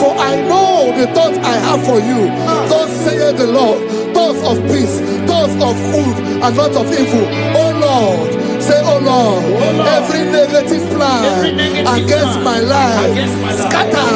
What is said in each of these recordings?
For I know the thoughts I have for you, thus saith the Lord, thoughts of peace, thoughts of good and not of evil. Oh Lord, say, oh Lord, every negative plan against my life, scatter.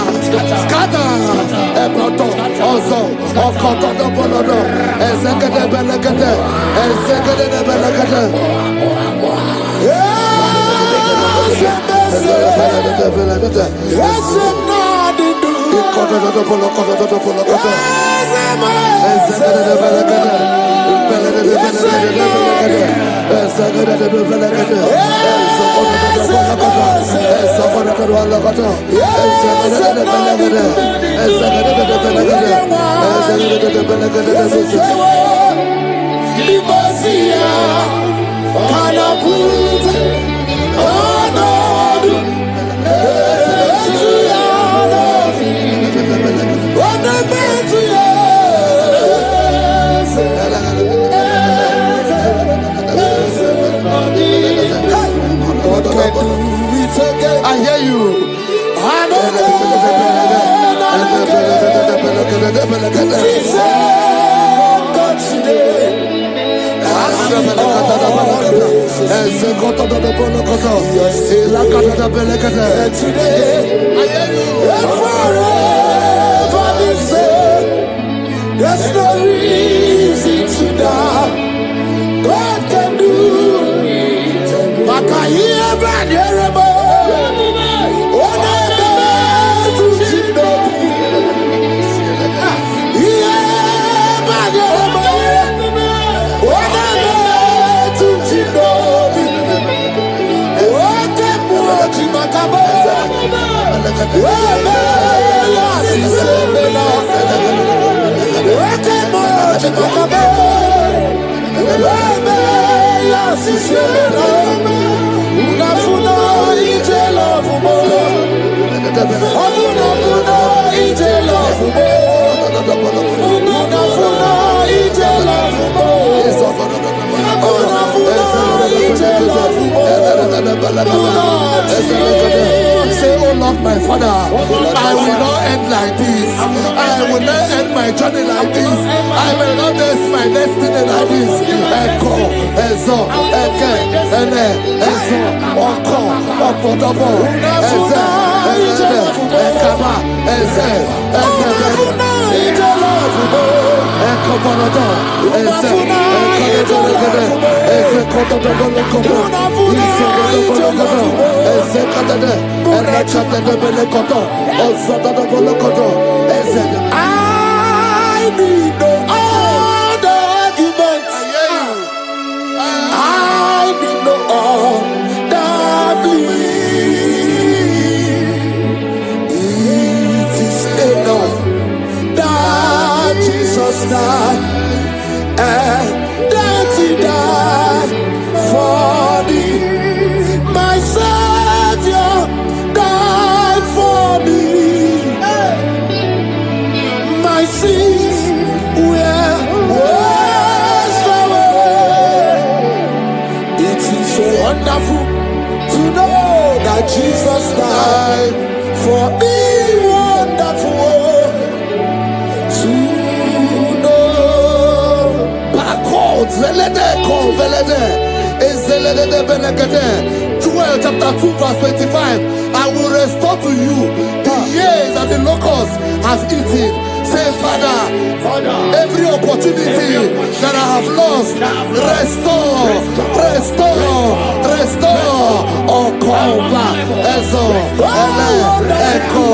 Also, I hear you. There's no reason to doubt. God can do it. Say, oh Lord, my Father, I will not end like this. I will not end my journey like this. I will not end my destiny like this. Echo, Ezo, Eke, Ene, Ezo, Oko, Opodobo, Eze, Eze, Ekaba, Eze, Ekobonodo, Eze, Ekobonodo, Eze, Kotodobo, Eze, Katade, Erekatade, Belekoto, Osodobo, Eze. I need no other arguments. I need no other plea. It is enough that Jesus died and that He died for me. My Savior died for me. My sins were washed away. It is so wonderful to know that Jesus died for me. Wonderful to know. Backwards, Joel chapter 2 verse 25. I will restore to you the years that the locusts have eaten. Say, Father, every opportunity that I have lost, restore. Oh, come back. Echo, Echo,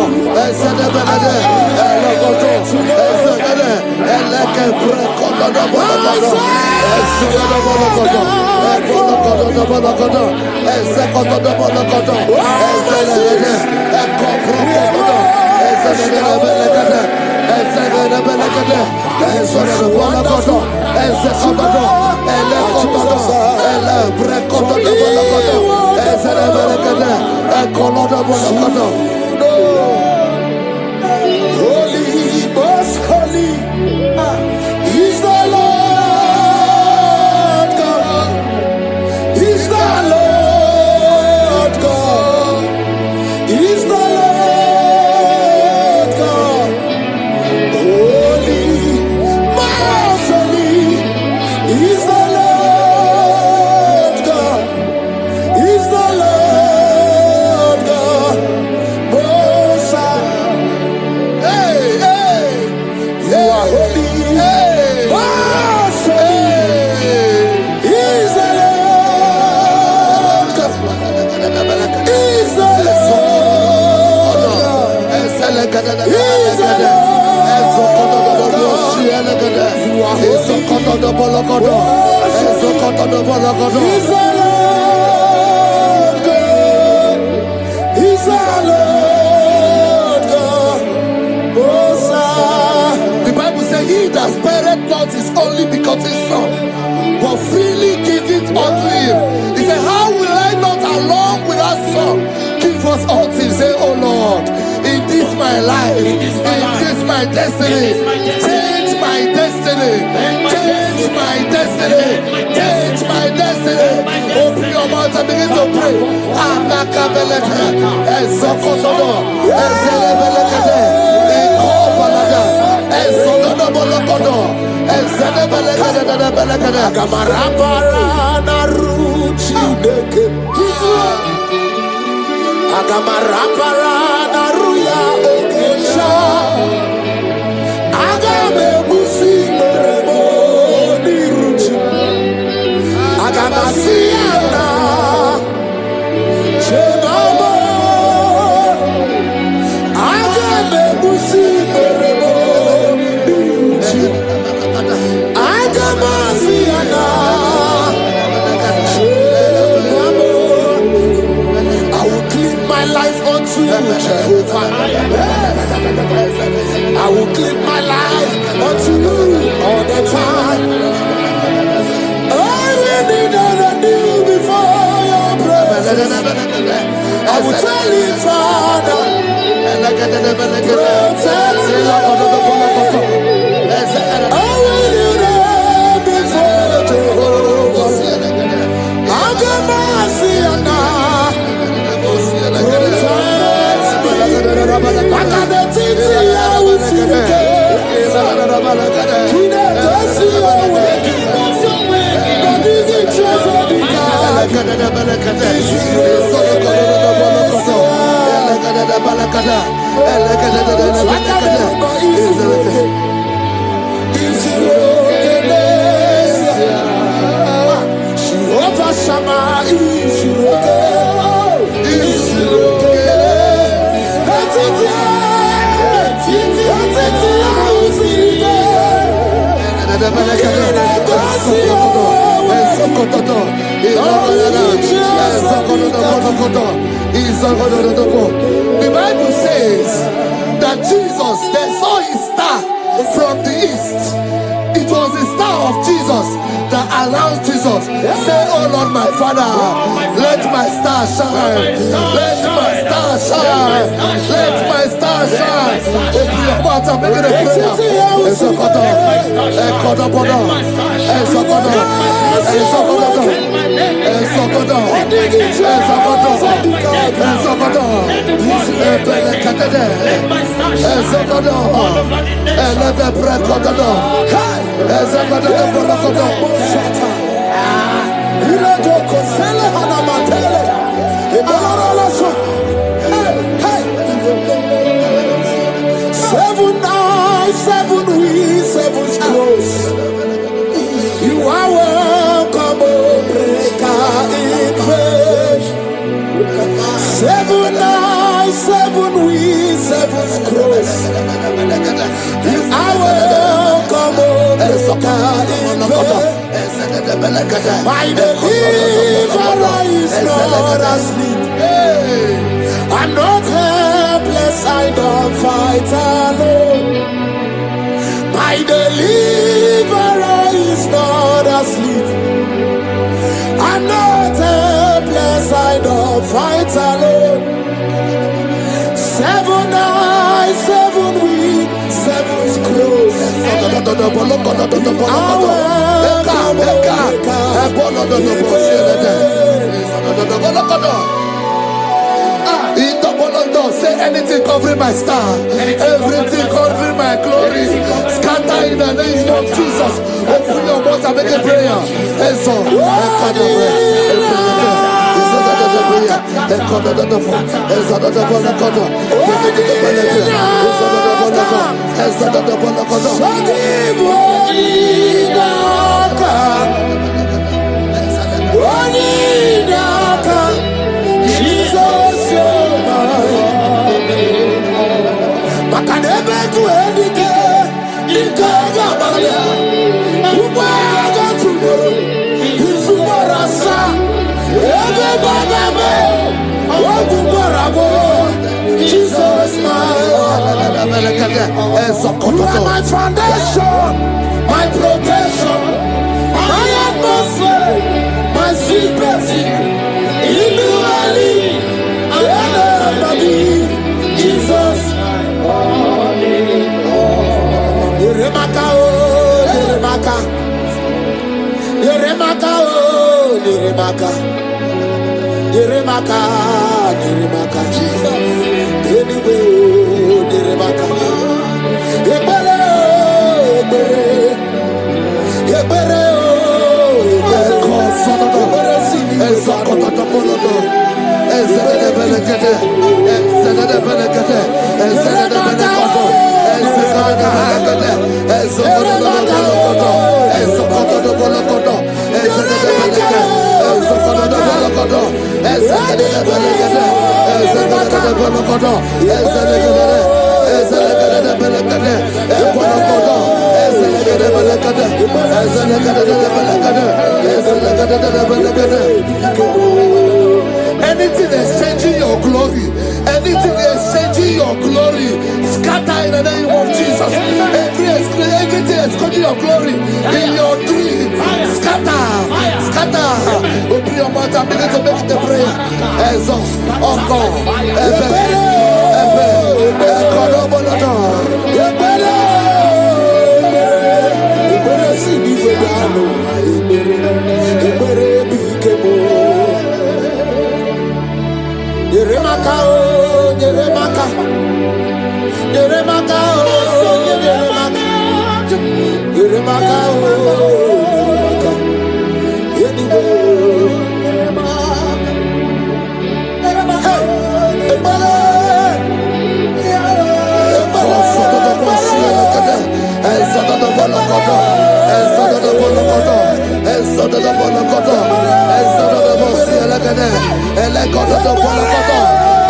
Holy, most holy is the Lord God. Is the Lord God. Is the Lord God. Holy, most holy is the Lord God. Is the Lord God. Most high. Hey, hey, you are holy. Hey, most holy is the Lord God. Is the Lord God. Is the Lord God. You are holy. Is the Lord God. Is the Lord God. Most high. The Bible says, he that spareth not his only begotten son, but freely give it unto him. He said, how will I not along with that son give us all things? Say, oh Lord, in this my life, in this my destiny, change my destiny, change my destiny, change my destiny. Open your mouth and begin to pray. Amakabeleke, Ezokotodo, Ezelebelekede, Ekobalada, Ezododobolokodo, Ezelebelekede, Agamarabara Naruchideke, Agamarabara Naruya Okesha, Agame Musi Merebo Niruchi, Agamasiana, Chenamo, Agame Musi Merebo Niruchi, Agamasiana, Chenamo. I will clean my life unto you, Jehovah. I will clean my life unto you all the time. I will be done anew before your presence. I will tell you, Father, protect me. I will be there before Jehovah. I got mercy on now. The Bible says that Jesus, they saw his star from the east. It was the star of Jesus that announced Jesus. Say, oh Lord, my Father, let my star shine. Let my star shine. Let my star shine. Open your mouth and make it a prayer. Seven eyes, seven wings, seven scrolls. You are welcome, O breaker in faith. Seven eyes, seven wings, seven scrolls. You are welcome, O My deliverer is not asleep. I'm not helpless, I don't fight alone. My deliverer is not asleep. I'm not helpless, I don't fight alone. 7 eyes, 7 weak, 7's close. Say anything covering my star, everything covering my glory, scatter in the name of Jesus. Open your mouth and make a prayer. Jesus, you are my foundation, my protection, my atmosphere, my secret. Jesus, Yeremaka, Yeremaka, Yeremaka, Yeremaka, Yeremaka, Jesus, anyway, Yeremaka, Yebere, Yebere, anything exchanging your glory, anything exchanging your glory, scatter in the name of Jesus. Everything exchanging your glory in your dream, scatter, scatter. Open your mouth and begin to make the prayer. Oh God, Yeremaka, Yeremaka, Yeremaka, Yeremaka, Yeremaka,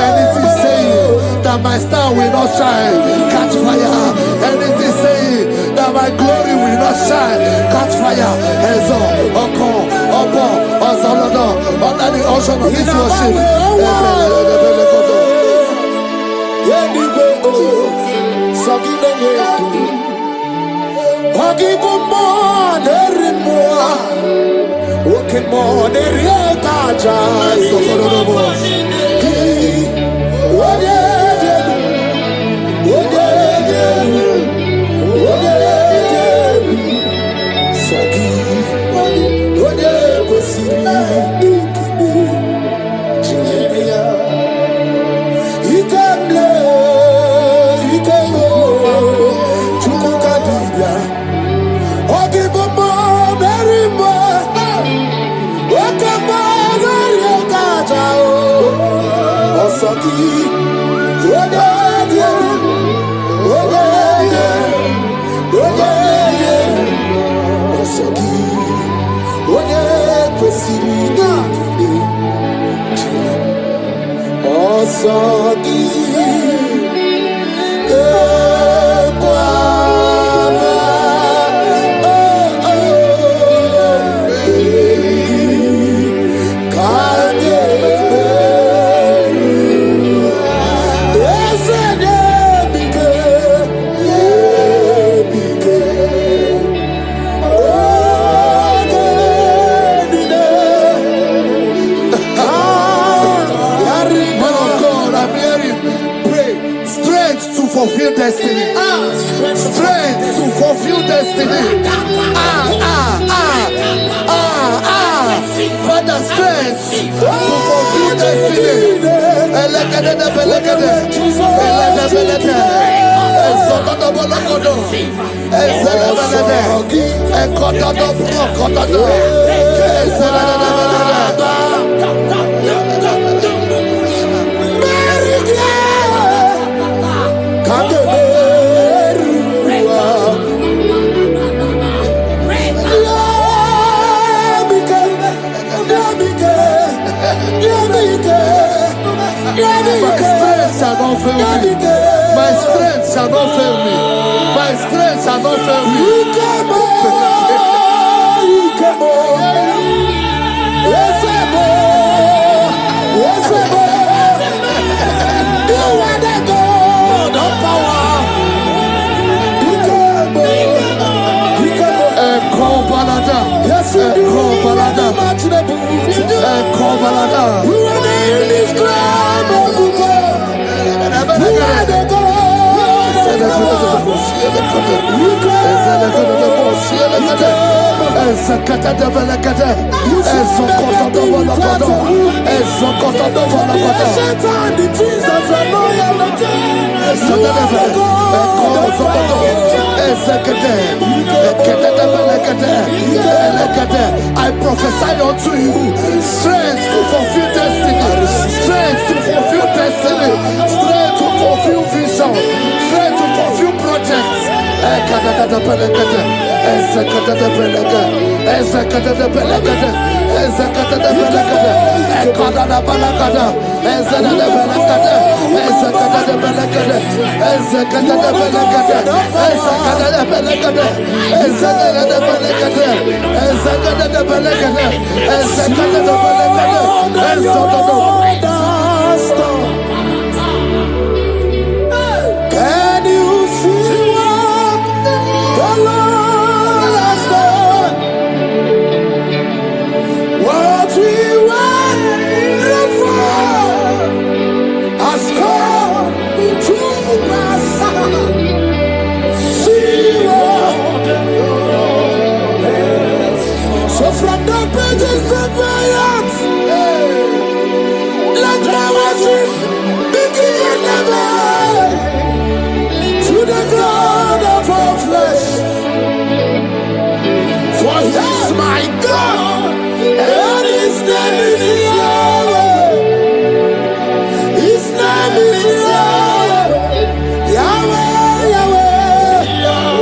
anything saying that my star will not shine, catch fire. Anything saying that my glory will not shine, catch fire. Under the ocean of this worship. fulfill destiny. Strength to fulfill destiny. Father, strength to fulfill destiny. My strength shall not fail me. My strength shall not fail me. I prophesy unto you strength to fulfill destiny, strength to fulfill destiny, strength to fulfill vision, strength to fulfill projects. Can you see what the Lord has done? What we waited for has come to pass. See what. So from the pages of my heart, let my worship begin never. To the God of all flesh, for He is my God, and His name is Yahweh. His name is Yahweh, Yahweh, Yahweh,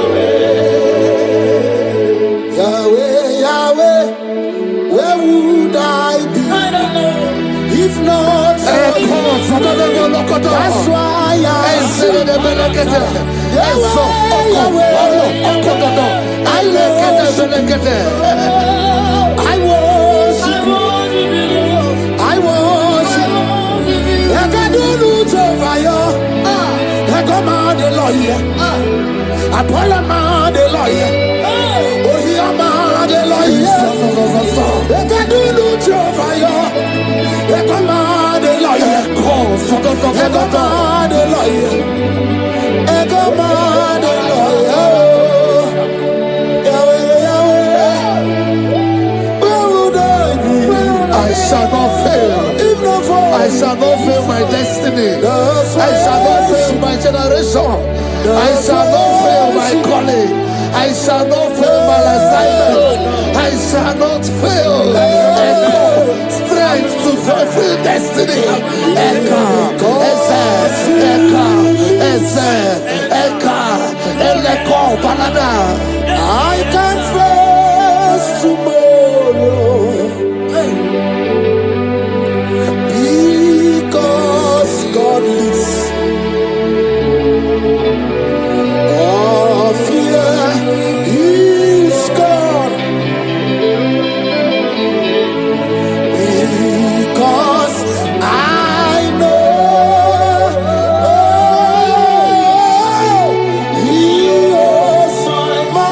Yahweh, Yahweh. Where would I be if not for You? That's why I worship I shall not fail. I shall not fail my destiny. I shall not fail my generation. I shall not fail my calling. I shall not fail my assignment. I shall not fail. Echo, strength to fulfill destiny. Echo, I can face tomorrow because God lives. All fear is gone because I know He was my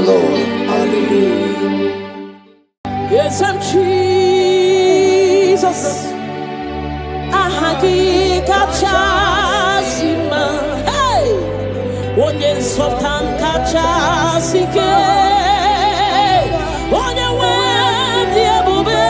Lord. Yes, I'm Jesus. Ahagi kachasima. Hey, onye sultan kachasike. Onye wendi ebube.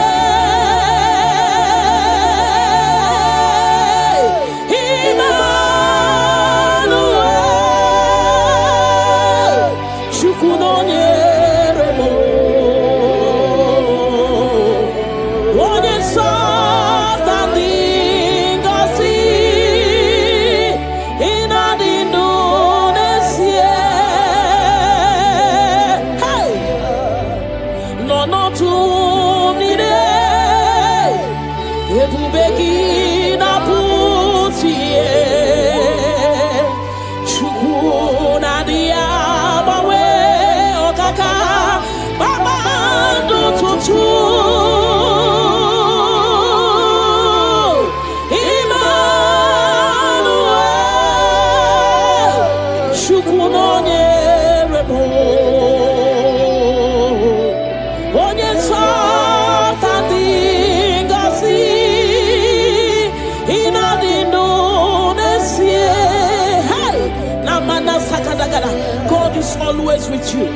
God is always with you.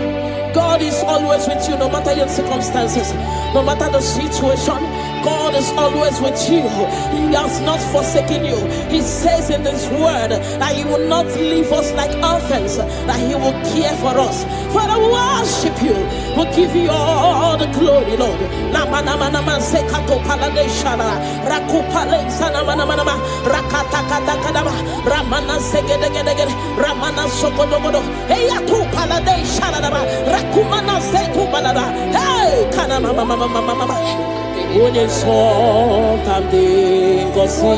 God is always with you, no matter your circumstances, no matter the situation. God is always with you. He has not forsaken you. He says in His word that He will not leave us like orphans, that He will care for us. Father, we worship you. We'll give you all the glory, Lord. Onye sultan dị ngọzi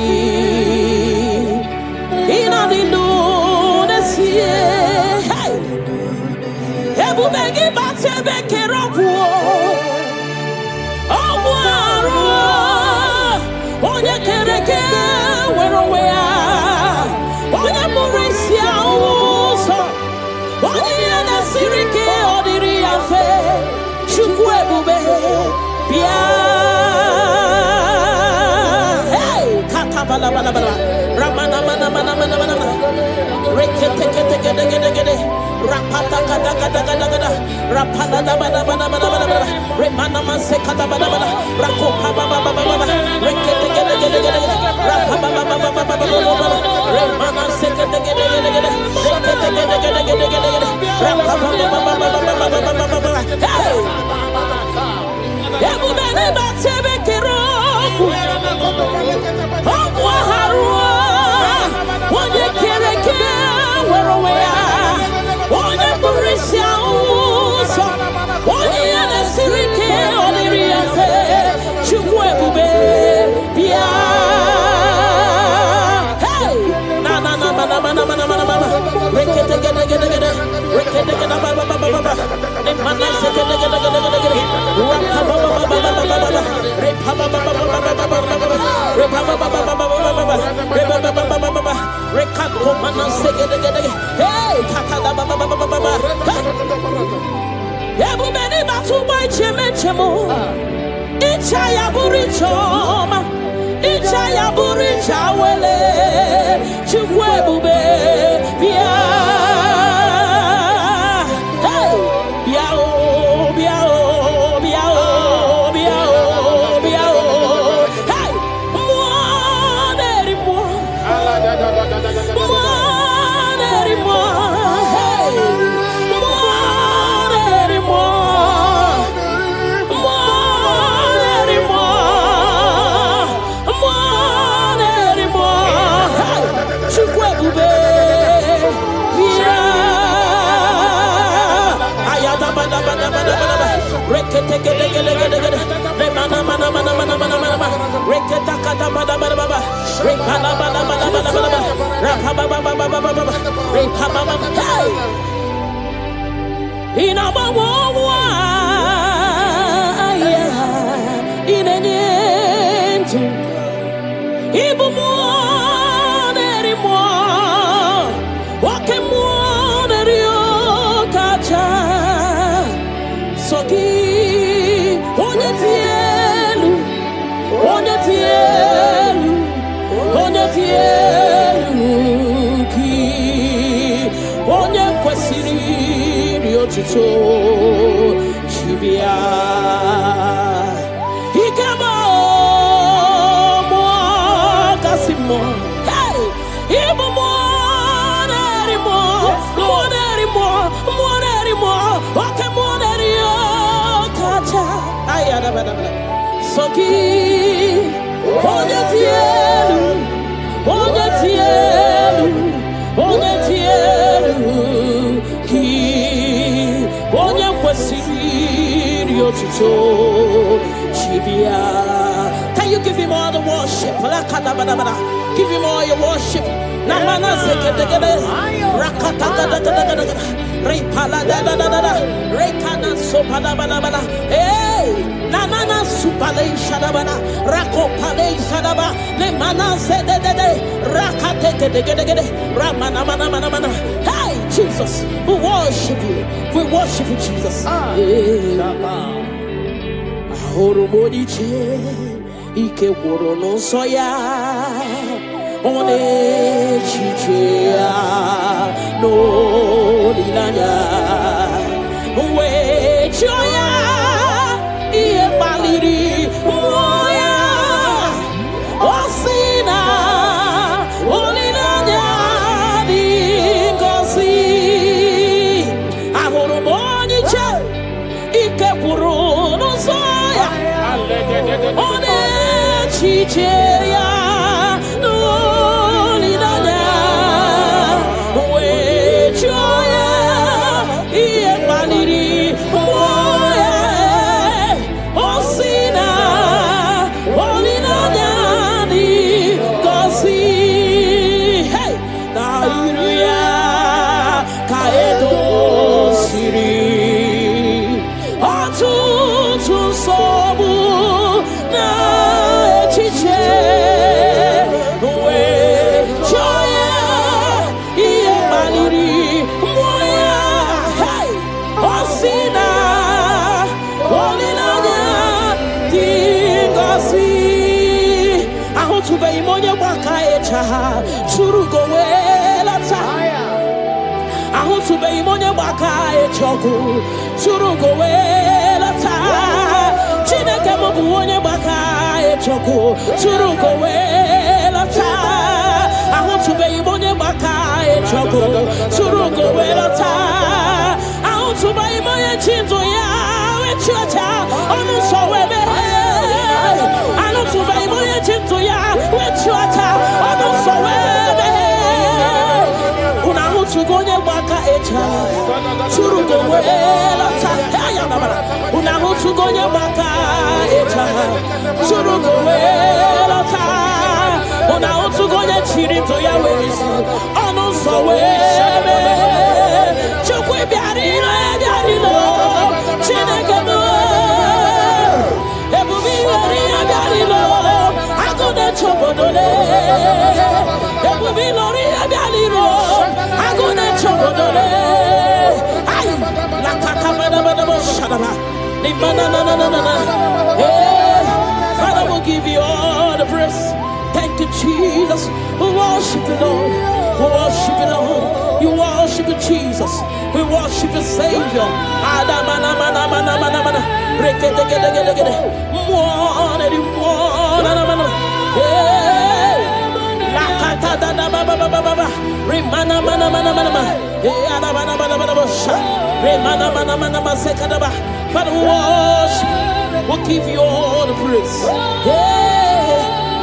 ịnọ n'Indonesia. Ebube gị bata ebe kere ọgwụ arụ, onye kere eke nwere onwe ya, onye mụrụ isi ahụ ụzọ, onye ihe na-esiri ike ọ dịrị ya mfe. Chukwu ebube bịa. Ramana mana mana mana mana rekete kete kete kete kete rapata kata kata kata kata rapala da mana mana mana mana remana manse kata mana mana rakopa baba baba baba rekete kete kete kete rapapa baba baba baba remana se kete kete kete kete rekete kete kete kete kete rapapa baba baba baba baba baba hey ebu bene batebe kero onye kere eke nwere onwe ya, onye bụrụ isi ahụ ụzọ, onye ya na-esiri ike ọ dịrị ya mfe. Chukwu ebube bịa. Hey na na na na na na na na na rekete gede gede gede rekete gede ba ba ba ba ba ne mana se gede gede gede gede rapa ba ba ba ba ba ba ba repa ba ba ba ba ba ba ba repa ba ba ba ba ba ba repa ba ba ba ba ba rekato mana se gede gede hey kaka da ba ba ba ba ba ebu beni batu boy cheme chemo icha ya buri choma icha ya buri chawele chukwu ebube bịa. Hey bịa o bịa o bịa o bịa o bịa o hey mmụọ na-eri mmụọ mmụọ na-eri mmụọ hey mmụọ na-eri mmụọ mmụọ na-eri mmụọ mmụọ na-eri mmụọ hey Chukwu ebube bịa. Ayada bada bada bada bada rekete gede gede gede gede remana mana mana mana mana mana reketa kata bada bada bada rekana bada bada bada bada rapa baba baba baba baba repa baba hey ina bawa ya ina nyentu ibu mo neri mo wake mo neri o kacha tutu chibia ikemo mo kasimo hey ibo mo okay mo nario kacha ayada bada soki onye tielu ki onye kwesiri otuto chibia. Can you give him all the worship? Give him all your worship. Namana sekete rakata repala da rekana sopada bala hey namana supale shadabana rakopale shadaba le mana sede rakate gede ramana mana hey Jesus, we worship you Jesus. Ahoro modiche ike woro no soya one chichea no linanya we choya iye baliri moya osina olinanya dingosi ahoro moniche ike woro no soya one chichea Churugo welata ahu tube imonye baka echoku churugo welata chineke mobu onye baka echoku churugo welata ahu tube imonye baka echoku churugo welata ahu tube imonye chinzo ya wechocha onu sowebe ahu tube imonye chinzo ya wechocha onu sowebe unahu tugonye baka echa churugo welata unahu tugonye baka echa churugo welata unahu tugonye chirito ya wezi onu sowebe chukwe biarilo chineke mo ebubi wari biarilo agode chobodole ebubi lori biarilo agode chobodole ay la kata bada shadaba ni mana na hey Father, will give you all the praise. Thank you, Jesus. We worship you, Lord. We worship you, Lord. You worship you, Jesus. We worship you, Savior. Father, we worship. We'll give you all the praise.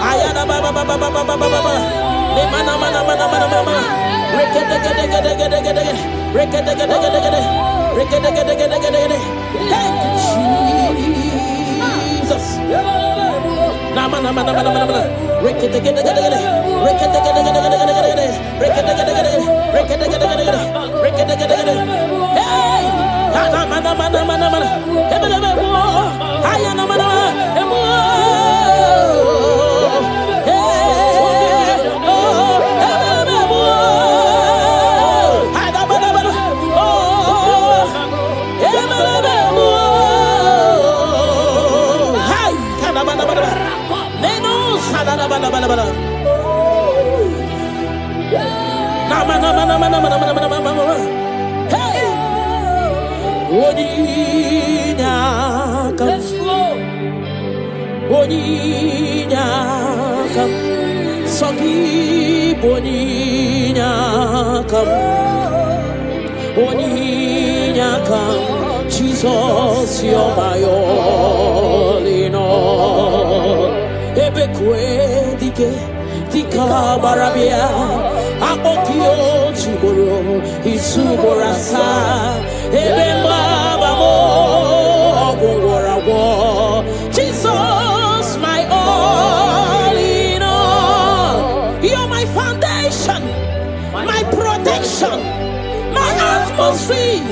Ayana baba baba baba baba. Le mana mana mana mana mana. Thank you, Jesus. Na mana mana mana mana. Hey, mana mana mana mana mana. Ayana mana. Oninyakam, Oninyakam, Sogi Oninyakam, Oninyakam, Jesus, you're my all in all. Ebekwe dike, dika barabia, akokio chiboro, isuborasa, ebemba babo, ogorawo. Jesus, my all in all. You're my foundation, my protection, my atmosphere,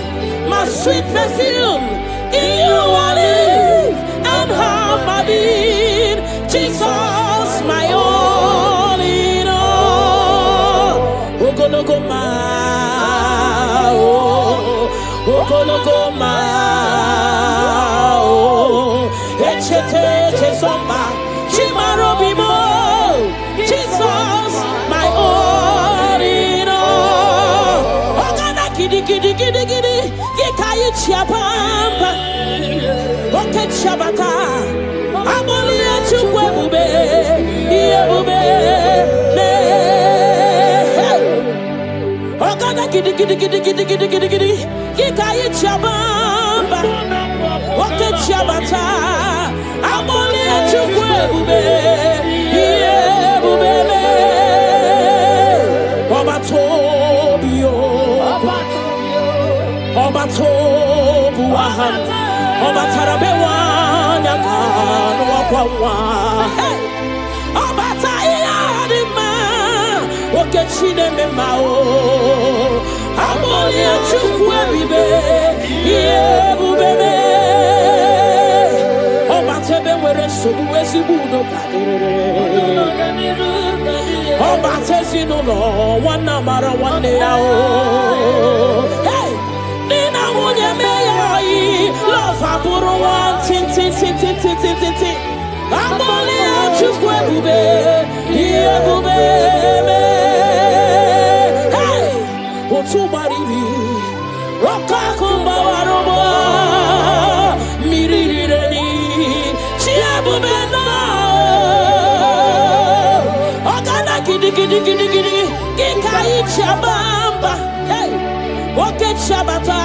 my sweet perfume. In you I live and have my being. Jesus, my all in all. Ogologoma, oh, Ogologoma, oh, Echete Chesomba, Chimarobimo. Jesus, my all in all. Ogana gidi gidi gidi gidi, Gikayi Chiapamba, Oke Chabata. Amolia chukwe bube, Ogana gidi gidi gidi gidi gidi gidi gidi, Gikayi Chabamba, Oke Chabata. Amolia chukwe bube, Obatobio, Obatobuahan, Obatarabewa. Hey, Obatayadima, Okechine Memao, Amolia Chukwebibe, Yebubebe, Obatebe were Subuesi Budo, Obatesino, one number one day. Hey, Nina Munya May, love Aburo one, tin. Amolia Chukwebibe, Yebubebe. Hey, Otubaribi, Rokakumba Waroba, Mirireni, Chiabubena, Ogana Gidi Gidi Gidi Gidi, Gikai Chabamba, hey, Oke Chabata,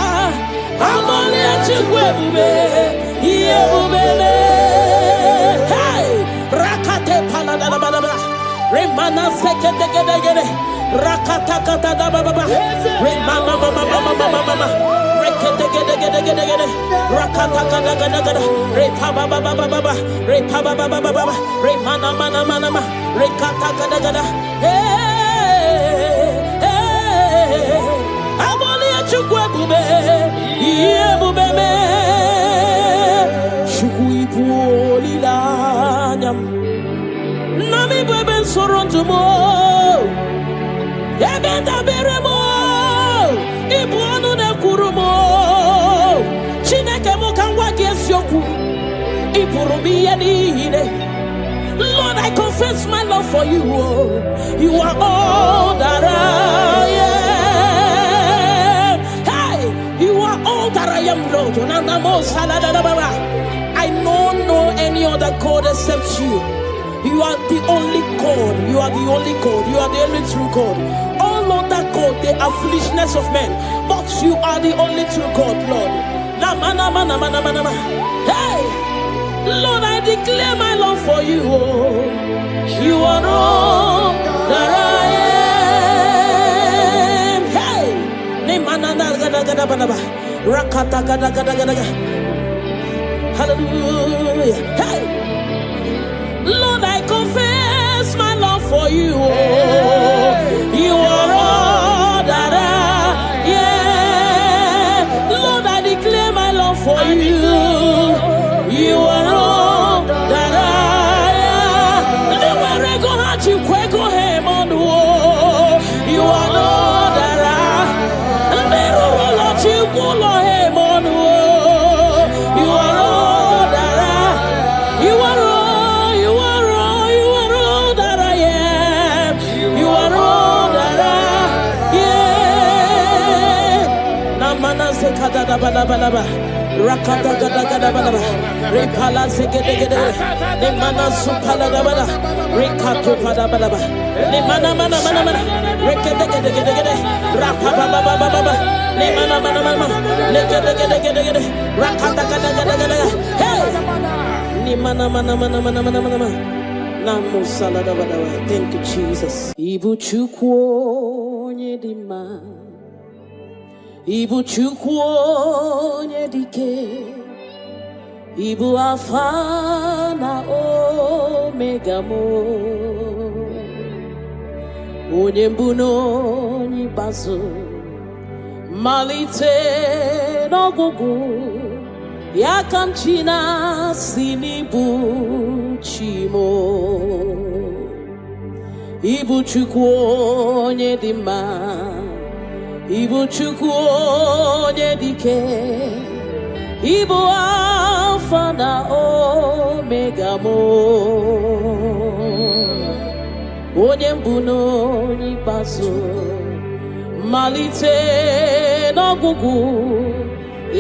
Amolia Chukwebibe, Yebubebe. Rakate Paladababa, Remana Sekete, Rakata Baba, Remana Baba, Rekete, Rakata Repaba Baba, Repaba Baba, Remana Mana, Rekata, hey, Amolia Chukwe, Yebubebe. Nami beben sorontumo, ebenda beremo, ibuanu ne kurumo, chineke mukangwa gesyoku, ipurumi yenine. Lord, I confess my love for you. You are all that I am. Hey, you are all that I am, Lord. I don't know any other God except you. You are the only God. You are the only God. You are the only true God. All other God, they are foolishness of men. But you are the only true God, Lord. Hey, Lord, I declare my love for you. You are all that I am. Hey, hallelujah. Hey, Lord, I confess my love for you. You are all that I am. Lord, I declare my love for you. You are all that I am. You are all that I am. You are all that I am. You are all that I am. bala bala ba. Rakata gada gada bala ba. Repala segede gede. Ne mana supala da bala. Rekato pada bala ba. Ne mana mana mana mana. Rekete gede gede gede. Rapa baba baba baba. Ne mana mana mana. Ne gede gede gede gede. Rakata gada gada gada. Hey. Ne mana mana mana mana mana mana. Namo salada bala. Thank you Jesus. Ibu chukwo nyedima. Ibu chukwu onye dike, Ibu Alpha na Omega mo, onye mbụ na onye ikpeazụ, malite n'ọgwụgwụ, ya ka m ji na-asị n'ịbụ chi mo. Ibu chukwu onye dị mma, Ibu chukwu onye dike, Ibu Alpha na Omega mo, onye mbụ na onye ikpeazụ, malite n'ọgwụgwụ,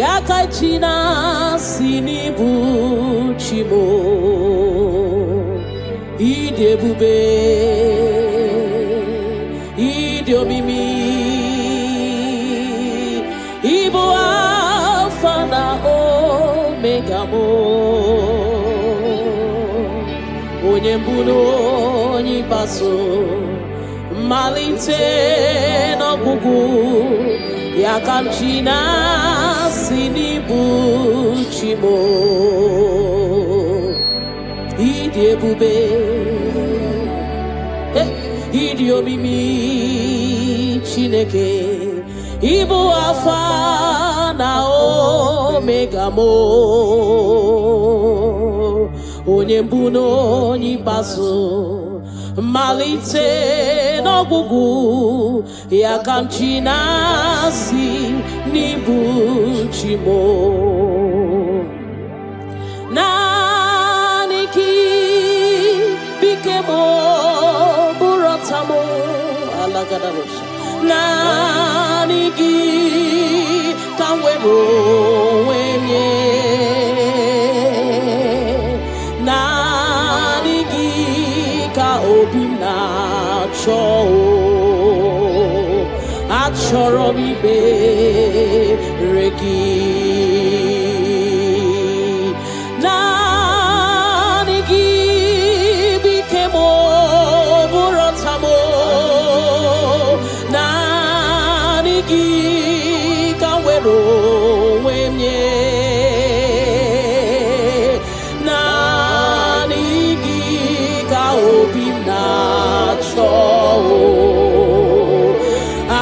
ya ka chi na-asị n'ịbụ chi mo. Ịdị ebube, ịdị omimi, Ibu Alpha na Omega mo, onye mbụ na onye ikpeazụ, malite n'ọgwụgwụ, ya ka m ji na-asị n'ịbụ chi mo. Ịdị ebube, ịdị omimi Chineke, Ibu Alpha na Omega mo, onye mbụ na onye ikpeazụ, malite n'ọgwụgwụ, ya ka m ji na-asị n'ịbụ chi mo. Naanị gị bike mo, bụrụ ọta mo, alagadabosha. Naanị gị ka m were onwe nye, naanị gị ka obi m na-achọ, achọrọ m ikpere gị. Naanị gị bike m, bụrụ ọta m, naanị gị ka m were onwe m nye, naanị gị ka obi m na-achọ,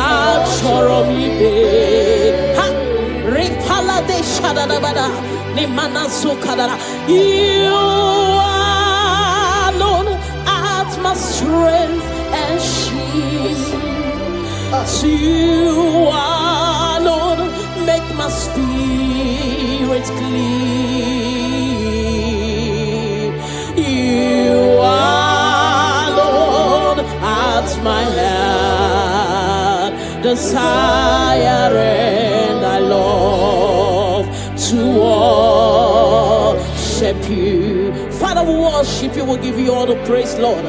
achọrọ m ikpe ha. Ripala de shadadabada, ni mana sukadara. You alone art my strength and shield. You alone make my spirit clean. You alone art my heart desire, and I love to worship you. Father, we worship you, we give you all the praise, Lord.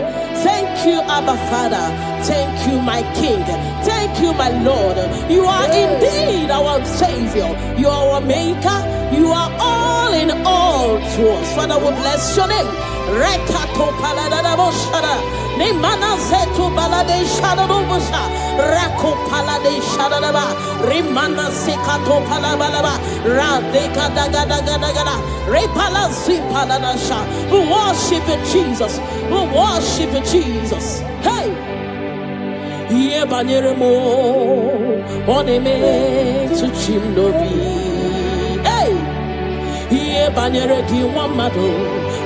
Thank you, Abba Father. Thank you, my King. Thank you, my Lord. You are indeed our Savior. You are our Maker. You are all in all to us. Father, we bless your name. Rekato paladada boshara, ne mana zeto balade shada bosha, rako palade shada ba, rimana sekato palabalaba, radeka daga daga daga, repala zipalada sha. We worship you, Jesus. We worship you, Jesus. Hey. Iye banyere mo, oneme to chimnobi. Hey. Iye banyere ki wamado,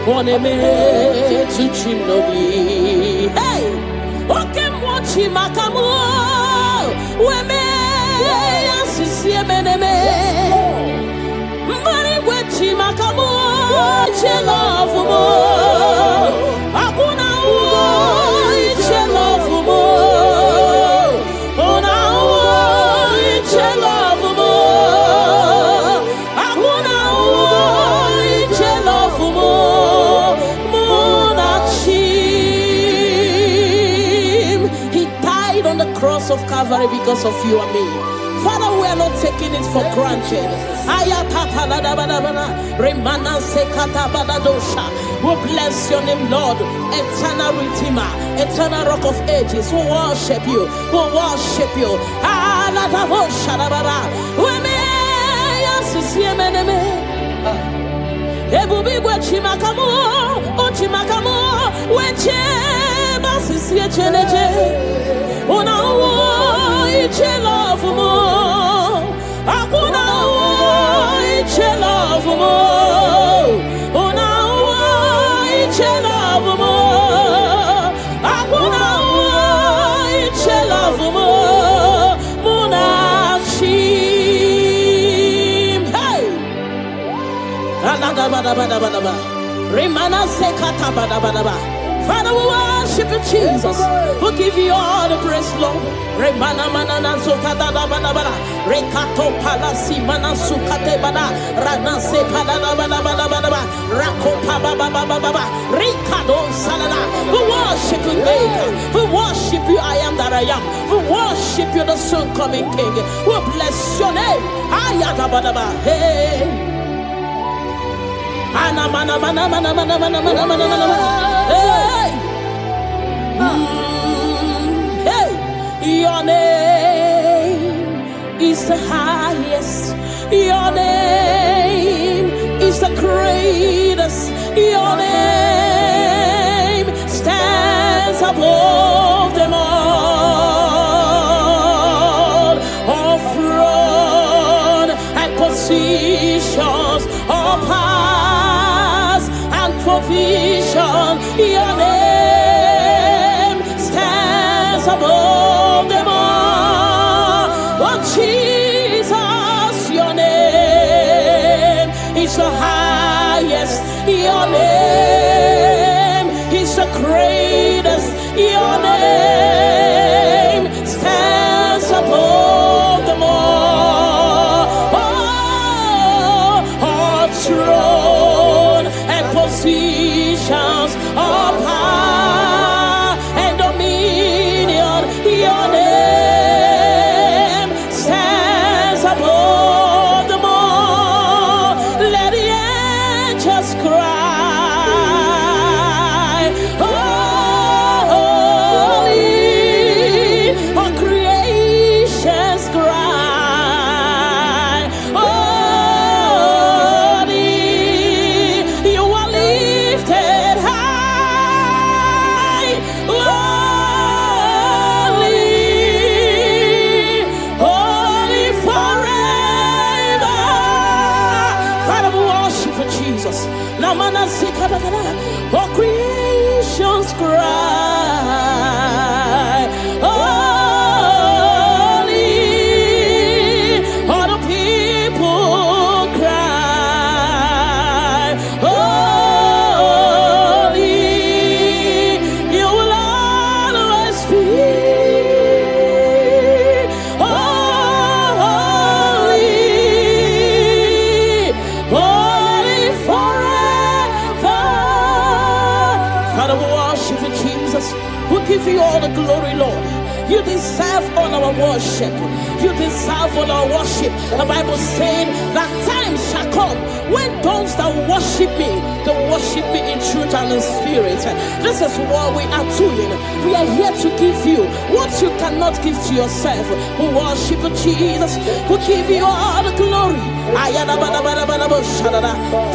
oneme to chimnobi. Hey. Oke mwachi makamu, weme asisi emeneme. Mbari wechi makamu, chelofu mo. Akuna uo, chelofu mo. Ona uo, chelofu mo. cross of Calvary because of you and me. Father, we are not taking it for granted. We bless your name, Lord. Eternal Redeemer, eternal Rock of Ages. We worship you. We worship you. Ebubigwe chimakamo, o chimakamo, weche basisi echeneche. Una wo iche love mo, akuna wo iche love mo. Una wo iche love mo, akuna wo iche love mo. Father, we worship you, Jesus. We give you all the praise, Lord. Remana manana zokata da bada bada. Rekato palasi mana sukate bada. Rana se bada bada bada bada. Rako pa baba baba baba. Rikado salada. We worship you, Maker. We worship you, I am that I am. We worship you, the soon coming King. We bless your name. Ayata bada bada. Hey. Ana mana mana mana mana mana mana mana mana. Hey. Hey. Your name is the highest. Your name is the greatest. Your name stands above them all. All throne and positions, all powers and provision. Your name stands above them all. Oh Jesus, your name is the highest. Your name is the greatest. Your name stands above them all. Oh, all throne and positions, all power and dominion. Your name stands above them all. Let the angels cry, holy, all creations cry, holy, you are lifted high, holy, holy forever. Father, we worship you, Jesus. Namana sikadagada, all creations cry, holy, all the people cry, holy, you will always be holy, holy forever. Father, we worship you, Jesus. We give you all the glory, Lord. You deserve all our worship. You deserve all our worship. The Bible said that time shall come when those that worship me, they worship me in truth and in spirit. This is what we are doing. We are here to give you what you cannot give to yourself. We worship you, Jesus. We give you all the glory.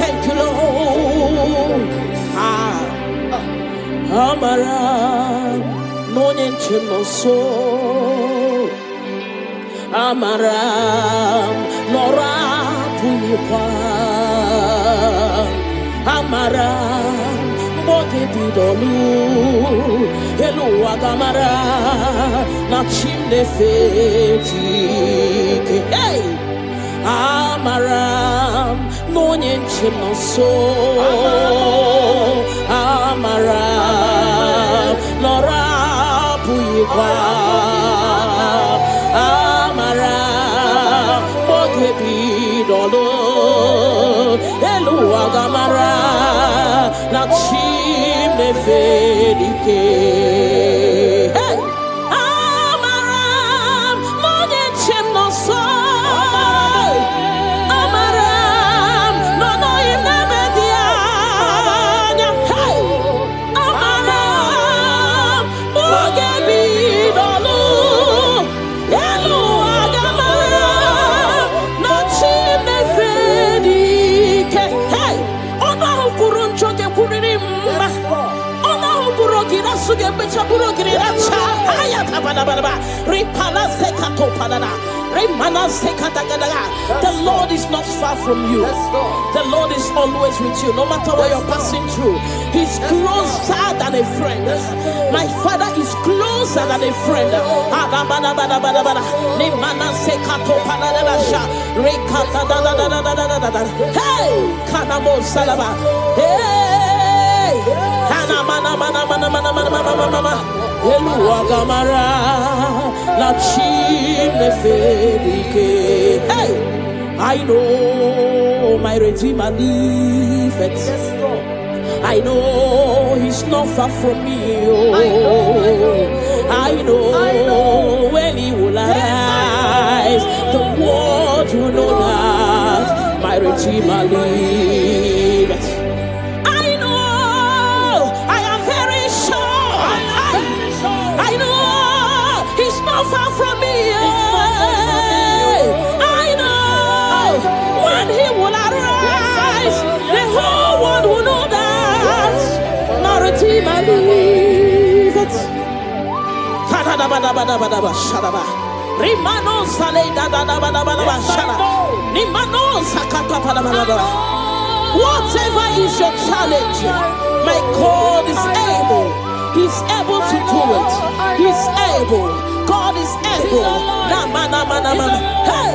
Thank you, Lord. Amara no nyenchino so. Amara nora puyipa. Amara mboge bidolu. Elu agamara na chimne feti. Hey. Amaram no nyenchino so. Amaram nora puyipa. Amaram boge bidolo. Elu agamara na chimne fedike. Hey! Amaram Lord is not far from you. The Lord is always with you, no matter what you're passing through. He's closer than a friend. My Father is closer than a friend. Hey, Kanamo Salaba. Hey, Kanamana mana mana mana mana mana mana. Elua Gamara, La Chine Fedike. Hey, I know my Redeemer liveth. I know He's not far from me. Oh, I know when He will arise, the world will know that my Redeemer liveth. I know, I am very sure. I know He's not far from me. I know when He will arise, the whole world will know that my Redeemer liveth. Rimano sale da da da da da da shara. Rimano sakata da da da. Whatever is your challenge, my God is able. He's able to do it. He's able. God is able. Na mana mana mana. Hey.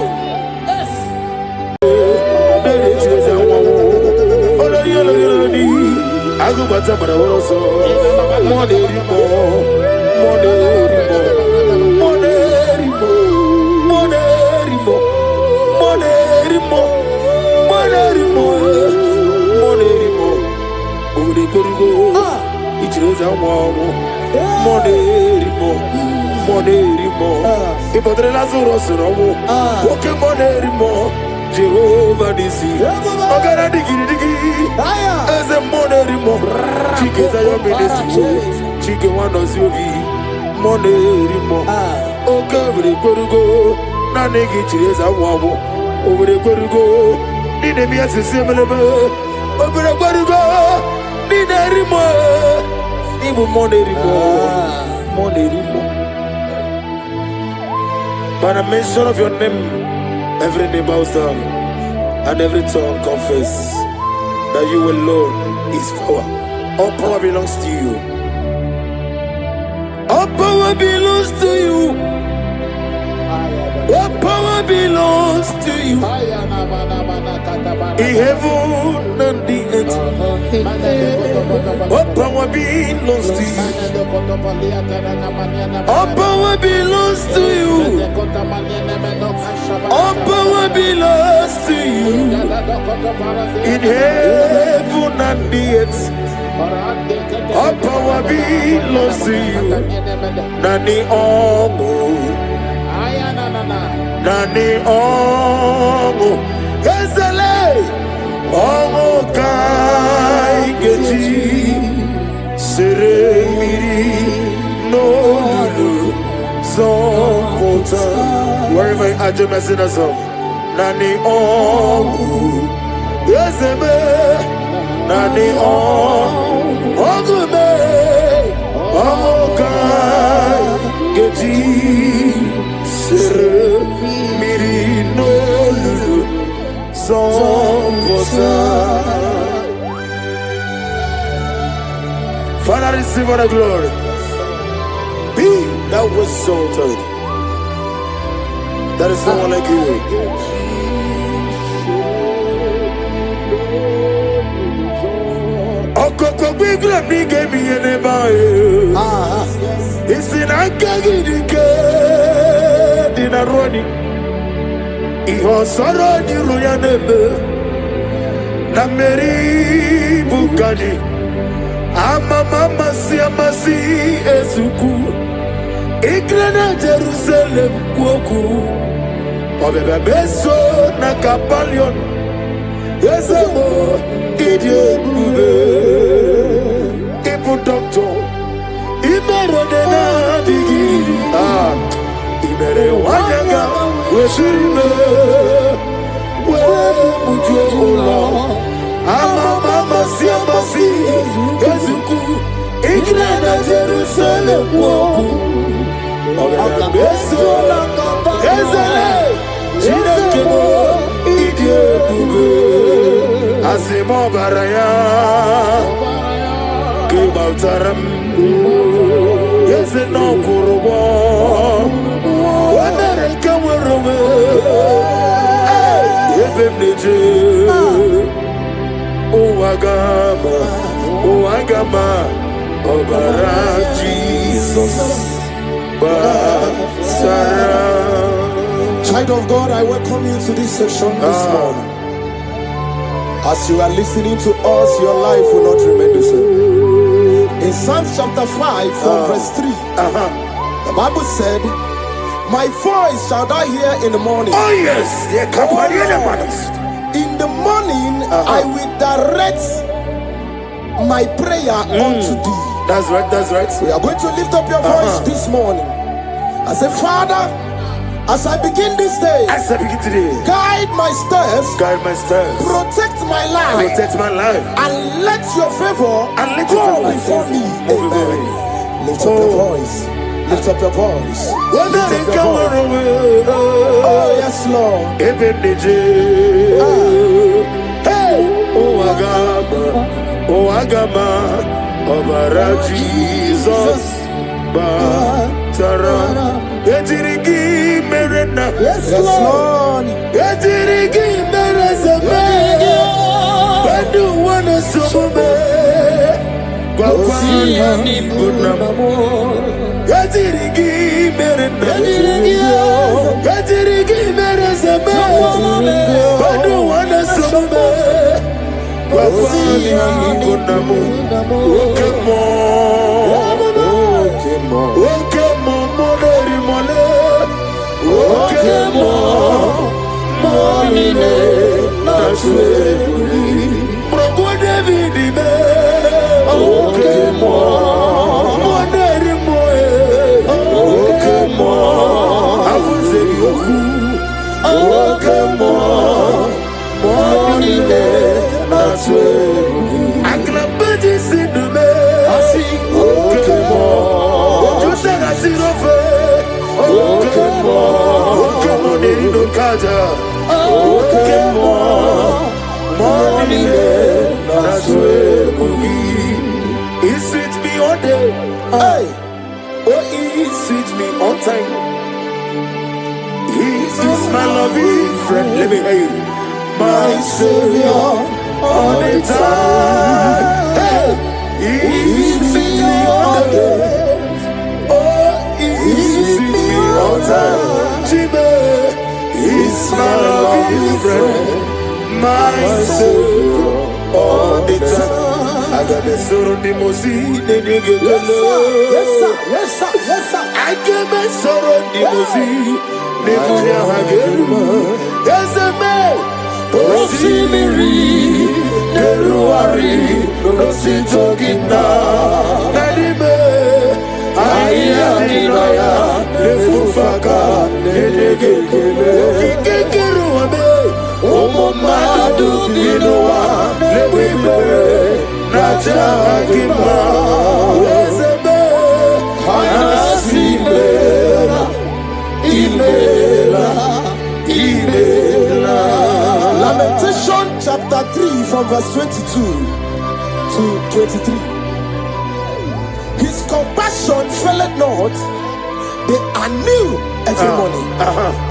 Jehovah Nisi, Ogara digi digi, as a monerimo, Chike Zayo Ministry, Chike Wanos Yogi, Monerimo, Okavri Korugo, Nanegi Chesa Wabo, over the Korugo, Nidemia similar, over the Korugo, Niderimo, even Monerimo. By the mention of your name, every name bows down and every tongue confess that you alone is power. All power belongs to you. All power belongs to you. All power belongs to you. In heaven and the earth, all power belongs to you. All power belongs to you. All power belongs to you. In heaven and the earth, all power belongs to you. Nani Omo, Nani Omo, Ezele, Omo Kai Geji, Seremiri, no Lulu, Zonkota. Wherever you are, just messing us up. Nani Omu, Yezeme, Nani Omu, Ogume, Omokai, Geji, Sere, Miri, no Lulu, Zonkota. Father, receive all the glory. Be thou exalted. There is no one like you. Okoko bigla mi gave me an ebae. It's in Akagidike, Dinaroni. Iho Soro di Ruyanebe, Nameri Bukani, Amama Siamasi Ezuku, Igrana Jerusalem Kwoku. Obebe beso na kapalion Yezemo idie bube Ibu doctor Imere dena digi Imere wanyanga Weshirime We mujo ola Ama mama siamasi Yezuku Igrana Jerusalem woku Agabeso Ezele Chinekemo Idie Bube Asimo Baraya Kibautaram Yezeno Kurubo Wanere Kamurume Yebemneje O Agama Obara Jesus Basara. Child of God, I welcome you to this session this morning. As you are listening to us, your life will not remain the same. In Psalms chapter 5 from verse 3, the Bible said, my voice shall thou hear in the morning. Oh yes, in the morning I will direct my prayer unto thee. That's right, that's right. We are going to lift up your voice this morning. I say, Father, as I begin this day, guide my steps, protect my life, and let your favor go before me. Amen. Lift up your voice. Lift up your voice. Lift up your voice. Oh yes, Lord. Hey, oh Agama, Obara Jesus, Batara, Etirigi Merena, yes Lord, Etirigi Merezame, Bandu wana sume, Gwakwana Bunamo, Etirigi Merena, Etirigi Merezame, Bandu wana sume. He sweet me all day. Hey. Oh, he sweet me on time. He is my loving friend. Let me hear you. My Savior all the time. Hey. He sweet me all day. Oh, he sweet me all time. Jimmy is my loving friend. My Savior all the time. I got the soul of the Mosi, the nigga. Yes, sir, yes, sir, yes, sir. I got the soul of the Mosi, the nigga. Yes, man. Rosimiri, the Ruari, Rosito Gina, Nadime, Ayadinaya, the Fufaka, the nigga. Omo Madu Dinoa, the Wimere. Najagima, Ezebe, Anasimela, Imela. Lamentation chapter 3 from verse 22 to 23. His compassion faileth not, they are new every morning.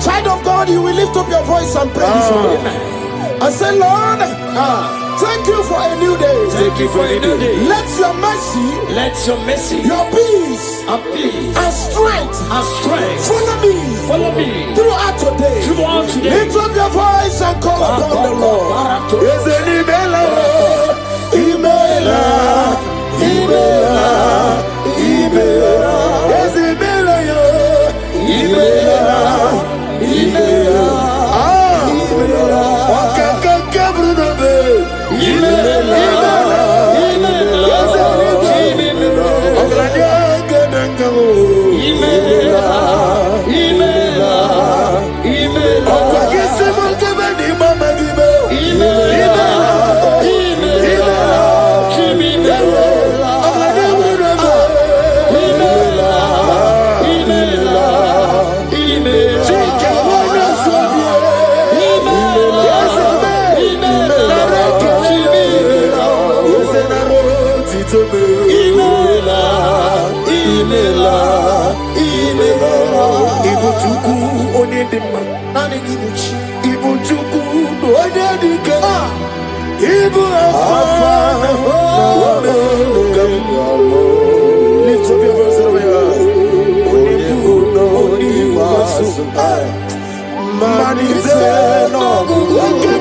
Child of God, you will lift up your voice and pray this morning. I say, Lord, thank you for a new day. Thank you for a new day. Let your mercy, your peace, and strength, follow me throughout today. Lift up your voice and call upon the Lord. Is it Imela? Is it Nidima, Ibu Chuku, Onyadika, Ibu Afana, lift up your voice over here. Onibu no Oniwasu, Manizeno,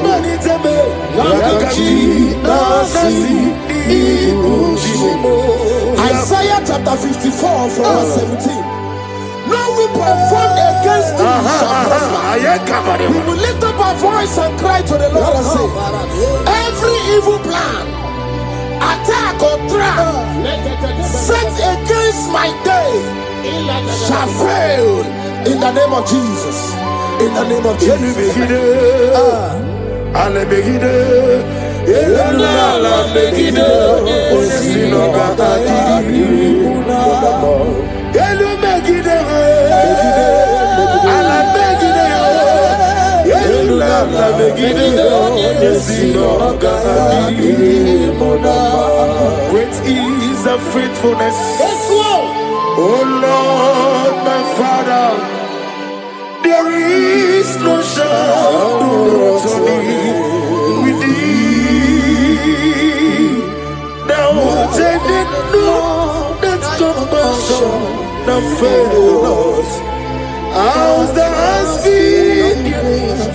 Manizeme, Yakachi, Nasi, Ibu Shimo. Isaiah chapter 54 from verse 17. No weapon formed against you shall prosper. We will lift up our voice and cry to the Lord and say, every evil plan, attack or trap set against my day shall fail in the name of Jesus. In the name of Jesus. Great is the faithfulness. Oh Lord, my Father, there is no shadow with thee. Thou changest not that compassion that fails. Ours that has been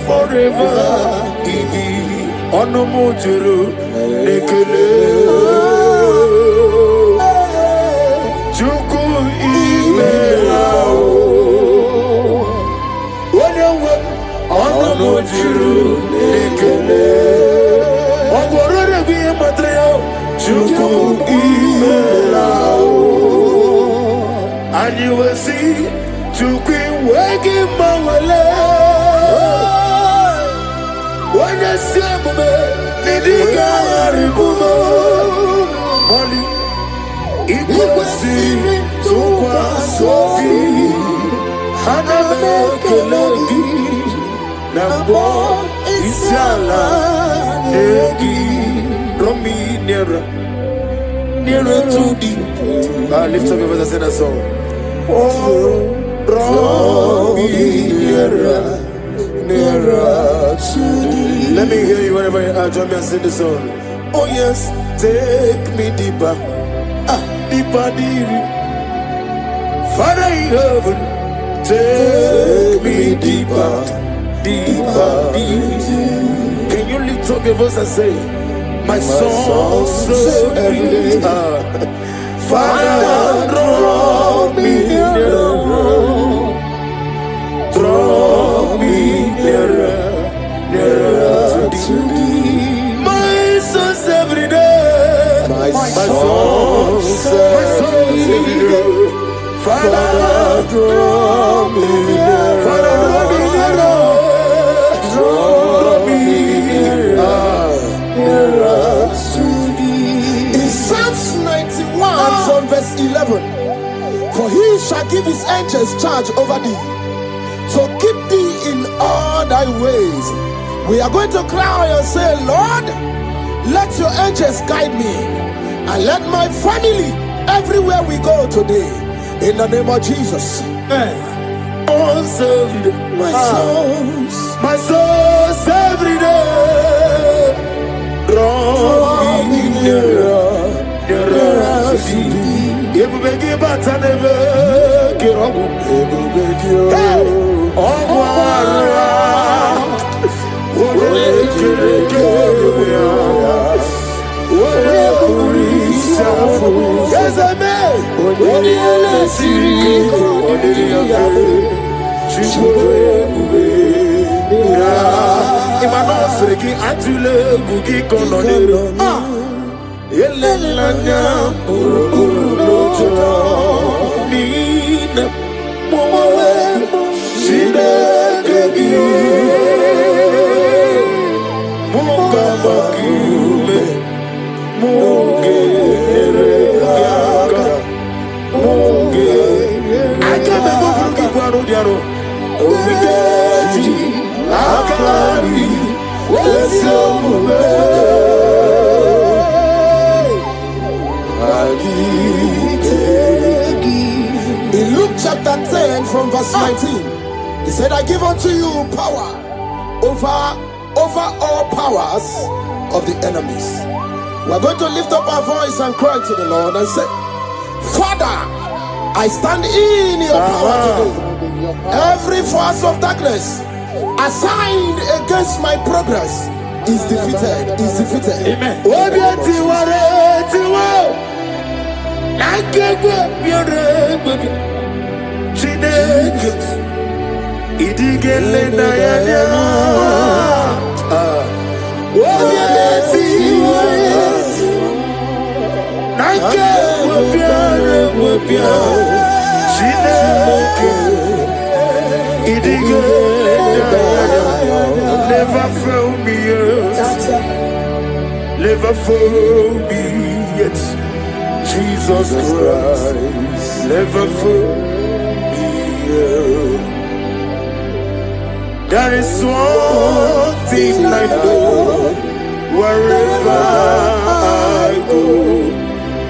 forever in thee. Onomojuru nekele. Chuku imelao. Onomojuru nekele. Ogorore biye matreo. Chuku imelao. And you will see Chuku wegi mawale. When you see me, Nidiga Ribumo, Molly, Iguasi, Tukwa Sofi, Haname Kelegi, Nambo, Isiala, Negi, Romi, Nera to thee. Lift up your voice and sing a song. Oh, draw me nearer to thee. Let me hear you wherever you are. Join me and sing the song. Oh yes, take me deeper, deeper, deeper. Father in heaven, take me deeper, deeper, deeper. Can you lift up your voice and say, my soul so every day. Father, draw me nearer. Draw me nearer, nearer to thee. My soul's every day. My soul's every day. Father, draw me nearer. Father, draw me nearer. Draw me nearer to thee. In Psalms 91 from verse 11, for he shall give his angels charge over thee, so keep thee in all thy ways. We are going to cry and say, Lord, let your angels guide me and let my family everywhere we go today. In the name of Jesus. My soul's every day. Draw me nearer, nearer to thee. If we give back to never get up, yes, I may. In Luke chapter 10 from verse 19, He said, I give unto you power over all powers of the enemies. We're going to lift up our voice and cry to the Lord and say, Father, I stand in your power today. Every force of darkness assigned against my progress is defeated. Amen. Never fail me yet. Never fail me yet. Jesus Christ, never fail me yet. There is one thing I know, wherever I go,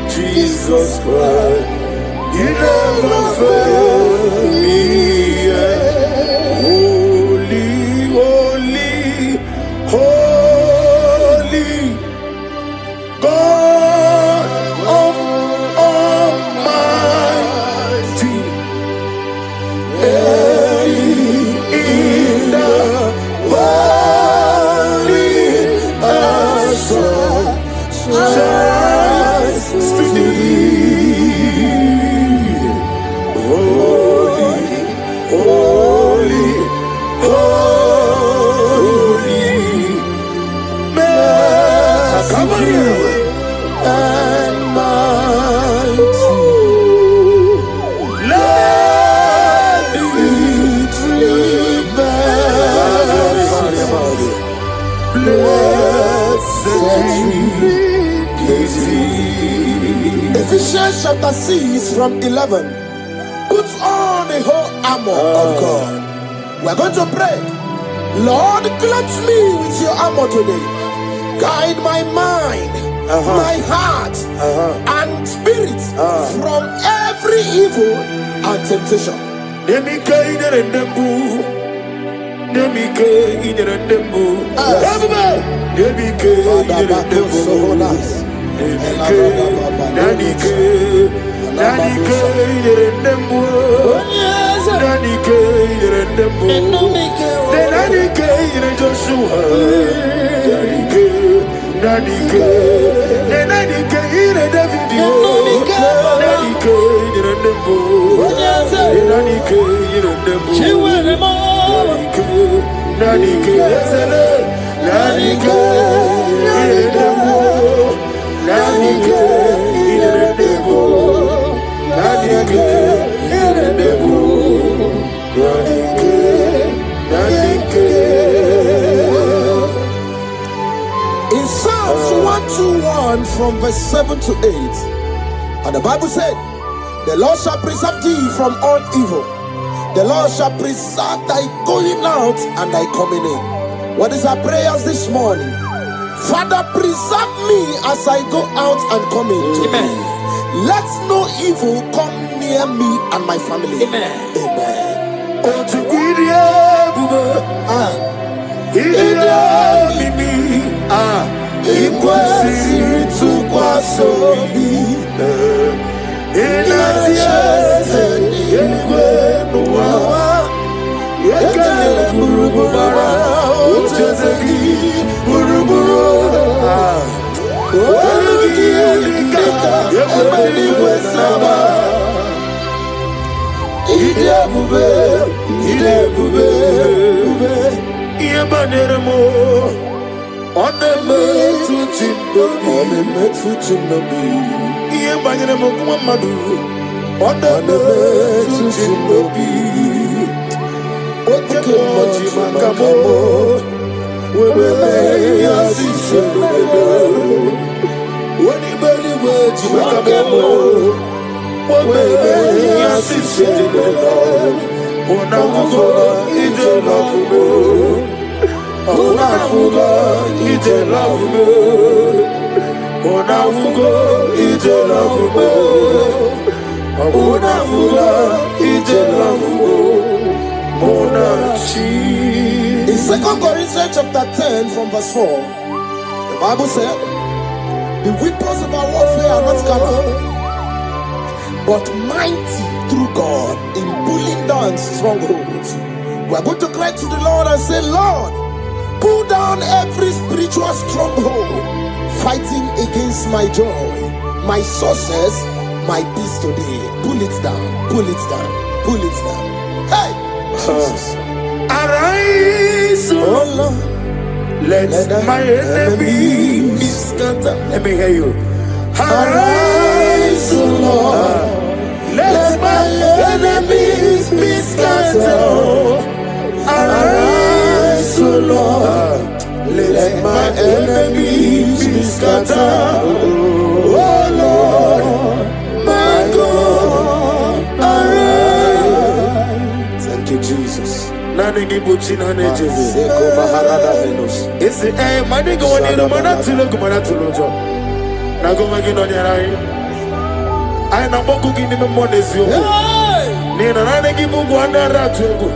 Jesus Christ, you never fail me yet. Holy, holy, God of Almighty, in the valley shines to thee. Holy, holy, holy, merciful and mighty. Let victory blessed. Ephesians chapter 6 from 11. Put on the whole armor of God. We're going to pray. Lord, clothe me with your armor today. Guide my mind, my heart, and spirit from every evil and temptation. In Psalms 121 from verse 7 to 8, and the Bible said, the Lord shall preserve thee from all evil. The Lord shall preserve thy going out and thy coming in. What is our prayers this morning? Father, preserve me as I go out and come in. Amen. Let no evil come near me and my family. Amen. Amen. Mona In 2 Corinthians chapter 10 from verse 4, the Bible said, the weapons of our warfare are not carnal, but mighty through God in pulling down strongholds. We are going to cry to the Lord and say, Lord, pull down every spiritual stronghold fighting against my joy, my success, my peace today. Pull it down, pull it down, pull it down. Hey! Jesus. Arise, Oh Lord, let my enemy be scattered. Let me hear you. arise, O Lord, Let my enemies be scattered. arise, O Lord, let my enemies be scattered. Oh Lord, my God, arise. Thank you, Jesus. Nani gibuchina nejeze. Seko Maharada Venus. Isi mani go ni no mana tulo kumana tulo jo. Na go magi no nyarai. Ai na boku gini me monezi oku. Ni na nani gibu go andara tuego.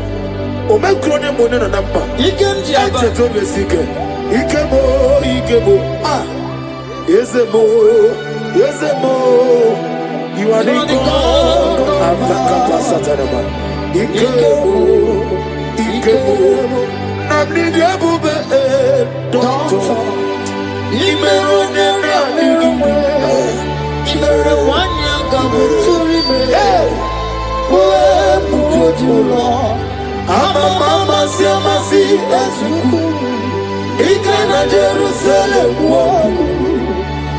O me krone mo ne na nampa. Ikenji Eche to besike. Ikemo, ikemo. Ah. Yezemo, yezemo. You are the God. Avaka pasatanama. Ikemo, ikemo. Namni diabube doctor. Imero nena nigumwe. Imere wanya gabuturi me. Uwe mujojulo. Ama mama si amasi Ezuku. Ikena Jerusalem woku.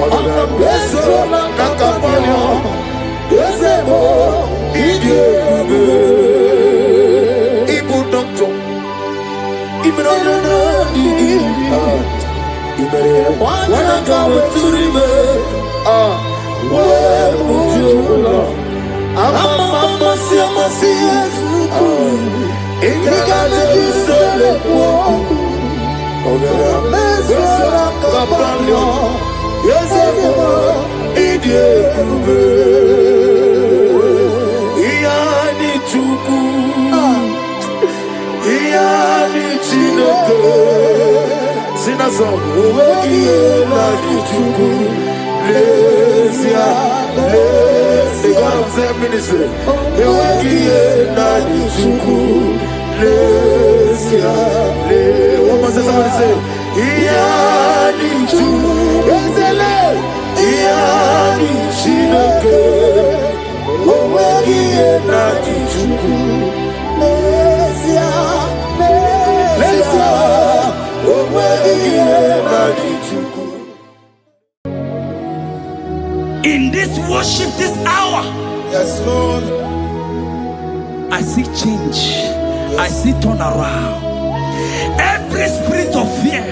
Ona beso na kakapanyo. Yezebo. idiabube. Ibu doctor. Imero nena nigumwe. Wanya gabuturi me. Uwe mujojulo. Ama mama si amasi Ezuku. Ikena Jerusalem woku. What must somebody say? Iyani tu, ezele, iyani chineke, owegiye na kichuku, lesia, owegiye na kichuku. In this worship, this hour, Yes, Lord. I see change. I see turnaround. Every spirit of fear,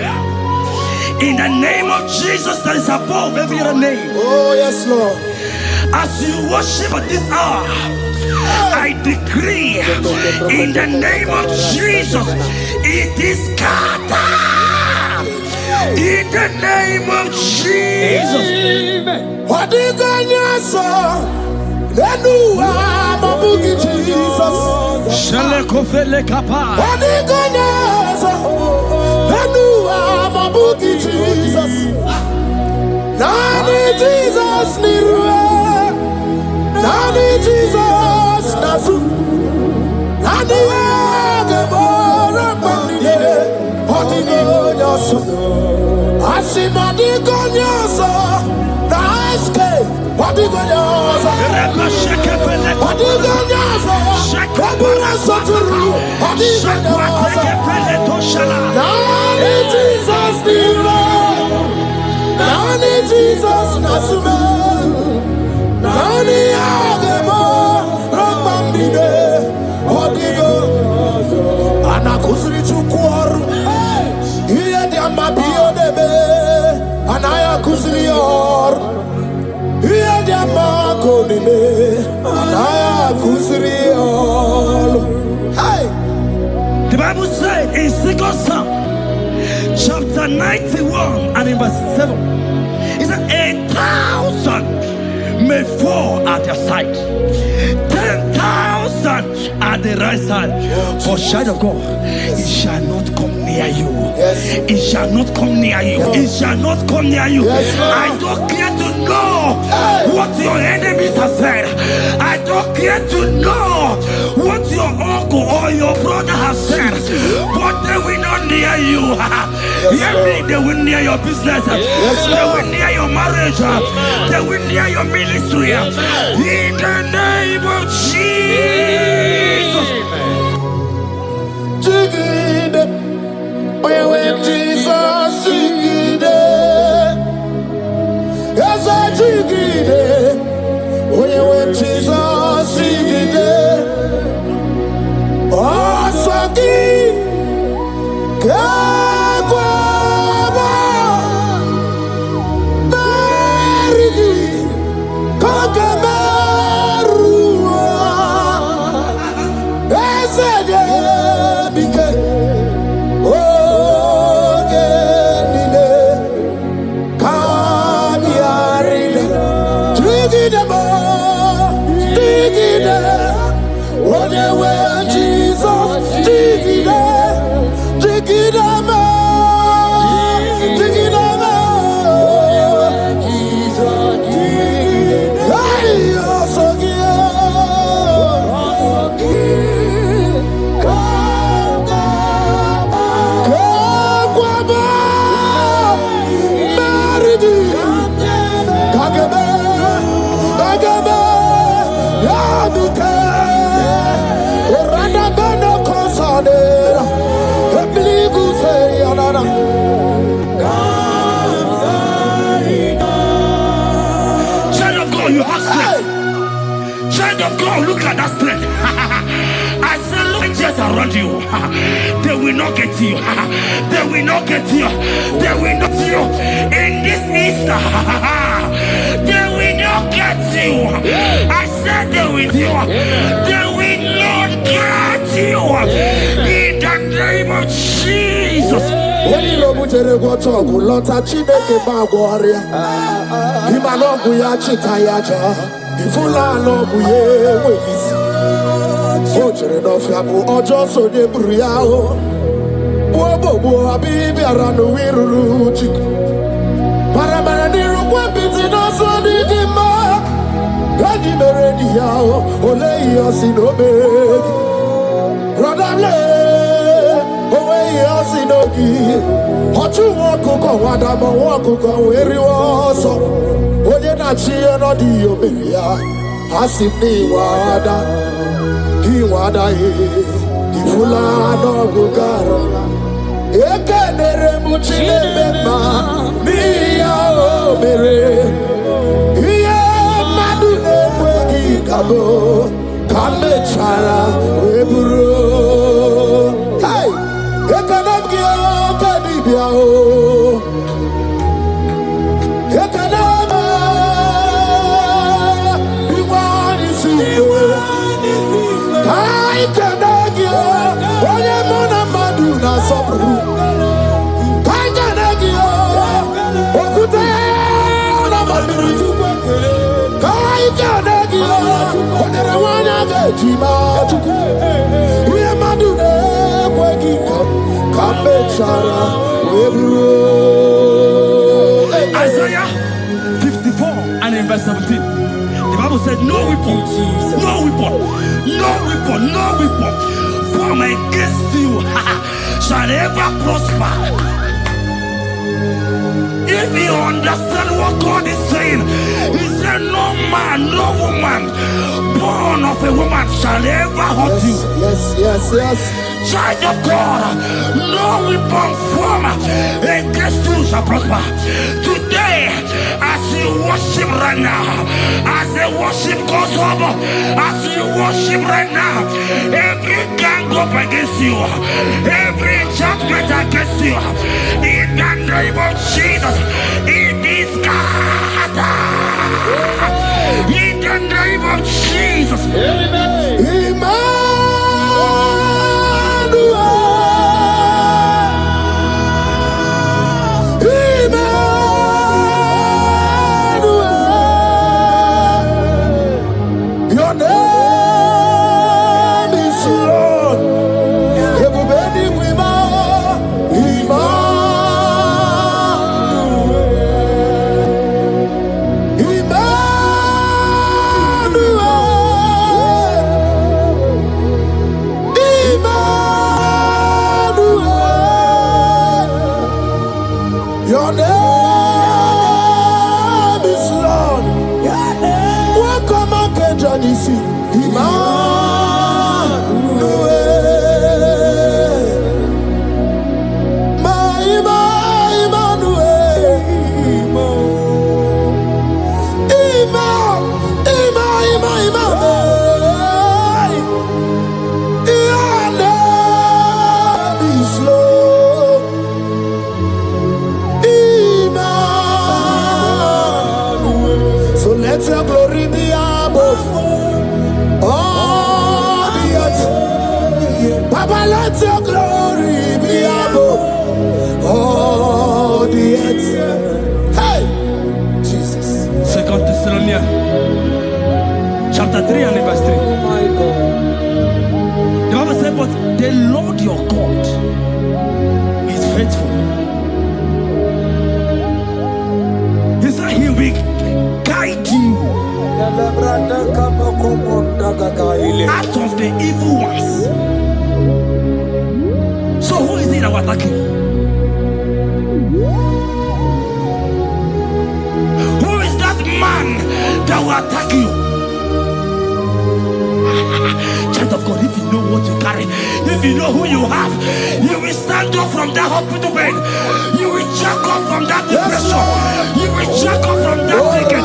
in the name of Jesus that is above every other name. Oh, yes, Lord. As you worship at this hour, I decree in the name of Jesus, it is scattered. In the name of Jesus. What is going on? Lenua mabugi Jesus. Shalekofele kapa. What is going on? Lenua mabugi Jesus. Nani Jesus nirwe. Nani Jesus nasu. Nani agebora bandide. What is going on? Asimadi going on. Escape. What is going on? What is going The Bible says in 2 Psalm chapter 91 and in verse 7, it says 1,000 may fall at your side, 10,000 son at the right side. For child of God, it shall not come near you. It shall not come near you. It shall not come near you. I don't care to know what your enemies have said. I don't care to know what your uncle or your brother has said. But they will not near you. They will near your business. They will near your marriage. They will near your ministry. In the name of Jesus. Jigide, when Jesus jigide, yes I jigide, when Jesus jigide, oh sagi, kagwaba, berigi, kagabarua, esege bike. You have strength. Child of God, look at that strength. I said, look just around you. They will not get you. They will not get you. They will not get you. In this Easter, they will not get you. I said they will you. They will not get you. In the name of Jesus. When you know what you're going to talk, Lota Chineke Bagwaria, Himalogu ya Chitayaja, Ifula Logu ye Wis, Ojere no Flabu, Ojo so de Buriao, Bobo, Abibi Arano Wiruchi, Paramaniru Quapiti no Sonidima, Gadi Merediao, Ole Yasinobe, Radale. Sinogi, Hotu Wakuko, Wadama Wakuko, where you also, Oye Nachi and Odio Beria, Hasini Wada, Iwada, Ifula no Gugara, Ekanere Muchile Bema, Mia Obere, Ia Madune Wegi Kabo, Kame Chala, Weburu. Isaiah 54 and in verse 17, the Bible said, no weapon, no weapon, no weapon, no weapon formed against you shall ever prosper. If you understand what God is saying, He said, no man, no woman born of a woman shall ever hurt you. Yes. Child of God, no weapon formed against you shall prosper. Today, as you worship right now, as the worship goes over, as you worship right now, every gang up against you, every judgment against you, in the name of Jesus, it is God. In the name of Jesus. Amen. Your name Papa, let your glory be above all the earth. Hey, Jesus. 2 Thessalonians chapter 3 and verse 3. Oh my God. The Bible said, but the Lord your God is faithful. He said he will guide you out of the evil ones. So who is it that will attack you? Who is that man that will attack you? Child of God, if you know what you carry, if you know who you have, you will stand up from that hospital bed. You will check up from that depression. You will check up from that thinking.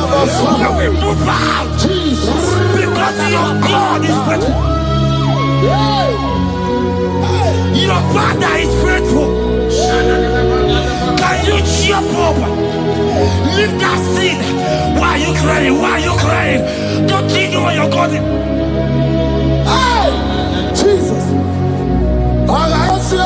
You will move out. Because your God is faithful. Your Father is faithful. Can you cheer up? Leave that seed. Why are you crying? Why are you crying? Don't you know your God? Hey, Jesus. I say,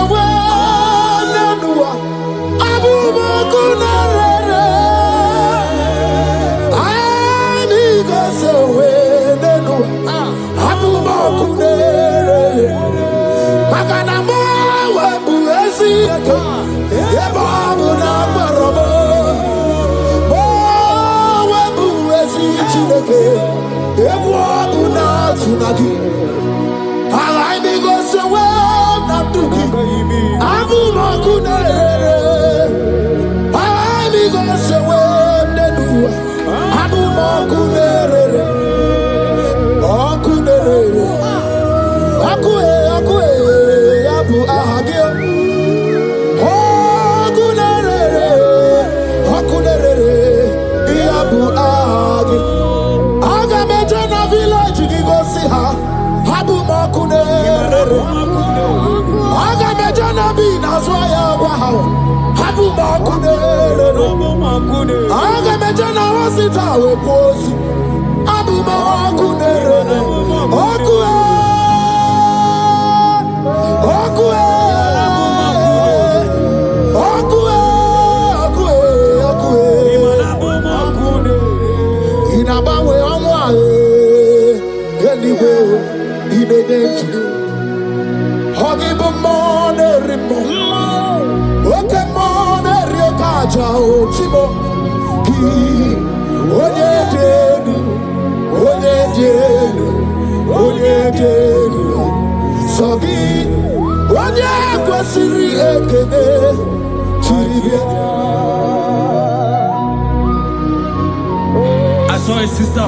I saw a sister.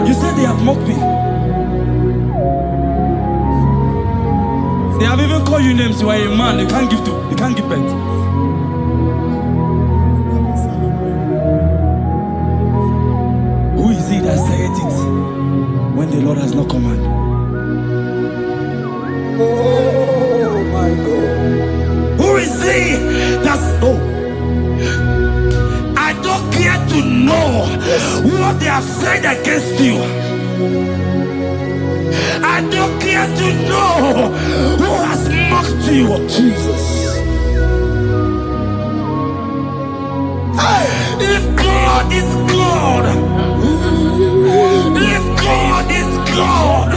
You said they have mocked me. They have even called you names. You are a man. You can't give birth. Who is it that said it when the Lord has not commanded? Oh my God. Who is he that's I don't care to know what they have said against you. I don't care to know who has mocked you. Jesus. If God is God, if God is God,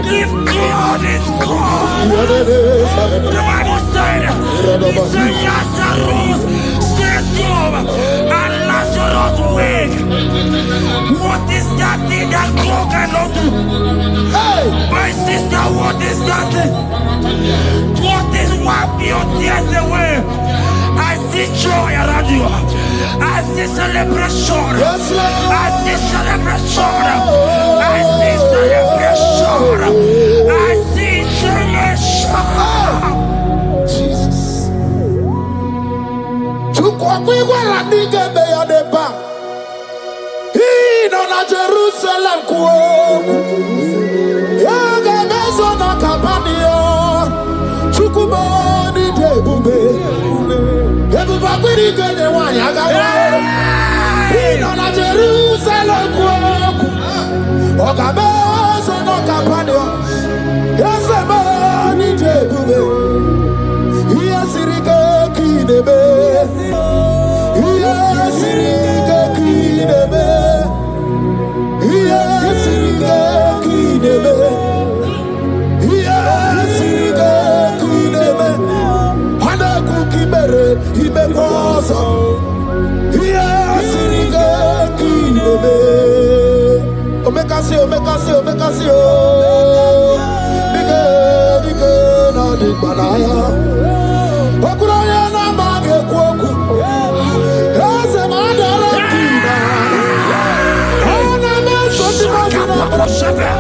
if God is God, the Bible said, he said Lazarus stayed up and Lazarus wake. What is that thing that God cannot do? Hey, my sister, what is that thing? What is wipe your tears away? I see joy around you. I see celebration. Yes, Lord. I see celebration. I see celebration. I see celebration. Jesus. Chukwakwiwala nigebe ya deba. Ino na Jerusalem kuoku. Yaga bezo na kapanio. Chukwumoni debube. Ebuba kwiri gene wanyaga wa. Ino na Jerusalem kuoku. Oga bezo na us see, make us see, make us see. Nige, no di banaya. Okuraya na mage kwoku. Ese madara kina. Ona meso di masina.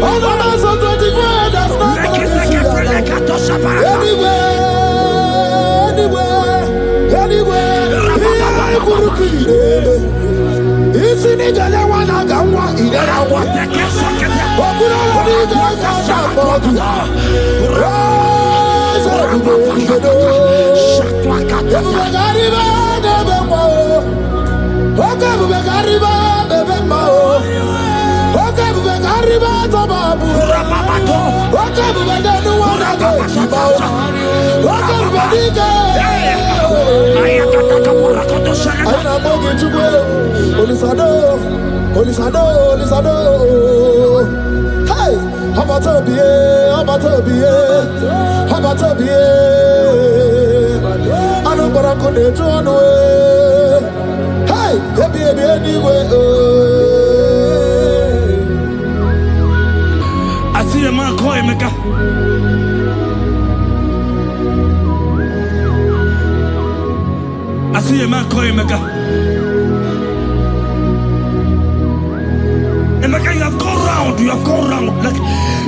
Ona meso di fwe das na anywhere, kurukire. Isi ni jale wana gamwa idera wate kesokete. Okura ni gaga shabodu. Raza dubedo. Ebugariba bebe mao. Okabugariba bebe mao. Okabugariba tababu. Okabugariba wana gamwa. Okabugariba Aina bogi chukwe, Olisado. Hey, Habatobie. Anu barakone tuanwe. Hey, ebi anyway. I see a man call Emeka. I see a man call Emeka. Emeka, you have gone round. Like,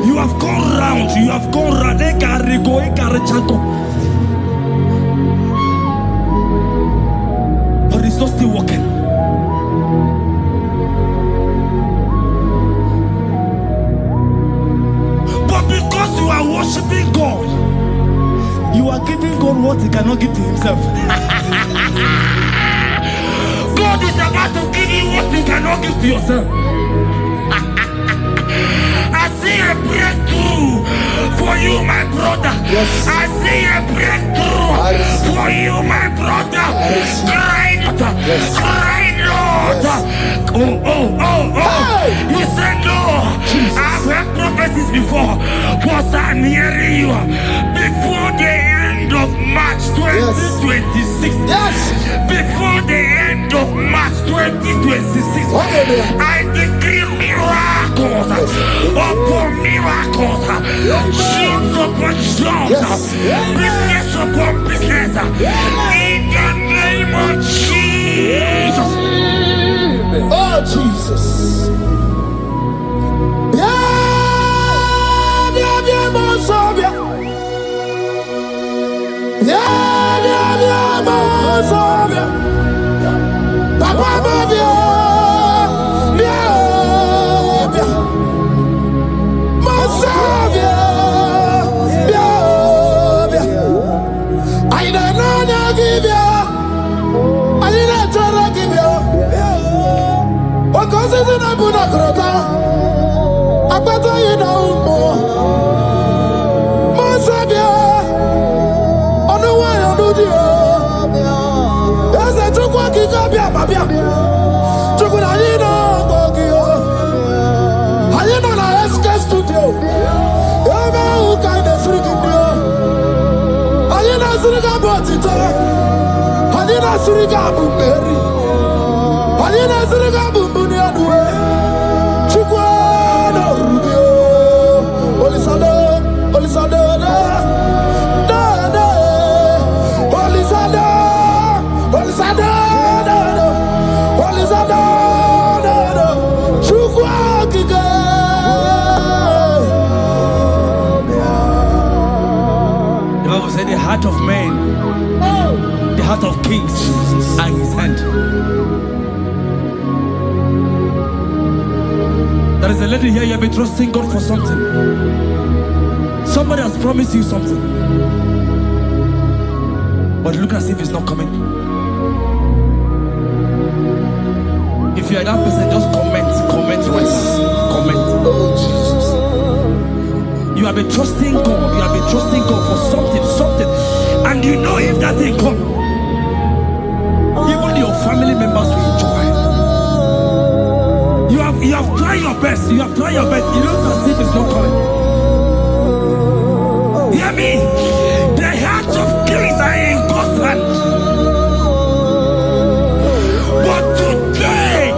you have gone round. But it's not still working. But because you are worshiping God, you are giving God what he cannot give to himself. God is about to give you what you cannot give to yourself. I see a breakthrough for you, my brother. Yes. I see a breakthrough for you, my brother. Cry, Yes. Lord. Yes. Oh. Hey. You said no. I've heard prophecies before, but I'm hearing you. Before the end of March 2026. Yes. Before the end of March 2026. I decree miracles upon miracles. Shields upon shields. Business upon business. In the name of Jesus. Oh, Jesus. Bien, mon sauveur. Bien, mon sauveur. Papa, mon Dieu. Bien. Mon sauveur. Bien. I don't know now, give you. I didn't try to give you. Because it's in a Bunakrota. I better you know more. Mon sauveur. On the way on the deal. There's a true walking up here, Babia. Chukunayino, Bogio. I know the SK studio. Ever who kind of freaking you. I know Suriga Botito. I know Suriga Bumberi. I know Suriga Bumbunianwe. Chukwano Rubio. Olisado. The Bible said the heart of man, the heart of kings are in his hand. There is a lady here, you have been trusting God for something. Somebody has promised you something, but look as if it's not coming. If you are that person, just comment right now. Comment. Oh, Jesus. You have been trusting God. You have been trusting God for something, and you know if that thing come, even your family members will enjoy. You have tried your best. You have tried your best. It looks as if it's not coming. Hear me. The hearts of kings are in God's hand. But today,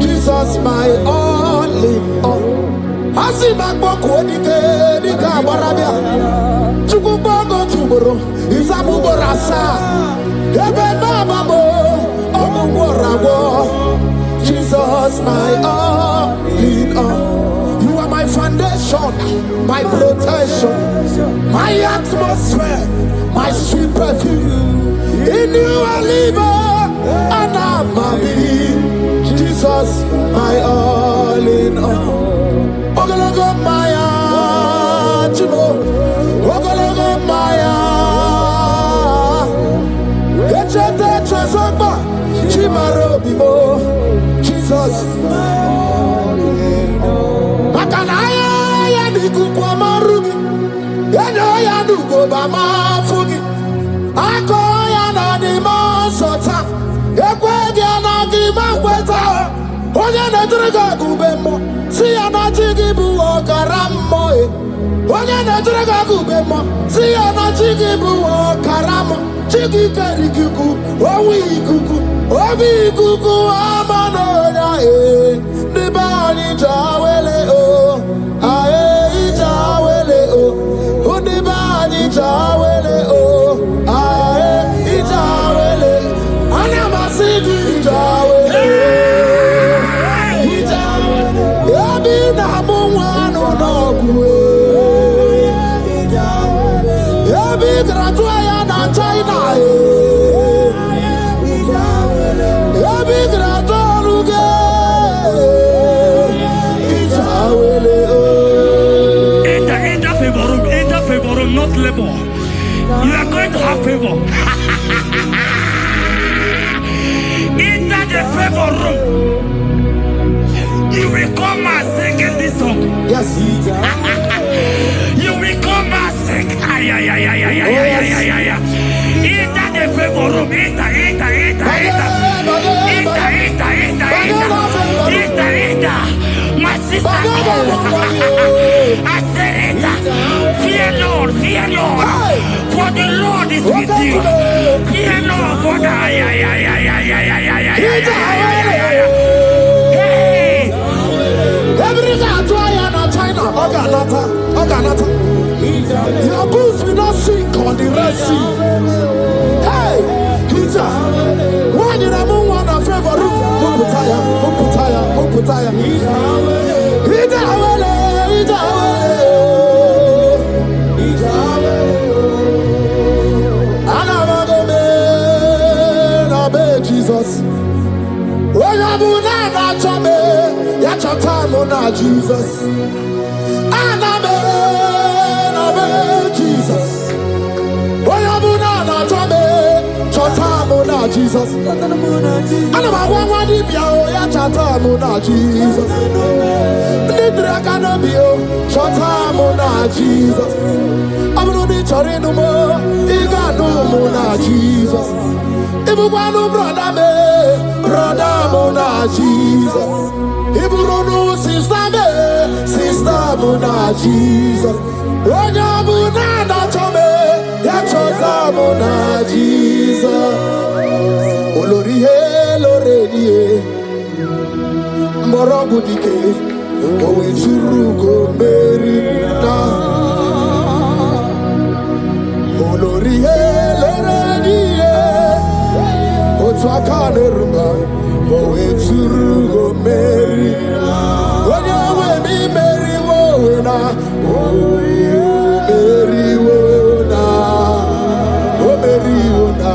Jesus, my all in all. Asimakboko dika barabia. Chukubogo tuboro. Isabubo rasa. Ebe bababo. Omuborago. Jesus, my all in all. You are my foundation, my protection, my atmosphere, my sweet perfume. In you I live and I'm a being. Jesus, my all in all. Ogologo maya, chibo. Ogologo maya. Echete chazogba, chimaro bibo. Jesus, my all in all. Makanaya ya diku kwa marugi. Yano ya dugo bama fugi. Ako ya na di masota. Ekwegi ya na di makweta. Onye na-ejiriga gubemo, si ya na chigi bu okaramo. Onye na-ejiriga gubemo, si ya na chigi bu okaramo. Chigi kerikuku, owi ikuku, obi ikuku amano ya Nibani jawele o, ae jawele o. Nibani jawele o, ae jawele. Anamasigi jawele. Not labor. You are going to have favor. Enter the favor room. You will come and sing in this song. Yes. You will come and sing. Enter the favor room. Enter. My sister. I said it. Fear Lord. For the Lord is with you. Fear Lord. For the Hey. Every China. Oganata. Your boots will not sink on the Red Sea. Hey, Peter. Why did I move on a favor room? Muputaya. Jesus. Jesus. Jesus. Jesus. Morogudike, owe churugo merina. Olorihe lorenie, otwakane rumba, owe churugo merina. Owe mi meri wona, owe meri wona, o meri wona.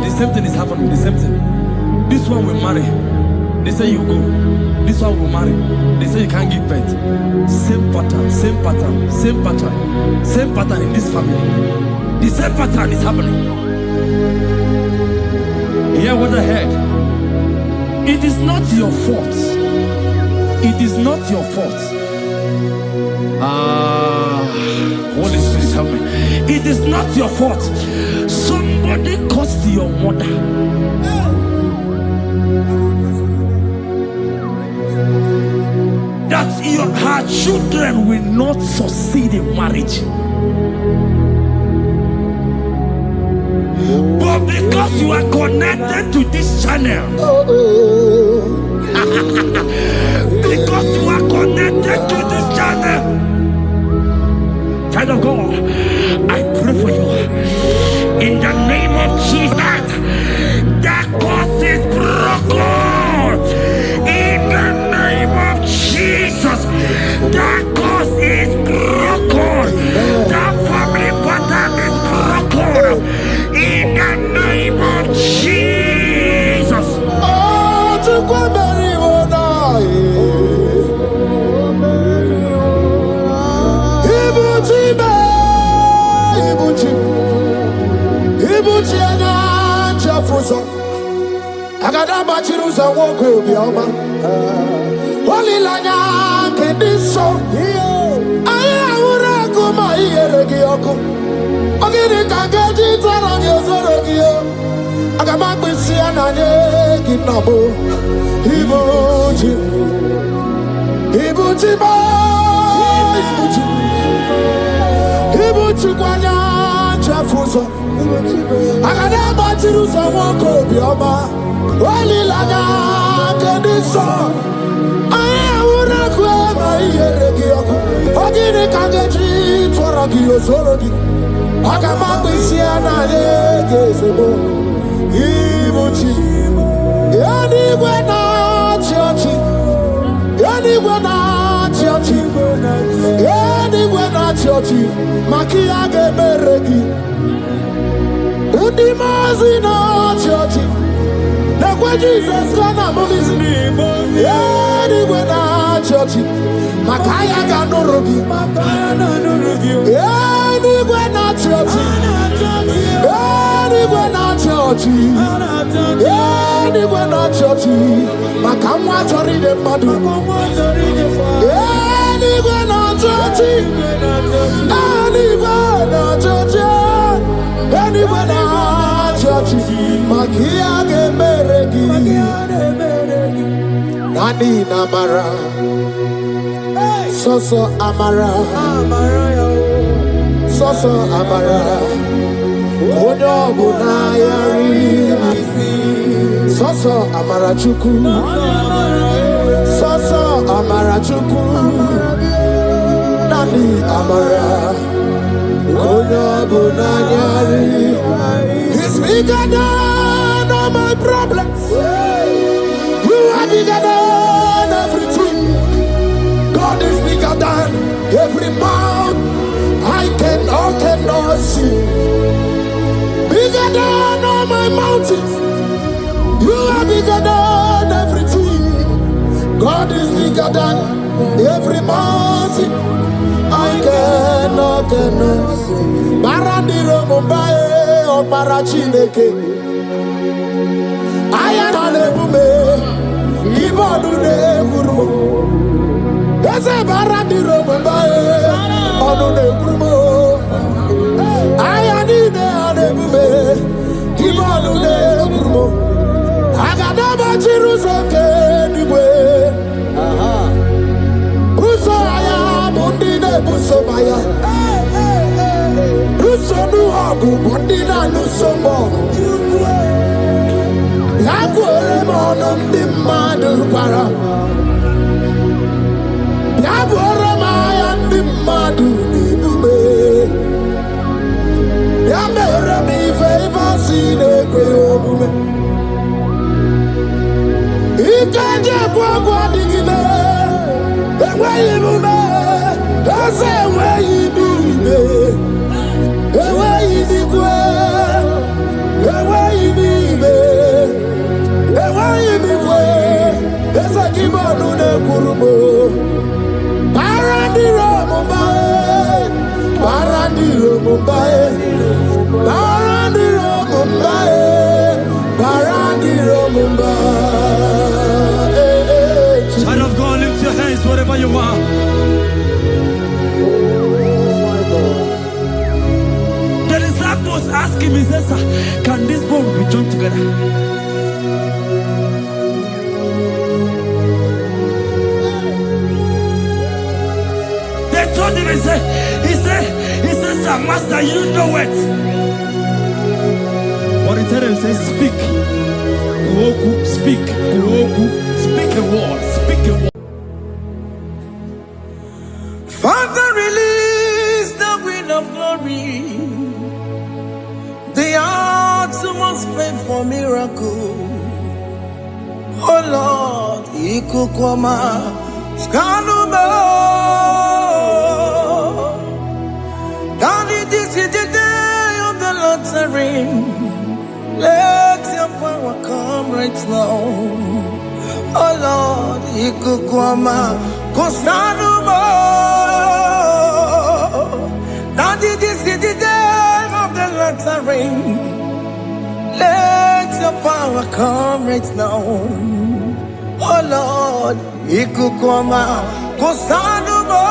The same thing is happening. The same thing. This one will marry. They say you go. This one will marry. They say you can't give birth. Same pattern, same pattern, same pattern, same pattern in this family. The same pattern is happening. Hear what I heard. It is not your fault. It is not your fault. Holy Spirit, help me. It is not your fault. Somebody caused your mother. That her children will not succeed in marriage. But because you are connected to this channel, because you are connected to this channel, child of God, I pray for you in the name of Jesus. That cause is broken in the name of Jesus. That cause is broken. That family pattern is broken in the name of Jesus. Oh, to go marry one eye. Ibuchi anya chafuso. Agada bachiruza woko bioma. Wali lanya kediso. Aya ura kuma iyeregi yoko. Ogiri kangeji twarangi ozorogi yo. Agama kwisi ananye kinabo. Ibuchi. Ibuchi ba. Ibuchi. Ibuchi kwanya chafuso. Agada bachiruza woko bioma. Wali lanya kediso. Aya ura kuma iyeregi yoko. Ogiri kangeji twarangi ozorogi. Agama kwisi ananye kezebo. Ibuchi. Yani gwena chiochi. Yani gwena chiochi. Yani gwena chiochi. Makia geberegi. Udimazi na chiochi. Nekwe Jesus kana mugizi. Yani gwena chiochi. Makaya ganorogi. Yani gwena chiochi. Yani gwena chiochi. Yani gwena chiochi. Makamwa chori de madu. Yani gwena chiochi. Yani gwena chiochi. Yani gwena chiochi. Makia geberegi. Nani namara. Soso amara. Soso amara. Onyo bunayari. Soso amara chuku. Soso amara chuku. Nani amara. Onyo bunayari. He's bigger than all my problems. You are bigger than everything. God is bigger than every mountain I cannot see. Bigger than all my mountains. You are bigger than everything. God is bigger than every mountain I cannot see. Barandiro Mumbai or Barachineke. I am on a bume. Ibonu Gurmo. There's a Barandiro Mumbai on the Gurmo. I am in the bume. Ibonu Gurmo. Agadaba Chirusoke anyway. Buso aya bundine buso baya. Buso nuagu bundina nusombo. Yakwere mono ndimadu para. Yakwere maya ndimadu nibume. Yamere mi favor sine kwe omume. Ikaje kwa digime. Ewe ibume. Ese ewe ibime. Ewe ibikwe. Ewe ibime. Ewe ibikwe. Ese kibonu kurumo. Barandiro Mumbai, Barandiro Mumbai, Barandiro Mumbai, Barandiro Mumbai. Child of God, lift your hands wherever you are. The disciples asked him, he says, can this bone be joined together? They told him, he said, sir, master, you know it. But he told him, he said, speak. Kuoku, speak. Kuoku, speak a word. Speak a word. Father, release the wind of glory. The hearts must pray for miracle. Oh Lord, Ikukwama, Skanuma. Daddy, this is the day of the Lord's ring. Let your power come right now. Oh Lord, Ikukwama, Kosanuma. Daddy, this is the day of the Lord's ring. Let your power come right now. Oh Lord, Ikukwama, Kosanuma.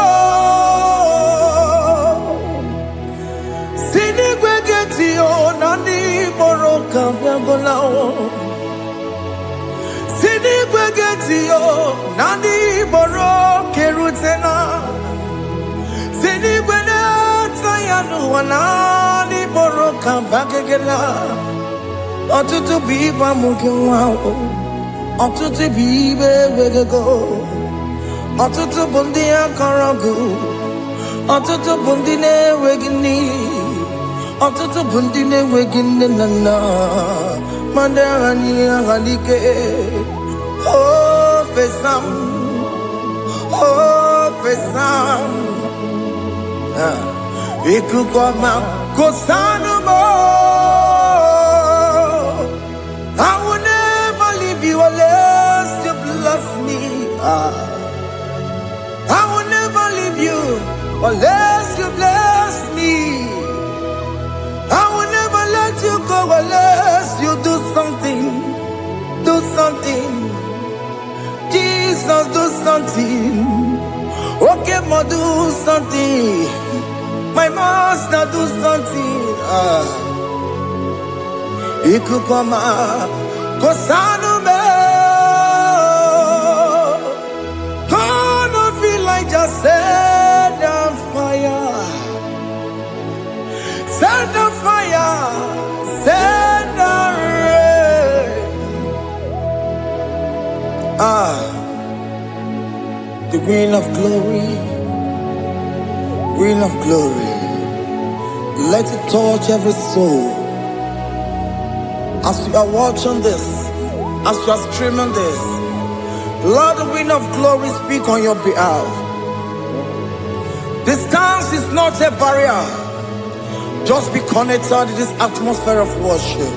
Sini gwegeti o nani boroka vyagolao. Sini gwegeti o nani boroke rutena. Sini gwene tayanu wanani boroka bagegela. Otutu biba mukewao. Otutu bibe wegego. Otutu bundia karagu. Otutu bundine wegini. Otutu bundine wegini nana. Mandarani halike. Oh fesam. Oh fesam. Ikukwama kosanumo. I will never leave you unless you bless me. I will never leave you unless you bless me. I will never let you go unless you do something. Do something. Jesus, do something. Okay, ma, do something. My master, do something. Ikukwama, Kosanume. Gonna feel like just set on fire. Set on fire. Set on rain. The wind of glory. Wind of glory. Let it touch every soul. As you are watching this, as you are streaming this, Lord, the wind of glory speak on your behalf. Distance is not a barrier. Just be connected to this atmosphere of worship.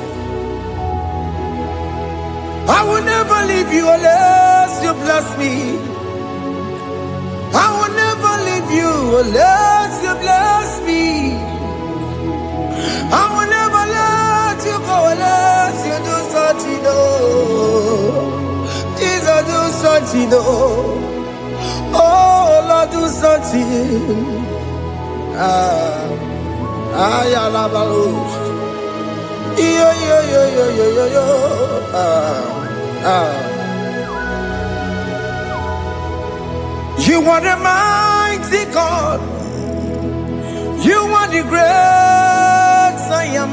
I will never leave you unless you bless me. I will never leave you unless you bless me. I will never let you go unless you do something. Jesus, do something. Oh Lord, do something. Ayalabalos. Yo. You are the mighty God. You are the great I am.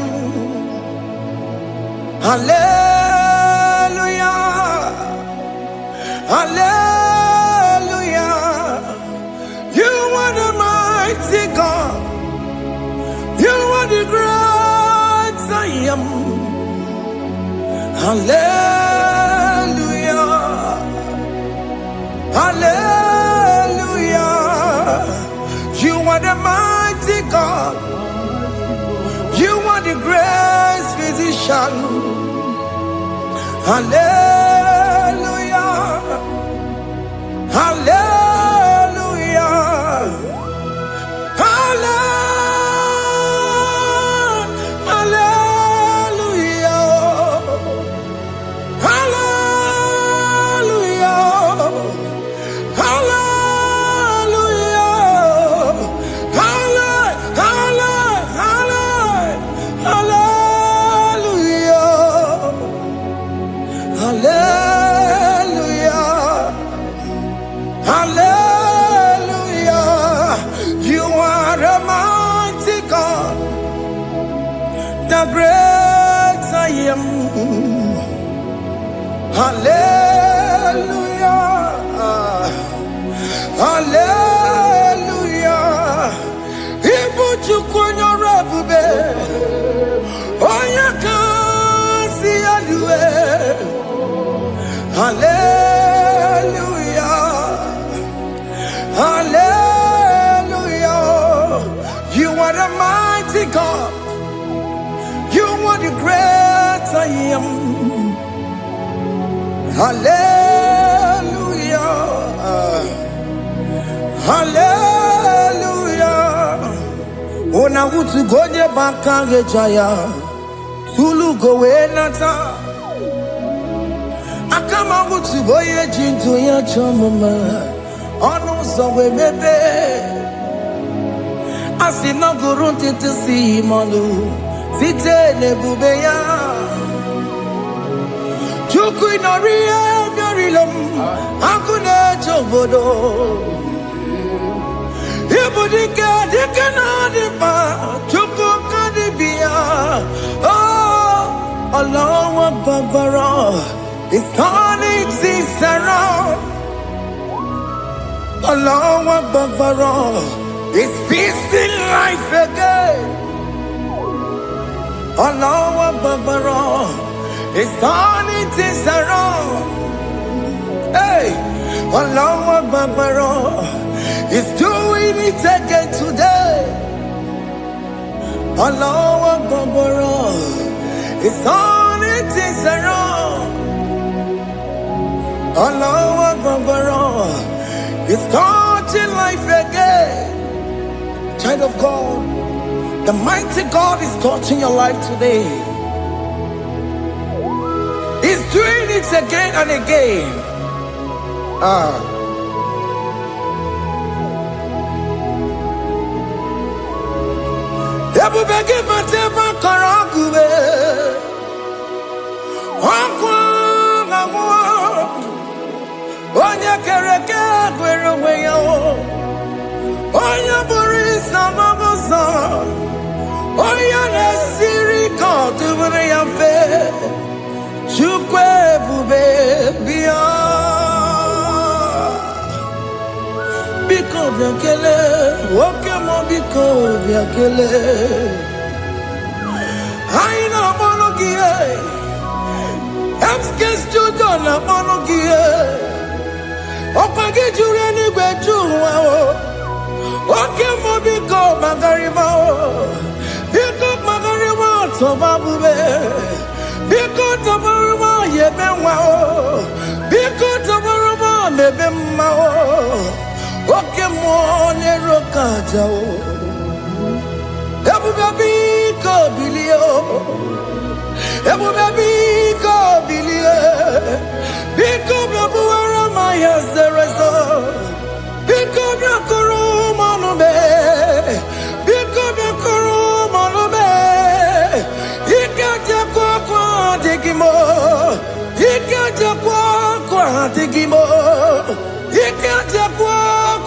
Hallelujah. Hallelujah. You are the mighty God. You are the great I am. Hallelujah. Hallelujah. You are the mighty God. You are the great physician. Hallelujah. Hallelujah. You are a mighty God, the great I am. Hallelujah. Hallelujah. Ibu chukunyo rabube. Oya kasi alue. Hallelujah. Hallelujah. You are the mighty God. You are the great I am. Hallelujah. Hallelujah. Ona utu gonye bakange jaya. Tulu gowe nata. Akama utu boye jinto ya chomama. Onu sowe mebe. Asina gurunti tisi manu. Site nebubeya. Chuku inoria garilum. Akune chobodo. Ibudika dikana dipa. Chuku kadibia. Oh, Allah Akbar. It's turning things around. Allah Akbar. It's fixing life again. Allah Akbar. It's turning things around. Hey, Allah Akbar. It's doing it again today. Allah Akbar. It's turning things around. Allah Akbar. It's touching life again. Child of God, the mighty God is touching your life today. He's doing it again and again. Ebubege bateba karagube. Onya kereke gwerewe yo. Onya burisa mabosa. Onya nesiri kotubure ya fe. Chukwe bube biya. Biko biakele. Oke mo biko biakele. Aina monogie. Emskes judona monogie. Opage jure ni gwejuwa o. Oke mo biko magarima o. Biko magarima tobabube. Biko tobarima yebenwa o. Biko tobarima mebemma o. Oke mo nero kaja o. Ebube biko bilio. Ebube biko bilie. Biko bebuara maya zerezo. Biko bekuru manube. Biko bekuru manube. Ikaja kwa digimo. Ikaja kwa digimo. Ikaja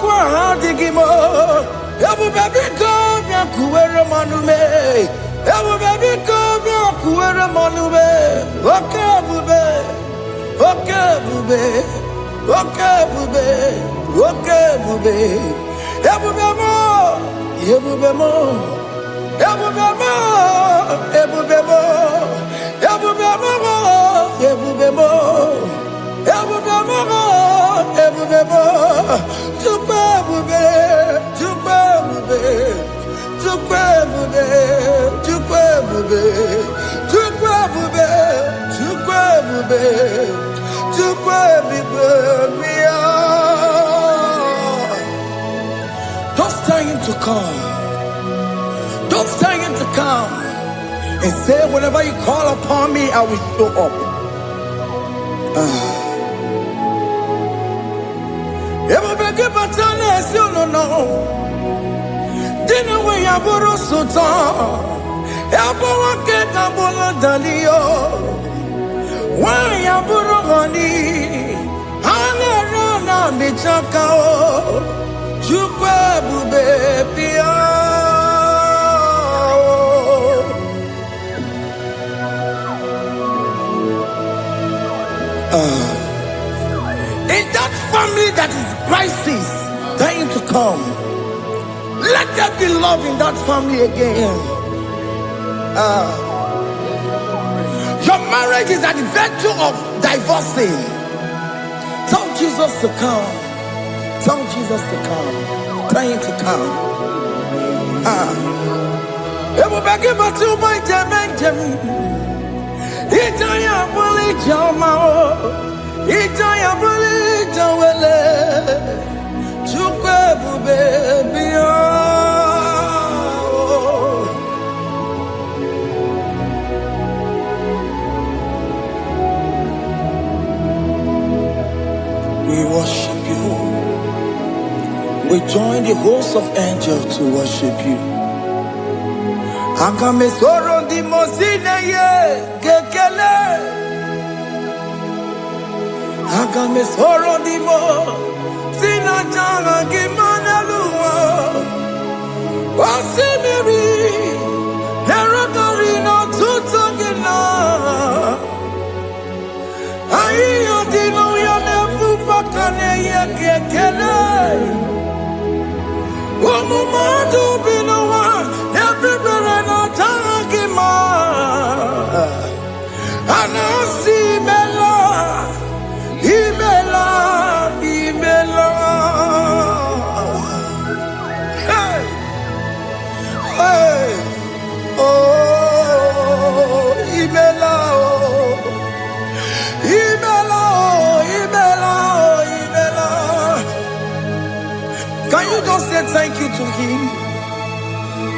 kwa digimo. Ebube biko bekuere manume. Ebube biko bekuere manume. Okay bube. Okay bube. Okay bube. Okay bube. Ebube mo. Ebube mo. Ebube mo. Ebube mo. Ebube mo. Ebube mo. Ebube mo. Ebube mo. Tukwe bube. Tukwe bube. Tukwe bube. Tukwe bube. Tukwe bube. Tukwe bube. Tukwe bube. Don't tell him to come. Don't tell him to come. And say, whenever you call upon me, I will show up. Everybody but unless you don't know. Dinner way I borrow so tall. Elbow get a bola dalio. Why I borrow honey? Hana michaka o chukwe bube pia. In that family that is crisis dying to come, let there be love in that family again. Your marriage is at the verge of divorcing. Tell Jesus to come. Tell Jesus to come. Tell him to come. We worship you. We join the host of angels to worship you. Akame soro di mosine ye kekele. Akame soro di mo sina changa kimana luwa. Wasimiri nerakari no tutogina. Ayo dino ya nefu fakane ye kekele. Umumadu binowa everybody no tangima. Anasi mela, imela, imela. Hey, hey, oh, imela, oh, imela, oh, imela, oh, imela. Can you just say thank you to him?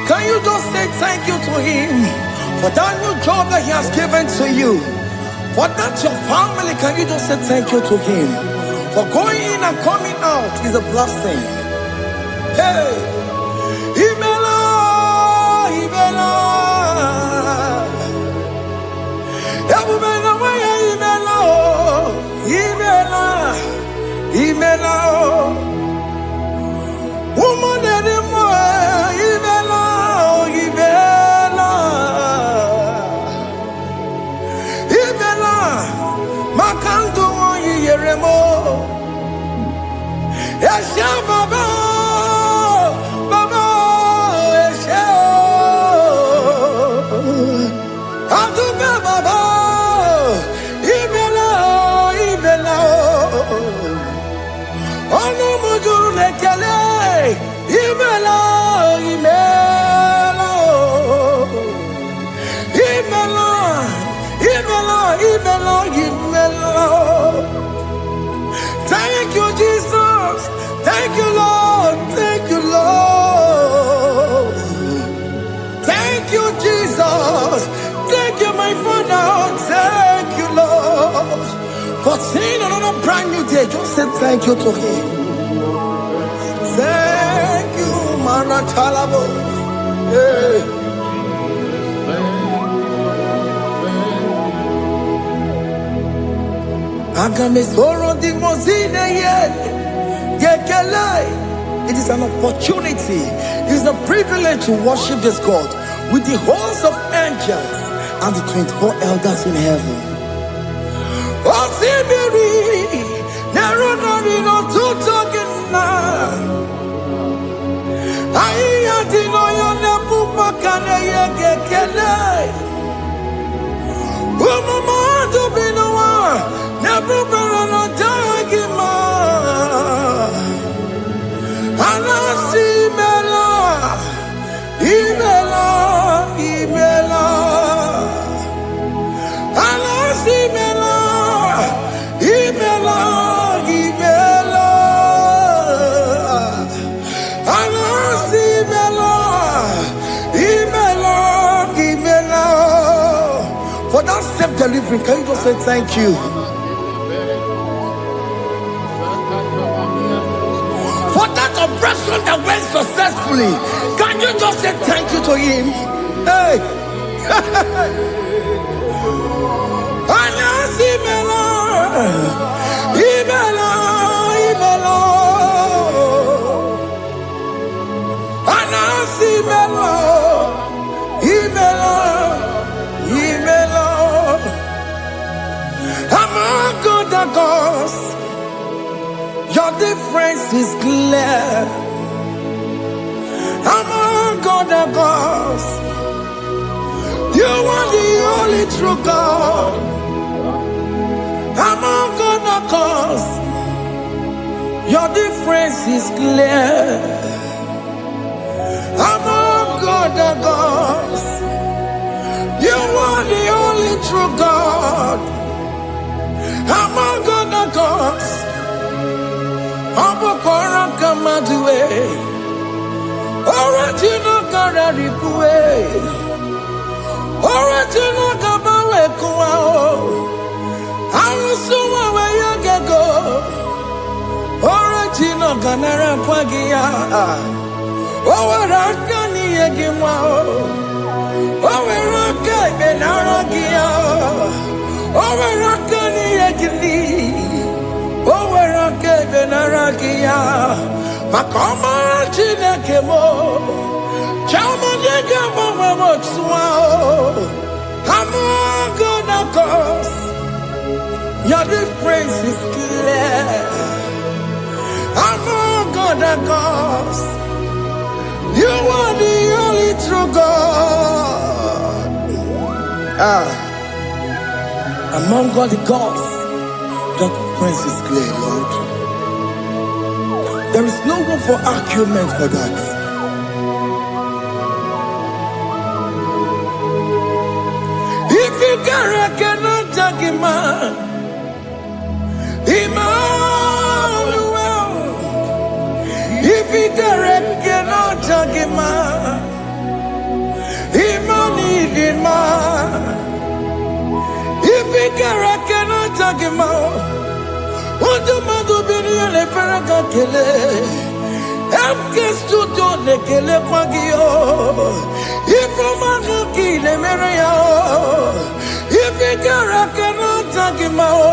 Can you just say thank you to him for that new job that he has given to you? For that your family, can you just say thank you to him? For going in and coming out is a blessing. Hey, Imela, Imela, Imela, Imela, Imela, woman anymore, Imela, Imela, Imela, Makandu Yeremo, Esha Baba, Baba, Esha, Aduba Baba, Imela, Imela, Onu Mujuru Lekele. Imela, Imela, Imela, Imela, Imela, Imela. Thank you, Jesus. Thank you, Lord. Thank you, Lord. Thank you, Jesus. Thank you, my Father. Thank you, Lord. For seeing another brand new day, just say thank you to him. Thank you, Manatalabo. Hey. Agame soro di mozine ye kekele. It is an opportunity. It is a privilege to worship this God with the host of angels and the 24 elders in heaven. Osimiri, Nerunari no tutogina. Aiya dino yone pupakane ye kekele. Umumadu binowa nebubere no jagima. Anasi mela, imela, imela. Anasi mela, imela, imela. Anasi mela, imela, imela. For that self-delivery, can you just say thank you? For that operation that went successfully, can you just say thank you to him? Hey! Anasi mela, imela, imela. other gods, your difference is clear. Among other gods, you are the only true God. Among other gods, your difference is clear. Among other gods, you are the only true God. Among other gods, Abokora Kamadue, original Kararikue, original Kabawe Kuao, Arusuma Wayagego, original Ganara Pagia, Owarakani Yagimao, Owaraka Benaragia, Owarakani Yagini, Owaraka Benaragia, Makoma Chinakemo, Chamanegamo Motswao, Among gods, your difference is clear. Among gods, you are the only true God. Among all the gods, your difference is clear, Lord. There is no room for argument for that. If you cannot judge him, Emmanuel. If you cannot judge him, Emmanuel. If you cannot judge him, what do you do? Le peraka kele, emke studio le kele kwagio. Ifomaka kile mereya, ifigara kena takimao.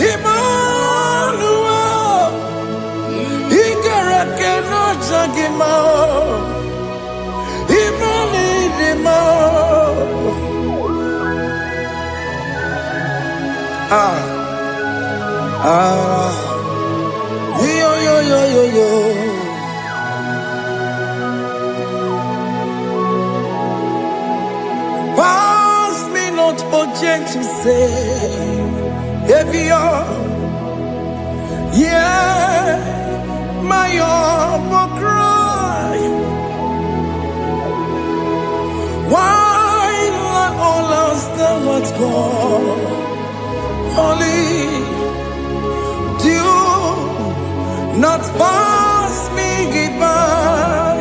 Emmanuel, igara kena takimao. Yo. Pass me not urgent to say, if you're, yeah, my will cry. Why let all else than what's gone? Only do not pass me by.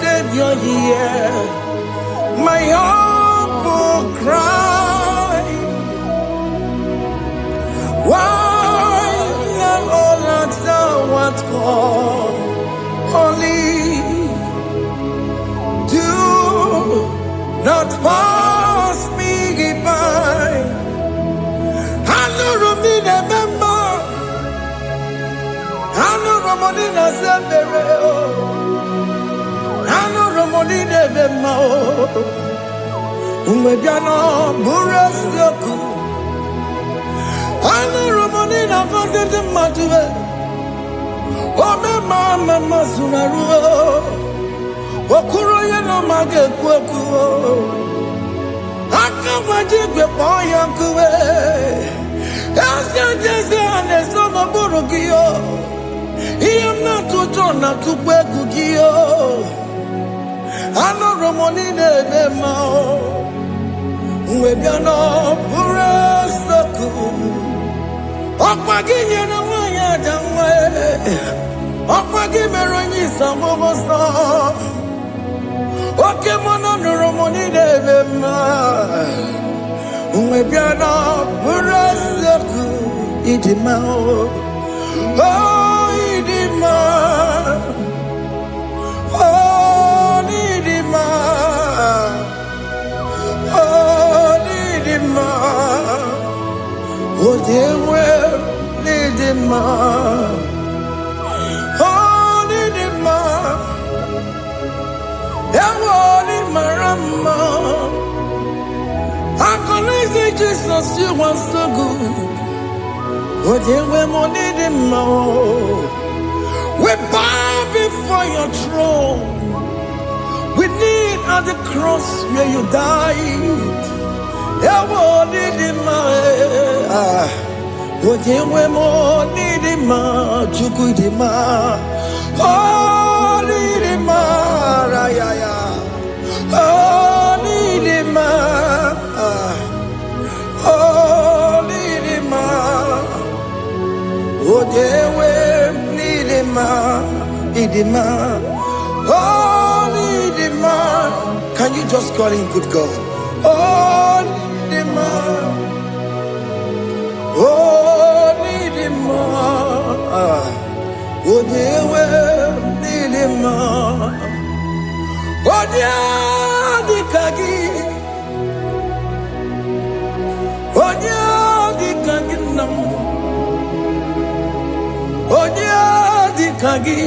Savior, hear my humble cry. Why let all that thou art called? Only do not pass me by. I know Romina member. I know Romonina Zembere. I know Romonina member. Umediano Burasioku. I know Romonina Gonde Matue. Oh, mama Sunaru. Okuro yeno mage kweku. Akamajigwe poyankuwe. Jese anesono burugio. Iyam na tutona tukwegugio. Ano romonine bemao. Uwebiano burasoku. Okwaginye na wanya jamwe. Okwagimeronyi sambobosa. Oke mono romoni deve ma, umebiana buraseku idima oh idima oh idima oh idima oh dewe idima oh idima. I can say Jesus, you are so good. What you were more needing more. We bow before your throne. We need at the cross where you died. You were needing more. What you were more needing more. Chukudima. Oh, needing more. Oh, needing more. Oh, Nidima, oh, Dewe, Nidima, Nidima, oh, Nidima. Can you just call him good God? Oh, Nidima, oh, Nidima, oh, Dewe, Nidima, oh, Dewe, Onya di kaginam, onya di kagi,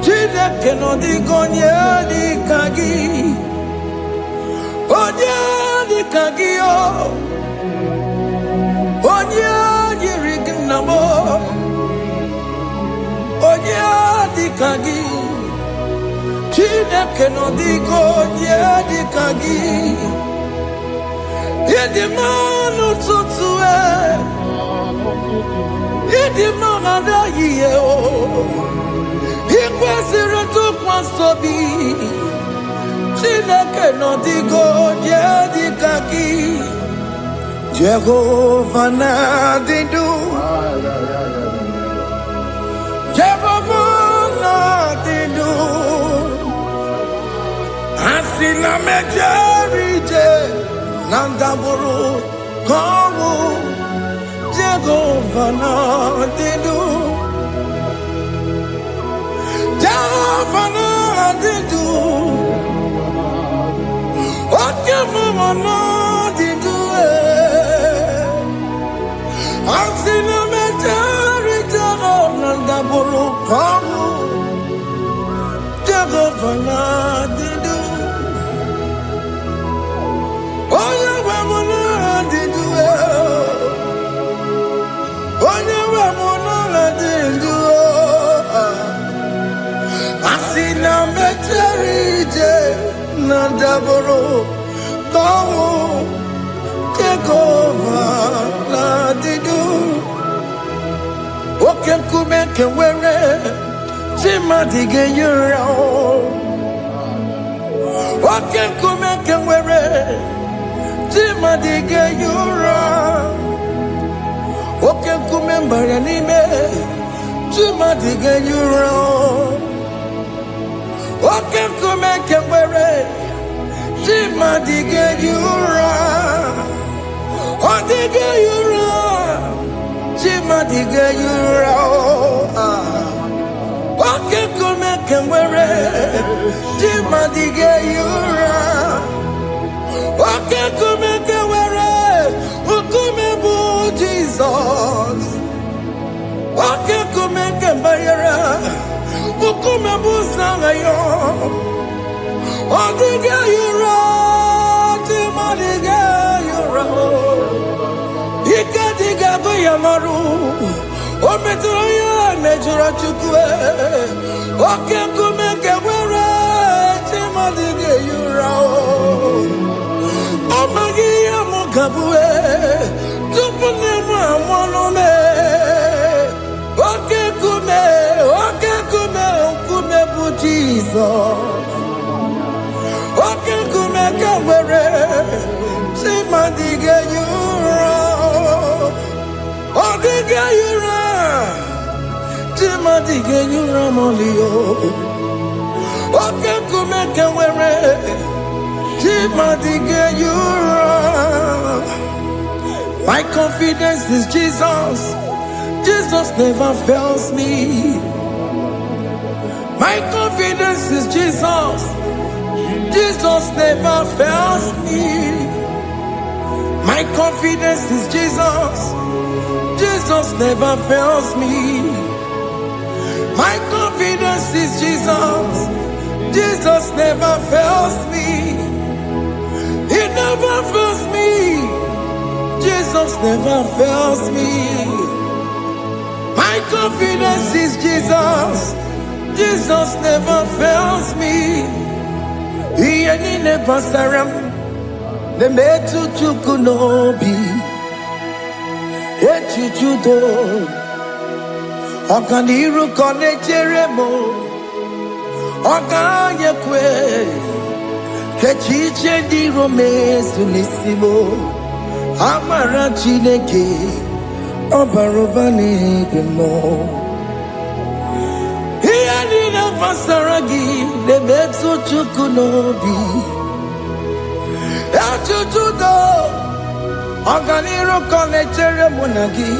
chile keno di gonya di kagi, onya di kagi o, onya di rignamo, onya di kagi, chile keno di gonya di kagi. Yedimano tutue, yedimano da yeo, ikwesire tu kwasobi, chineke no digo yedikaki, Jehovah na didu, Jehovah na didu, asina mejerije. Nandaburu Kawu Jehovah na didu Jehovah na didu Okemo na didu Ansina metari Jehovah Nandaburu Kawu Jehovah na didu Asina meterije Nandaburu Kawu Jehovah na didu Oken kumeke were Chima dige yura Oken kumeke were Chima dige yura Oken kumembara nime Chima dige yura Oken kumeke were Chima dige yura Odige yura Chima dige yura Oken kumeke were Chima dige yura Oken kumeke were Ukume bu Jesus Oken kumeke bayara Ukume bu sangayo Odige yura Chima dige yura Ika diga bayamaru Ometro ya mejura chukwe Oken kumeke were Chima dige yura Amagi ya mukabwe Tupune mwa mwanome Oke kume bu Jesus Oke kume kawere Chima dige yura Odige yura Chima dige yura molio Oke kume kawere Chima dige yura My confidence is Jesus. Jesus never fails me. My confidence is Jesus. Jesus never fails me. My confidence is Jesus. Jesus never fails me. My confidence is Jesus. Jesus never fails me. never fails me. Jesus never fails me. My confidence is Jesus. Jesus never fails me. He ain't never saram. The metu chukunobi. Echichudo. Okaniru kone jeremo. Okanyekwe. Kechiche di romezu nisimo. Amara chineke. Obarobane gemo. Masaragi, the Metsu Chukunobi, Achudo, Oganiro Connetere Monagi,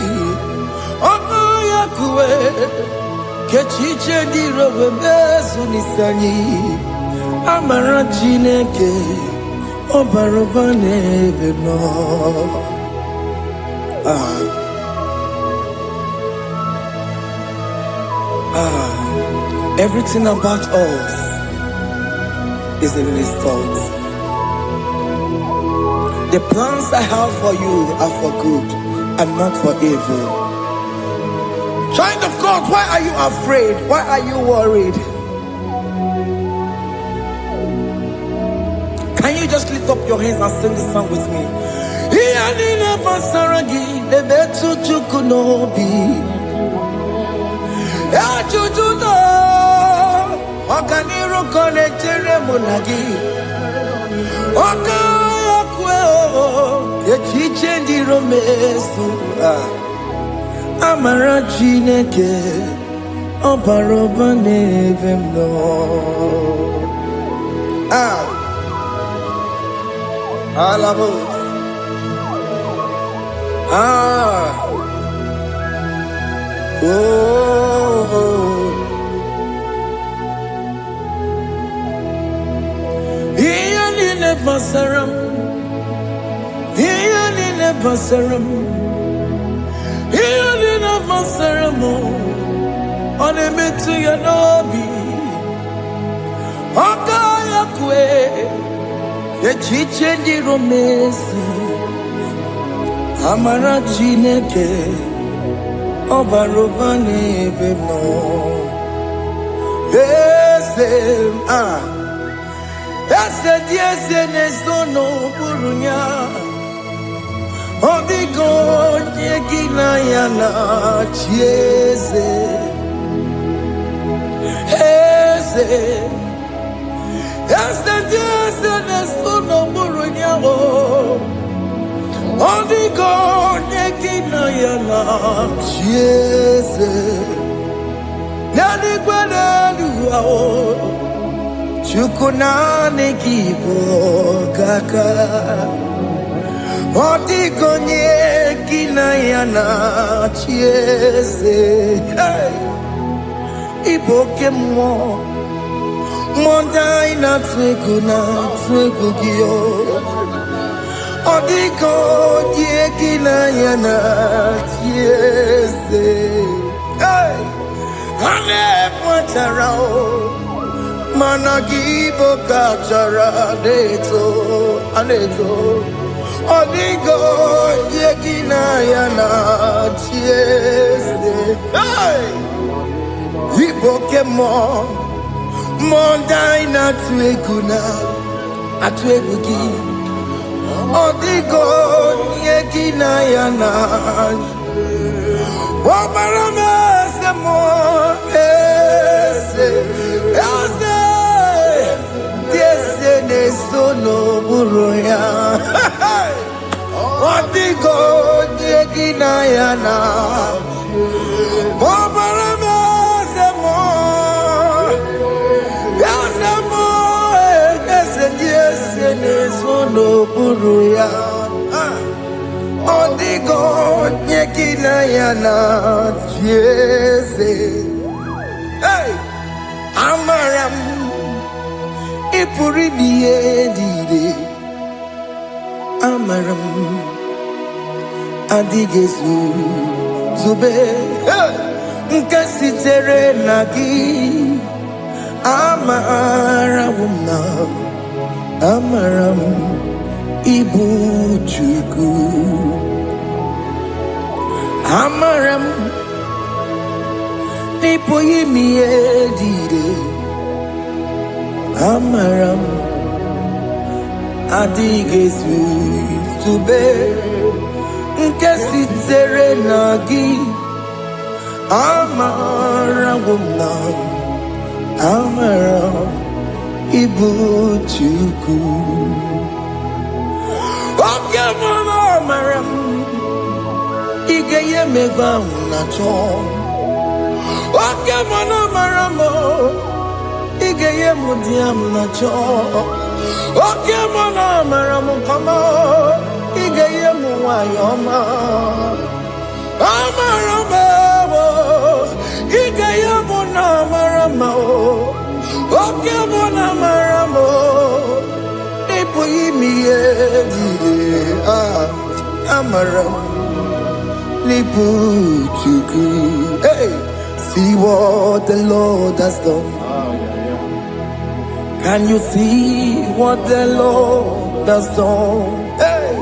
Omayakue, Kechiche di Robezunisani, Amarachineke, Obarobane Veno. Everything about us is in His thoughts. The plans I have for you are for good and not for evil. Child of God, why are you afraid? Why are you worried? Can you just lift up your hands and sing this song with me? Okaniro connectere monagi. Okayakwe Kechiche di romesu. Amara chineke Obarobane vemno. Alabo. Basaram, Hianina Basaram, Hianina Basaramo, on a metu yanobi, Okayakwe, Kechiche di romesi, Amara chineke, Obarobane vemno, Ese diese nesono burunya Odigo nyegina yana chieze Ese diese nesono burunya Odigo nyegina yana chieze Nani kwena duwa Chukunane kibo kaka Otikonye kinayana chiese Iboke mo Mondai na twegugio Otikonye kinayana chiese Hane pacharao Managibo kachara aneto Odigo yegina yana chiese Iboke mo Mondai na atwegugi Odigo yegina yana Wamarame se mo Sono buruya Odigo yegina yana Mobarame semo Yasemo Yese sono buruya Odigo yegina yana Yese Amaram Ipuri diye Amaram Adigezu Zube Nkasitere nagi Amaram Ibu Chuku Amaram Nipo Yimi Edide Amaram Adigesu Tube Nkesi Nagi Amarawumna Amaram Ibu Chuku Okemana Amaram Igeye Meba Nacho Okemana Maramo Igeye Mudiam Nacho Okemana Maramo Kama Igeye Muwayoma Amaramo Igeye Muna Maramo Okemana Maramo Nipo Yimi Edide Amaram Nipo Chuku. Hey, see what the Lord has done. Can you see what the Lord has done? Hey,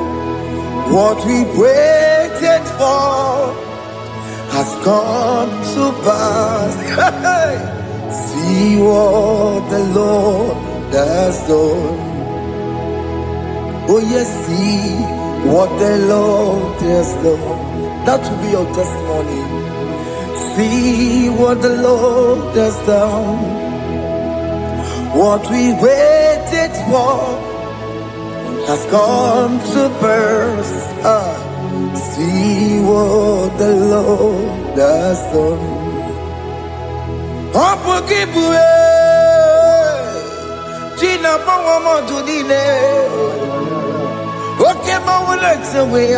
what we waited for has come to pass. Hey, see what the Lord has done. Oh yes, see what the Lord has done. That will be your testimony. See what the Lord has done. What we waited for has come to pass. See what the Lord has done. Gina Pawamo Judine. Okay, Mawalex away.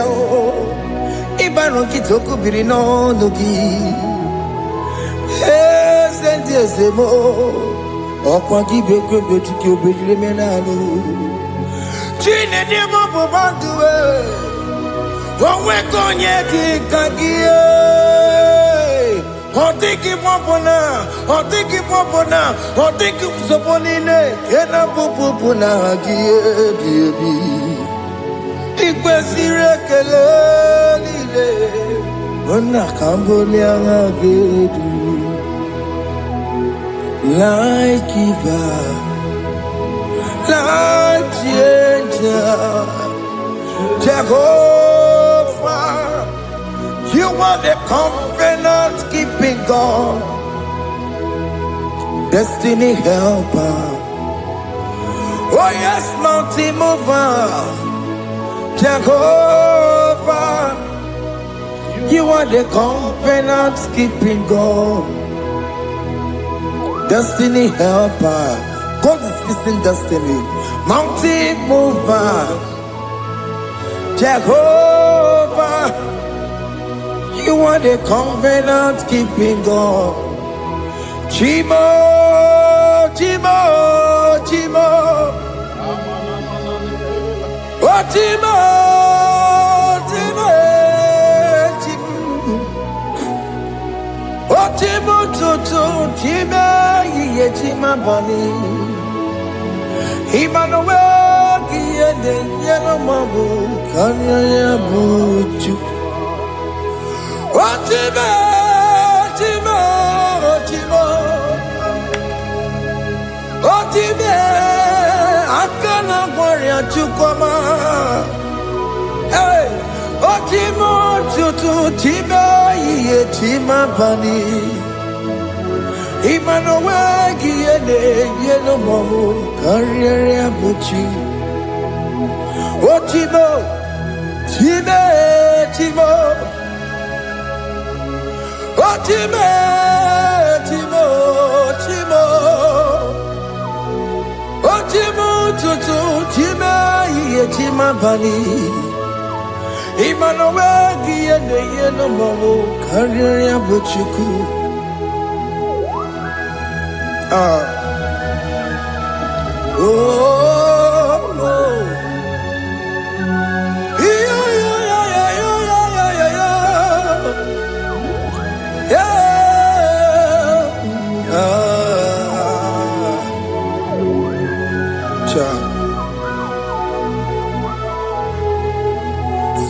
Ibano Kitoku Birino Nugi. Sentezemo. Okwagi Beke Betiki Bedlemenano. Chine Demo Bobanduwe. Wawe Konyeki Kagie. Otiki Popona. Otiki Soponine. Kena Popuna Gie Baby. Ikwesire kelelile Ona Cambodia Gedu Like Eva Like Ginger Jehovah You are the covenant keeping God Destiny helper Oh yes, mountain mover Jehovah, you are the covenant keeping God, destiny helper. God is fixing destiny, mountain mover. Jehovah, you are the covenant keeping God. Chimo. Otimo tutu time ye tima bani Emmanuel kiende yeno mabu kanya ya buchu Otimo akana kwaria chukoma Hey, Otimo tutu time ye tima bani Emmanuel kiende yeno mabu kanya ya buchu Otimo tutu time ye tima bani Emmanuel kiende yeno mabu kanya ya buchu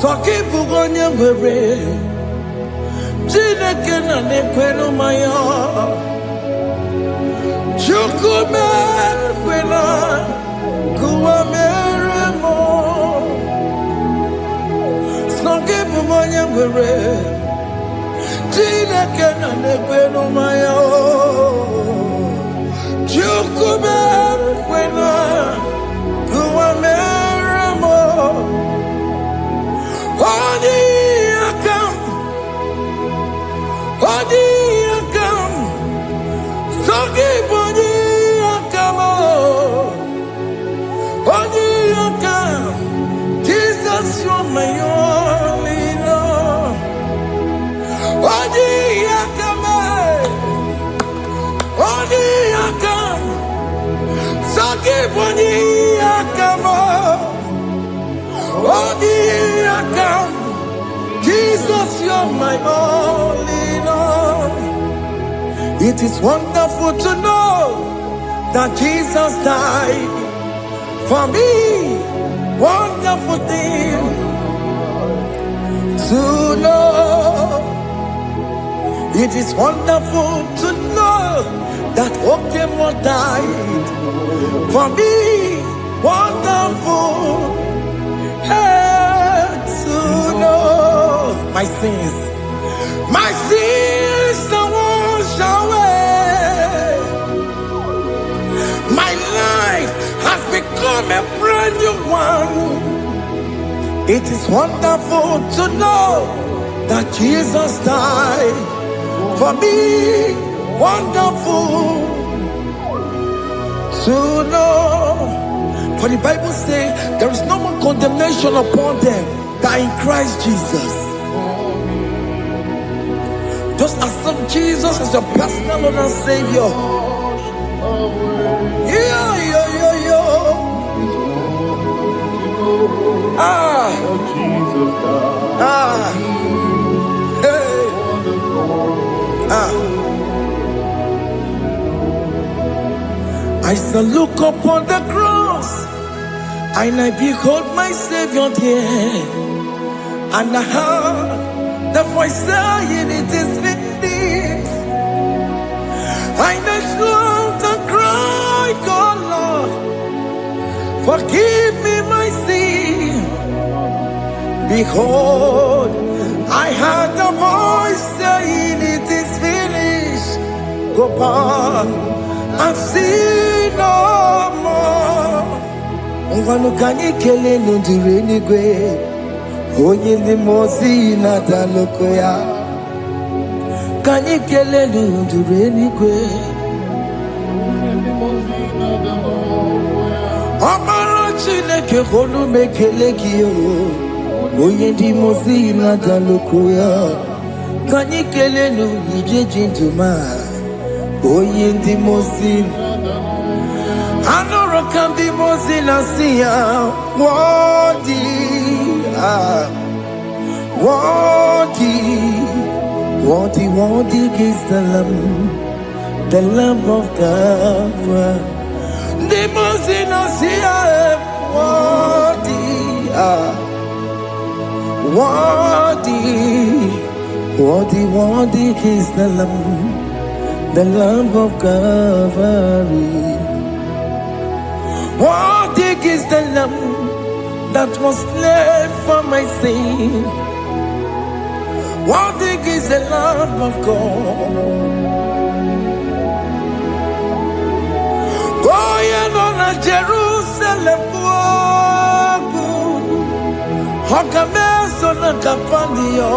Soki bugonye gwere Chineke na nekwenu mayo Chukume kwena Kuwa meremo Soki bugonye gwere Chineke na nekwenu mayo Chukume kwena Kuwa meremo Odi akam, Sogi bodi akam, Odi akam, Jesus you're my only love. Odi akam, Sogi bodi akam, Odi akam. Jesus, you're my only Lord. It is wonderful to know that Jesus died for me. Wonderful thing to know. It is wonderful to know that Okemo died for me. Wonderful. To know my sins are washed away. My life has become a brand new one. It is wonderful to know that Jesus died for me. Wonderful to know. For the Bible says there is no more condemnation upon them that in Christ Jesus. Just accept Jesus as your personal Lord and Savior. I shall look upon the cross and I behold my Savior there, and I heard the voice saying it is finished. I knelt down and cried, God Lord, forgive me my sin. Behold, I heard the voice saying it is finished. Go back and sin no more. Ngwanu kanyi kele nundure nigwe, onye ndi mozi na daloko ya. Kanyi kele nundure nigwe, Amara Chineke konu mekele kiyo, onye ndi mozi na daloko ya. Kanyi kele nundure jintuma, onye ndi mozi. Anoro can be mozina siya, worthy is the Lamb of God. The mozina siya, worthy is the Lamb of God. What is the Lamb that was slain for my sin? What is the Lamb of God? Going on a Jerusalem walk, Hakames on a Capandio.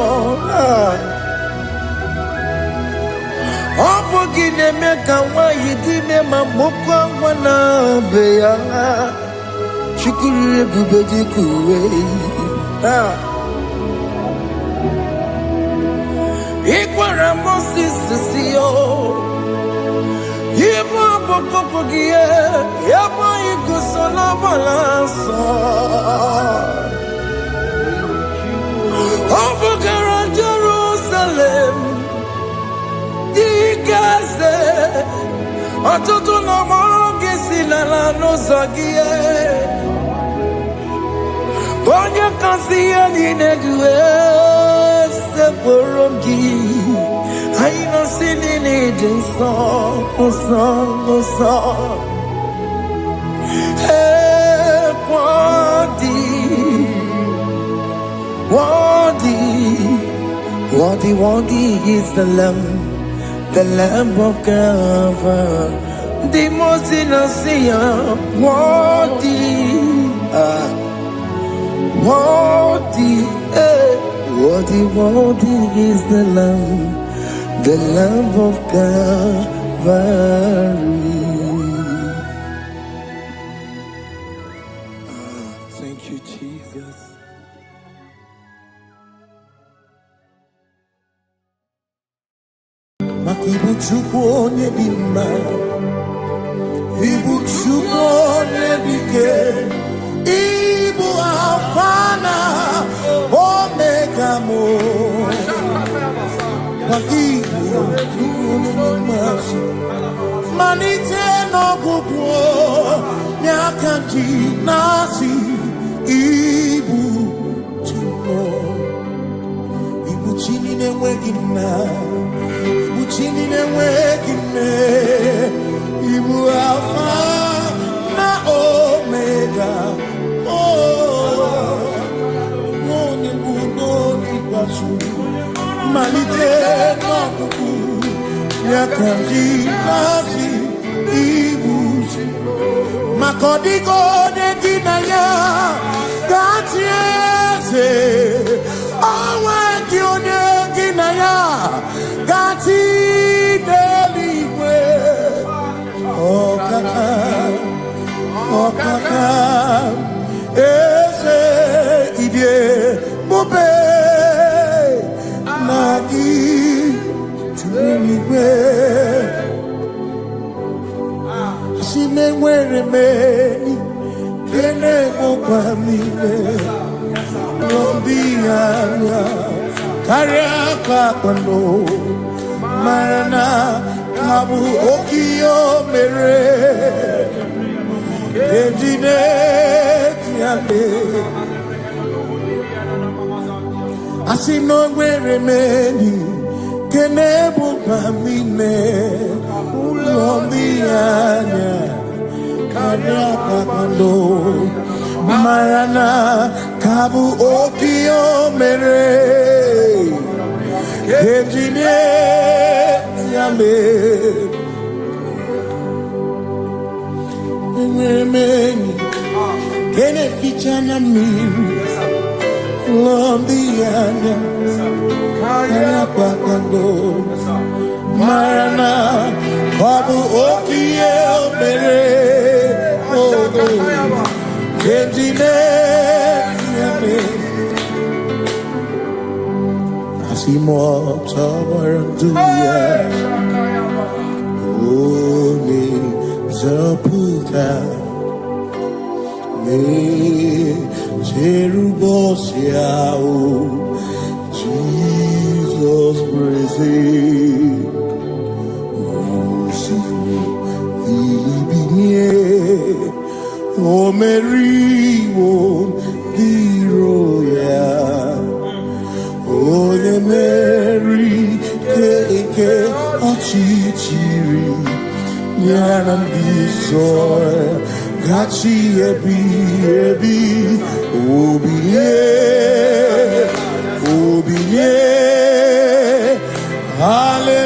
Opogine meka wa yidime mamokwa wana beya Shukuru ebube kuwe Ikwara Moses siyo Yema pokopogie Yema igusola balanso Opogara Jerusalem Gaze, atoto na moge silala no zagie. Onye kasi ani neduwe seporongi. Aina sini ni jinso, oso. Worthy is the Lamb of God, the most innocent. Worthy is the Lamb of God. Thank you, Jesus. Ibu Chukwu onye dị mma, Ibu Chukwu onye dike, Ibu Alfa na Omega mo. Ibu Chukwu onye dị mma, malite n'ọgwụgwụ n'aka ndị na-asị Ibu Chukwu, Ibu Chini na-enweghị nna. Chini na-enweghị nne, Ibu Alfa na Omega, onye bụ n'oge ikpeazụ, malite n'ọgwụgwụ n'aka ndị na-asị Ibu maka ọ dịghị onye gị na ya ga-achị eze, onwe gị onye gị na ya ga-achị n'eluigwe. Ọkaka eze ịdị ebube na gị juru n'igwe. Si m enwere m enyi nke na-ekpokwa m ile n'obi anya karịa ka akpano, mara na ka bụ oke ihe o mere eji na-eti ale. Asị na o nwere m enyi nke na-ekpokwa m ile n'obi anya karịa ka akpano, mara na ka bụ oke ihe o mere eji na-eti ale. Enwere m enyi nke na-eficha na mmiri n'obi anya karịa kpakpando, mara na ọ bụ oke ihe o mere eji na-eti ale. Motabaranduya Oni Zaputa Me Jerubosiao Jesus praise Ilibinye O Meriwo Diroya Onye Mary Keke Ọchịchịrị nyana ndị zọrọ gachi ebi obinye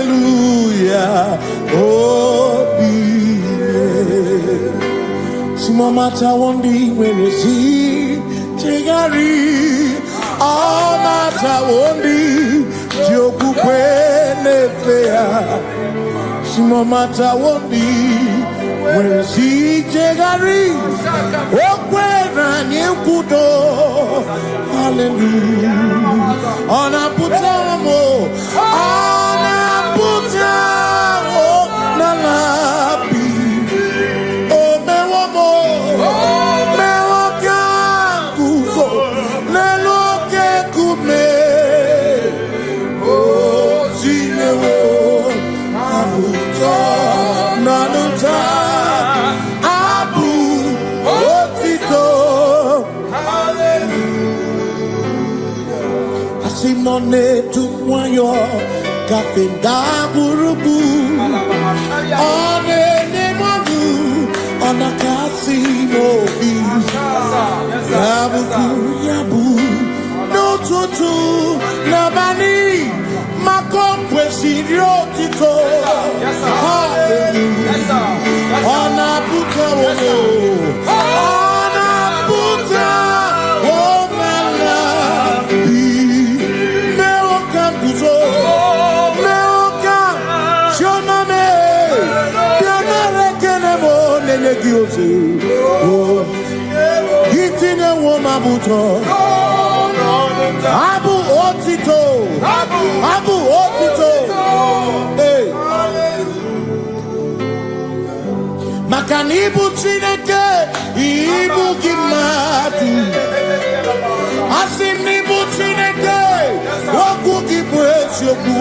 hallelujah obinye simomata wondi nwere si chegari ọmata wondi ji okwukwe na-efe ya simomata wondi nwere si chegari okwere anyị nkwudo hallelujah ọ na-apụta m n'ala bi o mewo m mewo ka guzo n'elu oke nkume o tinyewo abụtọ n'ọnụta abụ otito hallelujah None to wayo kafenda burubu one nemogu ona kasi mobi yabu yabu no tutu nabani makompwe sirio tito hallelujah ona puta wono ona puta Hitting a woman, Abu Otito, Abu Otito, hey, Makanibu Chineke, Ibu Gimatu, Asinibu Chineke, Waku Gibwesyoku,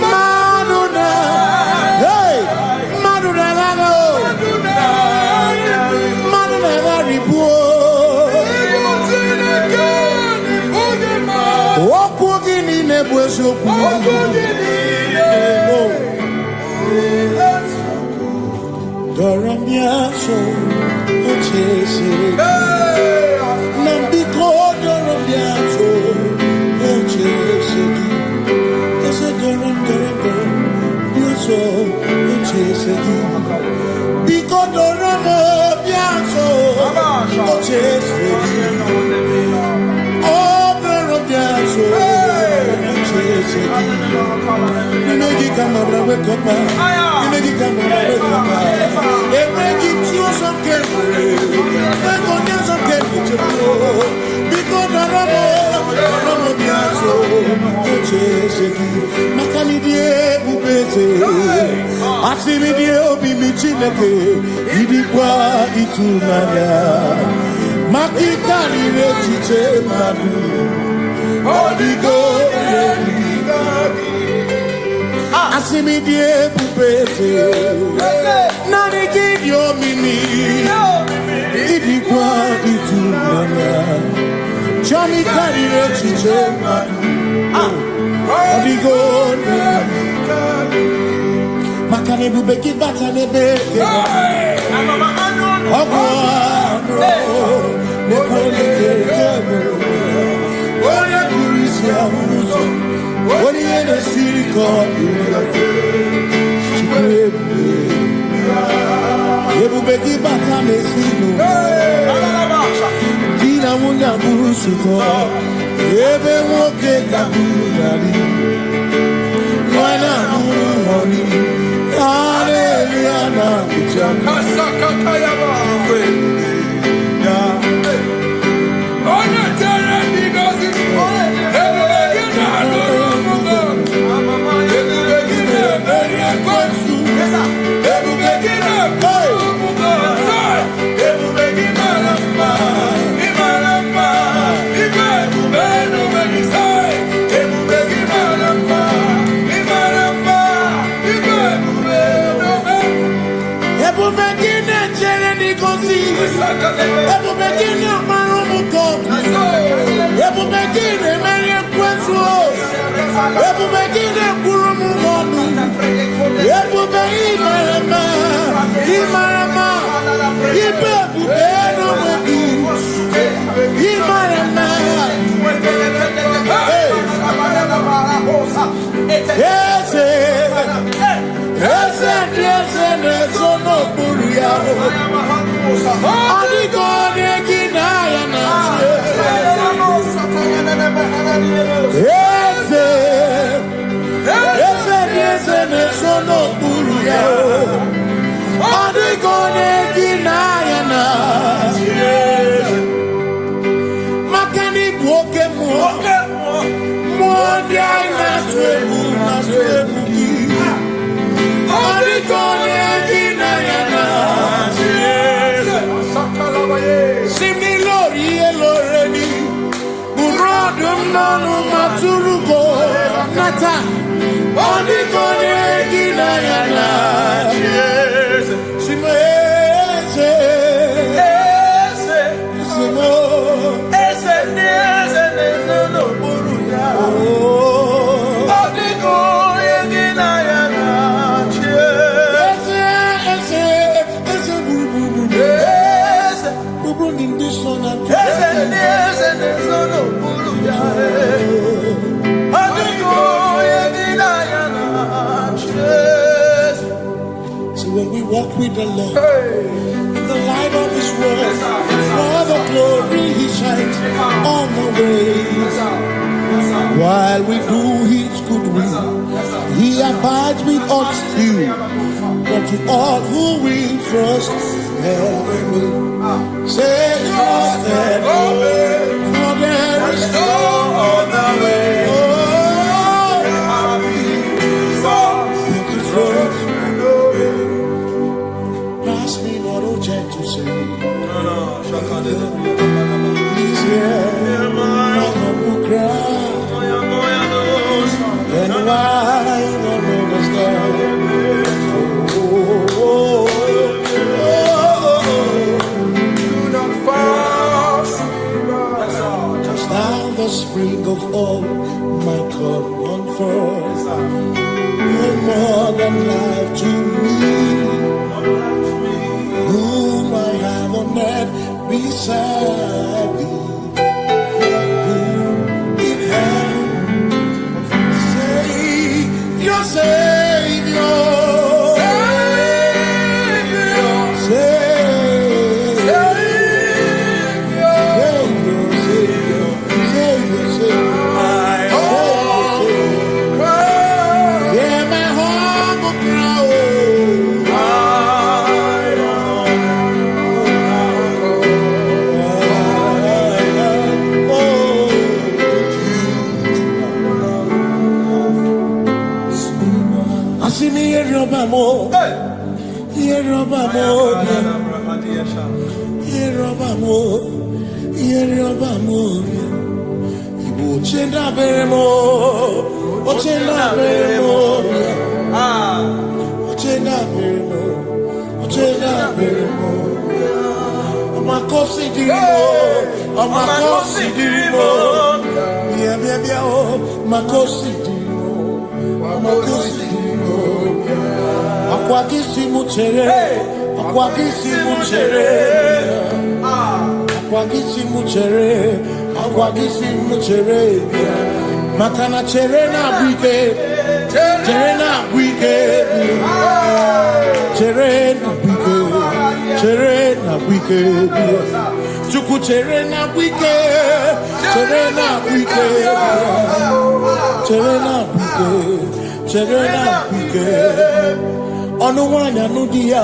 Maduna, hey, Maduna. Doramiaso, Ochese, Nambiko Doramiaso, Ochese, Ese Doram, Biaso, Ochese, Biko Doramiaso, Ochese, Oh, Doramiaso, Ochese, Negi Kamara, wake up, Negi Kamara, wake up. Asimidie obi michineke idikwa itunanya makikari rechiche madu odigo asimidie bubete nani gidio mimi idikwa itunanya chami kari rechiche madu odigo Makane bubeki batane beke Ogwano Nekone kekebe Oye kurisia unuzo Oni ene siriko Chikwebe Ebubeki batane sinu Dina muna busuto Ebe woke kabunari Mwana nuru honi Hallelujah, na kuchaka. Kasakakayaba. Ya. Ona tere bigozi. Ebegina noromongo. Ebegina beria kwansu. Ebegina koromongo. Ebegina lamba. Imalamba. Ibebubeno benisai. Ebegina lamba. Imalamba. Ebubegine chere nikosi Ebubegine marumuko Ebubegine merie kwesu Ebubegine kurumu monu Ebubegine rema Imarama Ibebubeno wedu Imarama Ese nesono buru yao Adigo negina ya nase Ese nesono buru yao Adigo negina ya nase Makani buoke Mwandi aina swebu na swebu Similori eloreni Burodum nanu maturugo Nata Onikone gina yana Simese Simo Ese no buru ya So when we walk with the Lord, in the light of His word, for the glory He shines on the way. While we do His good will, He abides with us still. But to all who will trust and believe, say trust and believe, for there is no other way. Pass me not, oh gentle Savior. Please hear my humble cry, and why not understand? Thou the spring of all my comfort, no more than life to me, whom I have on earth beside thee, in heaven, Savior, Savior, Makana cherena bike, cherena bike, cherena bike, cherena bike, chuku cherena bike, cherena bike, cherena bike, cherena bike. Onuwana nudia,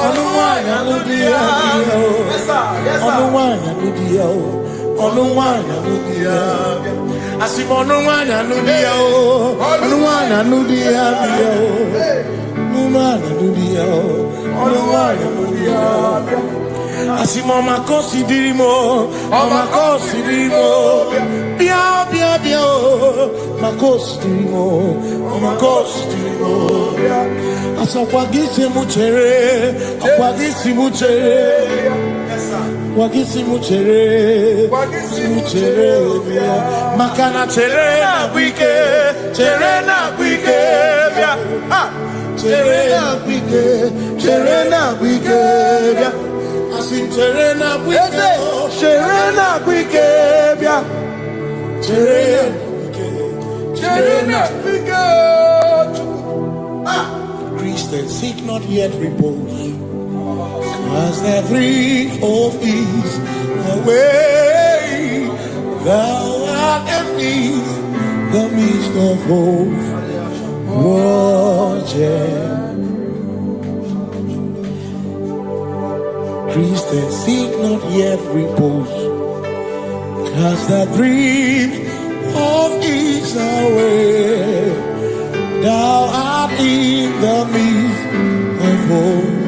onuwana nudia, onuwana nudia, onuwana nudia. Asim onuwana nudia, onuwana nudia, onuwana nudia, onuwana nudia. Asim omakosi dirimo, bia bia bia, makosi dirimo, omakosi dirimo. Asakwagisi muchere, akwagisi muchere, akwagisi muchere, muchere. Makana chere na bwike, chere na bwike, chere na bwike, chere na bwike. Asim chere na bwike, chere na bwike, chere na bwike. Christians seek not yet repose, cause their grief of ease away. Thou art beneath the midst of hope, watching. Christians seek not yet repose, cause their grief of ease away. Thou art in the midst of hope,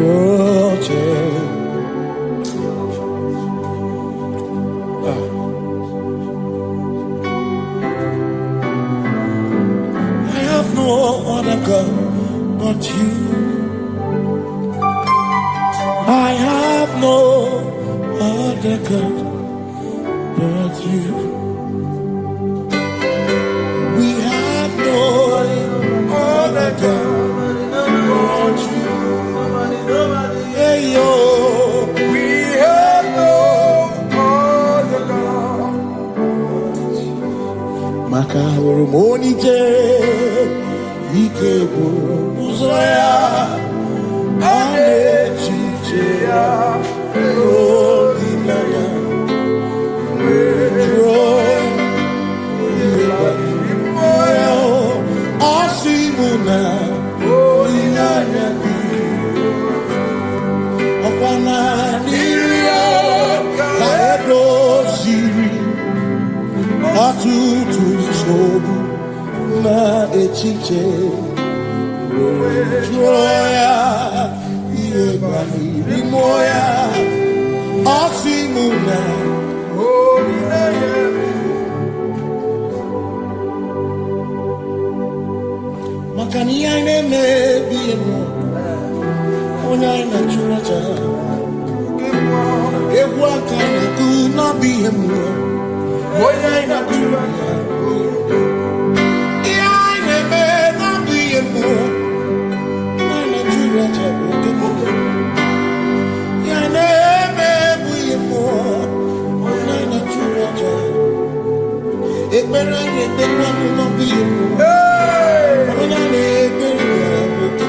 watching. I have no other God but you. I have no other God but you. Other God, hey yo, we malite ike bụ ụzọ ya a na-echiche ya n'olileanya ruo ọ sị mụ na olileanya dị ọkwa na n'iru ya ka edoziri ọtụtụ nsogbu na echiche jụọ ya ihe gbaniri mmụọ ya ọ sị mụ na maka na ihe anyị na-emebi onye anyị na-achụrụ aja egwu aka na-akụ n'ọbụ ihe mmụọ onye anyị na-achụrụ aja ihe anyị na-eme n'ọbụ ihe mmụọ onye anyị na-achụrụ aja bụ oke ihe anyị na-eme bụ ihe mmụọ onye anyị na-achụrụ aja ekpere anyị ekpekwa n'ọbụ ihe mmụọ onye anyị na-ekpere ya bụ oke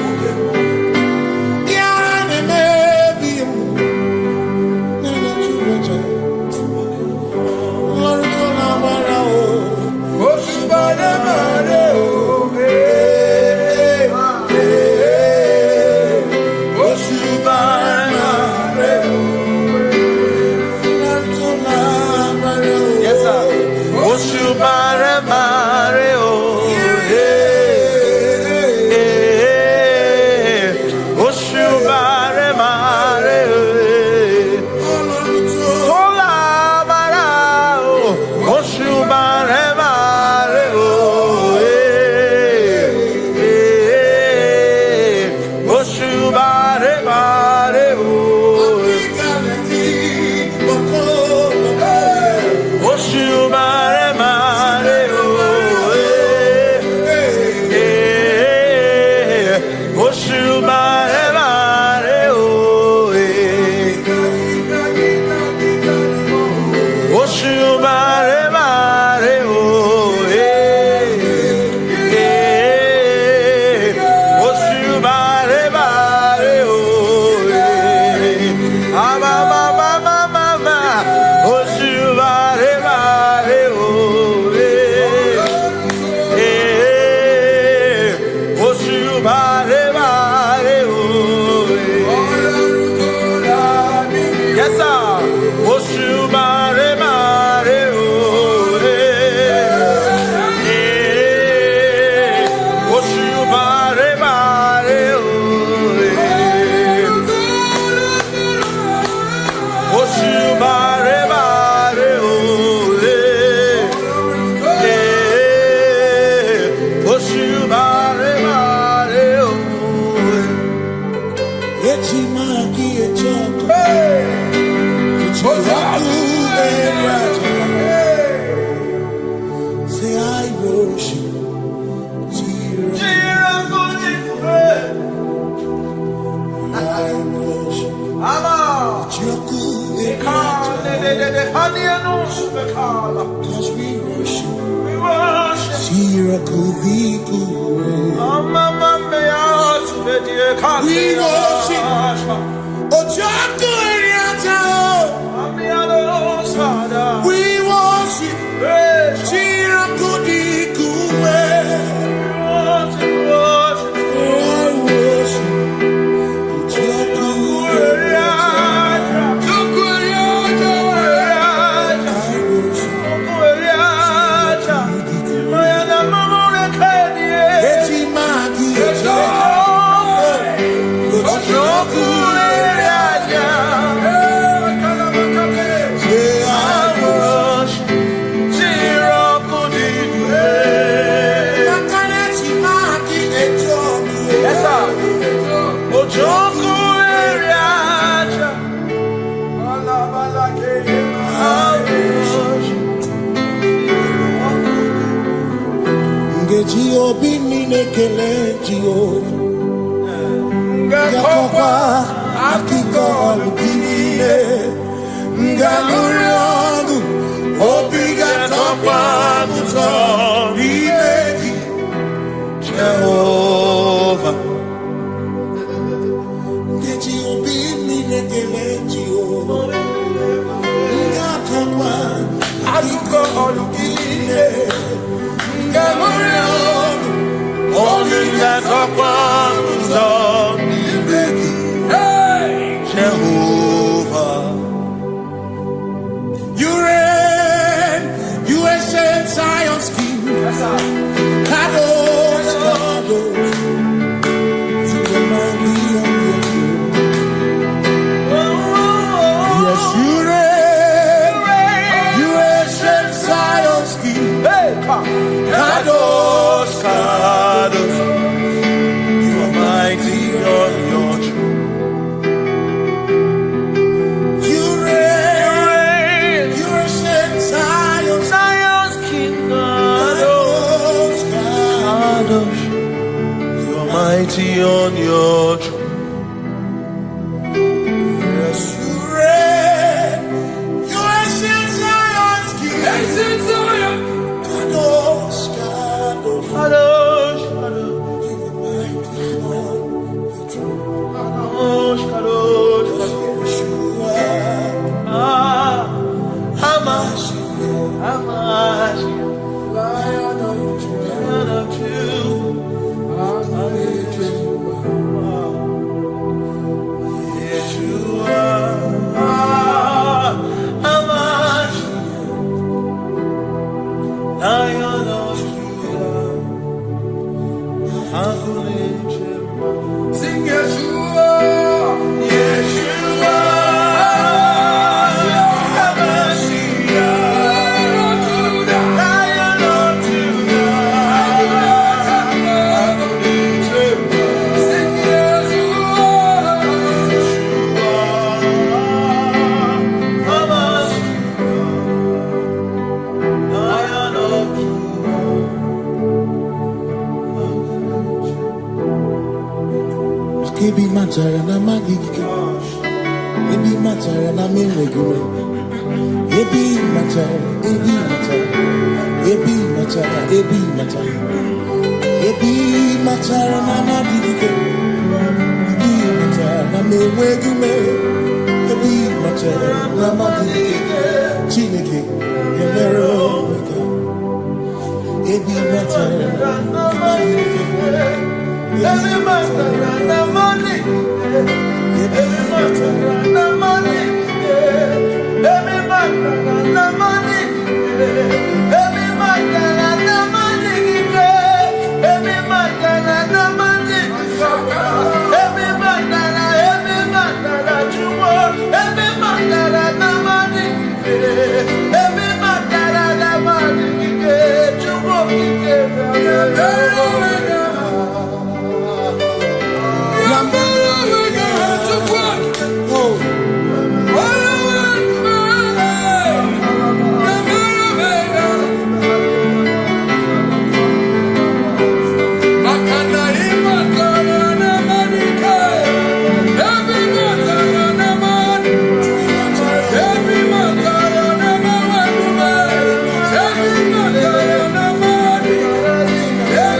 Obi ga-atọkwa m ụtọ n'ime gị Jehovah, you reign, you ancient Zion's King. Kadosh, Kadosh, to the mighty on your throne. Yes, you reign, you ancient Zion's King. Kadosh, Kadosh, you are mighty on your throne. Mighty on your throne. Yes, you reign. You ancient Zion's King. Ancient Zion. Kadosh, Kadosh, Kadosh, Kadosh. You are mighty on your throne. Kadosh, Kadosh, Kadosh. Hamash, Lion of truth. Sing Yeshua, Yeshua, Lion of Judah, sing Ebi matara na magigike, ebi matara na menwegure, ebi matara, ebi matara, ebi matara, ebi matara, ebi matara na magigike, ebi matara na menwegure, ebi matara na magigike, Chineke emero wega, ebi matara na magigike. Every matter and the money, every matter and the money, every matter and the money, every matter and the money, every matter and the money, every matter you want, every matter and the money, every matter and the money, you want to get. Yeah.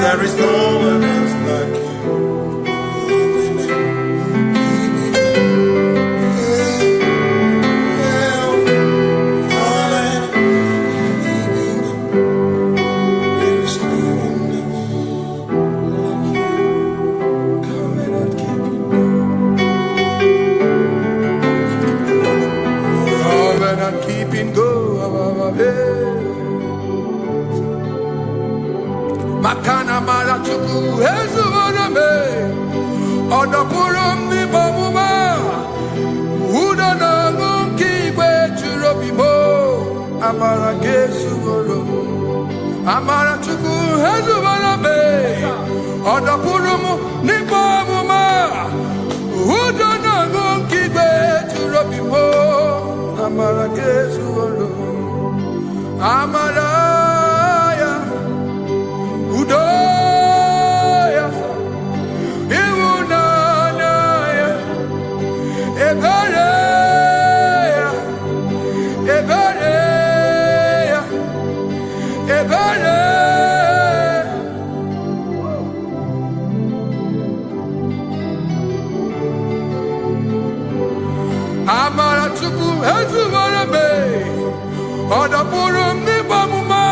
There is no one else like you. Makana mara chuku hezu waname odapurum ni bamuma uda na ngunki we churobimo amara gesu woro amara chuku hezu waname odapurum ni bamuma uda na ngunki we churobimo amara gesu woro amara Udoya, Iwunanaya, Ebereya, Ebereya, Ebereya. Amara chuku hezu warabe, odapurum ni bamuma.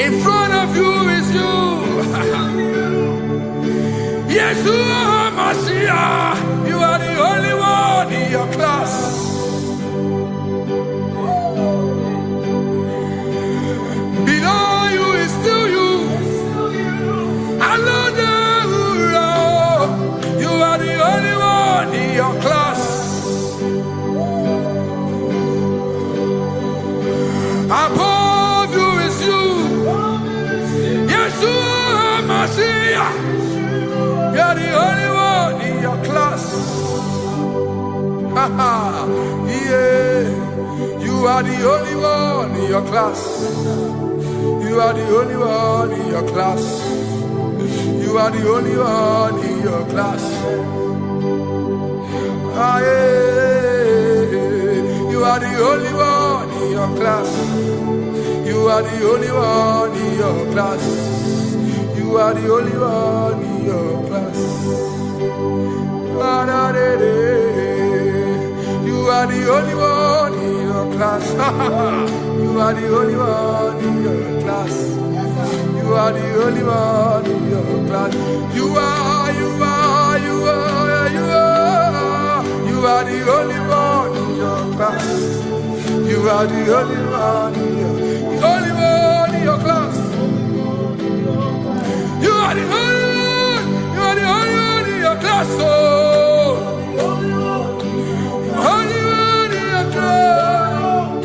In front of you is you. Yeshua Mashiach, you are the only one in your class. Below you is still you. You are the only one in your class. Above you is you. Yeshua Mashiach, you are the only one in your class. Yeah, you are the only one in your class. You are the only one in your class. You are the only one in your class. Ah, yeah. You are the only one in your class. You are the only one in your class. You are the only one in your class. You are the only one in your class. You are the only one in your class. You are the only one in your class. You are You are the only one in your class. You are the only one in your class. You are the only one. You are the only one in your class. Oh, only one in your class.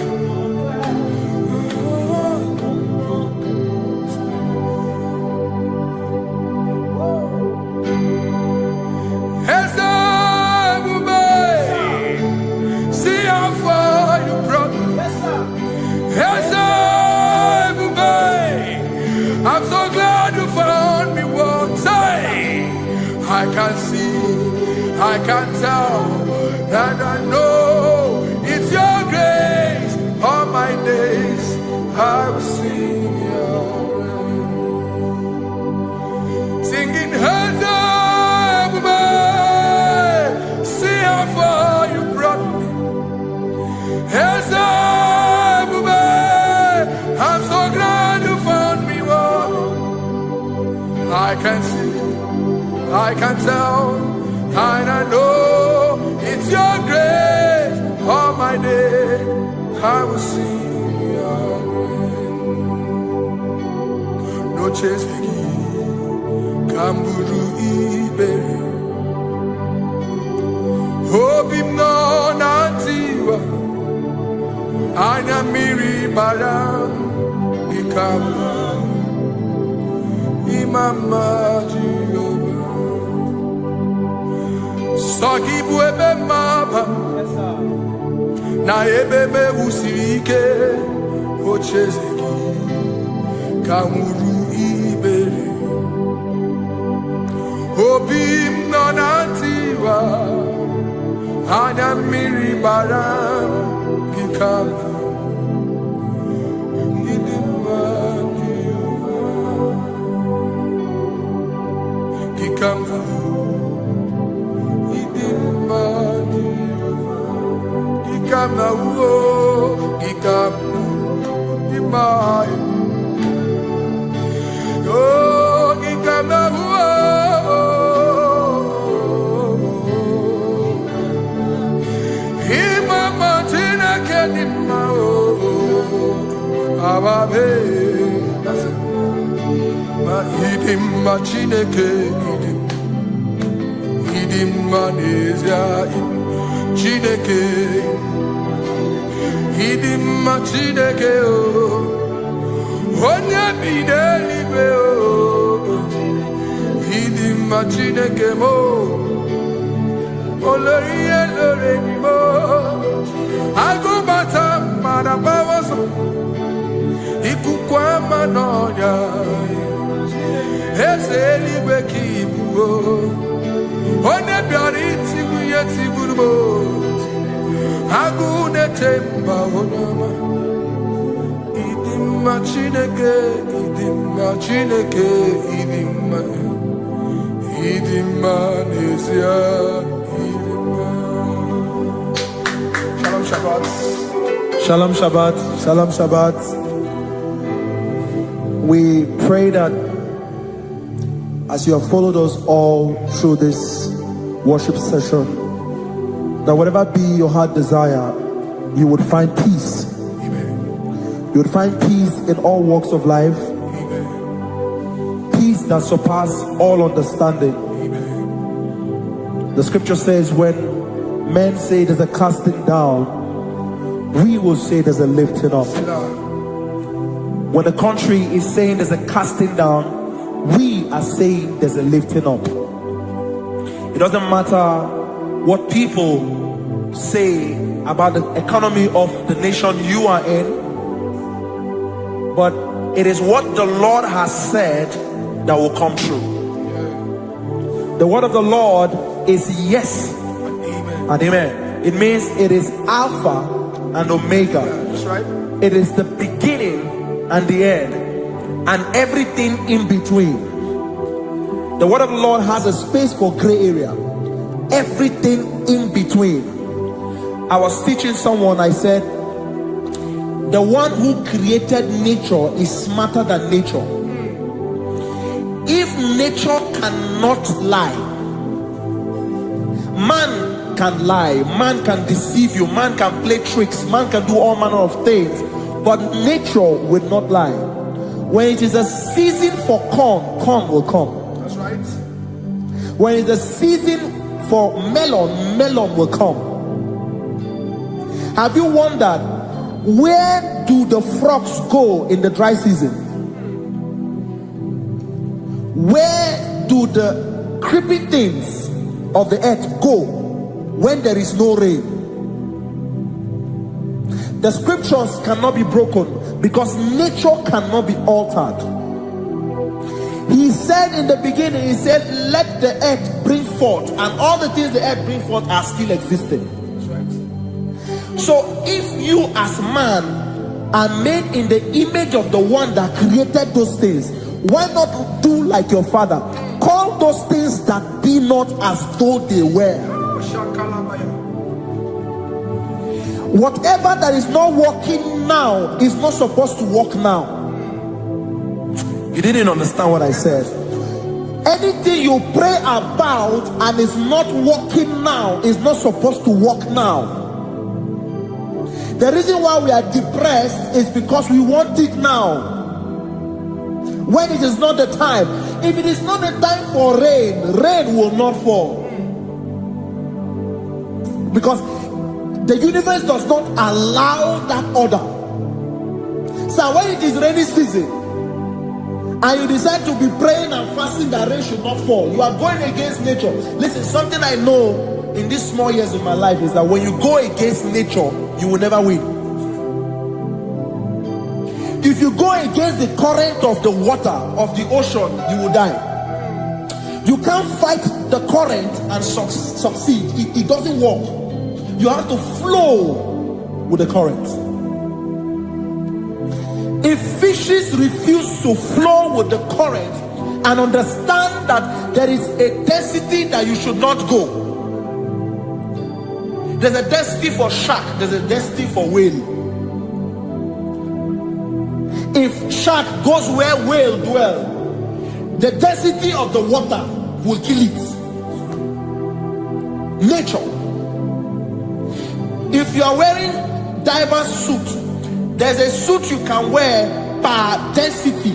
I'm so glad you found me one day. I can see, I can tell, and I know it's your grace. All my days I will sing your praise. Singing, hands up, see how far you brought me. Hands up, I'm so glad you found me one. I can see, I can tell, and I know it's your grace. All my day I will sing your praise. No chase Kamburu ibe Hobim no nantiwa Anya miri baram Ikama Imama Jehovah Sogibu ebe maba Na ebe me usirike Ochezeki Kamuru ibere Obim no nantiwa Anya miri baram Ikama Chineke idim manezia Chineke idim Chineke o onye bidelibe o idim Chineke mo oloriye loreni mo agubata marabawoso ikukwa manonya Ezeligwe kibuo One biari tiguye tigurubo Agune temba onama Idimma Chineke Idimma nezia Idimma Shalom Shabbat Shalom Shabbat. Shalom Shabbat. We pray that as you have followed us all through this worship session, that whatever be your heart desire, you would find peace. Amen. You would find peace in all walks of life. Amen. Peace that surpasses all understanding. Amen. The scripture says when men say there's a casting down, we will say there's a lifting up. When the country is saying there's a casting down, we are saying there's a lifting up. It doesn't matter what people say about the economy of the nation you are in, but it is what the Lord has said that will come true. The word of the Lord is yes and amen. It means it is Alpha and Omega. That's right. It is the beginning and the end, and everything in between. The word of the Lord has a space for gray area. Everything in between. I was teaching someone, I said, the one who created nature is smarter than nature. If nature cannot lie, man man can lie, man can deceive you, man can play tricks, man can do all manner of things, but nature will not lie. When it is a season for corn, corn will come. That's right. When it's a season for melon, melon will come. Have you wondered, where do the frogs go in the dry season? Where do the creeping things of the earth go when there is no rain? The scriptures cannot be broken because nature cannot be altered. He said in the beginning, he said, let the earth bring forth, and all the things the earth bring forth are still existing. So if you as man are made in the image of the one that created those things, why not do like your father? Call those things that be not as though they were. Whatever that is not working now is not supposed to work now. You didn't understand what I said. Anything you pray about and is not working now is not supposed to work now. The reason why we are depressed is because we want it now, when it is not the time. If it is not the time for rain, rain will not fall, because the universe does not allow that order. So when it is rainy season and you decide to be praying and fasting that rain should not fall, you are going against nature. Listen, something I know in these small years of my life is that when you go against nature, you will never win. If you go against the current of the water of the ocean, you will die. You can't fight the current and succeed. It doesn't work. You have to flow with the current. If fishes refuse to flow with the current and understand that there is a density that you should not go, there's a density for shark, there's a density for whale. If shark goes where whale dwell, the density of the water will kill it. Nature. If you are wearing diver's suit, there's a suit you can wear per density.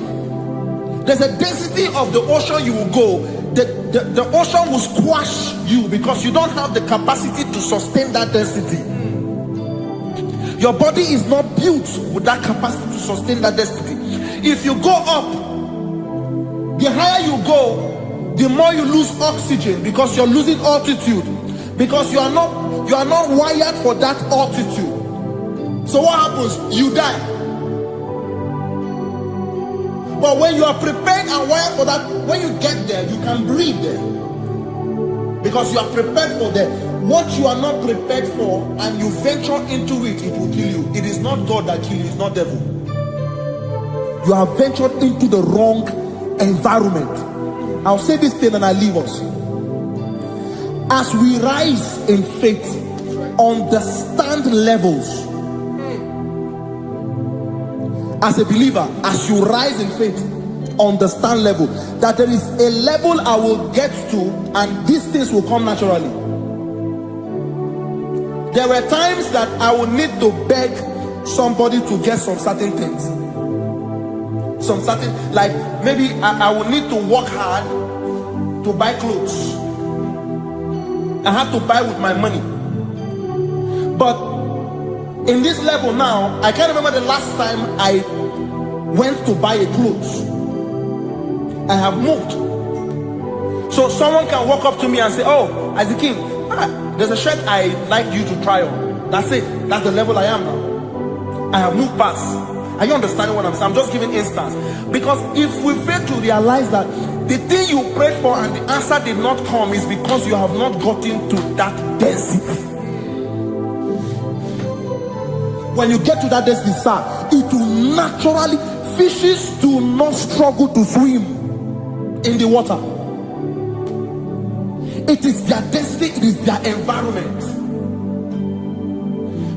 There's a density of the ocean you will go. The ocean will squash you because you don't have the capacity to sustain that density. Your body is not built with that capacity to sustain that density. If you go up, the higher you go, the more you lose oxygen because you're losing altitude, because you are not wired for that altitude. So what happens? You die. But when you are prepared and wired for that, when you get there, you can breathe there, because you are prepared for that. What you are not prepared for and you venture into it, it will kill you. It is not God that kills you, it's not devil. You have ventured into the wrong environment. I'll say this thing and I leave us. As we rise in faith, understand levels. As a believer, as you rise in faith, understand level. That there is a level I will get to and these things will come naturally. There were times that I would need to beg somebody to get some certain things. Some certain, like maybe I would need to work hard to buy clothes. I have to buy with my money. But in this level now, I can't remember the last time I went to buy a clothes. I have moved. So someone can walk up to me and say, oh, Isaac, there's a shirt I like you to try on. That's it. That's the level I am now. I have moved past. Are you understanding what I'm saying? I'm just giving instance. Because if we fail to realize that the thing you prayed for and the answer did not come is because you have not gotten to that density. When you get to that density, sir, it will naturally, fishes do not struggle to swim in the water. It is their density, it is their environment.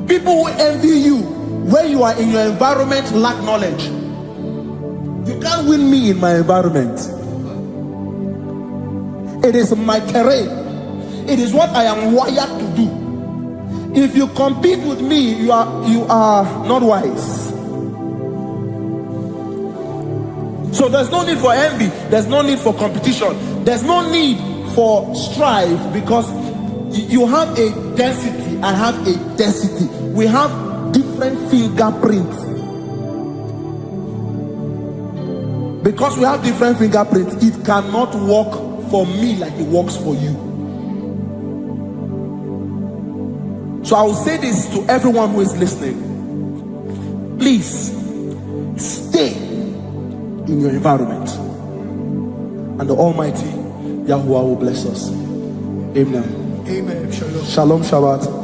People who envy you when you are in your environment lack knowledge. You can't win me in my environment. It is my terrain. It is what I am wired to do. If you compete with me, you are not wise. So there's no need for envy. There's no need for competition. There's no need for strife, because you have a density. I have a density. We have different fingerprints. Because we have different fingerprints, it cannot work for me like it works for you. So I will say this to everyone who is listening. Please stay in your environment, and the Almighty Yahuwah will bless us. Amen. Amen. Shalom Shalom. Shabbat.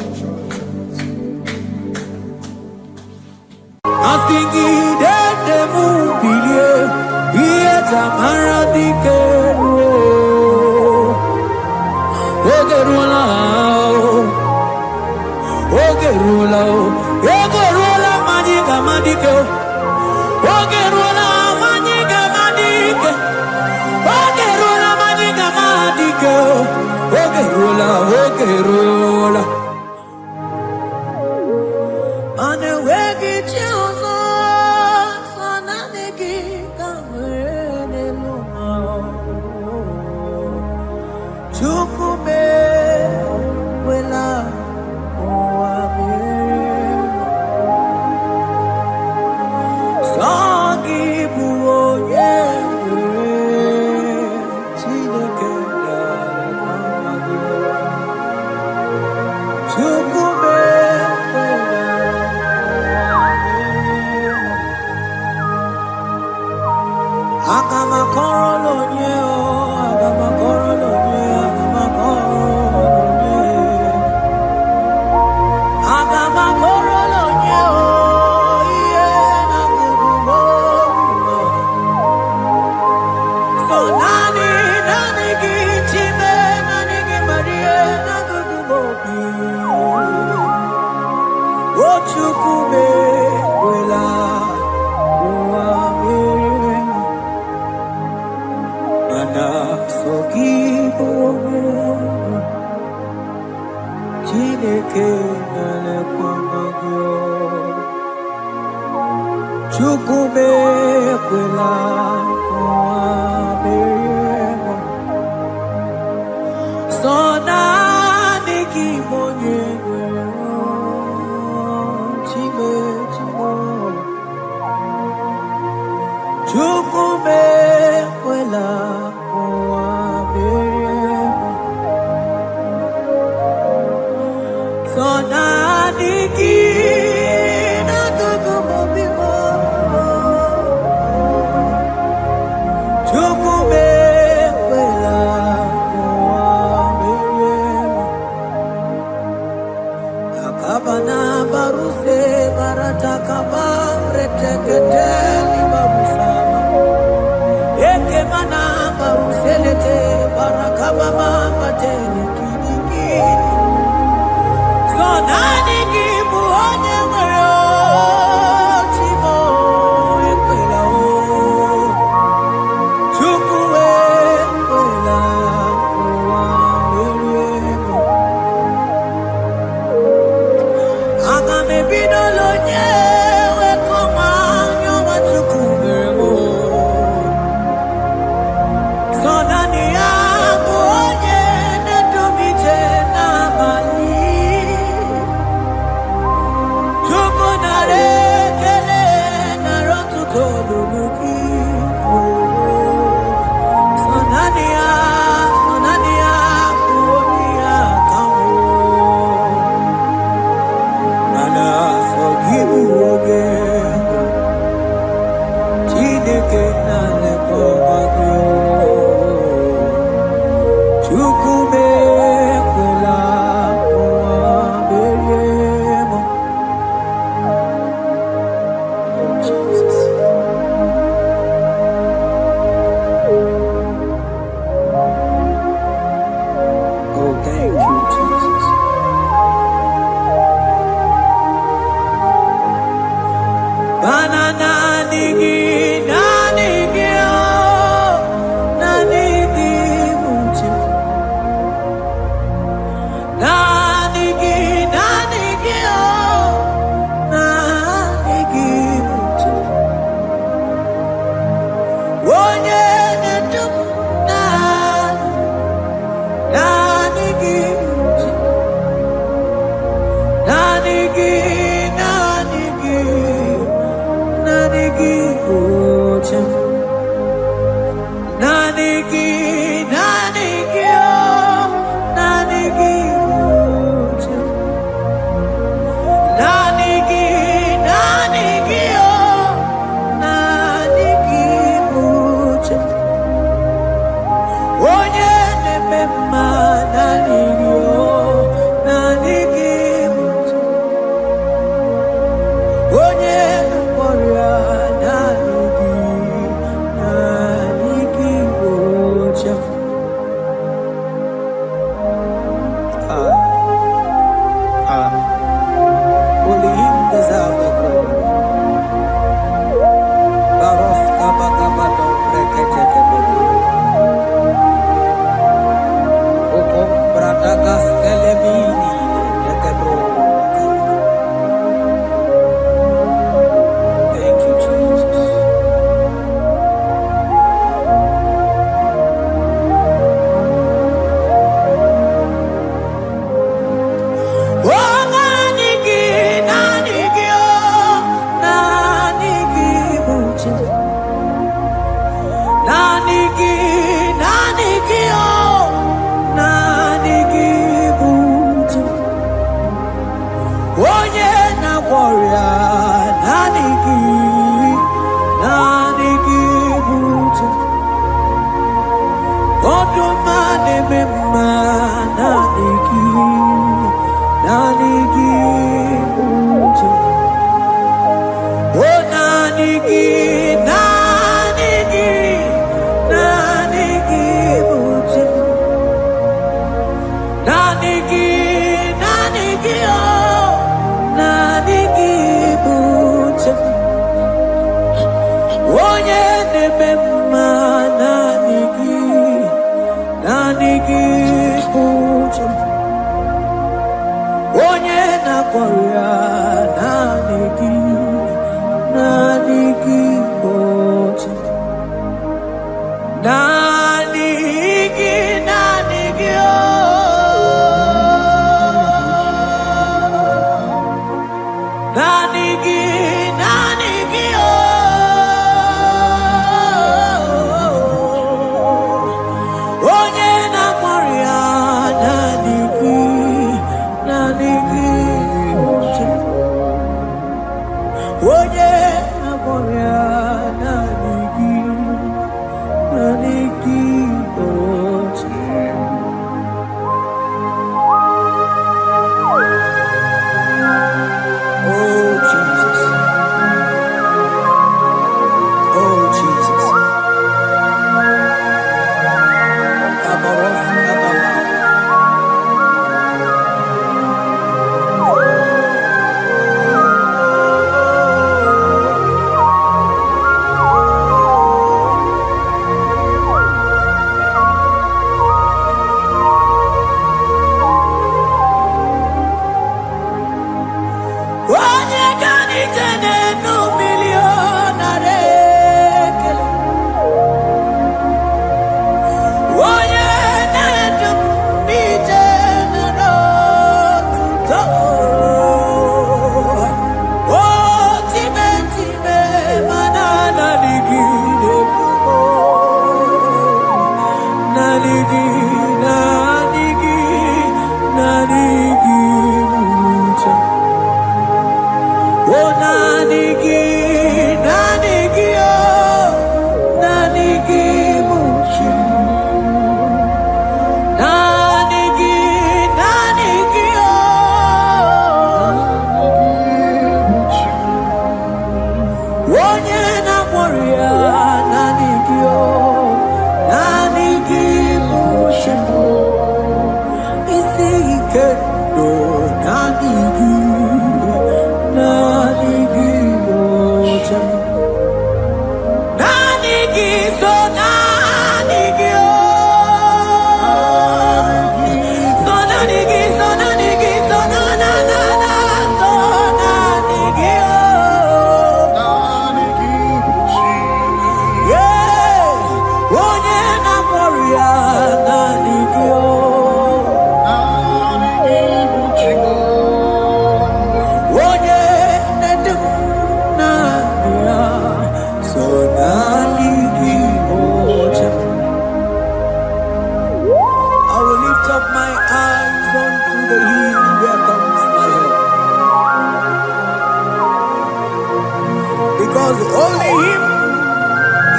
because only Him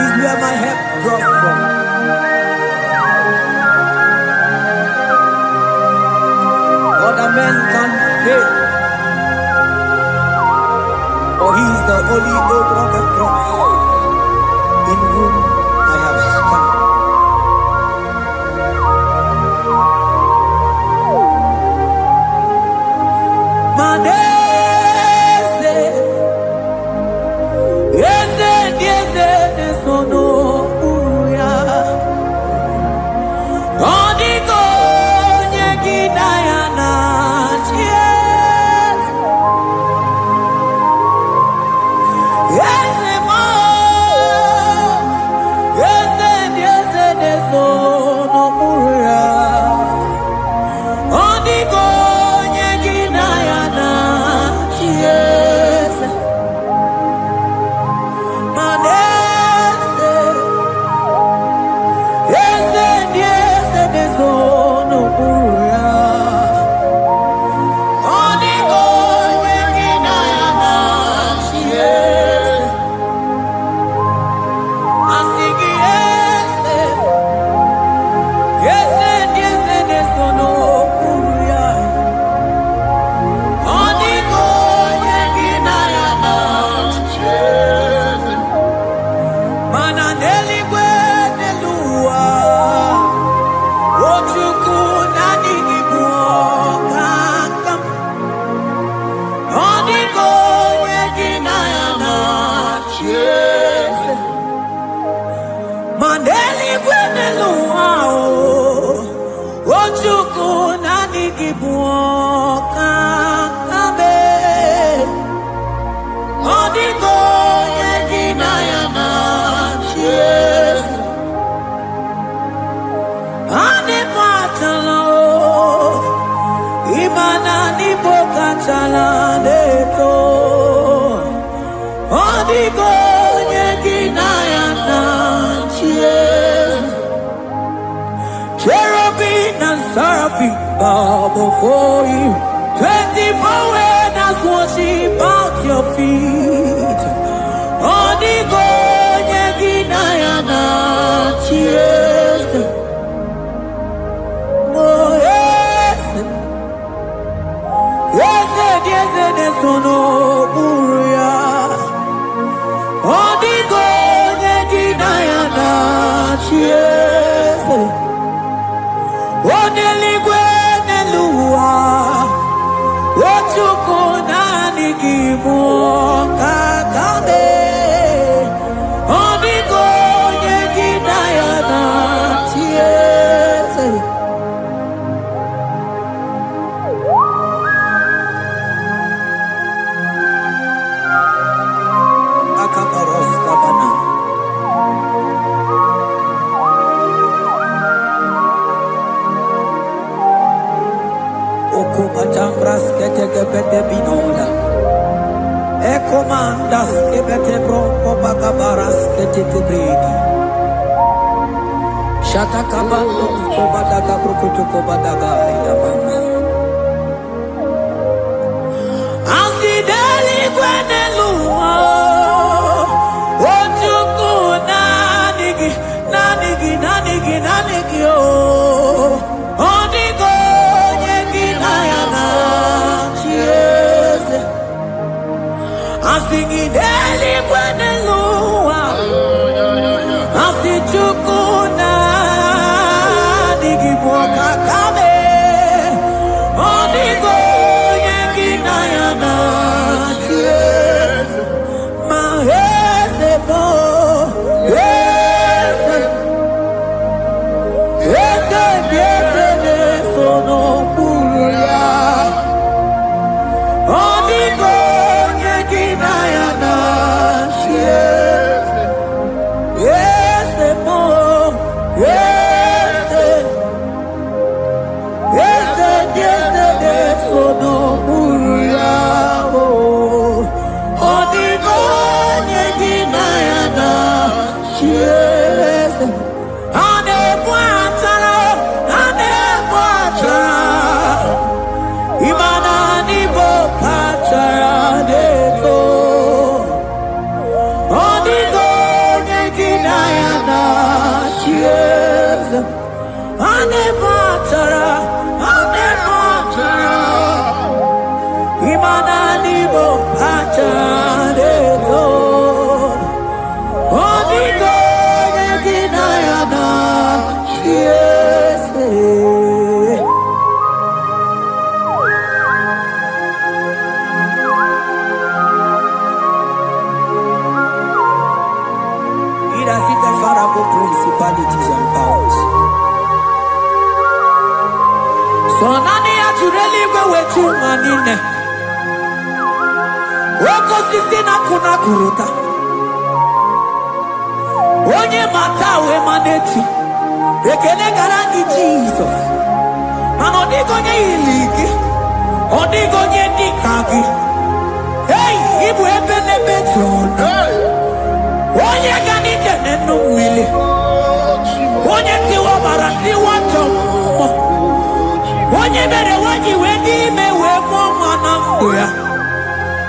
is where my help draws from. Other men can fail, for He is the only hope of the cross, in whom I have stand. Cherubim and seraphim bow before you. 24 elders worship at your feet. Odigo yeginayana cheers. Oh yes, yes, yes, yes, no buria. Odigo yeginayana cheers. Oneligwe nelua, ochuku nani gimu kakabe. Onigo yegidayana tiese. Akabaros kabana. Okubachambras ketekebete binola. Ekomandas kebete bronco bagabaras ketekebrini. Shatakabandos kobadaga brukutu kobadaga idabanga. Asideli gwenelua. Ochuku nanigi, nanigi, nanigi, nanigi oh. Onigo yeginayana cheers. Asingideli gwenelua. Asichukuna digibwoka kame. Onigo yeginayana cheers. Mahese bo ese ese biese ne sono puria. Onigo yeginayana Principalities and powers. So nani actually go with you manine. Woko sisi na kuna kuruta. Onye matawe maneti. Ekele garangi Jesus. Mano digo nye iliki. Odigo nye nikagi. Hey, ibu ebele betona. Onye gani jene numili. Onye tiwa barati watomo. Onye bere wanyi wedi mewe mwana mbuya.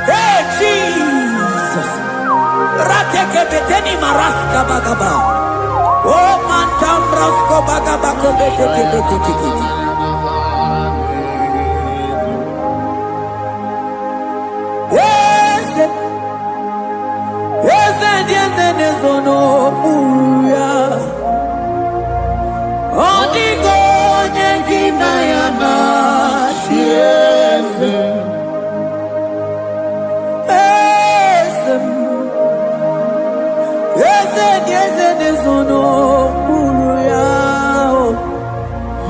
Hey Jesus. Rateke beteni maraska bagaba. Oh mantam rasko bagaba beteke beteke. Nezono muya Odigo nyengina yana Tiese Ese nezono muya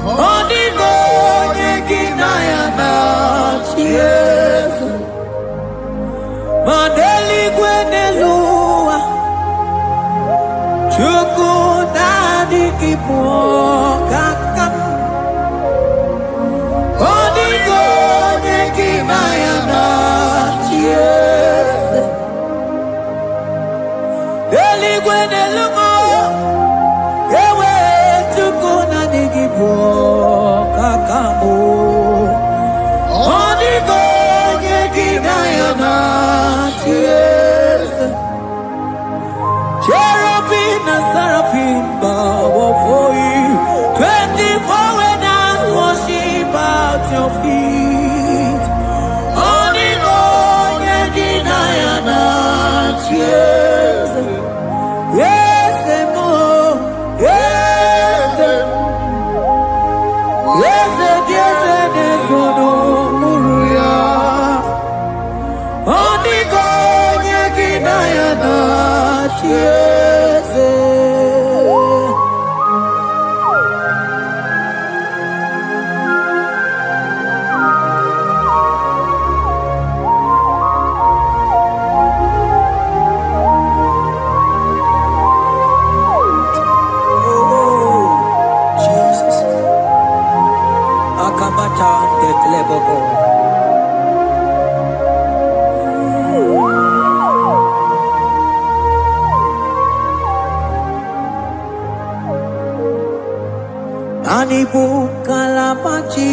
Odigo nyengina yana Tiese Mandeli gwenelu Kipo kakam Odigo nyekina yana Tiese Eligwe nelumo Ewe tukuna nikipo kakamu Odigo nyekina yana Tiese Cherubim and seraphim bow for you. 24 when I worship at your feet. Odigo nyekina yana Tiese. Yes, mo. Yes, yes, nezono muruya. Odigo nyekina yana Tiese. Anibu kalabaji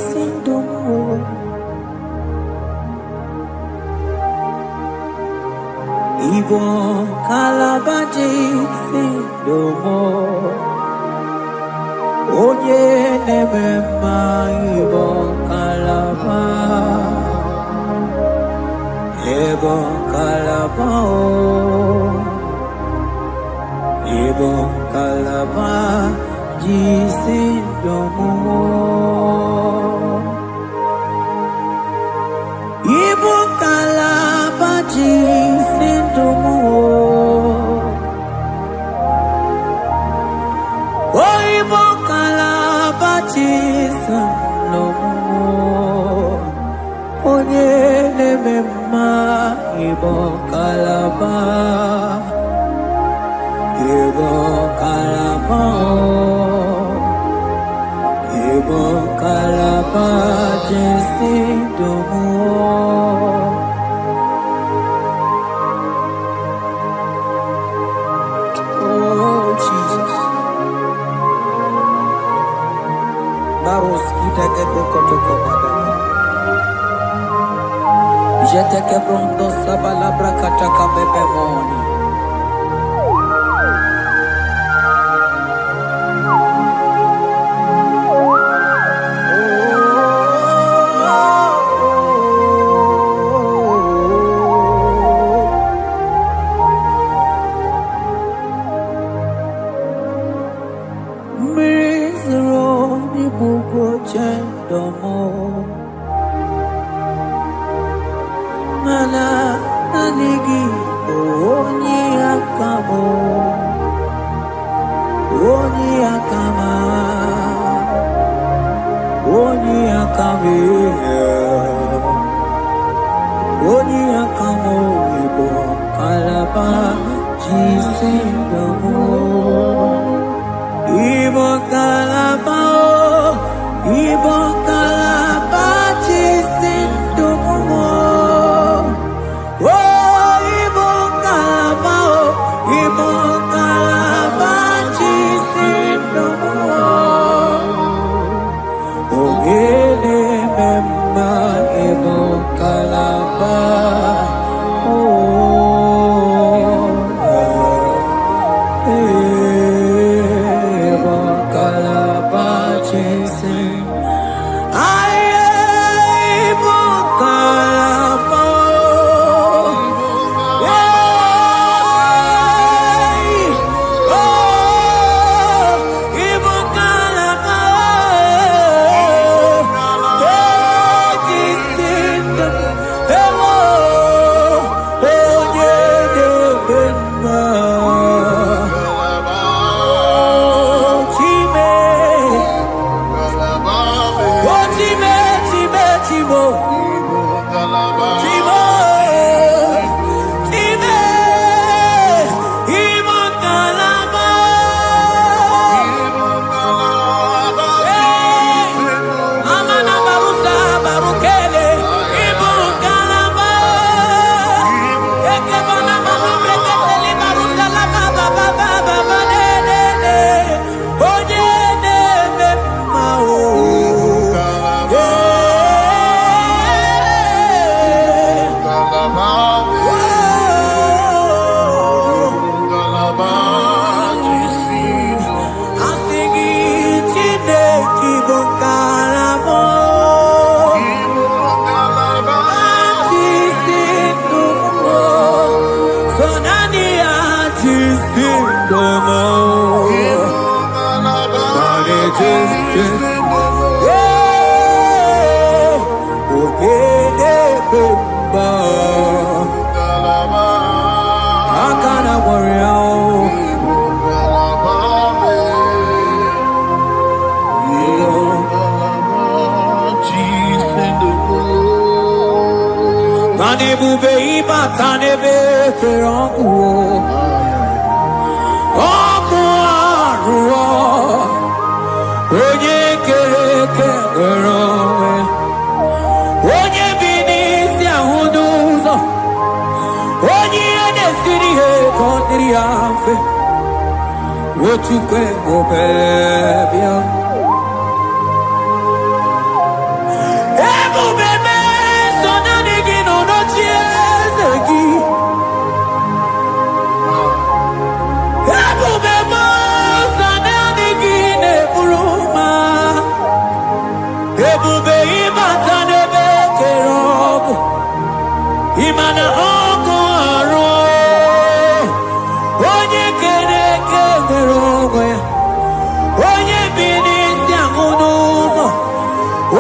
sindumu Ibo kalabaji sindumu Onye nemema ibo kalaba Ibo kalaba Ibo kalaba Jisindomo Ibo kalaba jisindomo Oh Ibo kalaba jisindomo Onye nemema Ibo kalaba Ibo kalaba Ibo kalaba jisindomo Oh Jesus Baros kitake bokotoko badaba Jeteke pronto sabalabra kataka bebemoni mana nanigi oni akamo oni akama oni akame oni akamo ibo kalaba jisindomo ibo kalaba jisindomo oh ibo kalaba jisindomo ogele memma ibo kalaba what you can go baby ego bebe so na nigi no no chiezegi ego bebe so na nigi ne buruma ego be imata ne be kerogo imana ogo aro onye kere kerogo onye bini si amunuzo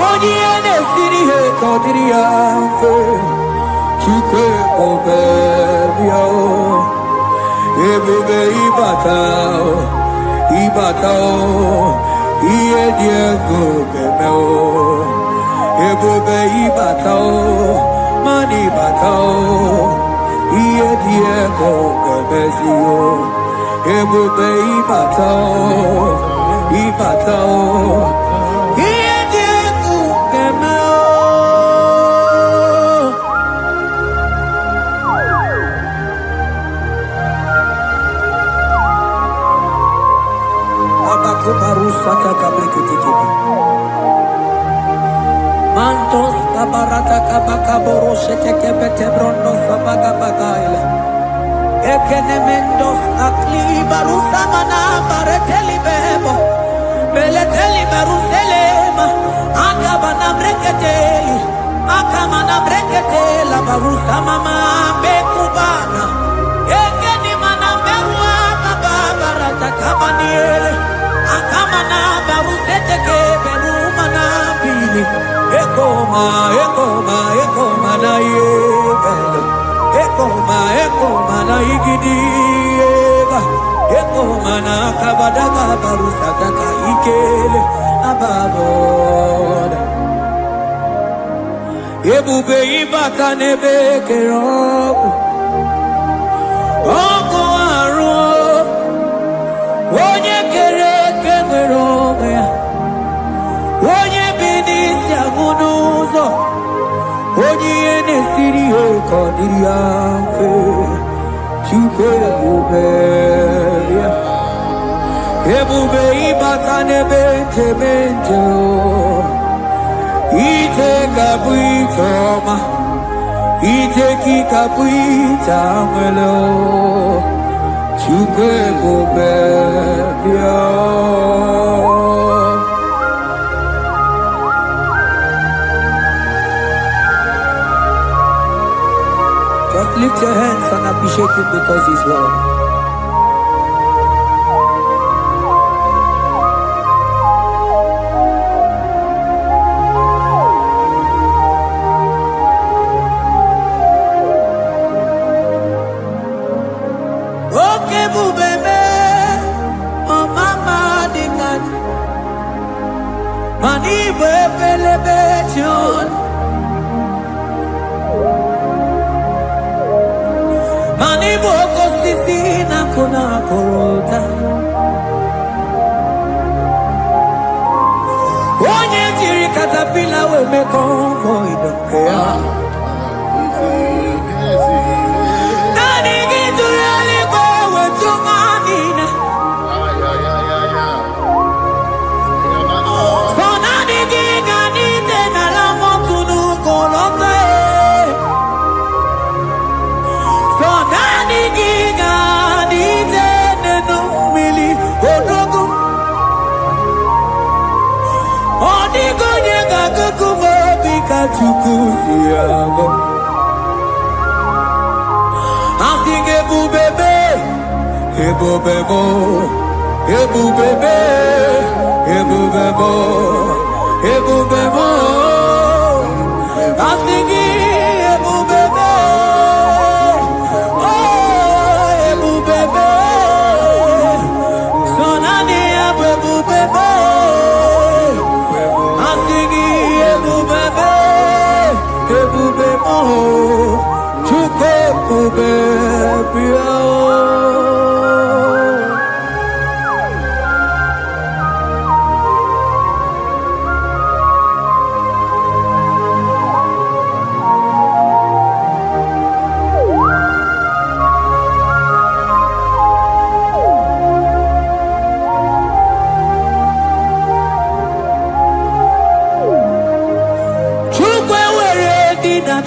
onye ne siri he kodiri amfe chike obebio ebube ibatao iye diego bemeo ebube ibatao mani batao iye diego bemezio ebube ibatao iye diego bemeo abakubarusata kabriketikeba mantos kabarata kabakaborosete kebete brondo sabagabagaile ekenemendos aklibarusa mana bareteli bebo beleteli baruselema akabana breketeli akamana breketela barusa mama bekubana ekeni mana berua kabarata kabaniele akamana barusete keberuma na bili ekoma na yega Igidiega Eko mana kabadaga barusakaka ikele ababod Ebube ibaka nebe kerobu Oko aru Onye kere kemere onwe ya Onye binisi agunuzo Onye nesiri eko diri ya mfe Chukwu ebube ibaka n'ebe njemenje ije gabu ije ọma ije kikabu ije anwele Chukwu ebube bịa. Just lift your hands and appreciate him because he's worthy. Okay, bubeme, oh mama dikat, mani bepelebe chon. Mani boko sisi na kuna korota Onye jiri katapila we me convoy donkea Nani gitu yali we tunganina So nani giga nite na la motunu kolota So nani giga nite nenu mili odogu Onigo nyega kukumo bika chukuzi yago Asing ebubebe Ebubebo Ebubebe Ebubebo Ebubebo Asing ebubebe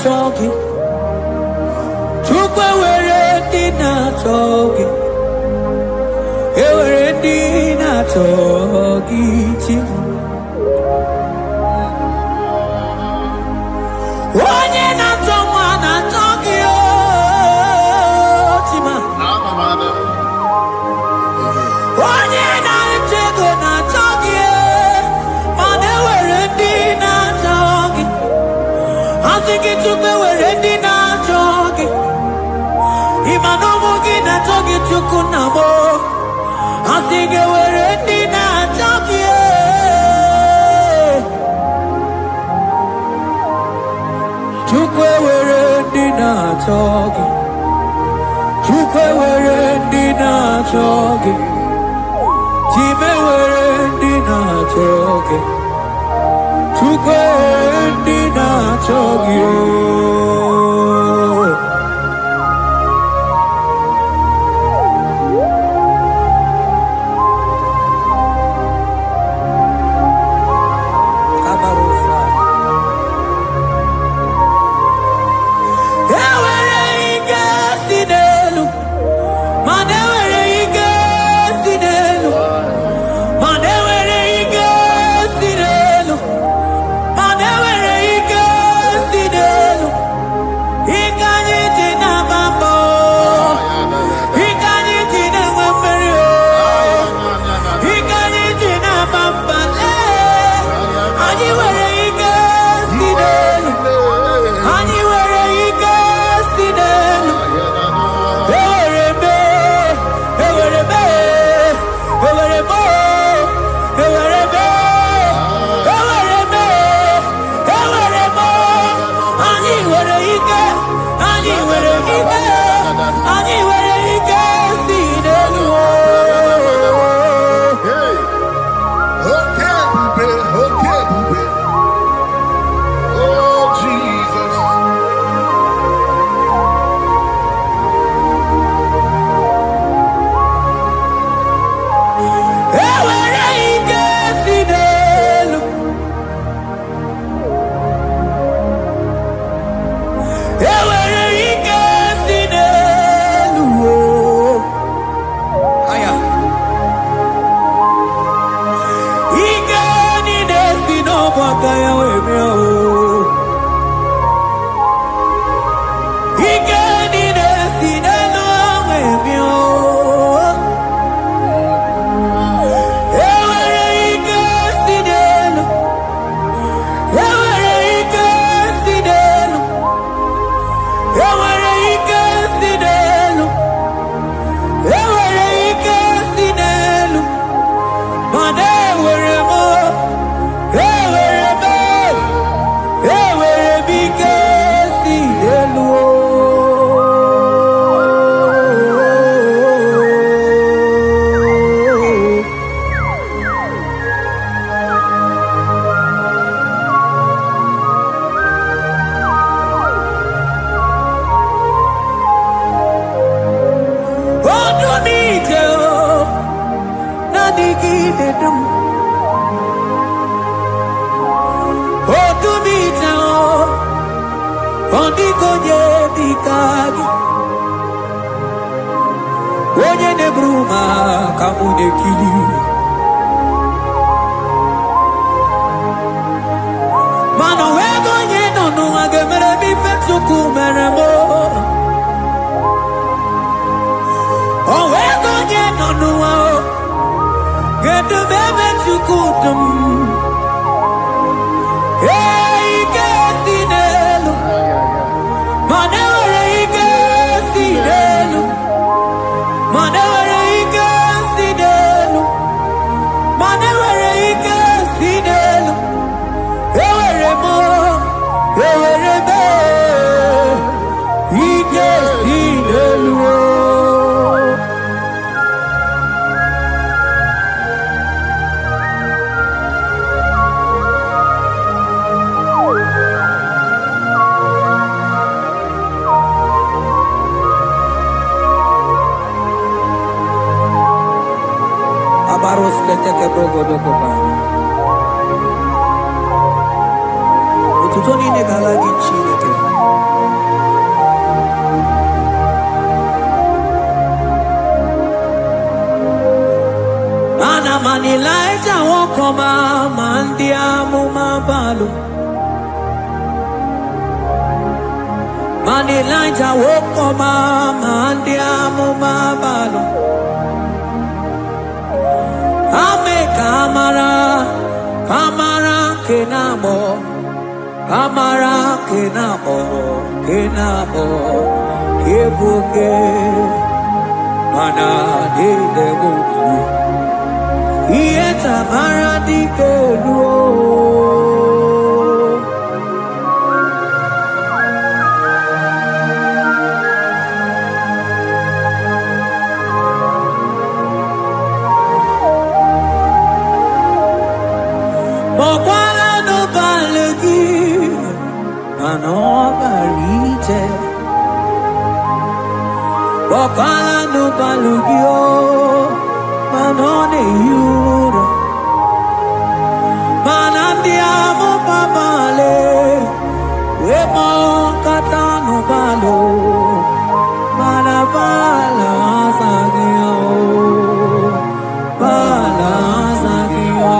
Talking, Chukwe were dina talking, were dina talking. Onye na toma na talking, Chima. Onye na chego na talking, mane were dina talking. I think it took me where ready now talking. Imanomo gina talking to Kunamo. I think it were ready now talking. Chukwe were ready now talking. Chukwe were ready now talking. Time were ready now talking. Chukwe dina chogyo Kabarusa Ewere ike sinelu Manewere ike sinelu Manewere ike sinelu Manewere ike sinelu ike, anyị nwere ike, anyị nwere ike si n'elu. Okay, bube. Oh, Jesus. Enwere ike si n'elu. Enwere ike si n'elu. Aya. Ike niile si n'ọbụ aka ya wee bịa o. Ike niile si n'elu wee bịa o. Enwere ike si n'elu. Enwere ike si n'elu. Enwere ike si n'elu. Enwere ike si n'elu. Mana enwere m ike si n'elu. Ọdún ije o, na-adịgide dum. Ọdún ije o, ọ dịghị onye dị ka gị. Onye na-eburu m aka mụ na-ekiri. Mana o nweghị onye nọ n'ụwa ga-emere m ife Chukwu mere m. O nweghị onye nọ n'ụwa o ga-edu m ebe Chukwu dụ m. Ike si n'elu, mana enwere ike si n'elu, mana enwere ike si n'elu, mana enwere ike si n'elu. Enwere m ike si n'elu. Abaros keteke brogodo kopana. Otuto niile ga-ala gị Chineke. Ana m Elijah nwokọma ma ndị amụma Baalụ. Ma Elijah nwokọma ma ndị amụma Baalụ. Ame kamara kenabo, kamara kenabo, kebuke mana debu. Iye tamara dikelu. Mokwala no balegi, ano barite. Mokwala no balegi o, manone yura. Manandi amo babale, wemo katano balo, manabala sagio, bala sagio.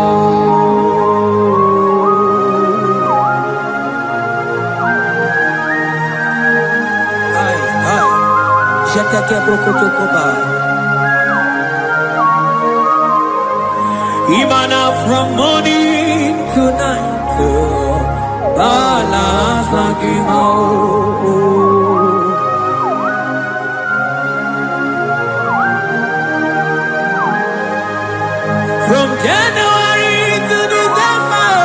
Jeteke brokotokoba. Imana from morning to night, balas lagi mau. From January to December,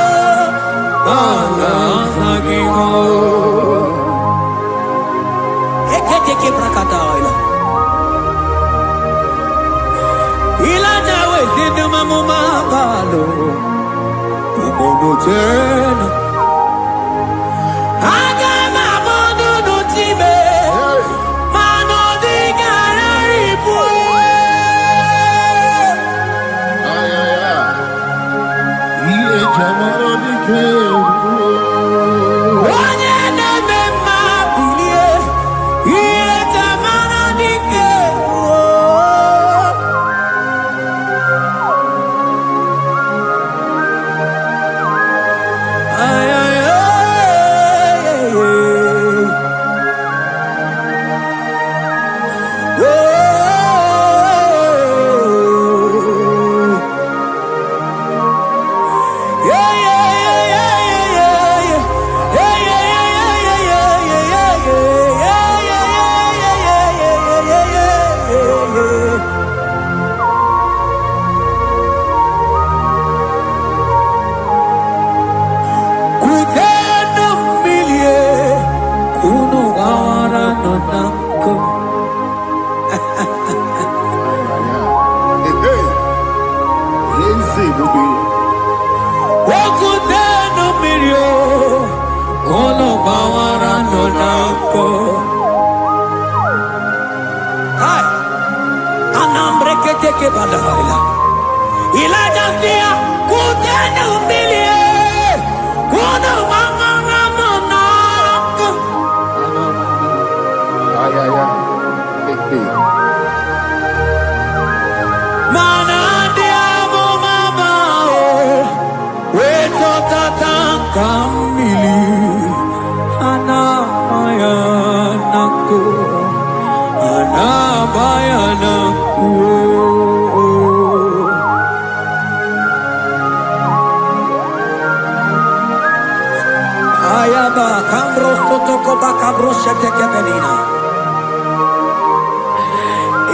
balas lagi mau. ke prakadaila. Ilaja we sinu mamuma balo. Umono tena. Aga mamono no tibe. Mano di gararipu. Iye jamaro ni ke.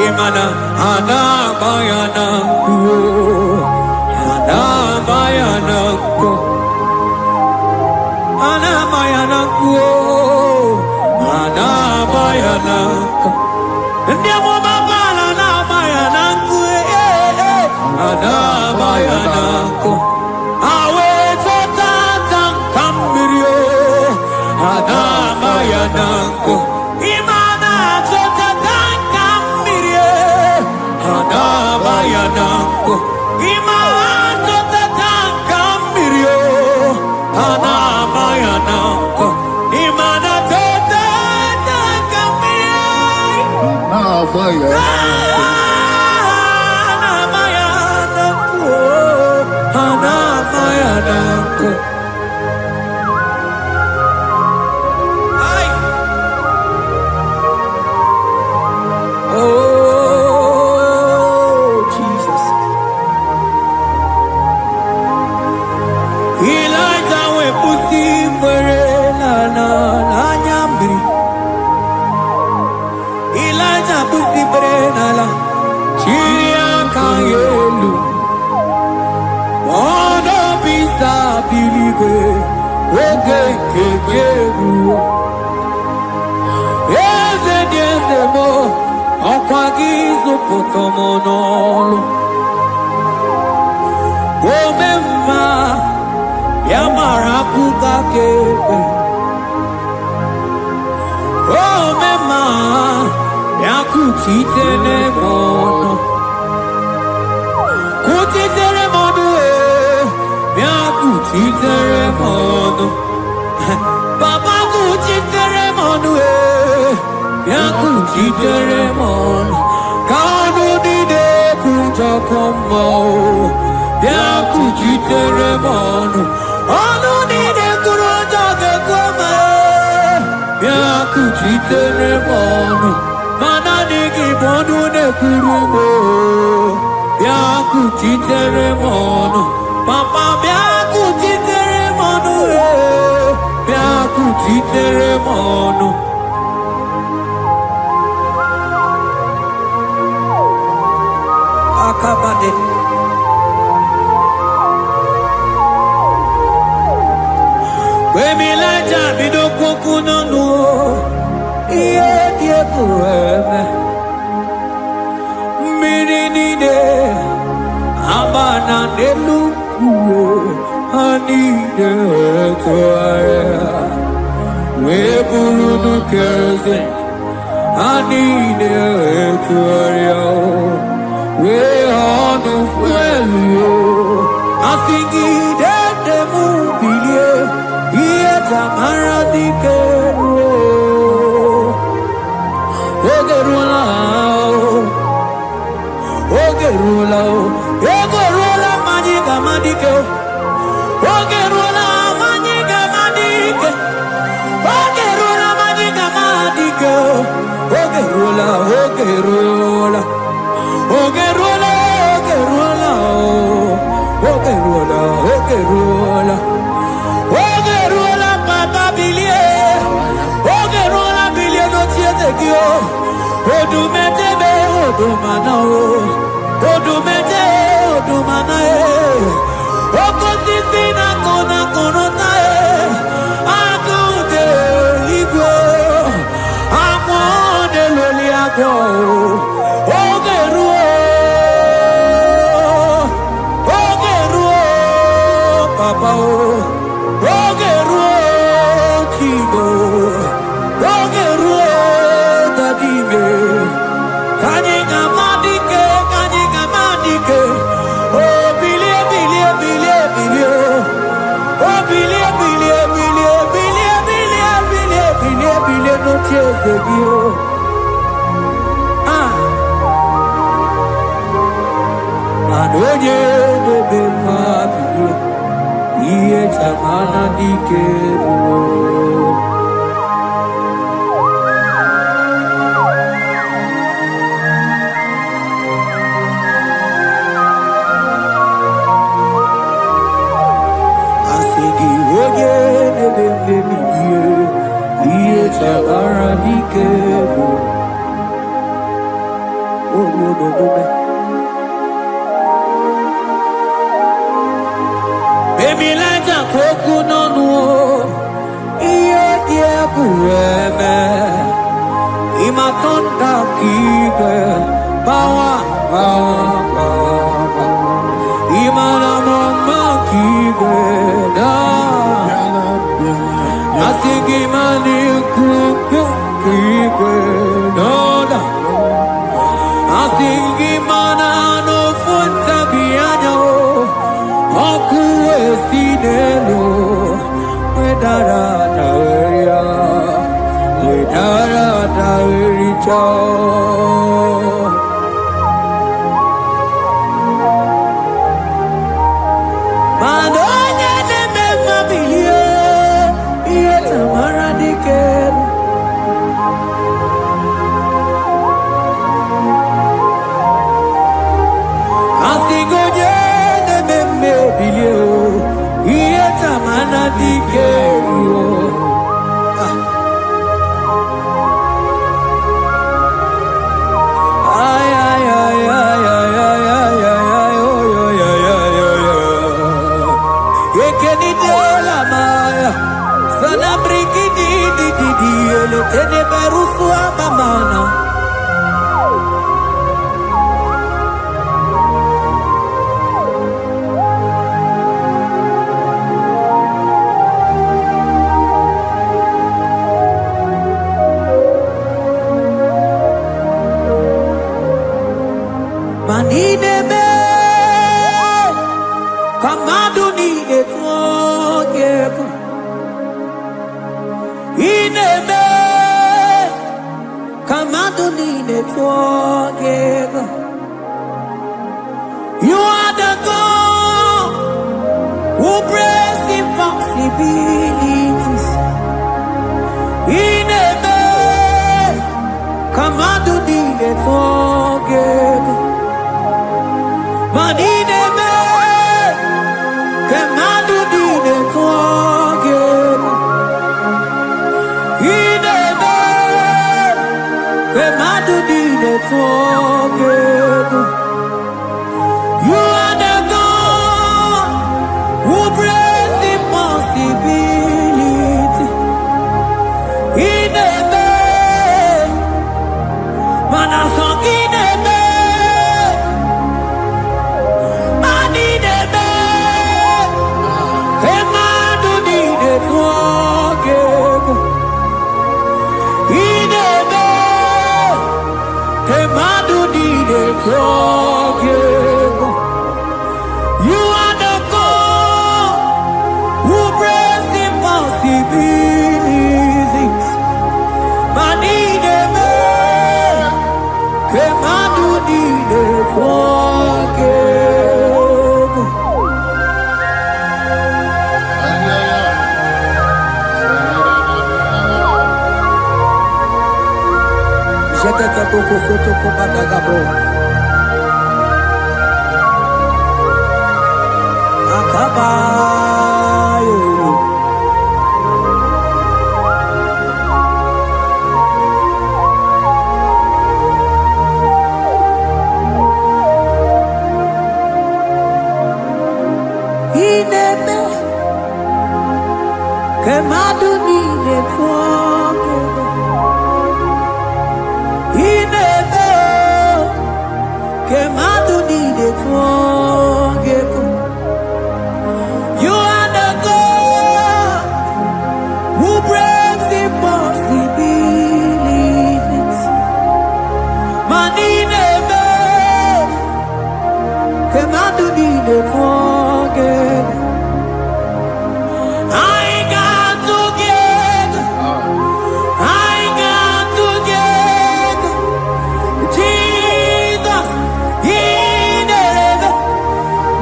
Imana ana bayananku, ana bayananku, ana bayananku, ana bayananku. Ndiamo baba ana bayananku, ana bayananku. Awe tata kambirio, ana bayananku. Bayananko, imanto tatanka mirio, ana bayananko, imana tatanka mirio, ana bayananko, ana bayananko. Ay, oh. Potomonolo Omemma Yamarakuka Kebe Omemma Yakutitele mono Kutitele mono Yakutitele mono Papa kutitele mono Yakutitele mono Kanu dide kuja kombo, biaku jitere mono. Anu dide kuja koma, biaku jitere mono. Mana digi bodu ne kurumo, biaku jitere mono. Papa biaku jitere mono, biaku jitere mono. Akabade. We mi laja bido kukuno no. Iye die kueme Mirinide Amana Neluku Anide Tuare Weburu Kerze Anide Tuare We onu fuelu Asingi de mubilie Iye tamara dikero Ogerula Ogerula Ogerula Majiga madike Ogerula Majiga madike Ogerula Majiga madike Ogerula Ogerula Ogerula, Ogerula, Ogerula, Ogerula, Ogerula, Papa Bilie, Ogerula, Bilie, no Tiezekio, Odumetebe, Odumanao, Odumete, Odumanae, Okosisina, Kona, Konotae, Akude, Ligo, Amone, Loliago, Papa, Ogeru, Tigo, Ogeru, Dadime, Kanyika Madike, oh, Bilie, Bilie, Bilie, Bilie, oh, Bilie, Bilie, Bilie, Bilie, Bilie, Bilie, Bilie, Bilie, no Tiezekio. Anoye, Bebe, Mabie. Iye tamana dikero Asigi oge nebebe miye Iye tamana dikero Ogodogobe Emilanja koku nonu Iye die kueme Imatonda kike Bawa, bawa, bawa Imana mama kike Da Asigi mani kuku kike Da Asigi mana no funta bianyo Oku esinelo, wedara daweria, wedara dawericha. Madonya neme mabilie, iye tamara dikero. Asigonye neme bilio. Iye tamana dikero Ay, ay, ay, ay, ay, ay, ay, ay, ay, oh, yo, yo, yo, yo, yo Ekeni de la maya Sana briki di Ele tene berusu amamana Manidebe, Kamadu nide twogeko. Inebe, Kamadu nide twogeko. You are the God who breaks impossibilities. Inebe, Kamadu nide twogeko. Manidebe, Kamadu nide twogeko. Inebe, Kamadu nide twogeko. You are the God who breaks impossibility. Inebe, You are the God who brings impossibilities. Manine me, kemadu nine forgive. Jete boko soto ko badagabo. Akabayo. Ineme kemadu nine forgive. Ineme kemadu nine forgive. You are the God who breaks impossibilities. Manine kemadu nine forgive. I got together. I got together. Jesus, He never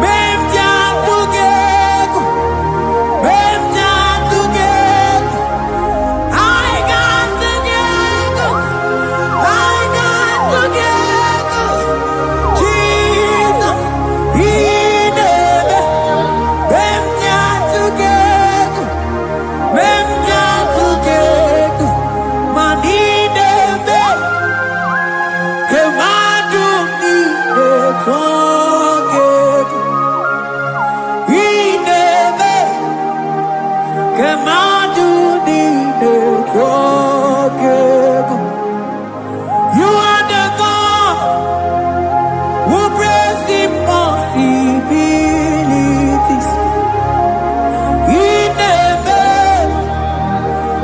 made together. You are the God who brings impossibilities. He never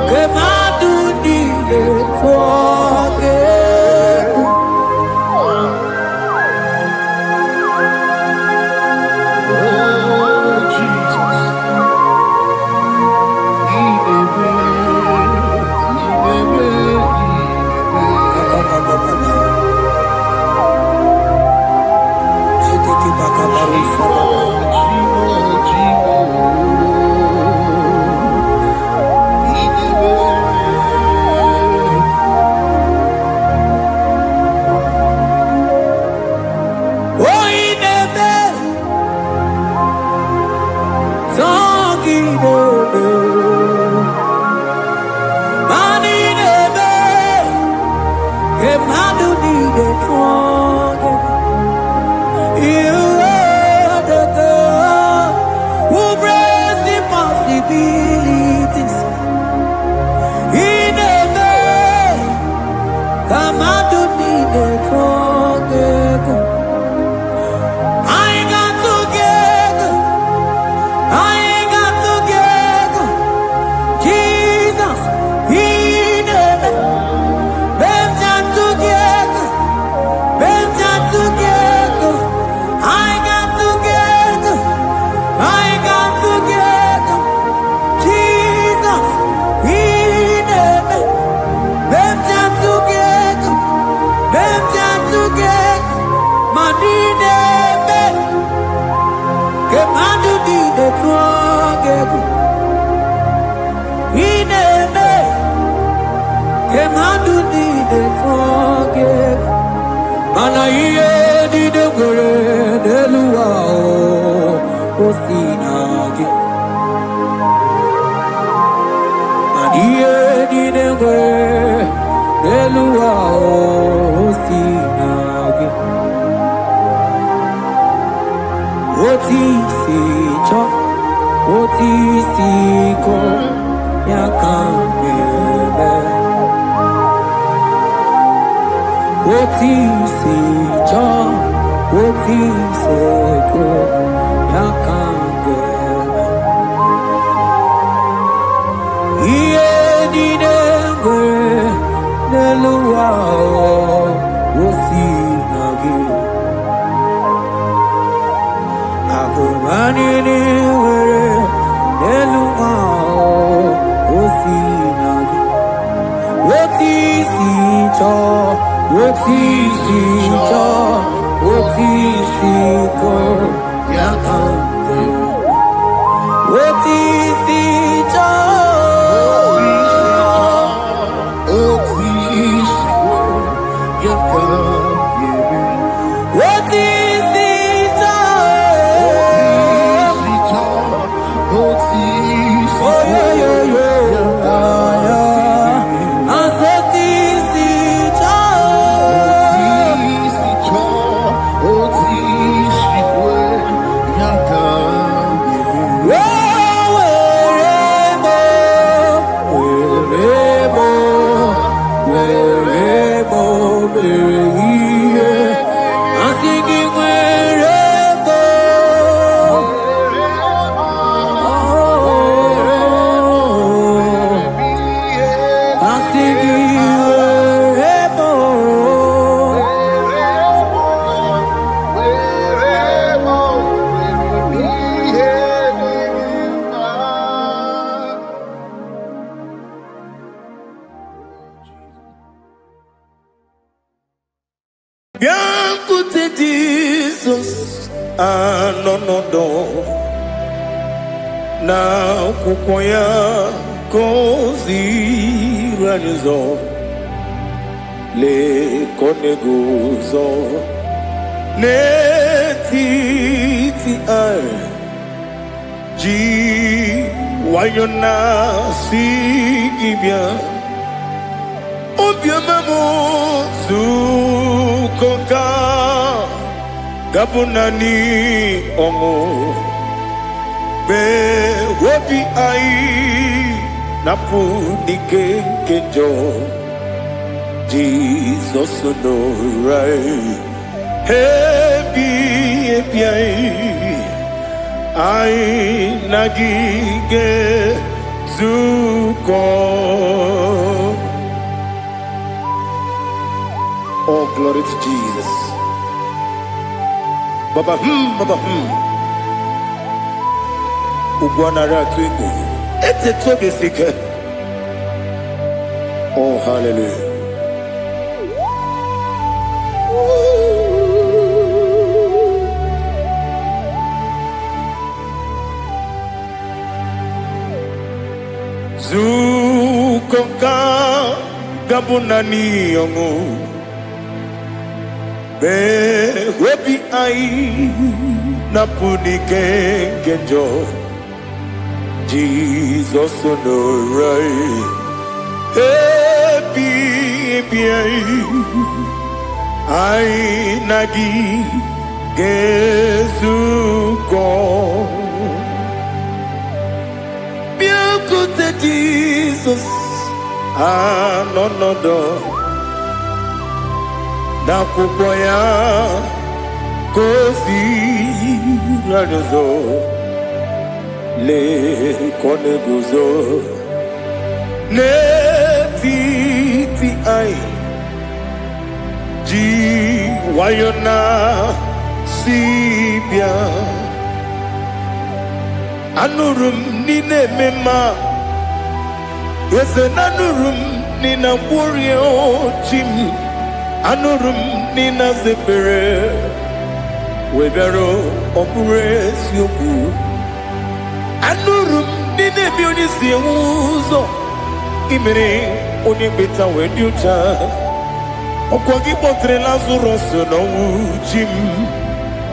cannot do the forget. Neluwa, nini were eluma osinagi otisi cho otisi ko yakande otisi cho Jesus, anonodo na kukoya kozi ranizo le koneguzo ne titi ai ji wayona sigibia obiamamu zukoka Gabunani ongo be wobi ai napu nike kenjo Jesus no rai hebi ai nagige zuko. Oh, glory to Jesus. Baba Ugwana ratu ete tobe sike. Oh, hallelujah. Zukonka gabunani yongu be webi ai napuni kenjo Jesus no rai happy ai nagi gezuko beautiful Jesus no na kukoya kozi ranozo le koneguzo ne titi ai ji wayona sibia anurum nine mema yese nanurum nina burio chim anurum nina zepere webero opure sioku anurum nine bionisi uzo imere oni beta weducha okwagi potre lazarus no jim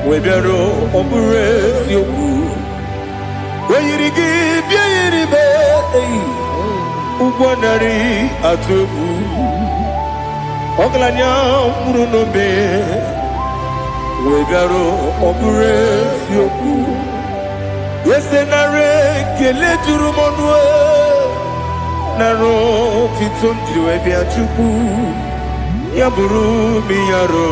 webero opure sioku weyirigi biayiribe ugwanari atubu Oglanya murunobe wegaro obure fioku yesenare kele turumonwe naro titondriwe biachuku yaburu miyaro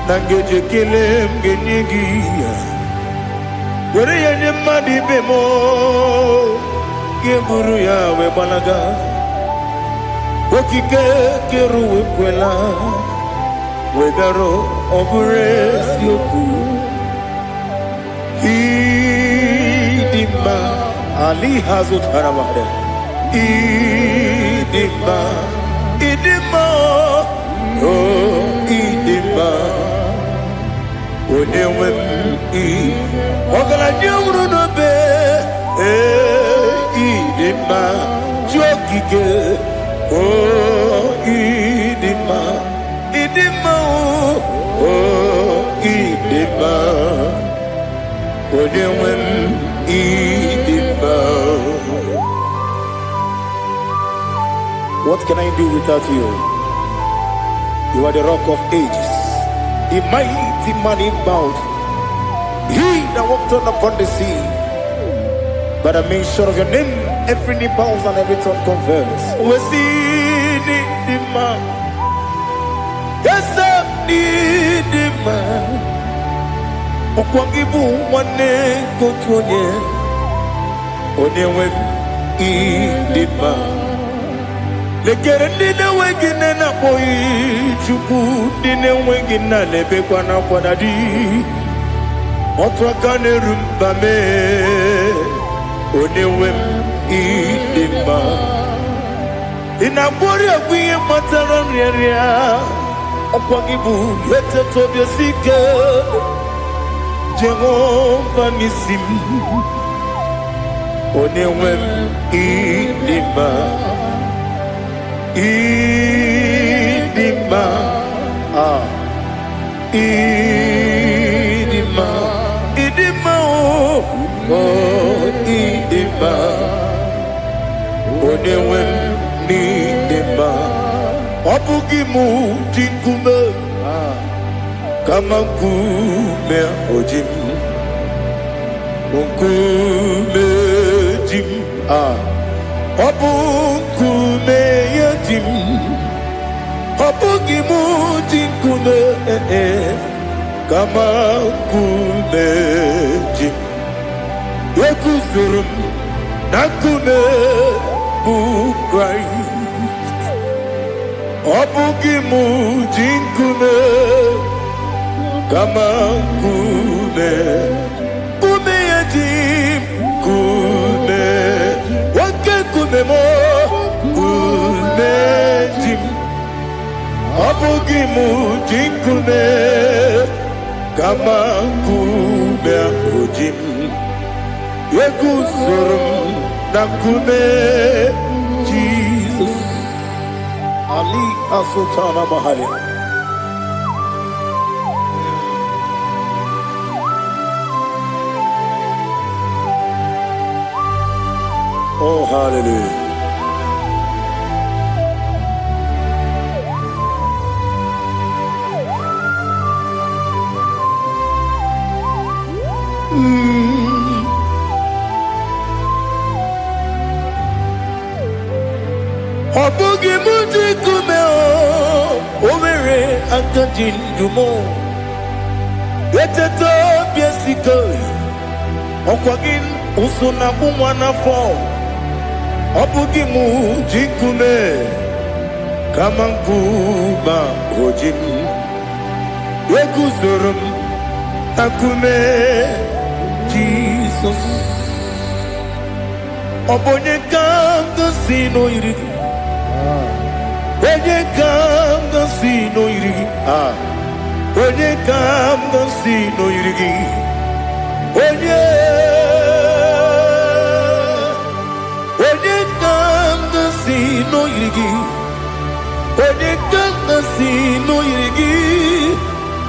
nangeje kele mgenyigi were yenye madi bemo geburu ya webalaga Okike keru wekwela wegaro obure sioku Idima Ali Hazut Haramada Idima Idima Oh Idima Onewem I Ogala Nyamru no be Idima Jokike Oh Idima Idima Oh Idima Onewem Idima. What can I do without you? You are the rock of ages, the mighty man in battle. He that walked on upon the sea. By the mention of your name, every knee bows and every tongue confess. We see the man. Yes, I need the man. Okwangibu wane kotonye. Onewe idima. Lekere nine wengine na boy chuku nine wengine lebe kwa na kwadadi. Otwakane rumbame. Onewe idima. Inabori agwiye matara nyeria. Okwangibu yete tobye sike. Jehovah Nisim. Onewem Idima Idima Idima Idima Oh Idima Onewem Idima Obugimu Jinkume Kamakume Ojim Unkume Jim Obukume Jim Obugimu Jinkume Kamakume Jim Yekuzurum Nakume Bukrai Obugimu Jinkume Kamakume Kume Jim Kume Wake Kume Mo Kume Jim Abugimu Jinkume Kamakume Jim Yekuzurum Nakume Jesus Ali Asutana Mahali. Oh, hallelujah. Obugi muji kumeo, omere akajindumo. Yeteto biesikoi, okwagin usuna kumwana fo. Obugi muji kume, kamankuba ojim. Yekuzurum akume Jesus. Obonye kanga sino irigi. Onye kanga sino irigi. Onye kanga sino irigi. Onye kanga sino irigi. Onye kanga sino irigi.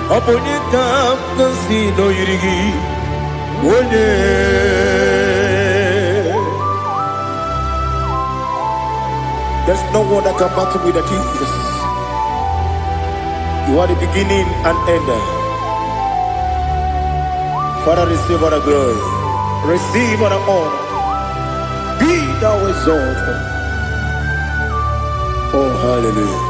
Onye kanga sino irigi. Onye. There's no one that can battle with Jesus. You are the beginning and end. Father, receive all the glory. Receive all the honor. Be thou exalted. Oh, hallelujah.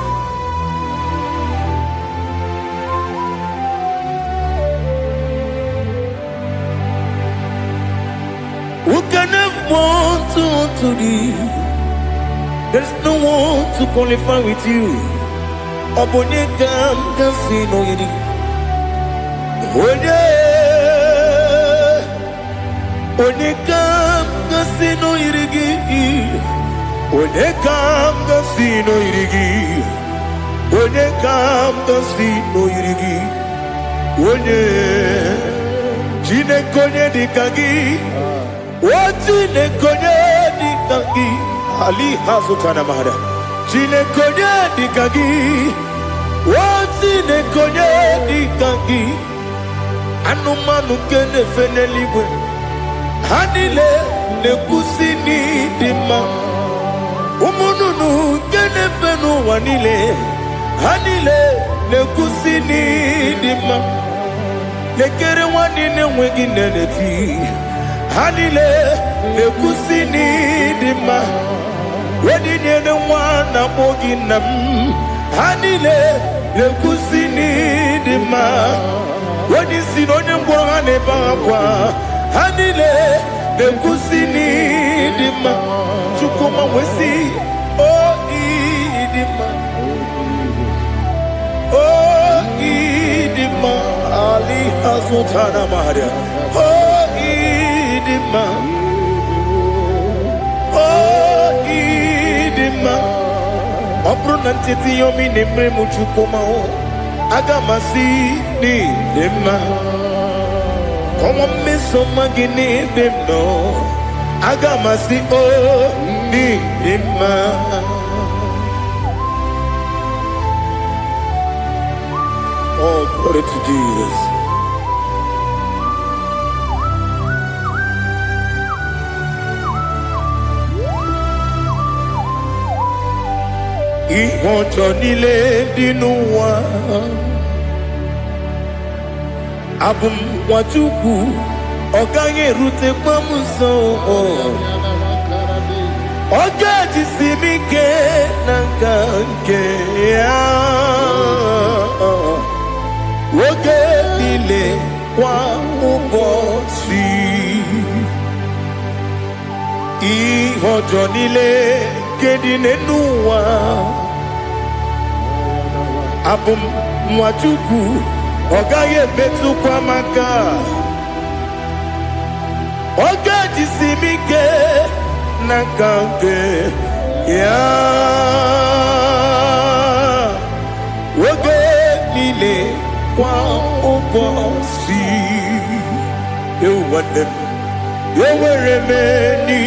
Who can have one to thee? There's no one to qualify with you. Obonye kam kasino yedi. Onye Onekam gasino irigi. Onekam gasino irigi. Onekam gasino irigi. Onye Chinekonye dikagi. Chinekonye dikagi. Ali Hazukana Mahada. Chinekonye dikagi. Chinekonye dikagi. Anumanu kene feneliwe. Hanile nekusini dima. Umununu kene fenu wanile. Hanile nekusini dima. Nekere wanine wengi neneti. Hanile nekusini dima. Wedine ne wana moginam. Hanile nekusini dima. Wedisi nonye mbwana bakwa. Hanile nekusini dima. Chukuma wesi oh idima. Oh idima. Ali Hazutana Maria. Oh idima. Oh idima. Opronantiti yomi nemre muchukuma o. Agamasi ni dima. Come on, miss some magini demno. Agamasi o ni dima. Oh, glory to Jesus. Ihojo nile dinuwa. Abum wajuku oganye rute pamuso. Oga jisimike nanganke ya. Woge nile kwa ubosi. Ihojo nile kedine nuwa. Abum wajuku Ogaye betu kwa maka. Oga jisimike nakange ya. Oge nile kwa ubosi. You want them. You were many.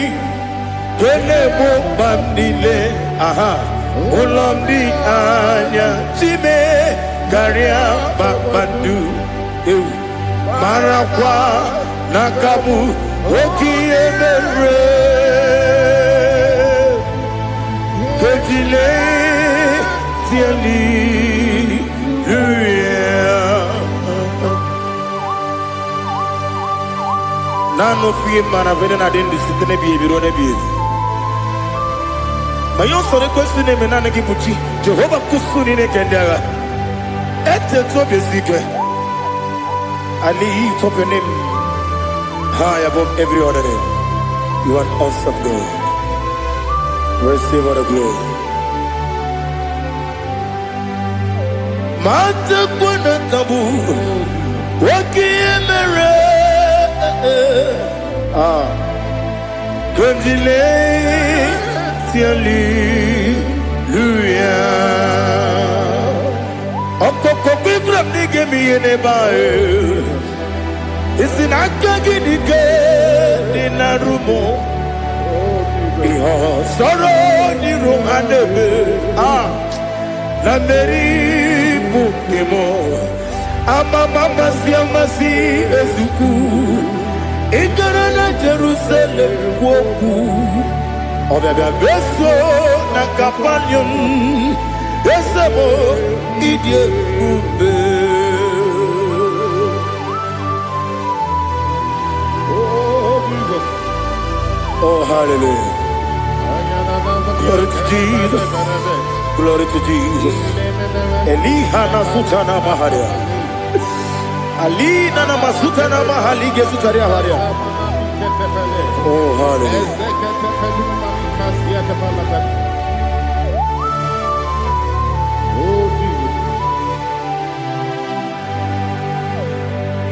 Kene mo bandile. Aha. Ulamdi anya. Chime. Garia Babandu Marakwa Nakabu Oki Emere Kejile Tiali Nano fiye mana vene na dendi sitene biye birone biye Mayon sore kwestine menane kipuchi Jehova kusuni ne kendera Ete to besike. I lift up your name high above every other name. You are awesome God. Receive all the glory. Mata kuna tabu. Waki emere. Kundile tiali. Okokokikram nige miyene bae. Isinaka nige dinarumo. Iho soro ni rohanebe. La meri bukemo. Amama siamasi ezuku. Ikarana Jerusalem woku. Obebe beso na kapanyum. Esamo idie ube. Oh Jesus. Oh hallelujah. Glory to Jesus. Glory to Jesus. Elihana sutana maharia. Alina na masutana mahali gesutaria haria. Oh hallelujah.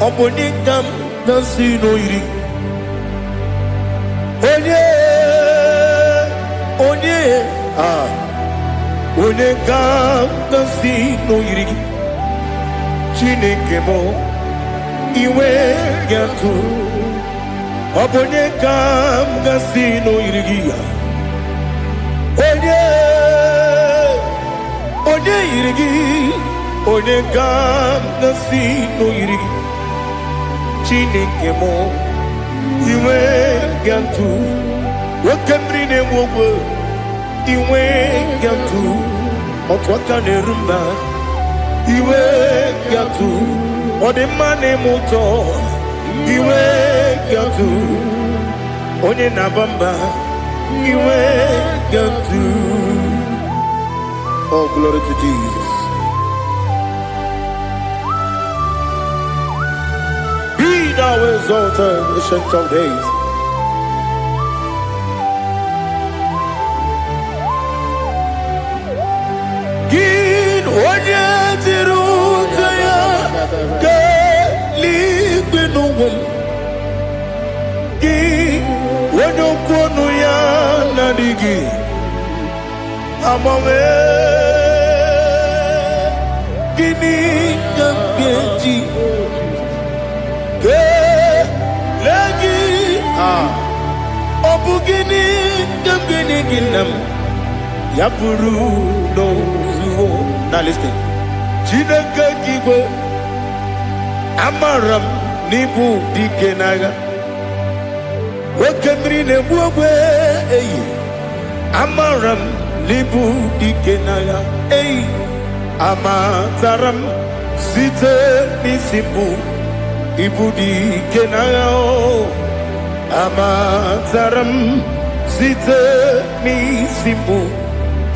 Obonikam nasino iri. onye ga-asị n'oyiri gị Chineke m iwe ga-atụ ọ bụ onye ga-asị n'oyiri gị ya onye yiri gị onye ga-asị n'oyiri gị Chineke m iwe ga-atụ nwoke mmiri na-enwe ogwe iwe ga-atụ otu aka na-eru mba iwe ga-atụ ọ dị mma na-eme ụtọ iwe ga-atụ onye na-aba mba iwe ga-atụ. Oh, glory to Jesus. Be thou exalted, ancient of days. Onye tiri ụzọ ya ka eluigwe n'ụwa gị onye okwu ọnụ ya na-adịghị agbanwe gịnị ka m ga-eji kelee gị ọ bụ gịnị ka m ga-enye gị nna m ya bụrụ n'ozuo. Now listen. Chineke kigwe amaram n'ibu dike n'agha nwoke mmiri na-egbu ogwe eyi amaram n'ibu dike n'agha eyi amatara m site n'isi mbụ ibu dike n'agha amatara m site n'isi mbụ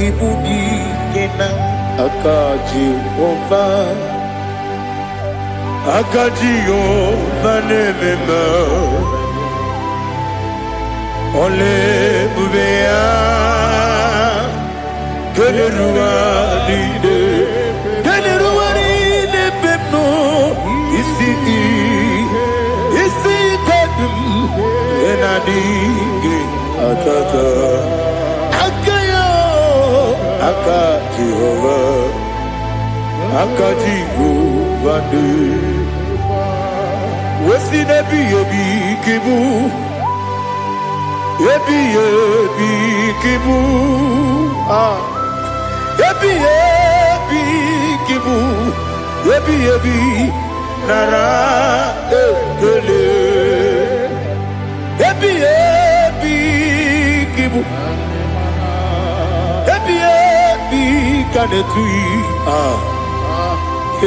ibu dike n'agha aka Jehova na-ememe ole ebube ya keleruwa niile bepno isi kodum enadịghị atata aka Jehova dị wesi n'ebi ebi kibu ebi kibu ebi nara ekele ebi kibu kanetui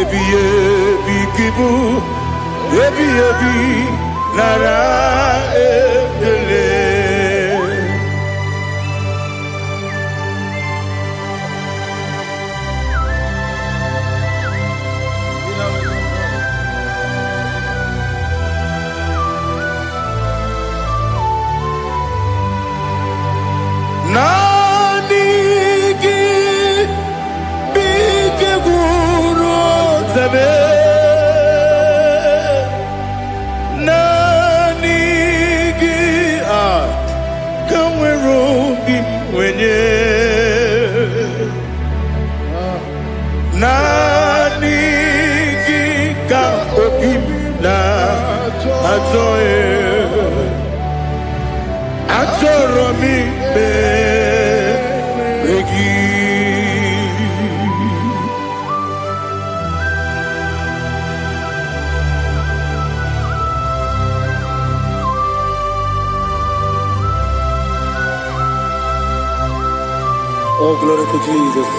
ebi kibu ebi nara ekele. Oh, glory to Jesus.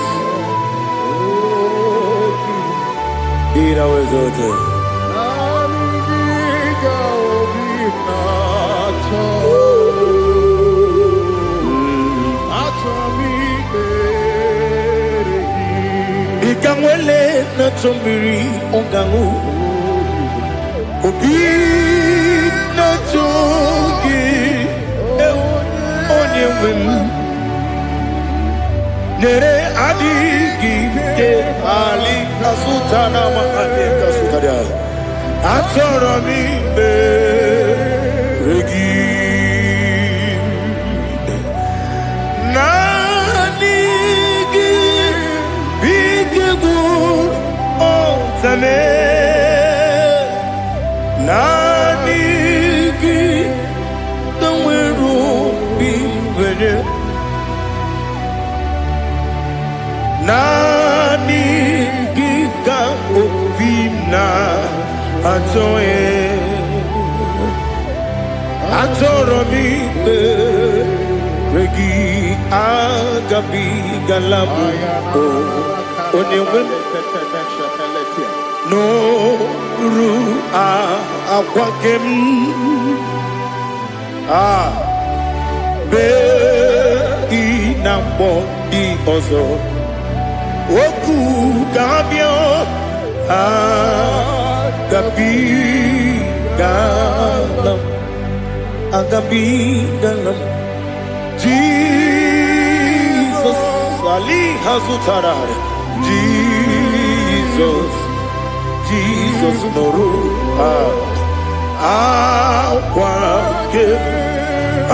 Be thou exalted. Ikamwele na chombiri ongangu obi na chogi onye wem nere adigi ke ali asutana mahane kasutaria atoro mi be regi good, oh, tame. Nanigi, the wiru be ready. Nanigi ka opina atoe. Atoromi regi agabi galabu onewem no ru akwakem be inambo di ozo oku gabio agabi galam agabi dalam Jesus Ali Hazutarar Jesus Noru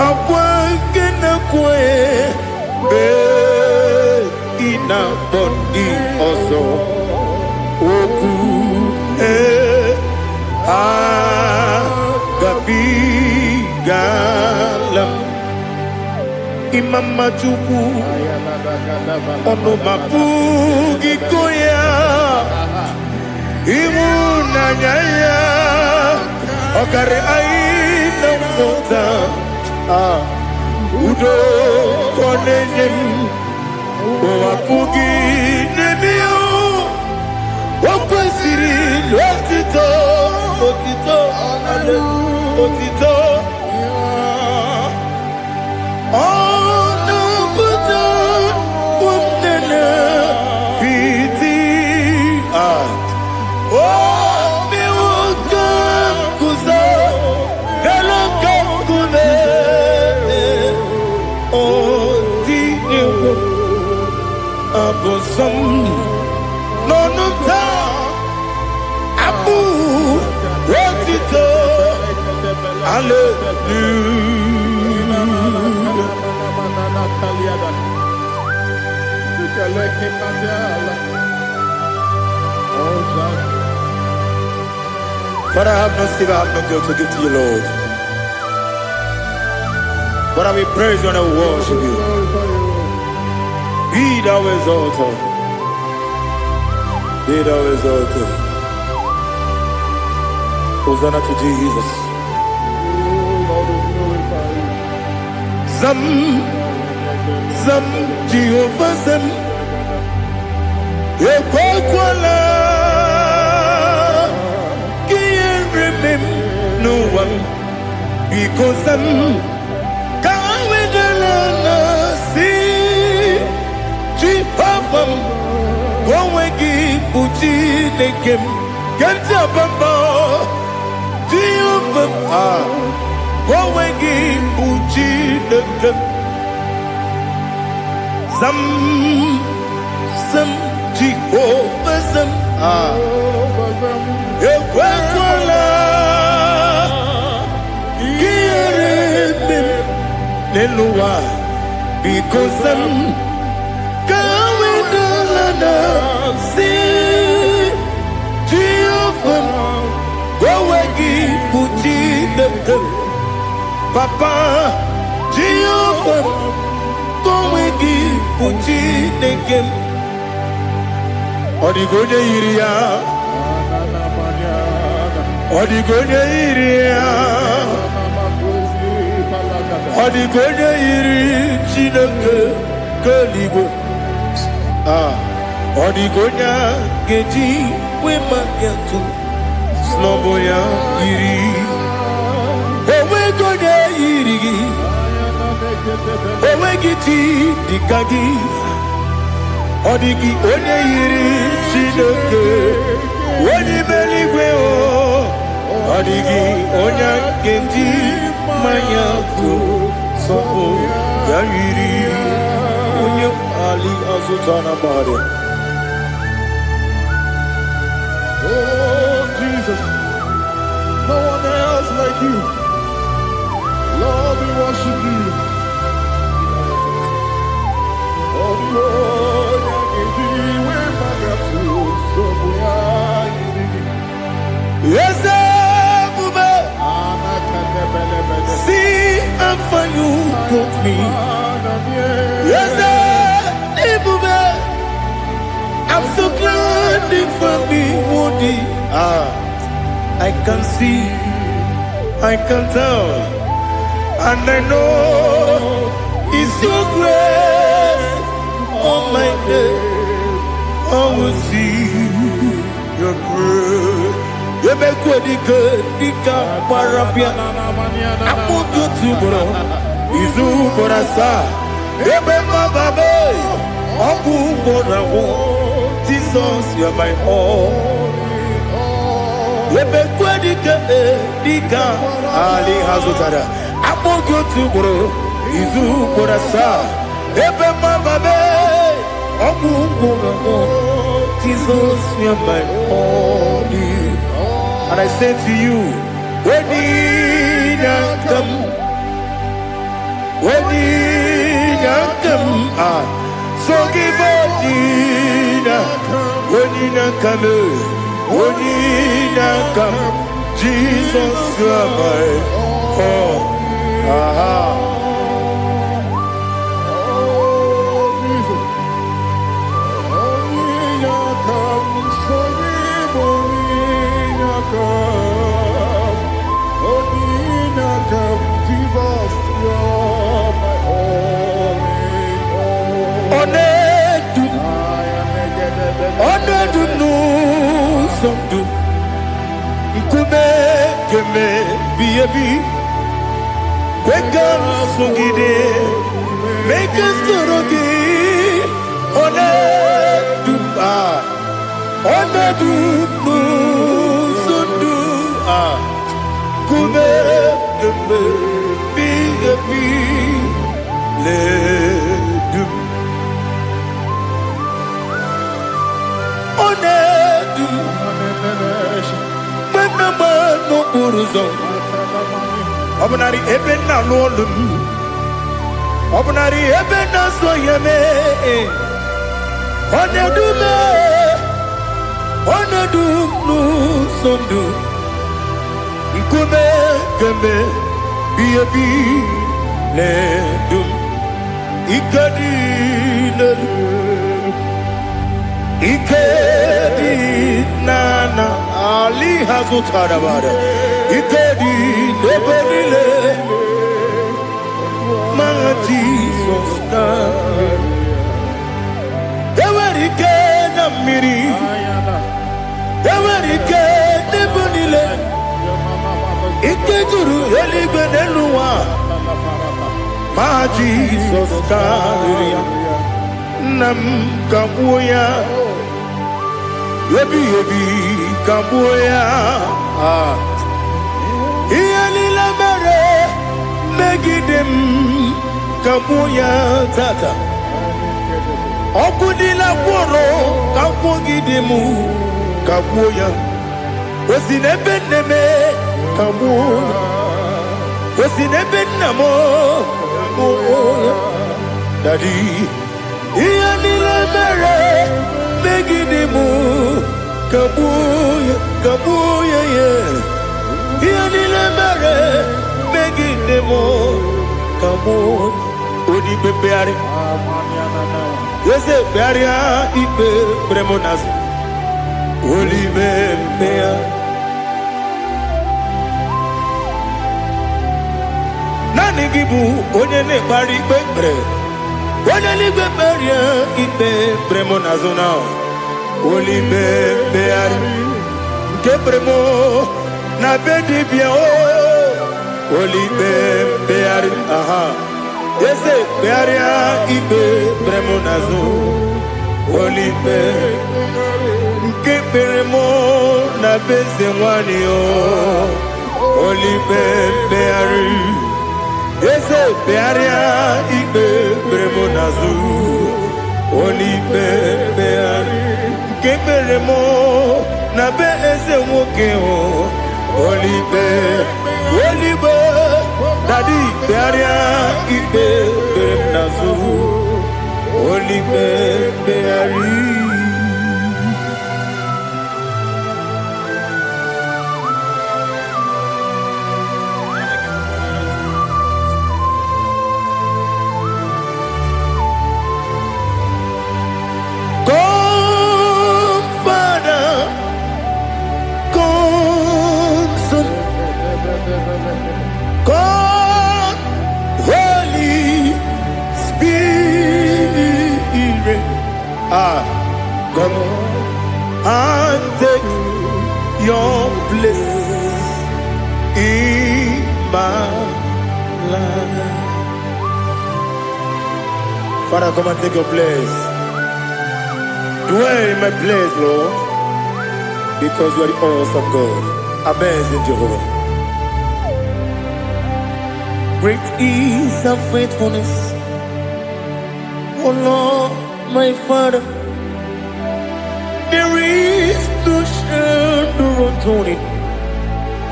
Akwake na kwe be ina bondi ozo oku agabi galam Imam Majubu ono mapugi koya imuna nyaya okare aina mota udo konenem mapugi nemio wakwesiri lotito otito But I have no silver, I have no gold to give to you, Lord. But I will praise you and I will worship you. Be thou exalted. Be thou exalted. Hosanna to Jesus. Zam Jehovah Zam Ekwakwala Can't remember no one because Zam Kawedalana see Jehovah Gowegi Puchi Nekem Ganja Bamba Jehovah Gowegi Puchi Nekem Zam Jehovah Zam Ekwakwala Kieremem Neluwa because Zam Kawedalana see Jehovah Gowegi Puchi Nekem Papa Jehovah Gowegi Puchi Nekem Odigonya Iria Odigonya Iria Odigonya Iri Chineke Kaligo Odigonya Geji Wemaketu Sloboya Iri Owegonya Iri Owegiti Dikagi Odigi onye yiri Chineke onye meligwe o Odigi onye kenji manya to sopo ya yiri onye Ali Azutana Bade. Oh Jesus, no one else like you. Lord, we worship you. Oh Lord, I give you my for you took me. Yes, I'm so glad for me, Woody. I can see, I can tell, and I know it's your grace on my day. I will see your grace. You make good, Dika Parapia. I put you to bro. Izu Borasa. You make my baby. Abu Borawo. Jesus, you're my all. You make good, Dika Ali Hazutara. I put you to bro. Izu Borasa. You make my baby. Abu Borawo. Jesus, you're my all. And I say to you, when you come, so give up, when you come, Jesus, you are my all. Make us Obnari ebena lolum Obnari ebena soyeme Onedu nu sondu Nkume keme Biebi ledum Ikedi nana Ali Hazutarabada Ikedi nebenile Manga Jesus kame Ewerike na miri Ewerike nebenile Ikejuru eligwe neluwa Ma Jesus kame Nam kabuya Yebi kabuya Iyalila mere Megidem kabuya tata Okudila kworo kabugidemu kabuya Osinebenneme kabuya Osinebennamo kabuya Daddy Iyalila mere Megidemu kabuya yeah Iyalila mere Megidemu kabuya Odi bebeari Yese bearia ipe premonas Oli bebea Nani gibu onye ne bari bebre Onye li beberia ipe premonazona Oli bebeari Nke premo na bedi bia Oli bebeari aha Yese bearia ibe bremonazo Olipe Nke beremo na beze mwani o Olipe beari Yese bearia ibe bremonazo Olipe beari Nke beremo na beze mwoke o Olipe Daddy, bearia ibe nazu, oli beari. Come and take your place in my life. Father, come and take your place. Dwell in my place, Lord, because you are the awesome God. Amazing Jehovah. Great is thy faithfulness, oh Lord, my Father. There is no shadow of turning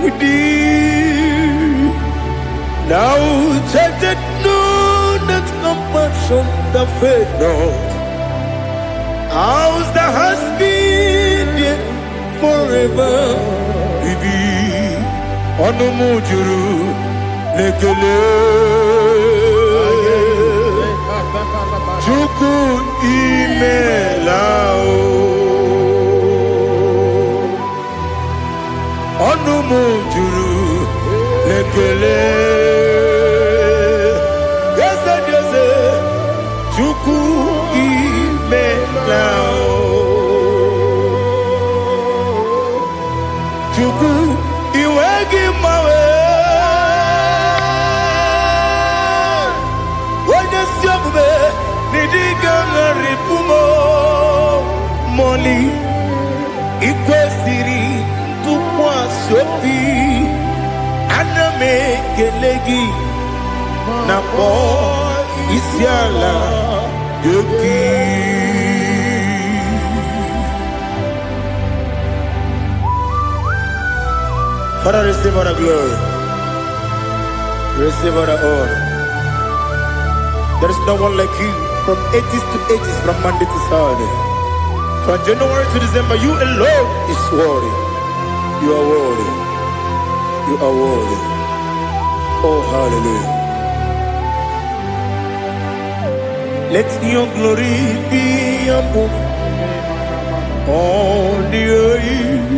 with thee. Now check that no, that compassion that faith not. Ours that has been there forever. Bibi, ono mujuru, lekele. Chuku imelao. Ono mujuru, lekele. Yese, yese, chuku imelao. Chuku iwegi mawe. Wanya siyabe nidiga ngaripumo. Moli ikwesiri tukwa sopi. Aname kelegi na po isiala yoki. Father, receive all the glory. Receive all the honor. There is no one like you from ages to ages, from Monday to Saturday. From January to December, you alone is worthy. You are worthy. You are worthy. Oh, hallelujah. Let your glory be above all the earth.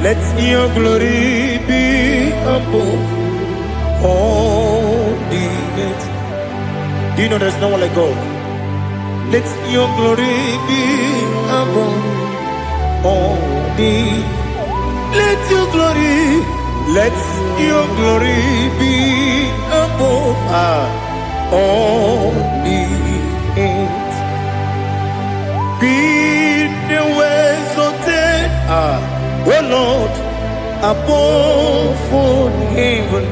Let your glory be above all the earth. Do you know there's no one like God? Let your glory be above all the earth. Let your glory be above all the earth. Be the ways of death. Oh Lord, above all heaven,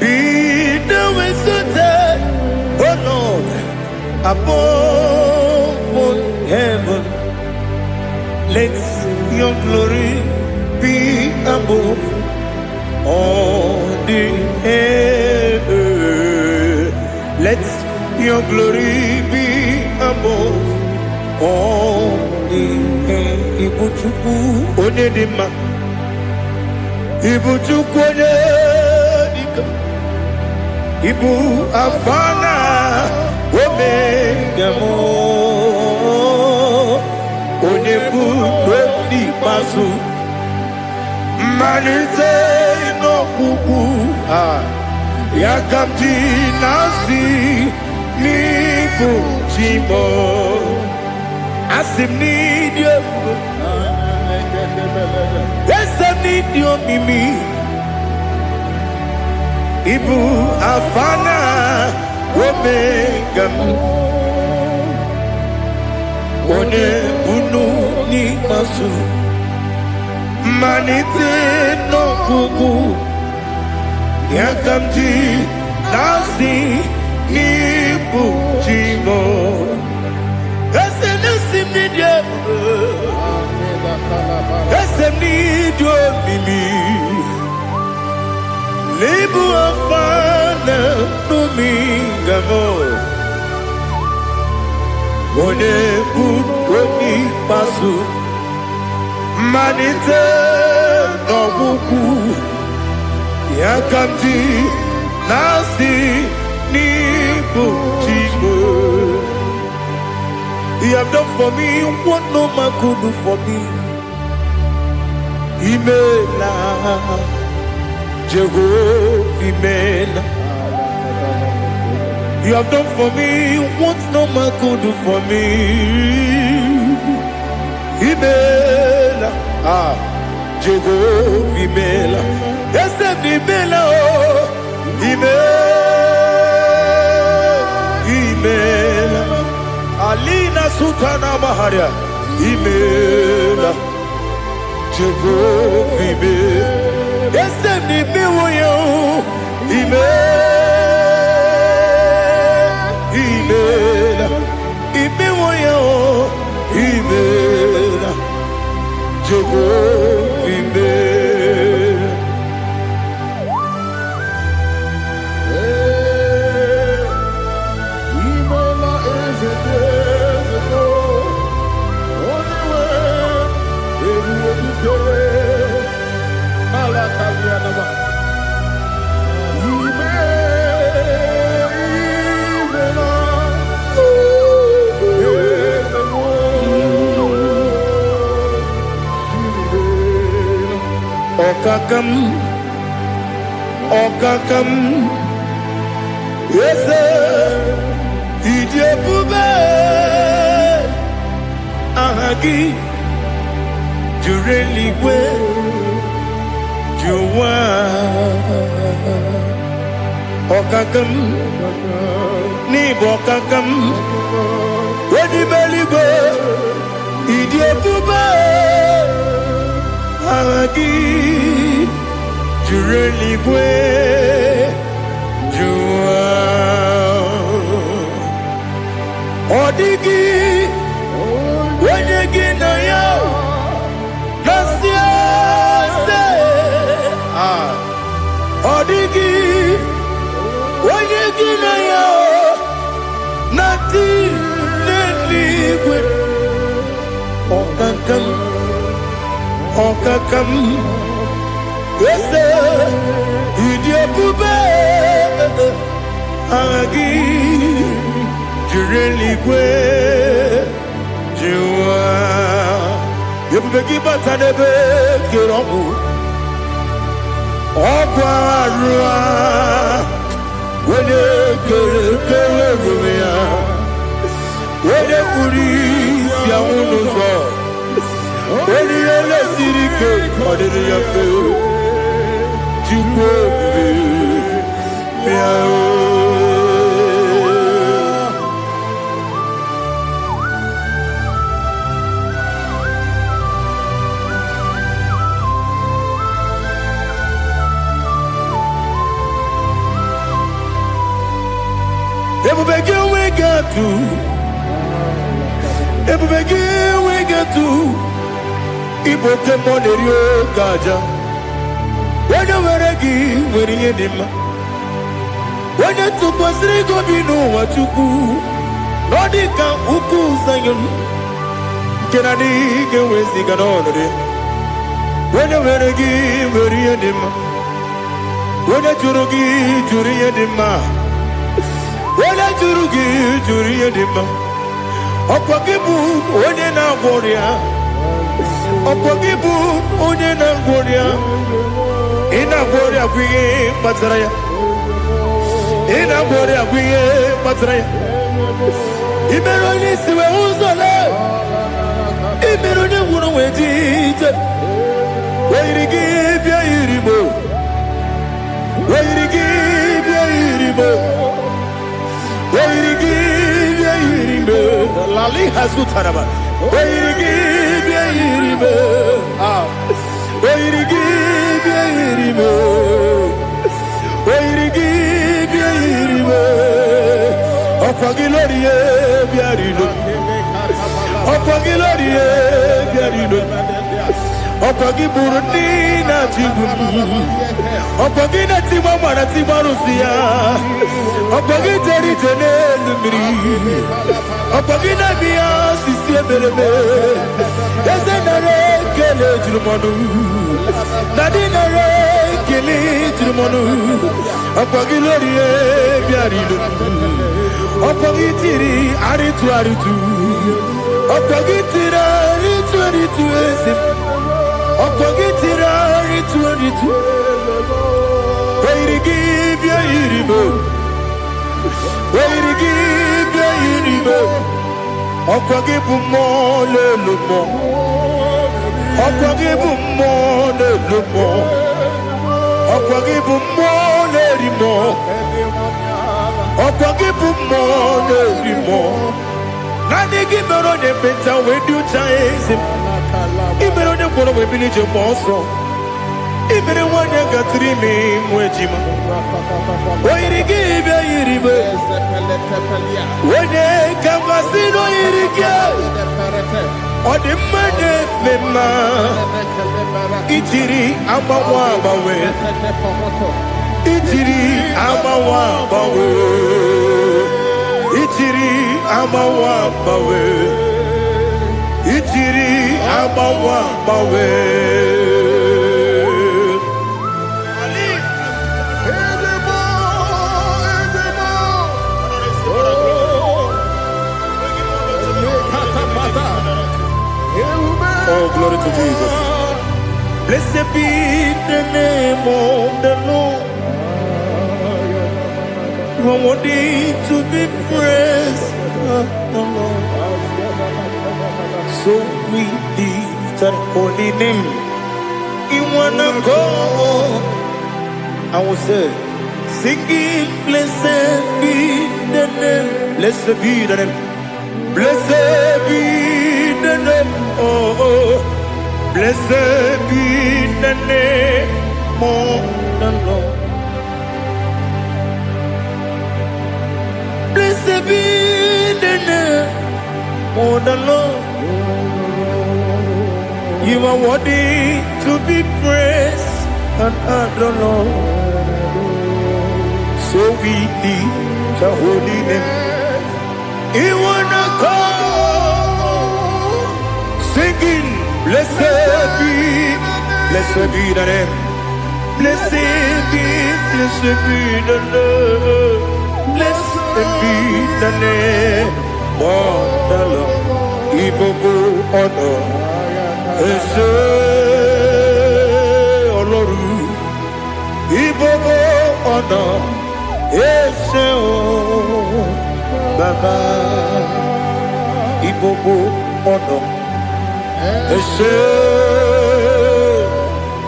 be the ways of death. Oh Lord, above all heaven, let your glory be above all the earth. Let your glory be above all the earth. Ibuchuku onedima, Ibuchuku onedika, Ibu afana omega mo, onebu lodi pasu, manite no kuku yakamti nasi niku chimo. Asim need you. Yes, I need you, Mimi. Ibu afana omega. One bunu ni masu. Manite no kuku. Yakamji nasi nibu chimo. Esem need you, Mimi. Lebu afana numingamo. One buni pasu. Manite no buku. Yakamti nasi nibu chimo. You have done for me what no man could do for me. Imela, Jehovah, Imela. You have done for me what no man could do for me. Imela, Jehovah Imela, yes, Imela, Imela, Alina Sutana Maharia, Imela, Jehovah Imela, yes, Imela, Imela, Jehovah Imela. Imela is a desert, only way, every day. Malakalianaba. Okakam, yes, Ijebube, Ahagi, Jureligwe, Juwa, Okakam, Nibokakam, Wedibeligo, Ijebube, Ahagi, Jureligwe, Jua, Odigi, Wenegi na yo, Nasia se, Odigi, Wenegi na yo, Nati neligwe, Okakam, Okakam. Yes, Ijebube, Agi, Jureligwe, Jua, Yebubeki Batanebe, Kiromu, Ogwarua, Wede Kerumia, Wede Uri, Siamunuzo, Wede Ele Sirike, Odiri Yafu. Ebubegi we get to Ibote Monerio Gaja. When you were a gay, when you did, when you took was Rigo, you know what you do. Nodika Uku Sayon can I dig away Sigan order? When you were a gay, when you did, when you Jurugi, Juria Dima, when you Jurugi, Juria Dima, Opagibu, Odena Warrior, Opagibu, Odena Warrior. Ina gloria kuye matraya. Ina gloria kuye matraya. Imeroni siwe uzole. Imeroni wunu wejite. Weirigi bia iribo. Weirigi bia iribo. Weirigi bia iribo. Lali hazutaraba. Weirigi bia iribo. Weirigi bia iribo. Weirigi bia iribo. Opagilorie bia iribo. Opagilorie bia iribo. Opagi Burundi na Jibun. Opagi na Timama na Timarusia. Opagi Jeri Jene Lumiri. Opagi na Bia Sisi Ebelebe. Ezenare Kele Jurumonu. Nadinare Kele Jurumonu. Opagi Lorie Biarido. Opagi Tiri Aritu Aritu. Opagi Tira Aritu Aritu Ezim. Opagitira itu. Weirigi bia iribo. Oyirigi be yiribe. Okwagi bu mo le lumo. Okwagi bu mo le lumo. Okwagi bu mo le rimo. Okwagi bu mo le rimo. Nani gimero ne penta we do chase. Ibero ne kono we bilije moso. Ibere wanya gatri mi mwejima. Oyirigi be yiribe. Wene kamasino yirige. Odi mane mema. Itiri amawa bawe. Itiri amawa bawe. Itiri amawa bawe. Itiri amawa bawe. Oh, glory to Jesus. Blessed be the name of the Lord. You are worthy to be praised, the Lord. So we lift that holy name. You wanna go? I will say, singing, blessed be the name. Blessed be the name. Blessed be the name. Oh, blessed be the name of the Lord. Blessed be the name of the Lord. You are worthy to be praised and adored, Lord. So we lift the holy name. You wanna call, singing, blessed be the name. Blessed be the Lord. Blessed be the name of the Lord. Ibogo honor, ese oloru. Ibogo honor, ese o Baba. Ibogo honor, ese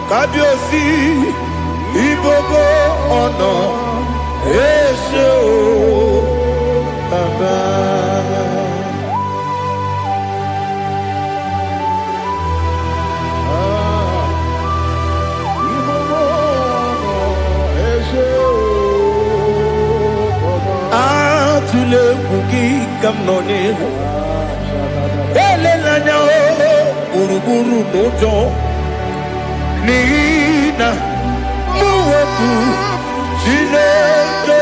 Kabiosi. Ibogo honor, ese o Baba. Atule kuki kamnone elelanya uruburu nojo nina muwetu Chineke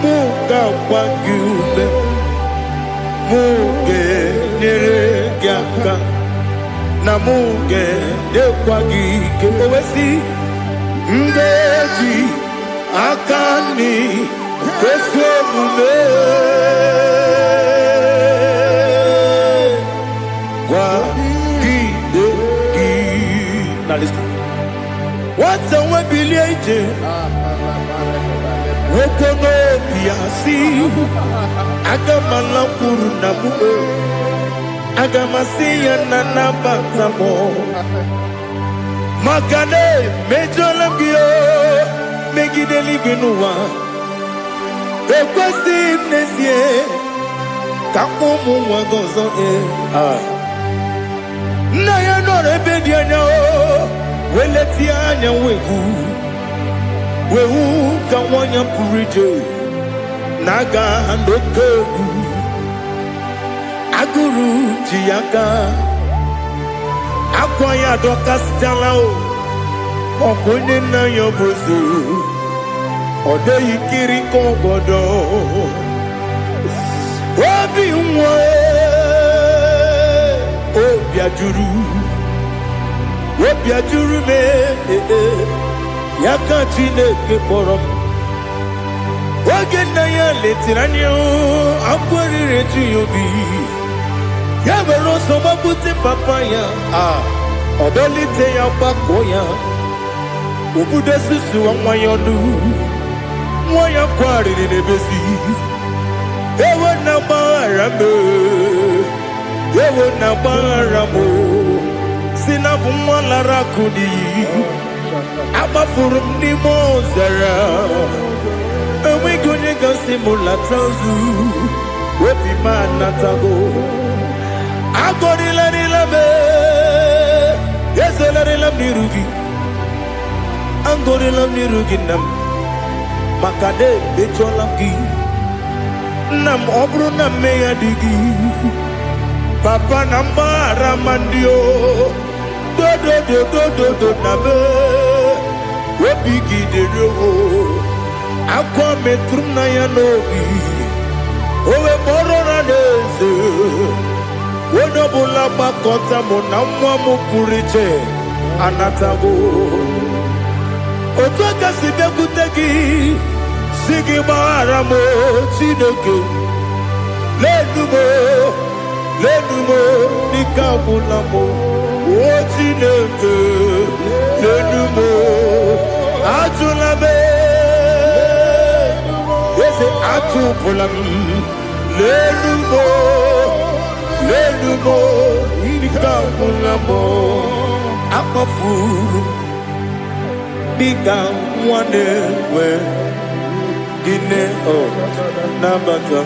muka wangume muge neregiaka na muge dekwagike owesi Ndeji akani kesomume kwa kideki. Now listen. What's a webileje? Wokono piasi agamala kurunamu agamasiya nanabatamo. Makane mejolambio megideli benua ekwesi nesie kakomu wagozo na ya no rebedi anya weleti anya wehu kawanya purije naga ndokeru aguru jiyaka Akwaya dokas jalao Okone na yobozu Ode yikiri kogodo Obi mwe Obi ajuru me Yaka Chineke porom Oge na ya letiranyo Akwari retu yobi Yabero soma buti papaya Odolite ya bakoya Ubude susu wa mwayonu Mwaya kwari ni nebesi Ewe na maramo Ewe na maramo Sina bumwala rakudi Aba furum ni mozara Ewe gonye gasi mula tanzu Wepi mana tago Agori la nilabe Yese la nilam nirugi Angori lam nirugi nam Makade becholam gi Nam obru nam meya digi Papa nambara mandio Do do do do do do nabe Webigi de roho Akwa metrum na yanogi Owe borona neze Wodobula bakota monamwa mupuriche Anatago Otoka sibekutegi Sigi baramo Chineke Lenumo Nikabulamo O Chineke Lenumo Atulame Yese atupulam Lenumo Nikabulamo Akafuru Biga one we Gine o Nabata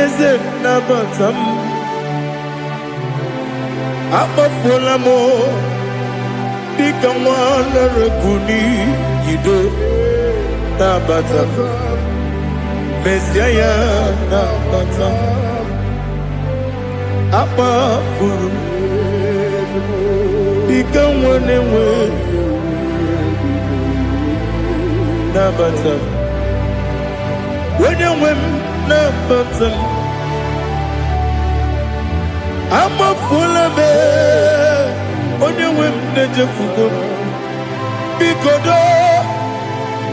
Is it Nabatam Abafulamo Biga one Rekuni Yido Nabata Messiah Nabata Abafuru Become one and one Nabatam When you win Nabatam I'm a full of it When you win the Jefugo Bikodo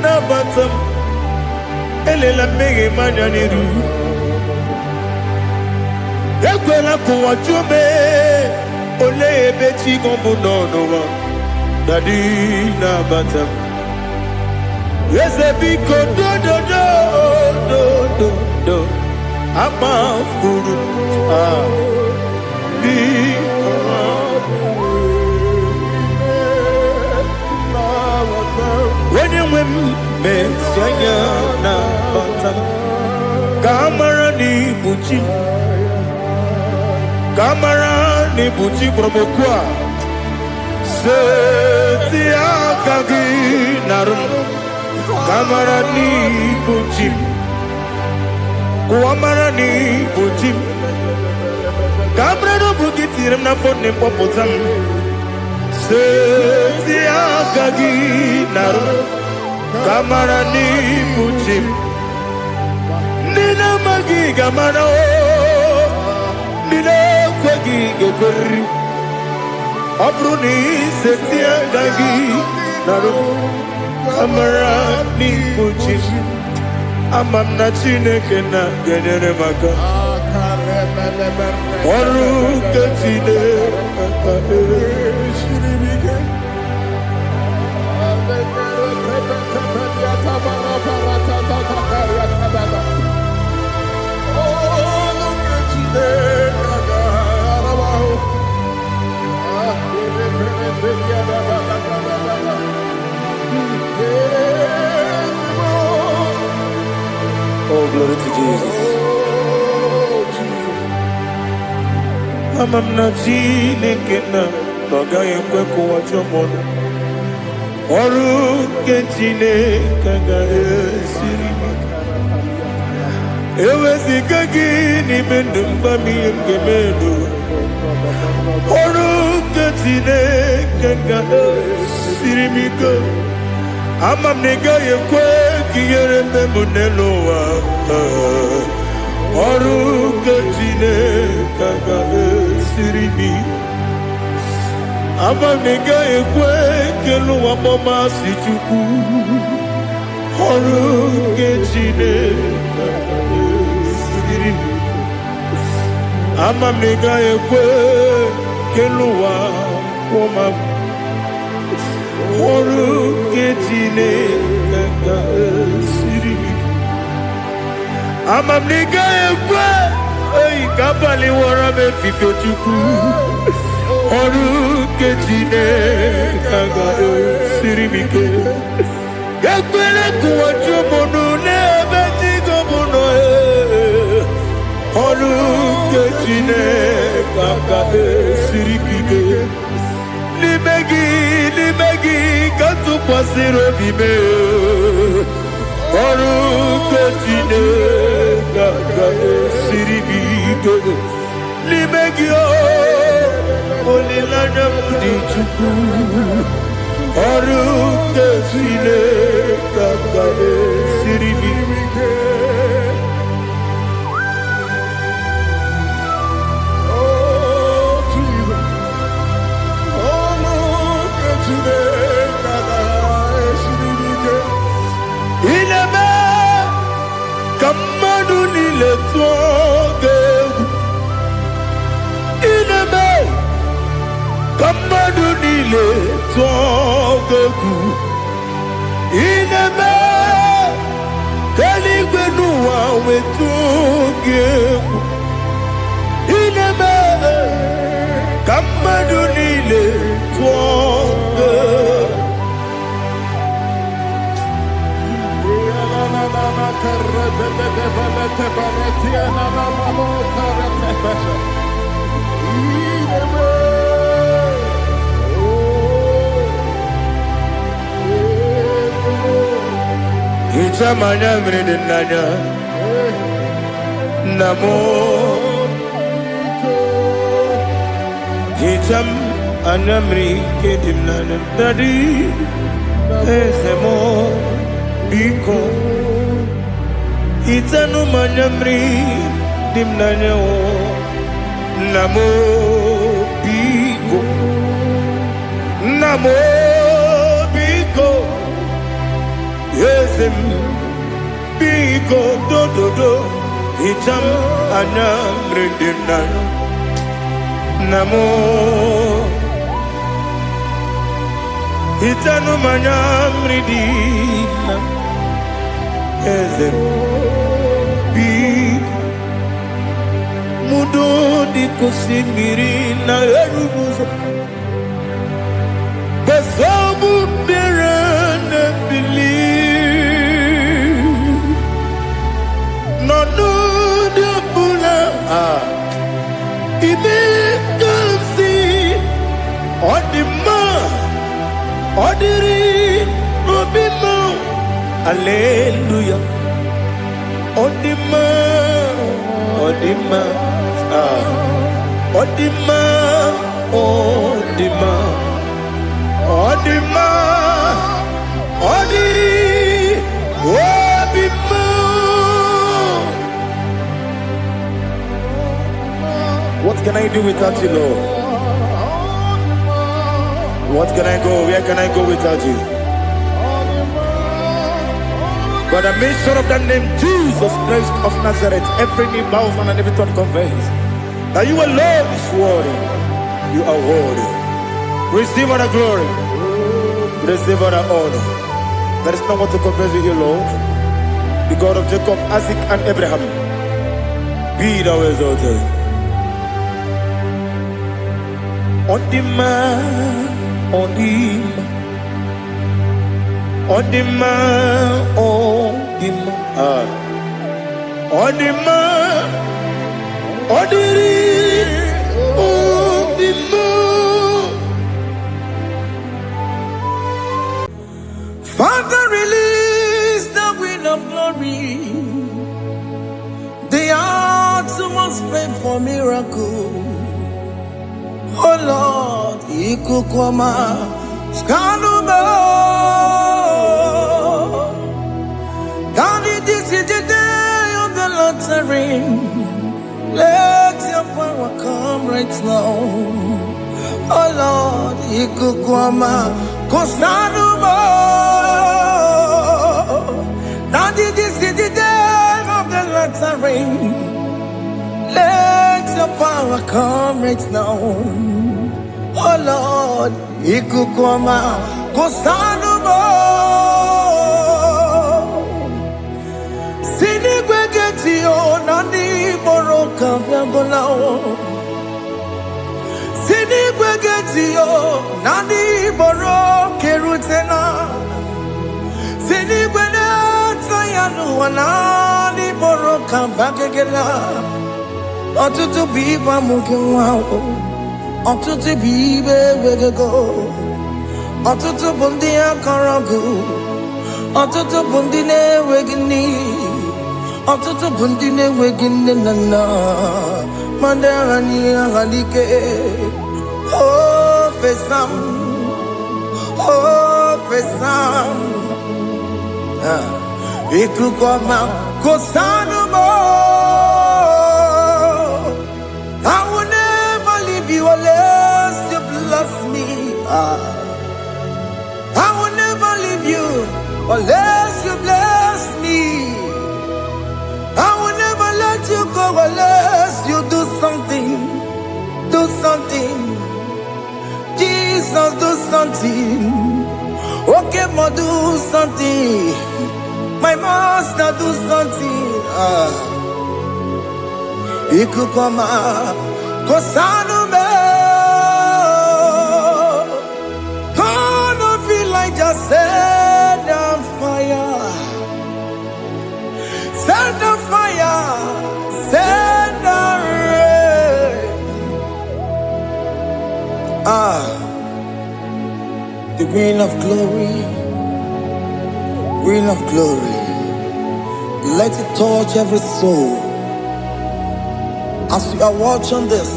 Nabatam Elela Mege Mananiru Ekwela Kuwa Jume Ole beti gombo no Dadi na batam Yese biko do Ama furu Di When you win me Sanya na batam Kamara ni buchi Kamara ni buchi promokwa Seti akagi narum Kamara ni buchi Kuamara ni buchi Kamara no bukiti rem na fone popotam Seti akagi narum Kamara ni buchi Nina magi kamara Nina kwagi geberi Abruni setia gagi Naru Kamara ni buchi Amam na chineke na genere maka Waru kachine Shiribike Oh, glory to Jesus. Amam na chineke na Noga yekwe kuwa chomono Oru kentine kaga esiribike Ewe zikagi ni mendumba miyemgemenu Oru kentine kaga esiribike Amam nega yekwe kiyere memuneloa Oru kentine kaga esiribike Amam nega yekwe kelu wamoma sichuku Oru kentine kaga esiribike Amam nega yekwe kelu wamoma ọrụ nke Chineke ga-esiri gị. Amamniga ekwe oyi ka abalị wara m efife Chukwu. Ọrụ nke Chineke ga-esiri m ike. Ekwere kụwachi ụmụnụ n'ebe Chigo bụ nọ. Ọrụ nke Chineke ga-esiri gị ike. N'ime gị ka tụkwasịrị obi m. Ọrụ nke Chineke ga-esiri gị ike. N'ime gị olileanya m dị Chukwu. Ọrụ nke Chineke ga-esiri gị ike. Ineme ka mmadụ niile tụọ gị egwu. Ineme ka mmadụ niile tụọ gị egwu. Ineme ka eluigwe n'ụwa wee tụọ gị egwu. Ineme ka mmadụ niile tụọ gị egwu. Hicham anya mmiri dị n'anya nna m. Hicham anya mmiri nke dị n'anya dadi eze m biko. Hichanu anya mmiri dị n'anya nna m biko. Nna m biko. Eze m biko dododo. Hicham anya mmiri dị n'anya nna m. Hichanu anya mmiri dị n'anya eze m biko. Mudo di kusimiri na erubuzo. Basabu birane believe. No no de bula. Ibe kamsi. Odima. Odiri. Obima. Hallelujah. Odima. Odima. Odima. Odima. Odima. Odiri. Obima. What can I do without you, Lord? What can I go? Where can I go without you? By the mention of that name, Jesus Christ of Nazareth, every knee bows and every tongue confesses that you alone is worthy. You are worthy. Receive all the glory. Receive all the honor. There is no one to compare with you, Lord. The God of Jacob, Isaac, and Abraham. Be thou exalted. On the man, on the man. On the man, on the man, on the man, on the man. Father, release the wind of glory. The hearts must pray for miracle. Oh Lord, Ikukoma, Skanuma. This is the day of the Lord's ring. Let your power come right now. Oh Lord, Ikukwama, Kosanuma. Daddy, this is the day of the Lord's ring. Let your power come right now. Oh Lord, Ikukwama, Kosanumo Sini Gwegeti Nani Moroka Vyangolao Sini Gwegeti Nani Moroke Rutena Sini Gwegeti Yanu Nani Moroka Bagegela Otutu Biba Mukiwao Otutu Bibe Wegego Otutu Bundia Karagu Otutu Bundine Wegini Otutu Bundine Wegini Nana Mandarani Halike Oh Fesam Ikukoma Kosanumo I will never leave you unless you bless me. I will never leave you unless you bless me. I will never let you go unless you do something. Do something. Jesus, do something. Okay, ma, do something. My master, do something. Ikukoma Kosanume Gonna feel like just set on fire. Set on fire. Set on rain. The wind of glory. Wind of glory. Let it touch every soul. As you are watching this,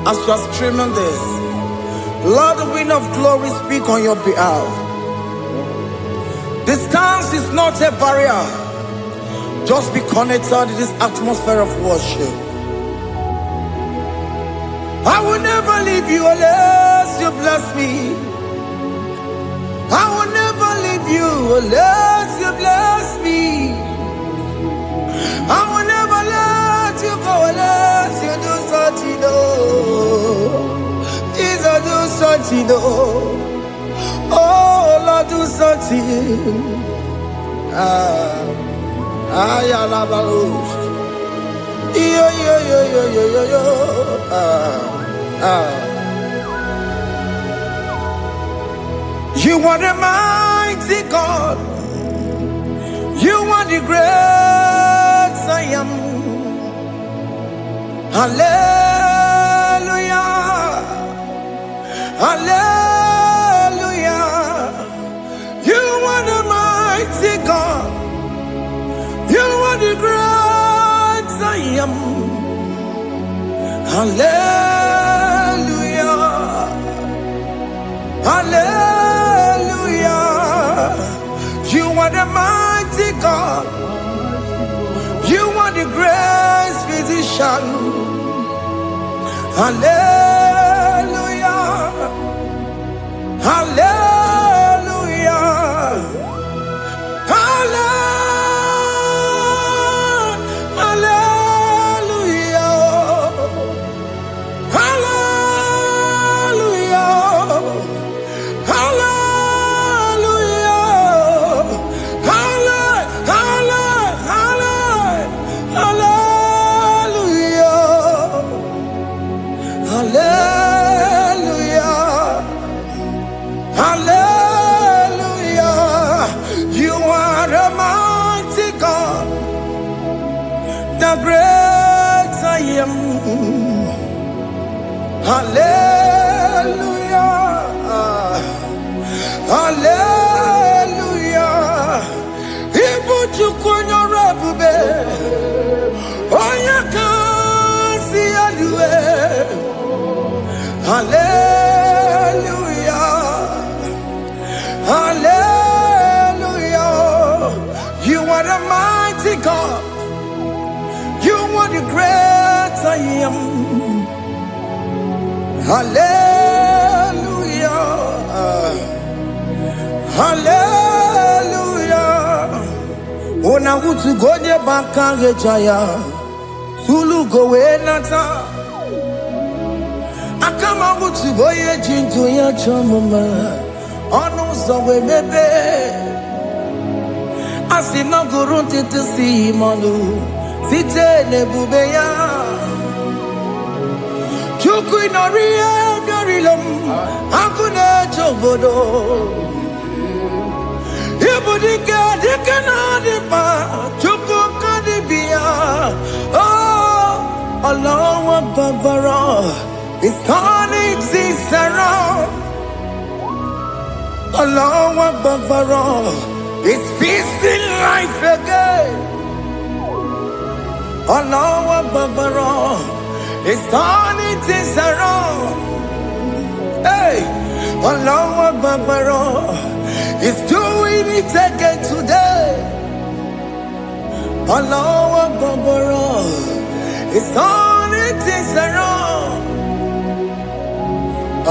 as you are streaming this, Lord, the wind of glory speak on your behalf. Distance is not a barrier. Just be connected to this atmosphere of worship. I will never leave you unless you bless me. I will never leave you unless you bless me. I will never let you go unless you do something. Jesus, do something. Oh, Lord, do something. You are the mighty God. You are the great I am. Hallelujah. Hallelujah. You are the mighty God. You are the great I am. Hallelujah. Hallelujah. You are the mighty God. You are the great physician. Hallelujah. Hallelujah. Hallelujah. Hallelujah. Great I am. Hallelujah. Hallelujah. Ibu chukunyo rebube. Oya kasi aluwe. Hallelujah. Hallelujah. You are the mighty God. You are the great I am. Hallelujah. Hallelujah. Ona utu goje bakage jaya. Sulu gowe nata. Akama utu boye jinto ya chamama. ọnụ ụzọ wee mepee. A sị na ọ gụrụ ntụtụ si mmanụ site n'ebube ya. Chukwu ịnọrọ ihe bịarịla m akụ na-eche obodo. Ibu dike dike na-adị mkpa Chukwu ka dịbi ya. Allahu Akbar is turning things around. Allahu Akbar is fixing life again. Allahu Akbar is turning things around. Hey, Allahu Akbar is doing it again today. Allahu Akbar is turning things around.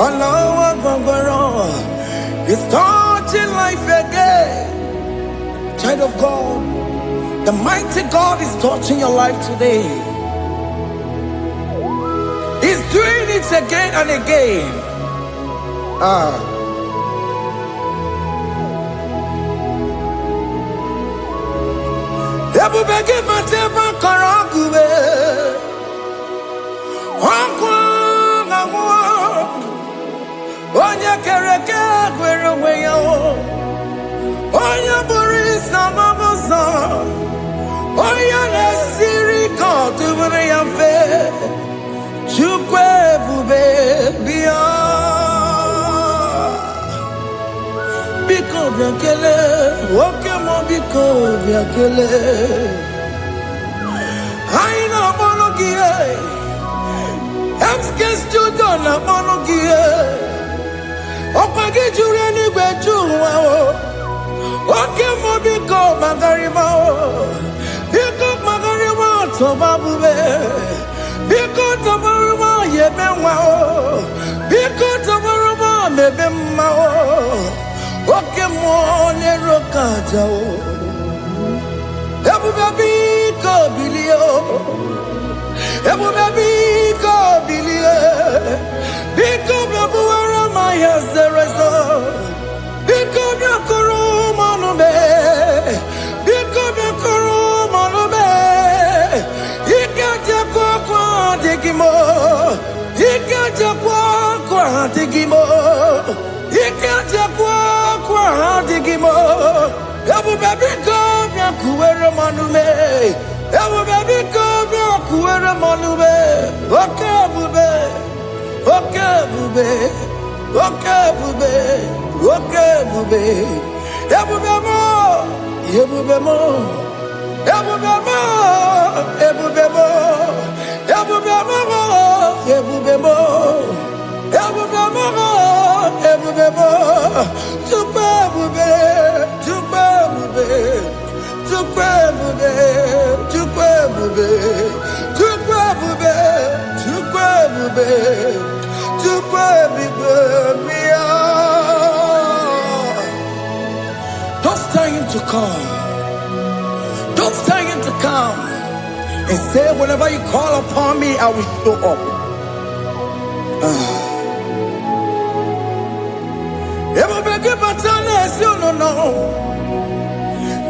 Allahu Akbar is touching life again. Child of God, the mighty God is touching your life today. He's doing it again and again. Ebubege matema karagube. Wakwa ngwa. Onye kereke gwere onwe ya. Onye bụrụ isa mabuza. Onye na-esiri ka ọ tụbụrụ ya mfe. Chukwu ebube bịa. Biko bịa kelee, nwoke mụ biko bịa kelee. Anyị na-akpọrọ gị MSK Studio na-akpọrọ gị ọkwa gị juru eluigwe ju ụwa nwoke mụ biko magarịma biko magarịma tọba bube biko tọbarịma yebe nwa biko tọbarịma mebe mma oke mmụọ na-ero ka aja ebube biko bilie ebube biko bilie biko bịabuwara ma ya zere ezo biko bịakọrọ mmanụ mee biko bịakọrọ mmanụ mee ike jekwa akwa adịghị m ike jekwa akwa adịghị m ike jekwa akwa adịghị m ebube biko bịakuwere mmanụ mee ebube biko bịakuwere mmanụ mee oke ebube oke ebube oke ebube oke ebube ebube mo ebube mo ebube mo ebube mo ebube mo ebube mo ebube mo ebube mo Chukwu ebube Chukwu ebube Chukwu ebube Chukwu ebube Chukwu ebube Chukwu ebube Chukwu ebube bịa. Just tell him to come. Just tell him to come and say, whenever you call upon me, I will show up. Ebube batana esi no.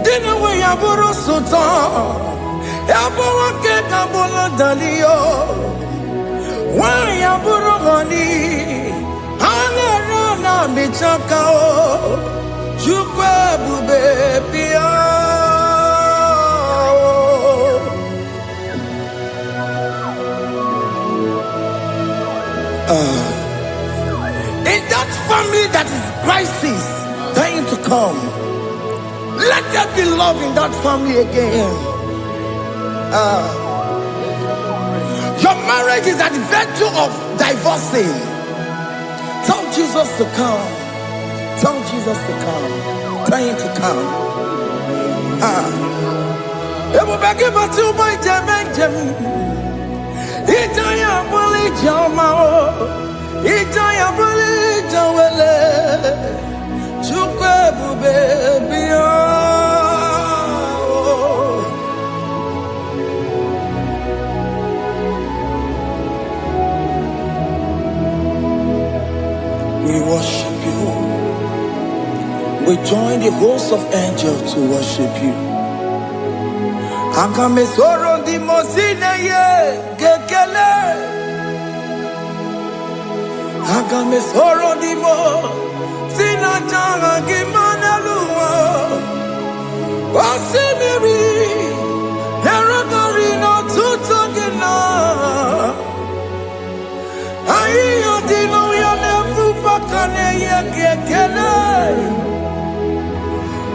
Dina we yaburu sultan. Yabawa ke kabolo dalio. Wa yaburu gani. Hanera na michaka o. Chukwu ebube bịa. In that family that is crisis, trying to come, let there be love in that family again. Your marriage is at the verge of divorcing. Tell Jesus to come. Tell Jesus to come. Tell him to come. Ebubeke batu boy jemenjem. Itaya buli jamao. Itaya buli jawele. Chukwu ebube bịa. We worship you. we join the host of angels to worship you. Agame soro di mosine ye gekele. Agame soro di mo sina janga gimana luwa. Wasimiri neragari no tutogina. Ayo dino ya nefu pakane ye gekele.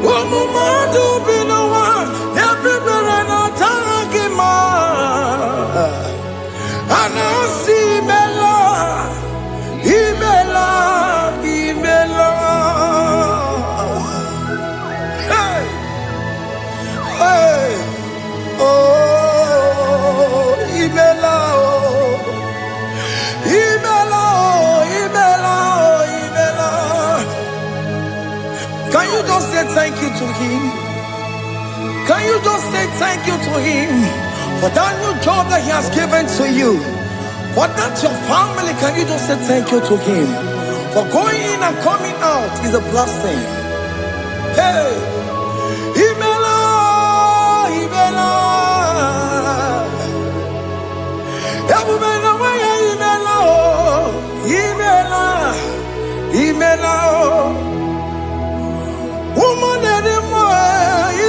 Omumadu binowa everybody no tangima. Anasi mela imela imela. Hey hey oh imela oh imela oh imela oh imela. Can you just say thank you to him? Can you just say thank you to him for that new job that he has given to you? For that your family, can you just say thank you to him? For going in and coming out is a blessing. Hey, Imela, Imela, Imela, Imela, woman anymore,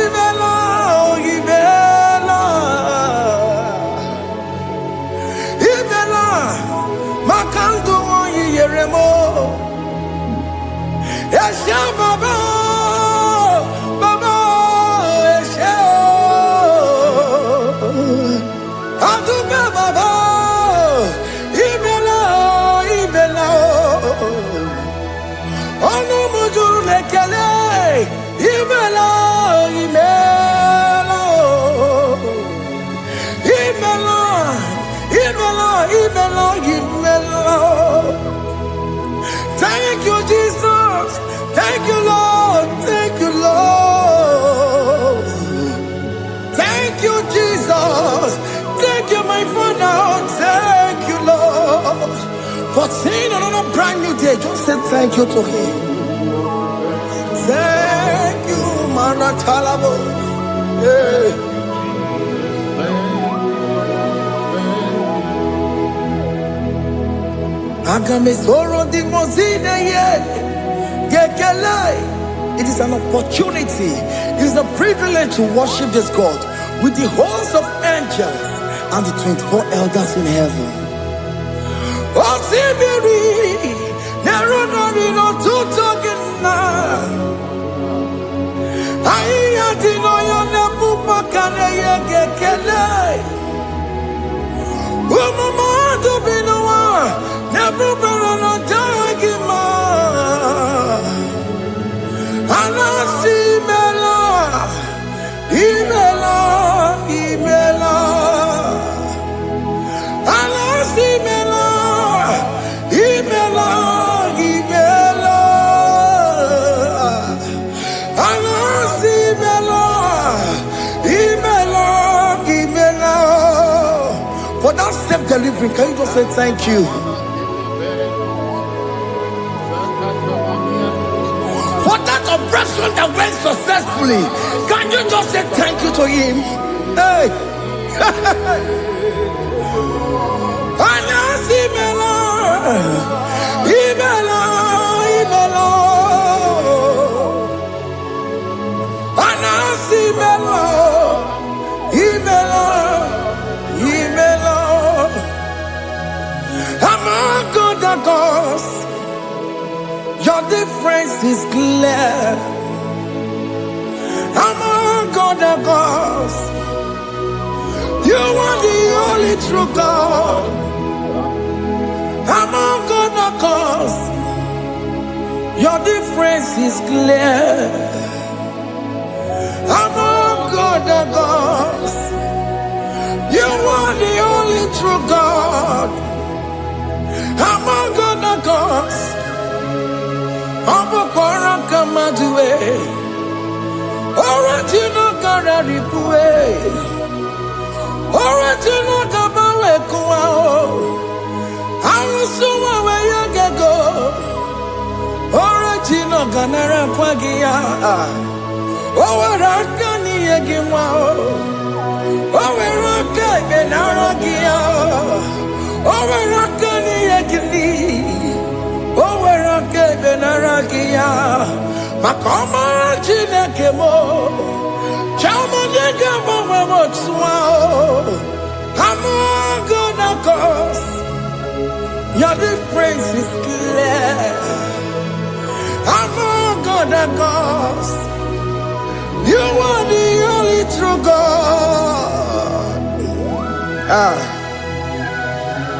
Imela, Imela, Imela, Makango, Yeremo, Esha Baba, Baba, Esha, Aduba Baba, Imela, Imela, Ono Mujur Lekele. Imela, Imela, Imela, Imela, Imela, Imela. Thank you, Jesus. Thank you, Lord. Thank you, Lord. Thank you, Jesus. Thank you, my Father. Thank you, Lord. For seeing another brand new day, just say thank you to him. Thank you, Manatalabo. Yeah. Agame soro di mozine ye gekele. It is an opportunity. It is a privilege to worship this God with the host of angels and the 24 elders in heaven. Osimiri nerunari no tutogina. Aya dino ya nebu makane ye gekele. Umamadu binowa nebu berano jagima. Anasi mela, imela, imela. Anasi mela, imela, imela. Anasi mela, imela, imela. For that self delivery, can you just say thank you? For that operation that went successfully, can you just say thank you to him? Hey. Anasi mela, imela, imela. Anasi mela, imela, imela. Among other gods, your difference is clear. Among other gods, you are the only true God. Among other gods, your difference is clear. Among other gods, you are the only true God. Among other gods, Abokora Kamadue, original Kararipue, original Kabawe Kuao, Arusuma Wayagago, original kanara kwagia. Oweraka ni yegimwa. Oweraka benaragia. Oweraka ni yegili. Oweraka benaragia. Makoma chinekemo. Chama yegamo mwamotswa. I'm gonna cause your difference is clear. I'm gonna cause you are the only true God.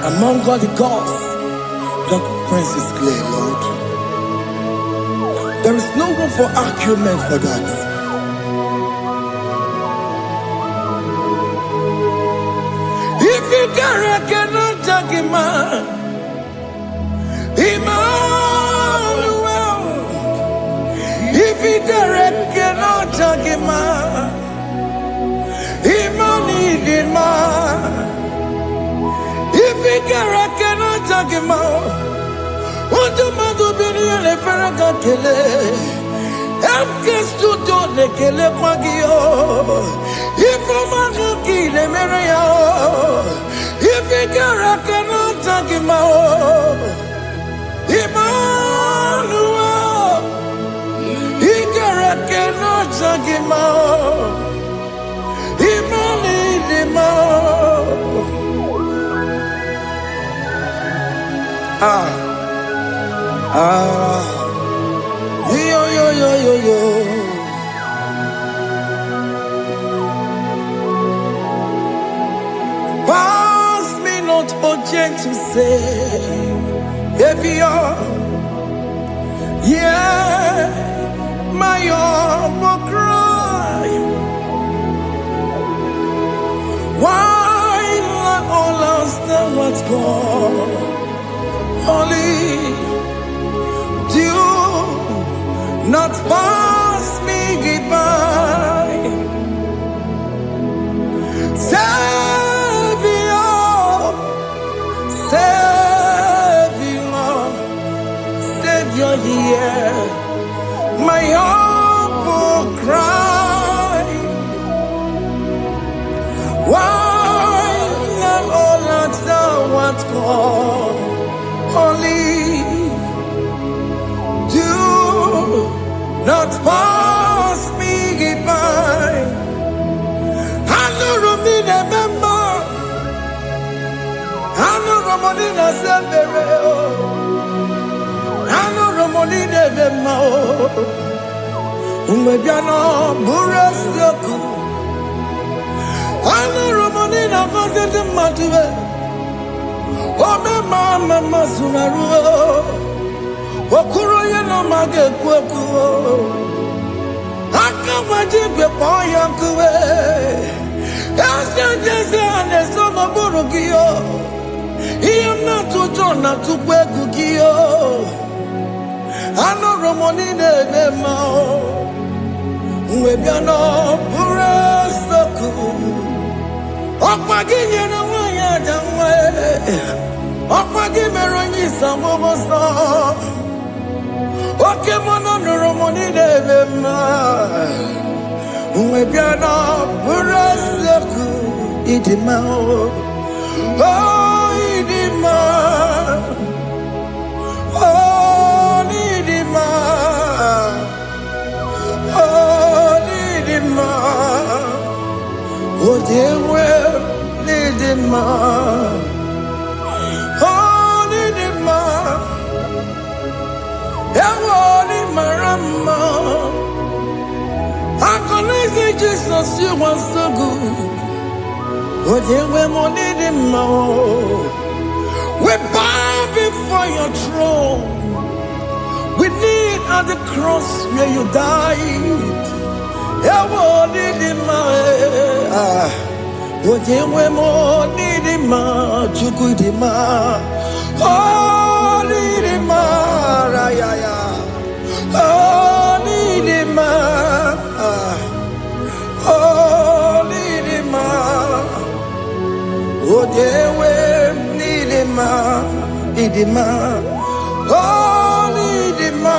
Among all the gods, your difference is clear, Lord. There is no room for argument for that. If you cannot judge him, Emmanuel. If you cannot judge him, Emmanuel. If you cannot judge him, what do you do? Be the Faraka Kele. I'm just to do the Kele Pagio. If I'm a kill a Maria, if you cannot take him out, Emmanuel, he cannot take him out, yo. Pass me not, oh gentle Savior, yeah, my humble cry. Why not all else than what's gone? Only do not pass me goodbye. Savior, here, my humble cry. Why not all that thou art called? Only do not pass me by. I know Romina member. I know Romonina Severo. I know Romonina member. Umbebiano Burasioku. I know Romonina Gozet Matue. Oh, mama Masunaru. Okuro yeno mage kweku. Akamajibe poyankuwe. Asa jese anesono burugiyo. Iyam na tujona tukwegugiyo. Ano romoni nebe mao. Mwebiano burasoku. Okpagi yeno wanya jamwe. Okpagi meronyi samboboso. Oke mono romoni nebe mao. Mwebiano burasoku. Idimao. Oh, Idima. Oh, Idima. Oh, Idima. Oh, dewe, Idima. Oh, Idima. Ewo Imarama. I can say Jesus, you are so good. Oh, dewe, Idima. We bow before your throne. We kneel at the cross where you died. Ewo Idima. Ojewe mo Idima, Chukwu Idima. Oh, Idima, Rayaya. Oh, Idima. Oh, Idima. Ojewe Idima. Oh, Idima.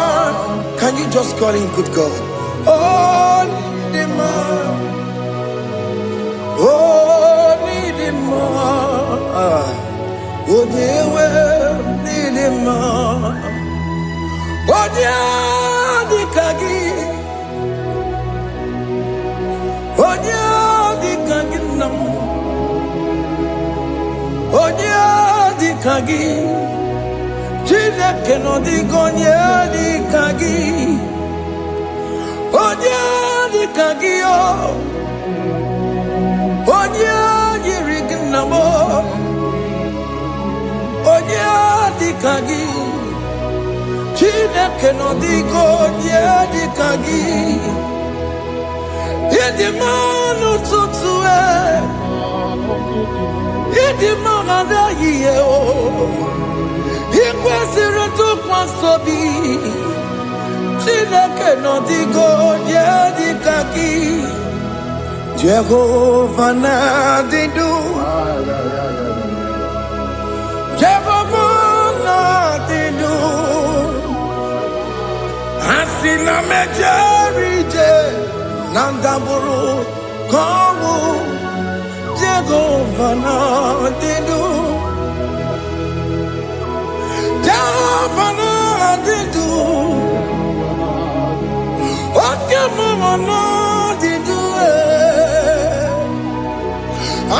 Can you just call him good God. Oh, Nidima. Oh, Nidima. Oh, Nidima. Oh, Dikagi. Oh, Dikagi. Oh, Dikagi. Chineke no digonye Dikagi. Onye Dikagi o. Onye yirignamo. Onye Dikagi. Chineke no digonye Dikagi. Yedimanu tutue. Yedimana yiye o. Ikwesịrị ntụkwasị obi. Chineke nọ dịgo onye dịka gị. Jehova na-adị ndụ. Jehova na-adị ndụ. Asị na mejere ije na ndagwurugwu ka ọnwụ. Jehova na-adị ndụ. Jehova na-adị ndụ. Oke mmụọ na-adị ndụ.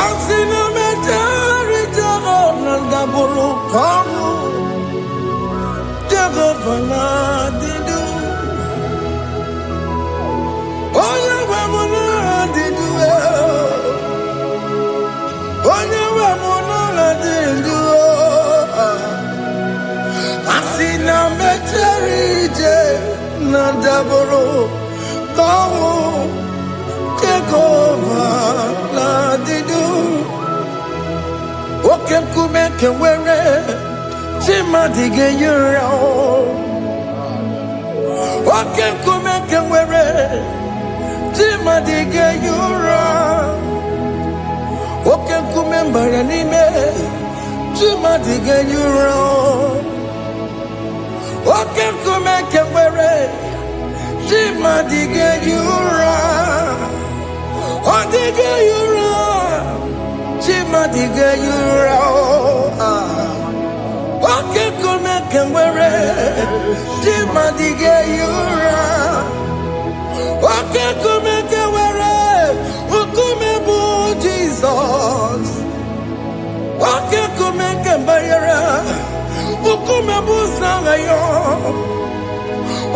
Asị na mejere ije na ndagwurugwu ka ọnwụ. Jehova na-adị ndụ. Onye nwe m na-adị ndụ. Onye nwe m na-adị ndụ. Asị na mejere ije na ndagwurugwu ka ọnwụ. Jehova na-adị ndụ. Oke nkume nke nwere Chimadi ga-enyere oke nkume nke nwere Chimadi ga-enyere oke nkume mbara n'ime Chimadi ga-enyere oke nkume nke nwere Chimadi ga-enyere ọ dịghị enyere Chimadi ga-enyere oke nkume nke nwere Chimadi ga-enyere oke nkume nke nwere nkume bụ Jizọs oke nkume nke mbanyere nkume bụ Zanga ya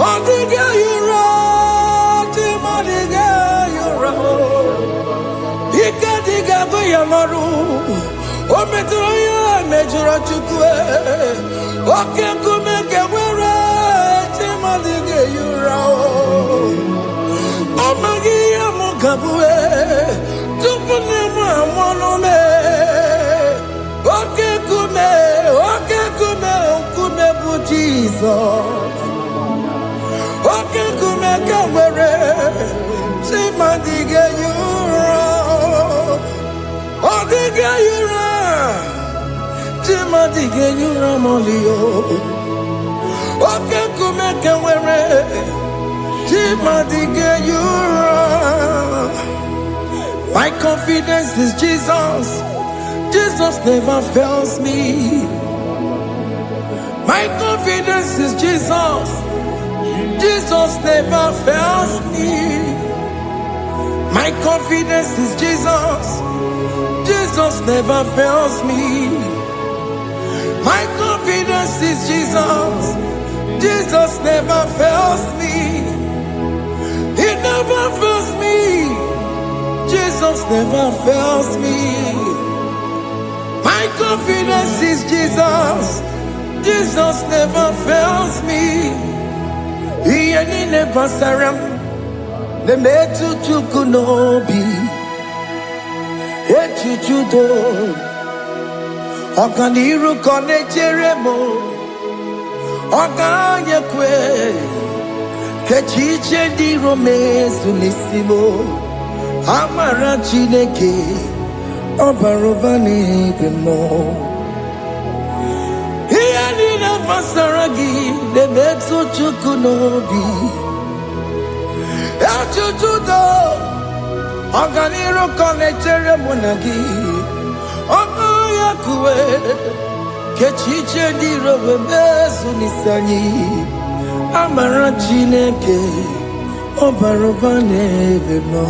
ọ dịghị enyere Chimadi ga-enyere ike dịghị agụ ya n'ọrụ o metụrụ ya mejọrọ Chukwu oke nkume nke nwere Chimadi ga-enyere ọ maghị ihe m ga-abụ tupu na-emu amụọnụ oke nkume nkume bụ Jizọs oke nkume nke nwere Chimadi ga-enyere ọ dịghị enyere Chimadi ga-enyere mọlio oke nkume nke nwere Chimadi ga-enyere. My confidence is Jesus. Jesus never fails me. My confidence is Jesus. Jesus never fails me. My confidence is Jesus. Jesus never fails me. My confidence is Jesus. Jesus never fails me. He never fails me. Jesus never fails me. My confidence is Jesus. Jesus never fails me. He never saram. The metu chukunobi. Echuchudo. Okaniru kone jeremo. Okanye kwe. Kechiche di romezu nisimo. Amara Chineke. Obarobani bimo. He never saragi. The metu chukunobi. Ejujudo Oganiro konechere monagi Oya kuwe Kechiche dirowe mezu nisani Amara Chineke Obaroba nebe no.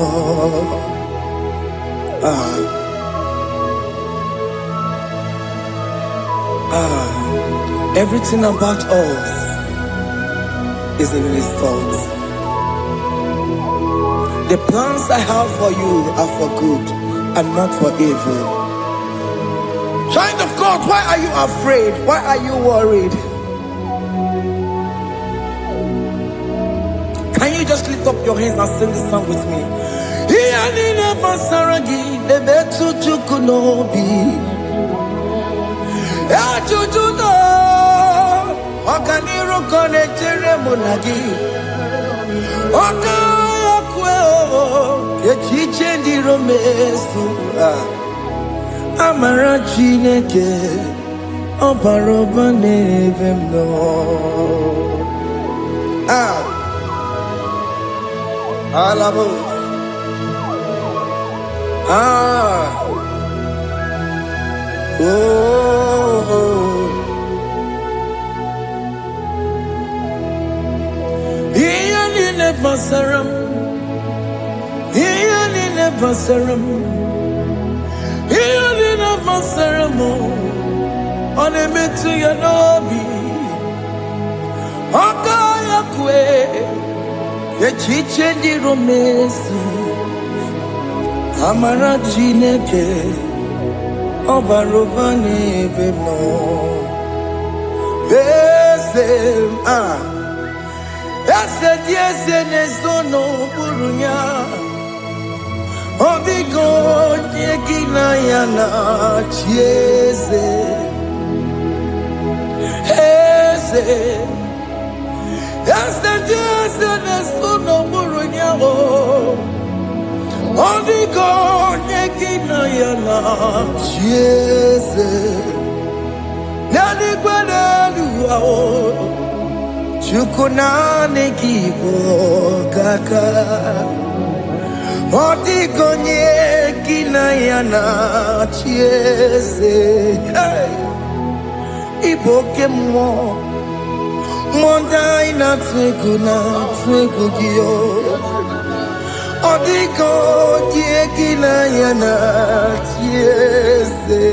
Everything about us is in His thoughts. The plans I have for you are for good and not for evil. Child of God, why are you afraid? Why are you worried? Can you just lift up your hands and sing this song with me? Amara Chineke Obaroba nebe no. Alabo. Iyanine basaram. Iyanine basaram. Iyanine basaram. Onemetu yanobi. Okaya kwe. Echiche di romesi Amara Chineke Obaroba nebe no. Ese diese nezono burunya Obigo nyekina yana chieze Ese Yesterday, no murunyao. Only God, Nekina yana, Jesus. Nani kwanaluao. Chukuna nekibo kaka. Only God, Nekina yana, Jesus. Iboke mo. Mondai na twegu gio Odigo dieki na yana tiese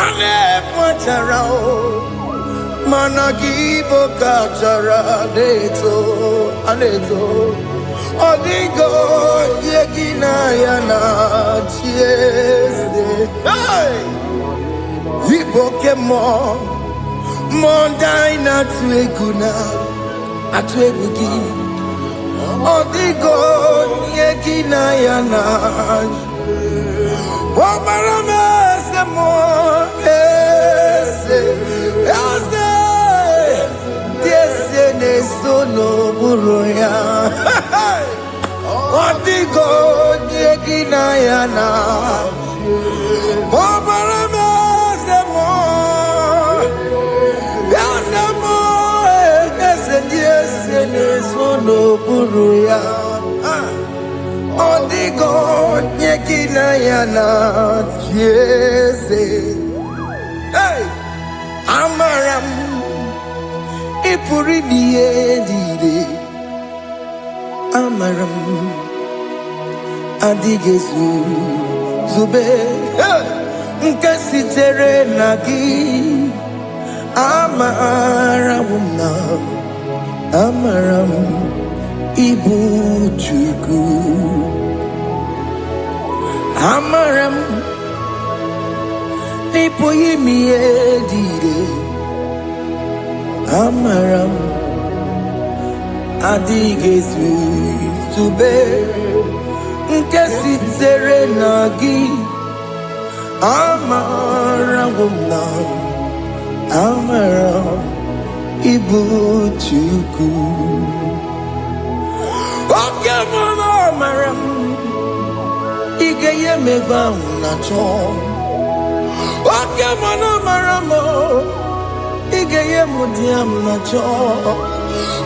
Ane pacharao Managibo kachara aneto Odigo dieki na yana tiese Iboke mo Mondai na tweguna atwegugi Odigo yekina yana Wamarame se mo ese Diese ne sono buruya Odigo yekina yana Wamarame se mo Sono buruya Odigo nyekina yana jese Amaram Ipuri niye Amaram Adigezu Zube Nkasitere nagi Amaram Amaram Ibu Chuku Amaram Nipo yimi edide Amaram Adigezu Zube Nkesi tere nagi Amaram Amaram Ibu Chuku Oke mono maram Ige ye meba unacho Oke mono maramo Ige ye mudiam nacho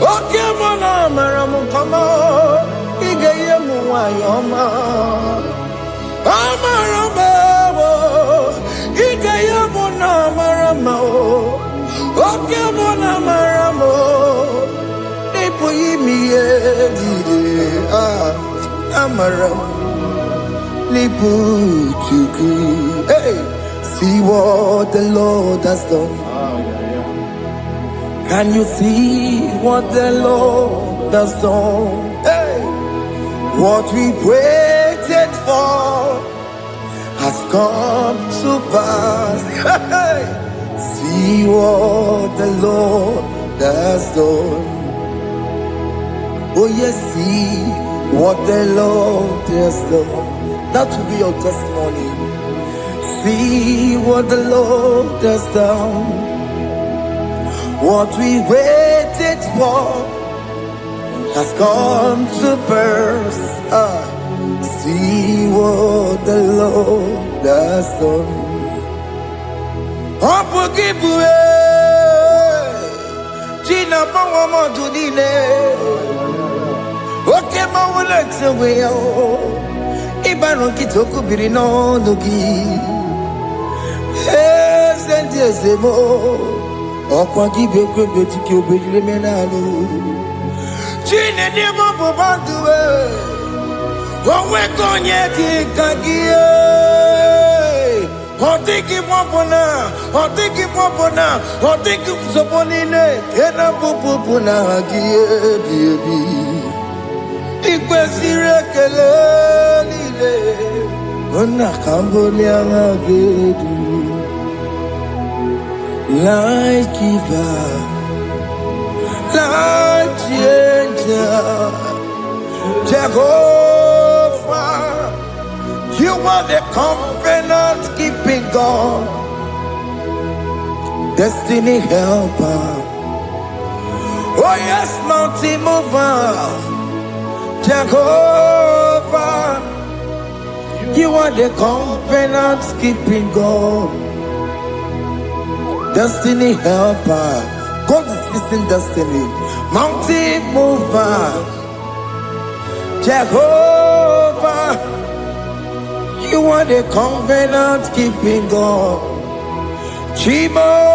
Okay, mona maramu kama igeye muwayoma. Amarama, igeye mona marama. Okay, mona maramo. Ipo yimiye dide. Amaram. Hey, see what the Lord has done. Can you see what the Lord has done? Hey, what we waited for has come to pass. Hey, see what the Lord has done. Oh yes, see what the Lord has done. That will be your testimony. See what the Lord has done. What we waited for has come to pass. See what the Lord has done. Opogibwe, Gina Bawa Judine. Okay, my legs away. Ibano kitoko birino nogi. Yes, and yes, emo. Okwa gibe kwebe tiki obejule menalo. Chine demo bobanduwe. Wawe konye kikagie. Hotiki mwapona. Hotiki msoponine. Kena pupupuna hagie biebi. Ikwesire kelelile ona kamboni angagedu like giver, like changer, Jehovah, you are the covenant keeping God, destiny helper. Oh yes, mountain mover. Jehovah, you are the covenant keeping God, destiny helper. God is fixing destiny, mountain mover. Jehovah, you are the covenant keeping God. Chimo.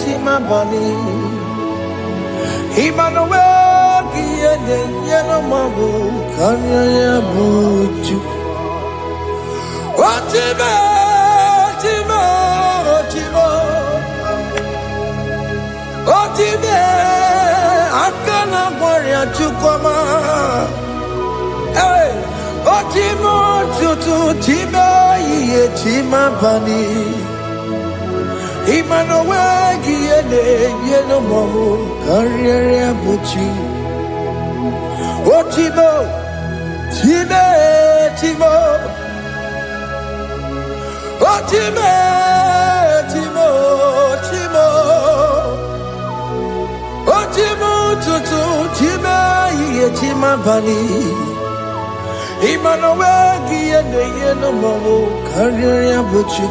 Chima bani Emmanuel Giyende Yeno Mabu Kanya Buchu Chima Akana Maria Chukoma. Hey, Chimo Chutu Chima Ye Chima bani Emmanuel Giyende Yeno Mabu Kanya Buchu Chimo tutu chima ye chima bani Emmanuel Giyende Yeno Mabu Kanya Buchu.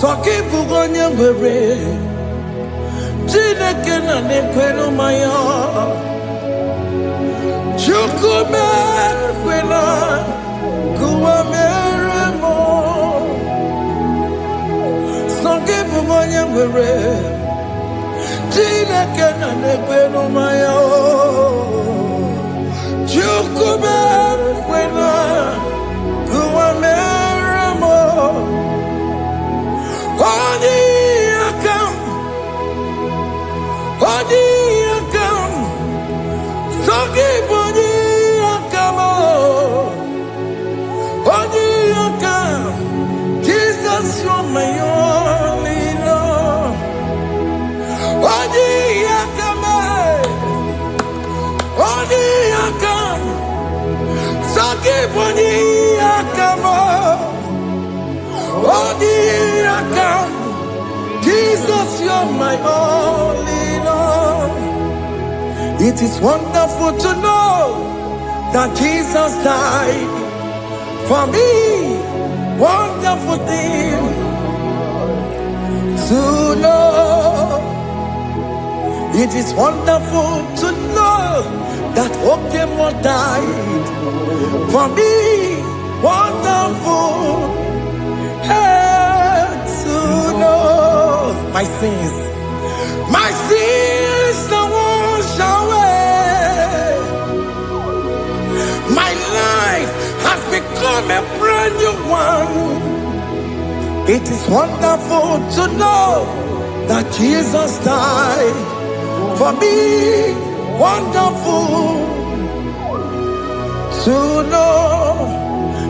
Soki bugonye bere Chineke na nekwenu maya Chukume kwena Kuwa mere mo Soki bugonye bere Chineke na nekwenu maya Chukume kwena Kuwa mere mo Odi akam, soki bodi akamo. Jesus, you're my all in all. It is wonderful to know that Jesus died for me. Wonderful thing to know. It is wonderful to know that Okemo died for me. Wonderful to know my sins are washed away. My life has become a brand new one. It is wonderful to know that Jesus died for me. Wonderful to know.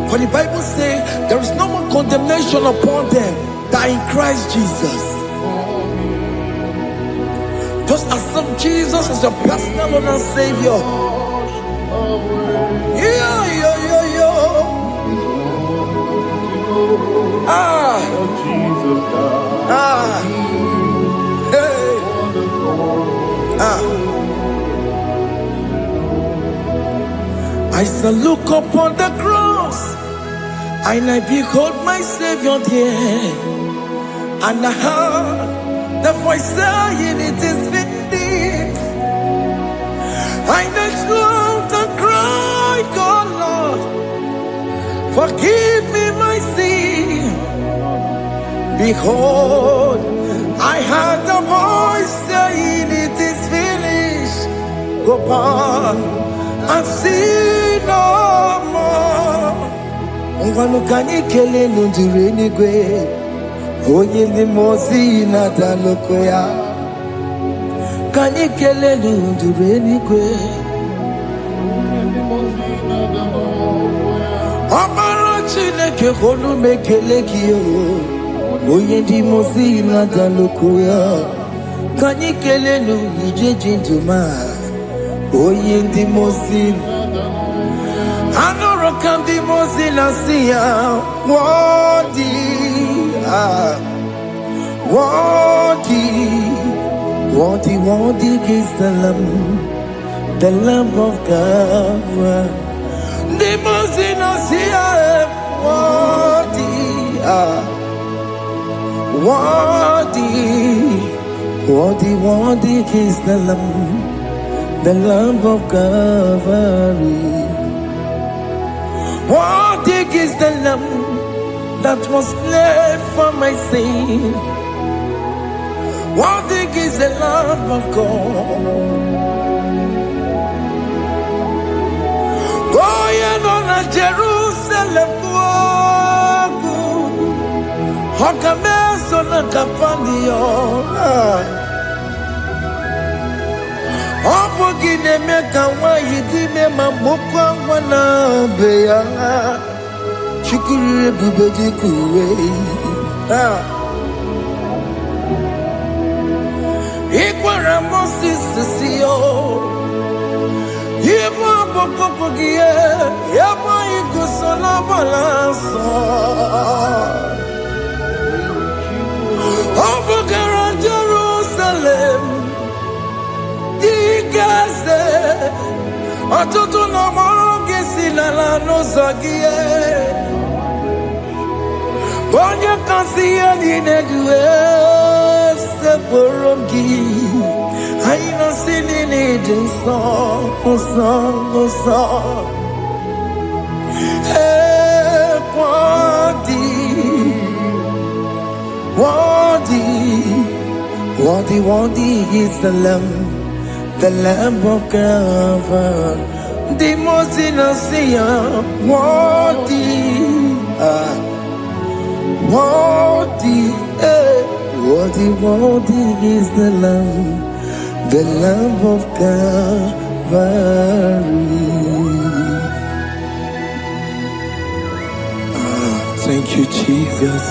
For the Bible says there is no more condemnation upon them that are in Christ Jesus. Just accept Jesus as your personal Lord and Savior. I shall look upon the cross and I behold my Savior there, and I heard the voice saying, "It is finished." I knelt down and cried, "God, Lord, forgive me my sin." Behold, I heard the voice saying, "It is finished. Go on and sin no more." Ngwanu kanyi kele nundure nigwe, onye limozi na daloko ya. Kanyi kele nundure nigwe, Amara Chineke holu mekele kiyo, onye limozi na daloko ya. Kanyi kele nundure jinduma, onye limozi. Anoro kandi mozina siya, worthy is the Lamb of God. The mozina siya, worthy is the Lamb of Calvary. Worthy is the Lamb that was slain for my sin. Worthy is the Lamb of God. Going on a Jerusalem walk, Hokames on a Capandio. Opogine meka wa yidime mamukwa wana beya. Chukuri bubeji kuwe. Ikwara Moses siyo. Yema bokopogie. Yema igusola balanso. Opogara Jerusalem. Digase. Atutu na moronge silala no zagie. Bonye kansiya dinedue se porongi. Aina sinini dinson, son. Worthy is the Lamb of God. The most innocent, worthy is the Lamb of Calvary. Thank you, Jesus.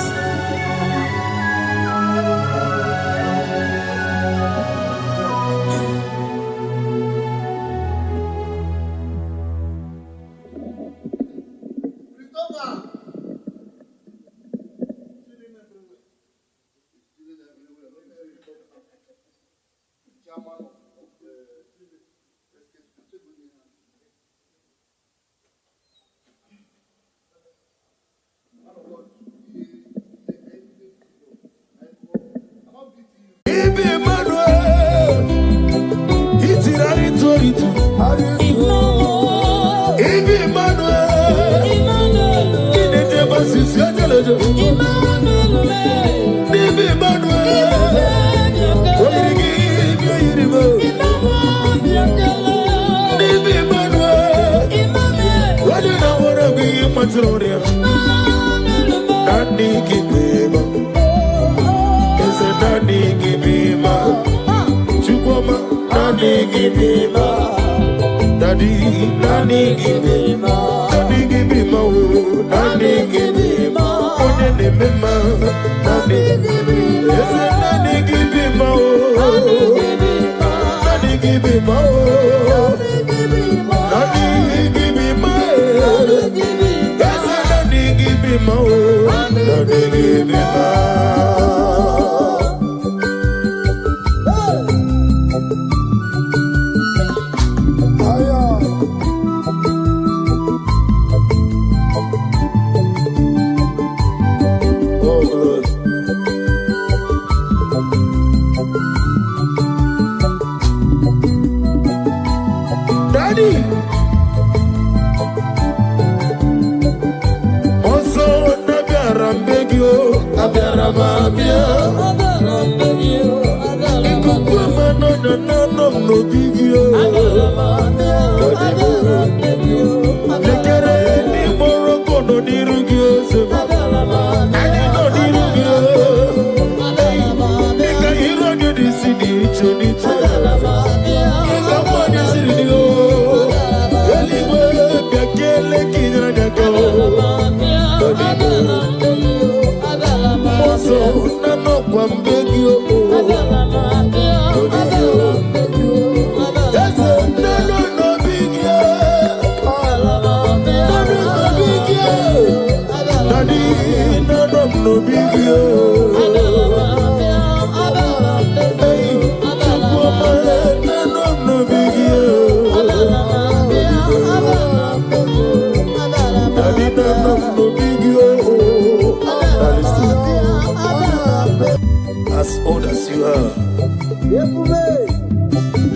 As old as you are,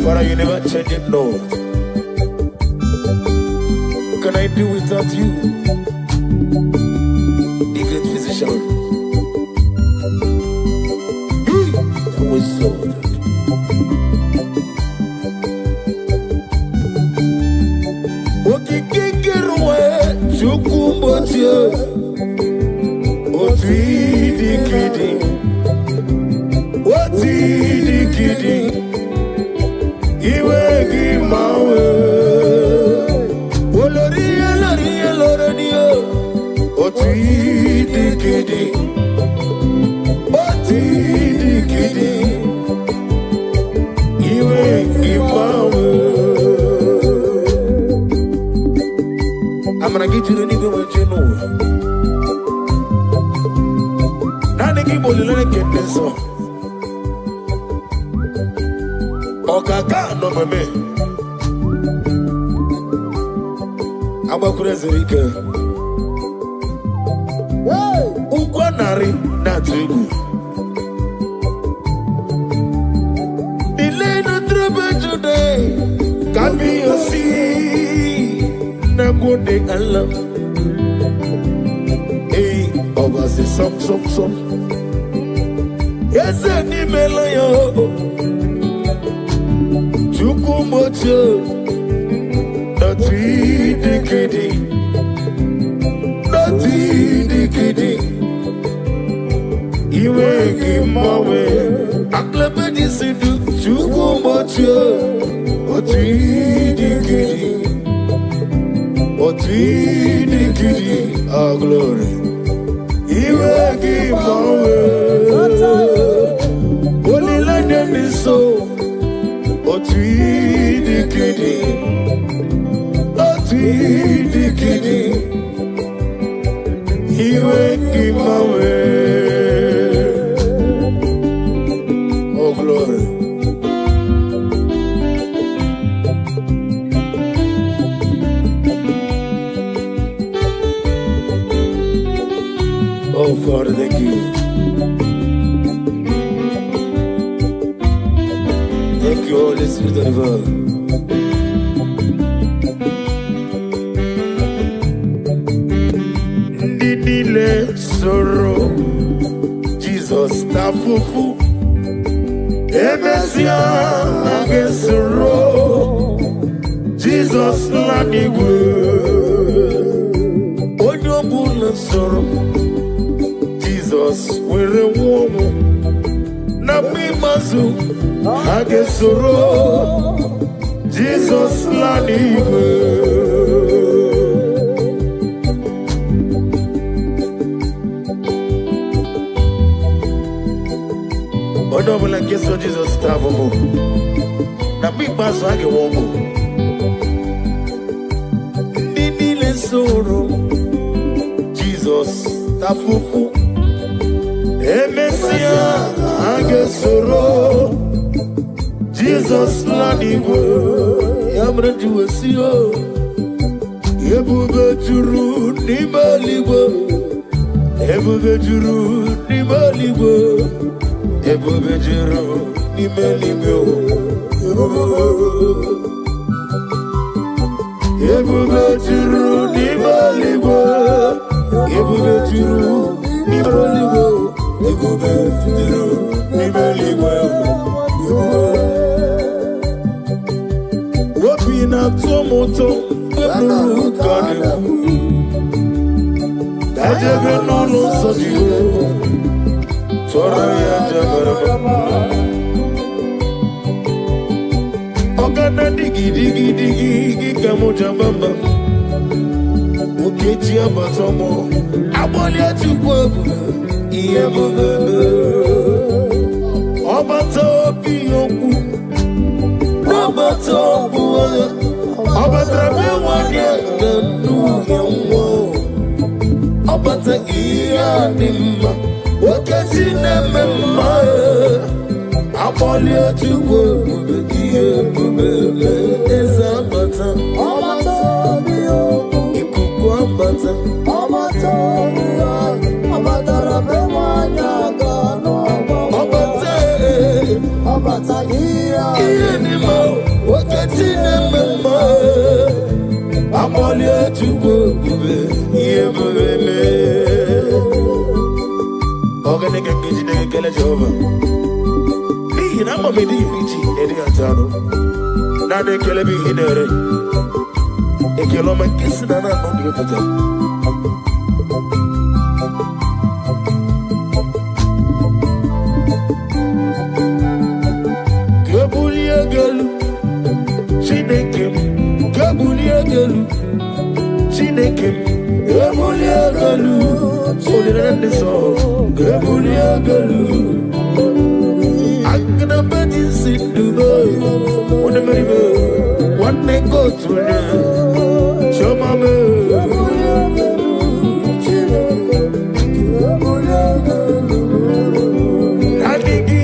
Father, you never change it, Lord. What can I do without you? The great physician. He was sorted. Okikikiruwe chukumbotie otwidikidi otwidikidi iwegi mawe oloriye otwidikidi otwidikidi iwegi mawe. I'm gonna get you the nigga what you know. Now they keep on get this song. Okaka no me. I'm a crazy girl. Ukwanari na tribu. Delay no trouble today. Can be your sea. Good day Allah. Hey, over the some. Yes, any melayo. Chukumocho. Not dikidi. Not dikidi. Iwe gimawe. Aklebedi sidu. Chukumocho. Not dikidi. Otwidikidi, our glory. Iwe gimawe. Only let them be so. Otwidikidi. Otwidikidi. Iwe gimawe. Oh glory. God, thank you. Thank you, Holy Spirit of God. Ndidile soro Jesus tafufu Emesia age soro Jesus lanigwe Onyobula soro Jesus were womu na mimazu age soro Jesus lanigwe Odobola keso Jesus tafufu na mimazu age womu Ndidile soro Jesus tafufu Emesia age soro Jesus lanigwe Yamre juwesio Ebube juru nimaligwe Ebube juru nimaligwe Ebube juru nimaligwe Ebube juru nimaligwe Ebube juru nimaligwe Ebube juru nimaligwe Wapina tomoto Eburu kane Dajebe nono sojiwe Tora ya jabarama Ogana digi digi digi Gikamu jambamba Okechi abatomo Aboli atukwebu Iye mubebe Obato biyoku Obato buwe Obatrabe wanye Nenu yamwo Obata iya nimma Okechi nememma Aboli atukwebu Iye mubebe Eza bata Obato biyoku Ikuku abata Obato biyoku Obatrabe wanye Obata iye nimo Okechi nememma Aboli atukwebu Iye mubebe Oganeke kiji nege kele Jehova Ni na mami di fiji Edi atano Na de kele bi hinere Ekelo ma kisi na na nondi yopata Kabuli agelu Chinekem Kabuli agelu Chinekem Kabuli agelu Olirende so Kabuli agelu Agna badi sinduboy One meribe One go to Shomame Adigi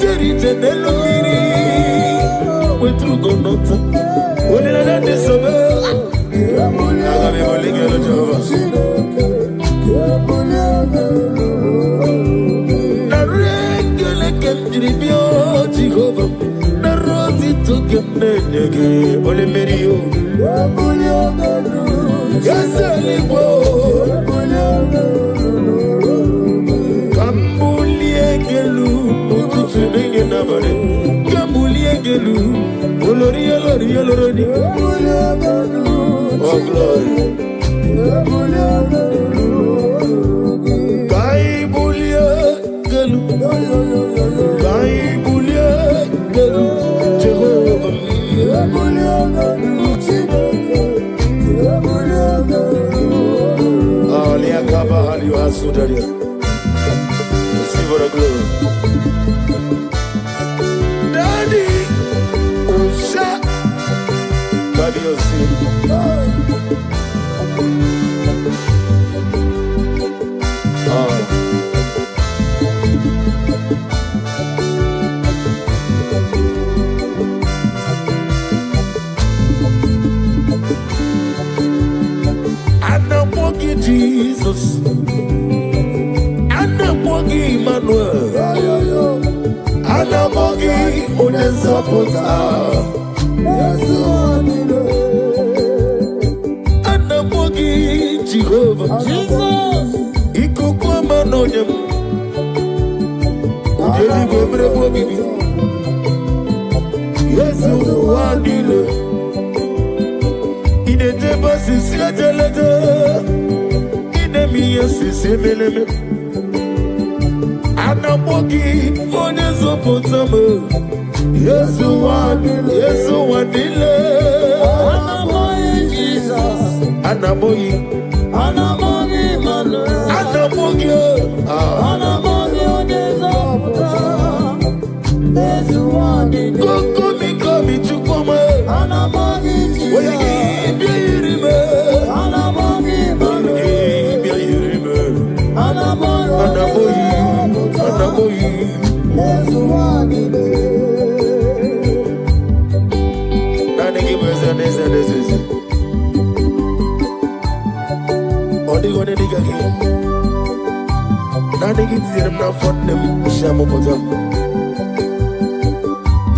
Jeri Tenelo Miri Wetru Gonota Olirende sobe Agame Boligelo Jova Jehovah, na roti toke nenege ole merio. Gazalibo, kambulie gelu, ututu nenge nabare. Kambulie gelu, olori olori. Oh glory. Kai bulie gelu. Jehovah, Aliakaba Aliwa Sudaria. Receive our glory. Daddy, Osha, Daddy Osi. Jesus, I nzọpụta Yesu adịla anamọ gị Jehova ikuku ọma n'onye m onye eluigwe mere m obibi Yesu adịla ị na-ejebe osisi ejelede ị na-eme ihe osisi emeleme anamọ gị onye nzọpụta m Yesu adịla anamoyi Jesus anamoyi Emmanuel anamoyi onye nzọpụta Yesu adịla komi chukwuma anamoyi Jesus oye gị bịa yiri m anamoyi Emmanuel bịa yiri m anamoyi Yesu adịla Odigone diga gi na digi tirim na fondem shamu potam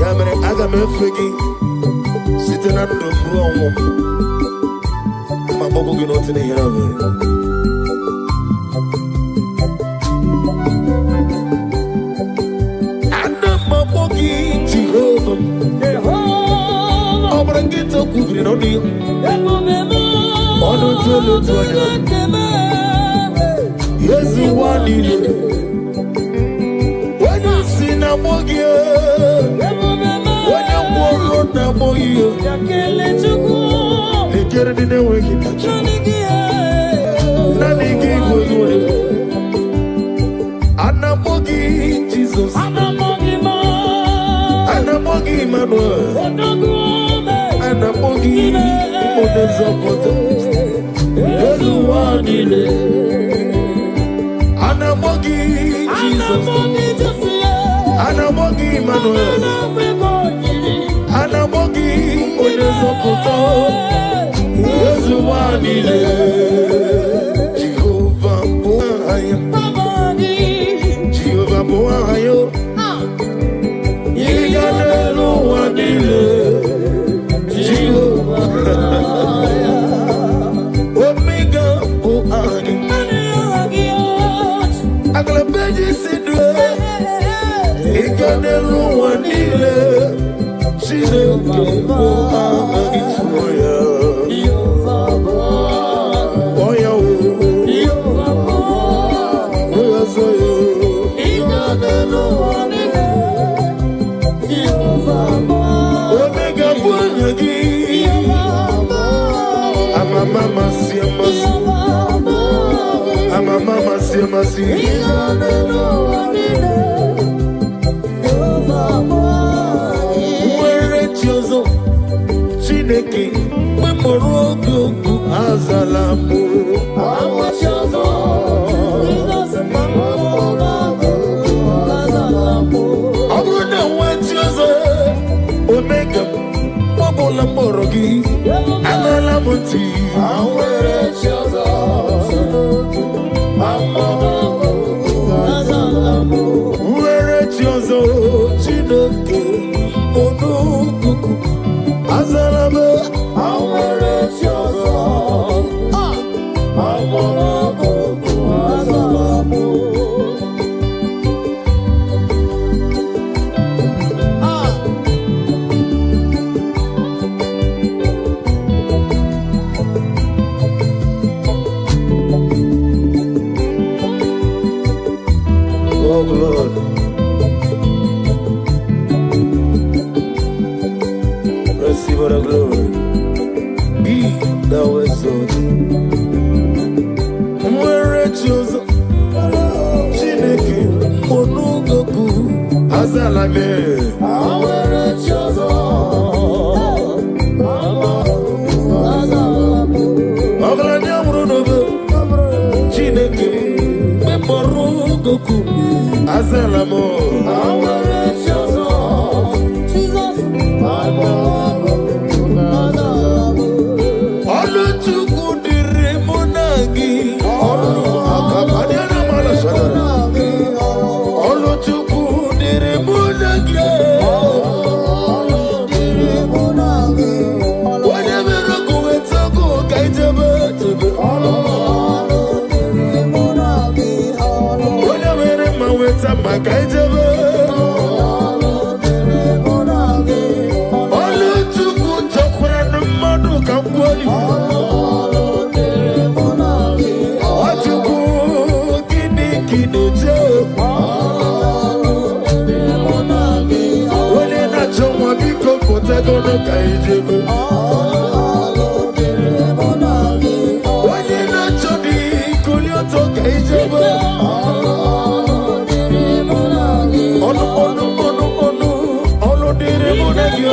ya mere aga me fregi site na ndum ruo ma bogo gi no tine hera ve anda ma bogi Jehova obra que to cubrir no dio Ono tolo tolo Yesu wadile Wanya sina mogie Wanya mworo na mogie Lekere dine weki tacho Nanigi kwezole Anamogi Jesus Anamogi Emmanuel Anamogi Onezokoto Yesu adile anamogi Jesus anamogi Emmanuel anamogi Onezokoto Yesu adile Jehovah Boahayo Yiganelo adile Omega Boani Aglabeji Sidwe Iganelu Wanile Chile Boani Oya Oya Oya Zoyo Iganelu Wanile Omega Boani Mama siamasi mama siamasi Mwere chiozo Chineke Memorogo Azalamu Awa chiozo Abuna wachiozo Omega Mobola Morogi Amalamuti Awere chozo Uwere chozo Chineke Onukuku Azalame Awere chozo Amonokuku Azalamu Oh Lord, receive the glory. Be thou exalted. Mwere chozo Chineke Onugoku Azalame Awere chozo Azalame Oglanya Murunobe Chineke Memorugoku Azalamo Awere chozo Jesus Azalamo Oluchukwu diri munagi Olu akabanyana mala shadara Oluchukwu diri munagi maka ijebe olu Chukwu chọkwara na mmadụ ka mgboli Chukwu gịnị je onye na-achọ nwa biko pụtagono ka ijebe onye na-achọ dị kuli ọtọ ka ijebe ọnụ dịrị mụ na gị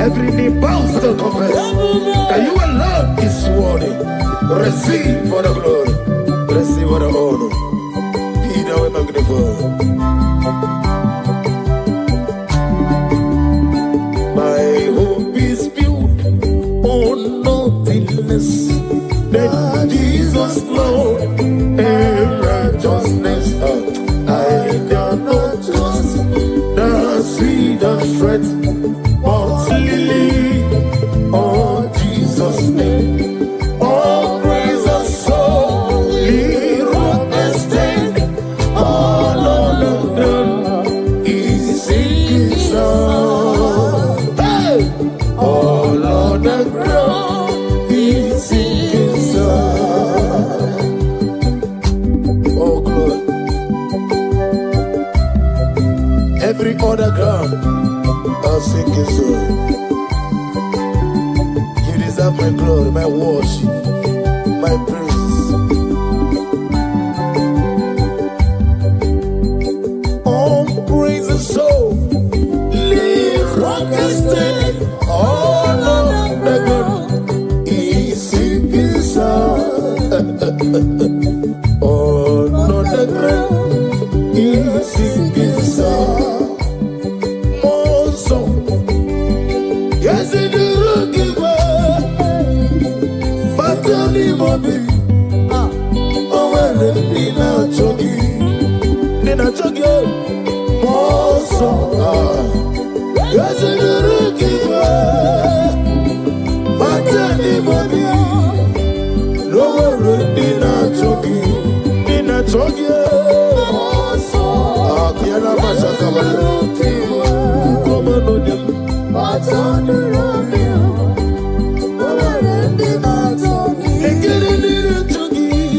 every knee bows to confess that you alone is worthy. Receive for the glory, receive for the honor. Be thou magnified. My hope is built on nothingness, that Jesus Lord and righteousness. I cannot trust the sweetest threat. Oh, Jesus' name. Oh, praise the soul. He wrote the stain. All on the ground. He's singing song. Hey! All on the ground. He's singing song. Oh, glory. Every other ground. I'll sing his song. You deserve my glory, my worship, my praise. Oh, praise the soul. Leave rock and stay. All on the ground. He's singing song. All on the ground. He's singing song. Yes, it is looking but tell me, Bobby. Oh, well, Akiana Mashaka Kukomanonim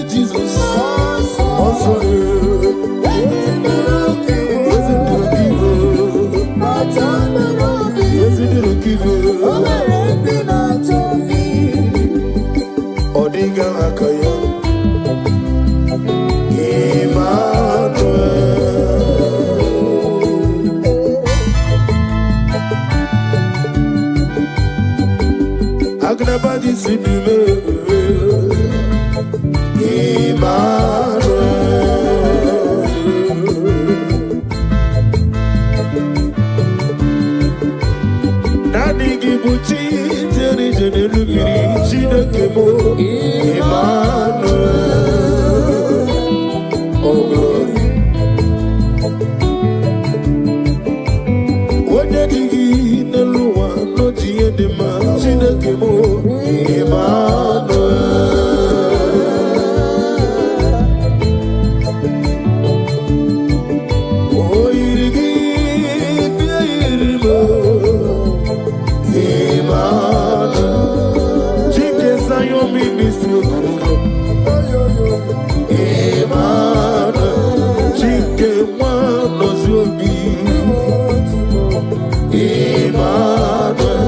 Jesus also Odiga Akaya Agnabadi Sibime Nani Gibuchi Teri Jenelugiri Chidakemo Emmanuel Oh glory Wadadigi Neluwa Noti Edema Chidakemo Emmanuel Oh Irigi Biairimo Emmanuel Chike Zion Ministry Emmanuel Chike Mwano Zobi Emmanuel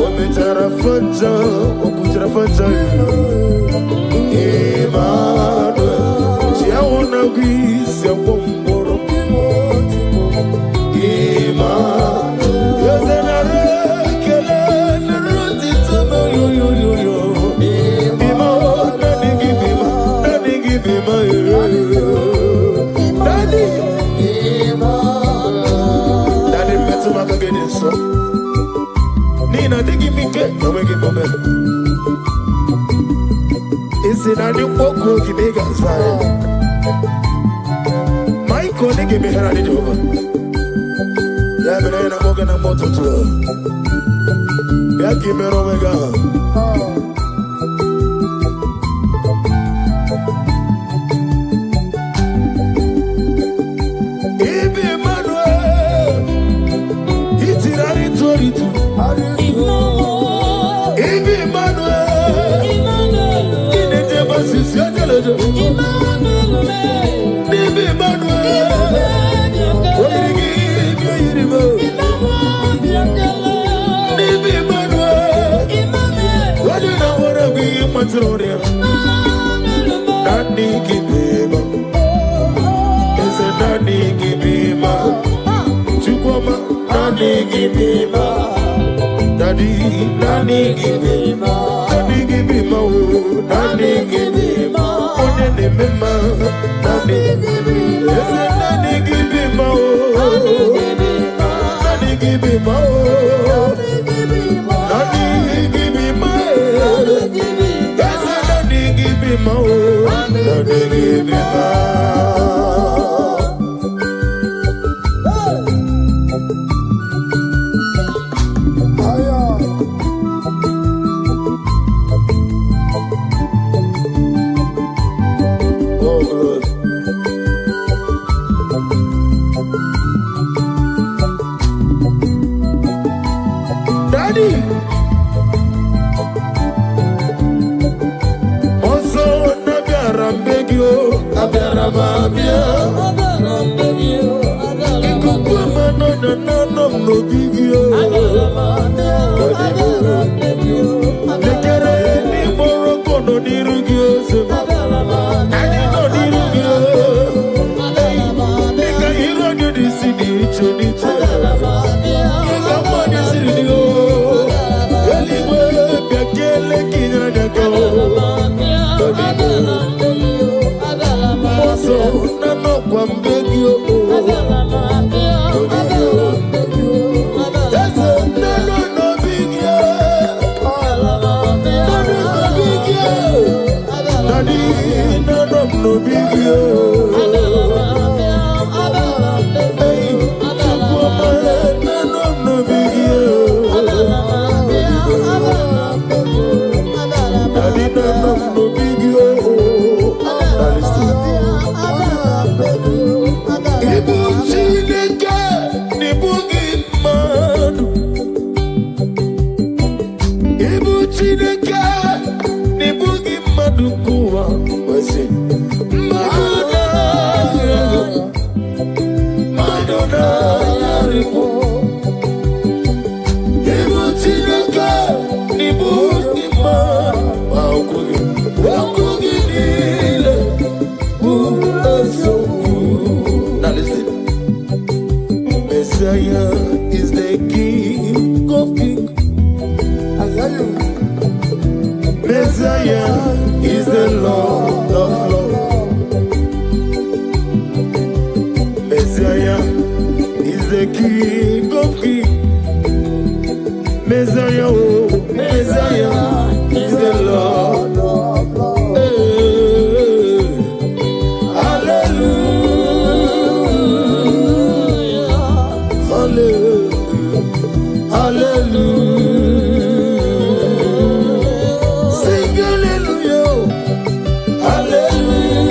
Ometarafaja Okutarafaja Emmanuel Chiawana Gwisi Awomboro Emmanuel Yozenare Kele Neruti Tama Yo Bima Nani Gibima Daddy Metumaka Gedeso Nina Digi Mike Nawegi Bome Isi Nani Poko Gibega Zaya Maiko Nigi Mihara Nijova Yabena Yena Moga na Moto Tua Yaki Mero Mega Ibi Emmanuel Itirari Toritu Ibi Emmanuel Inete Basisi Ajelejo Ibi Emmanuel Oirigi Ibi Ibi Emmanuel Wadina Wara Bi Matronia Nani Kibeba Nani Gibima Chukoma Nani Gibima Daddy Nani Gibima Nani Gibima Nani Gibima Onene Mema Nani Gibima Nani Gibima Nani Gibima Nani Gibima Nani Gibima Nani Gibima Daddy Oso Nagarambegio Aberamabia Ikukuma no no bigio Lekere ni moroko no dirugio Ani no dirugio Nika hiro di sidi choniche Nika mani sidi Bekele kinyanyako Moso nano kwa mbegio Ese nano no bigio Nano no bigio Nani nano no bigio Hey, Now listen. Messiah is the King of Kings. Messiah is the Lord of Lords. Messiah is the King of Kings. Messiah, oh, Messiah is the Lord of Lords. Hallelujah, hallelujah, hallelujah. Sing hallelujah, hallelujah,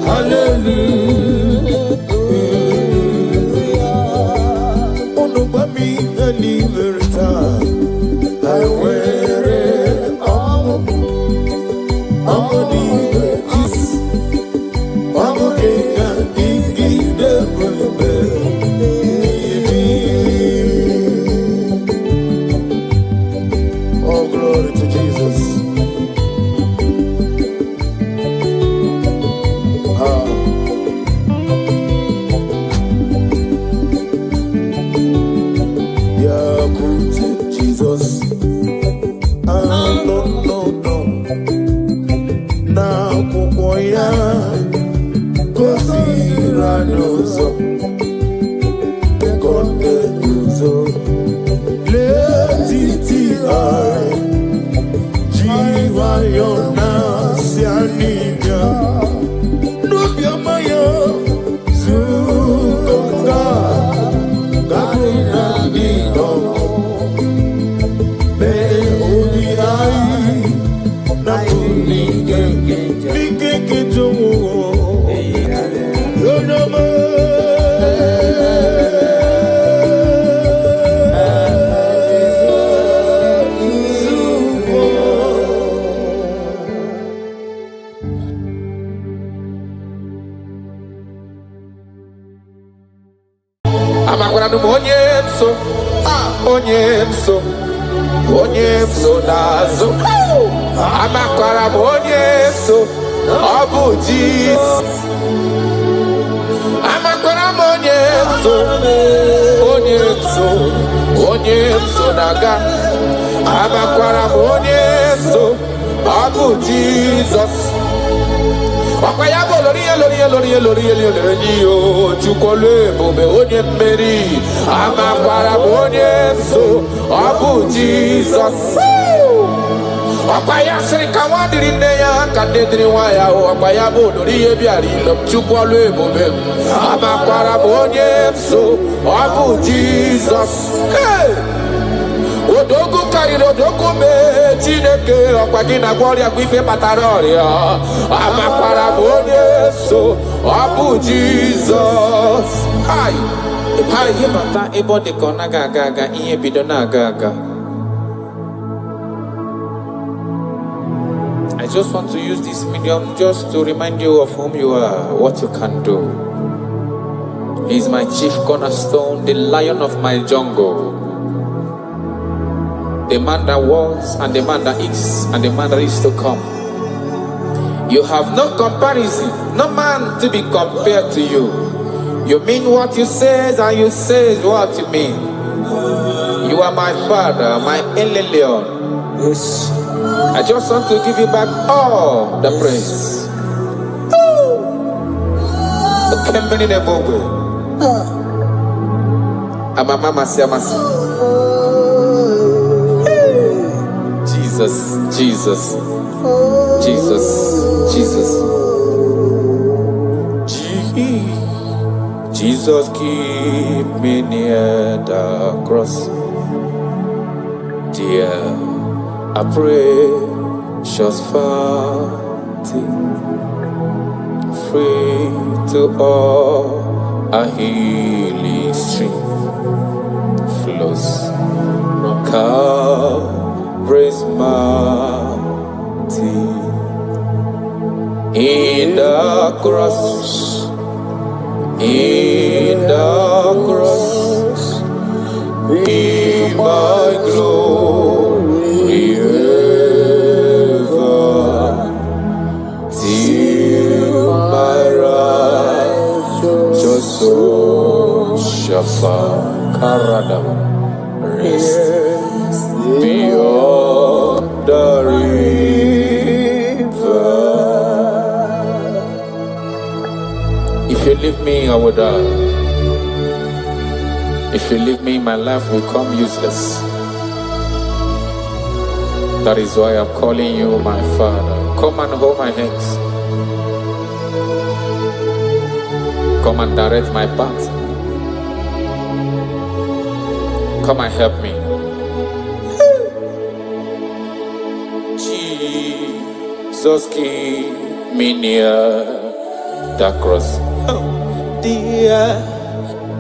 hallelujah. Onubami eliverita, I wear it all. Amoni is Amokenga Dingi Devil. Oh, glory to Jesus. Yeah, good Jesus. No. Na kukoya kosira nozo konde nuzo letiti ai jiwa yona sianibia nubia maya zukonga gabuna nido me obi ai na kunike Onyemso nazo amakwara onyemso obuji amakwara onyemso naga amakwara onyemso obu Jesus. Wakayabo lori chukole bobe onye mmeri amakwara onyemso obu Jesus. Wakaya sirika wadiri neya kadediri waya wakayabo lori ebiari chukole bobe amakwara onyemso obu Jesus. Hey! Odogu kariri odogu me Chineke ọkwagina gloria kwife pataroria amakwara onyemso obu Jesus. Hi hibata ebo deko na gaga ihe bido na gaga. I just want to use this medium just to remind you of whom you are, what you can do. He is my chief cornerstone, the lion of my jungle. The man that was, and the man that is, and the man that is to come. You have no comparison, no man to be compared to you. You mean what you say, and you say what you mean. You are my father, my Eleleon. Yes. I just want to give you back all the praise. Jesus. Jesus, keep me near the cross. Dear, I pray, just free to all a healing stream flows from Calvary's mountain In the cross, in the cross, be my glory ever, till my righteous soul shall find rest beyond the river. If you leave me, I will die. If you leave me, my life will become useless. That is why I'm calling you my Father. Come and hold my hands. Come and direct my path. Come and help me. Jesus, keep me near the cross. Dear,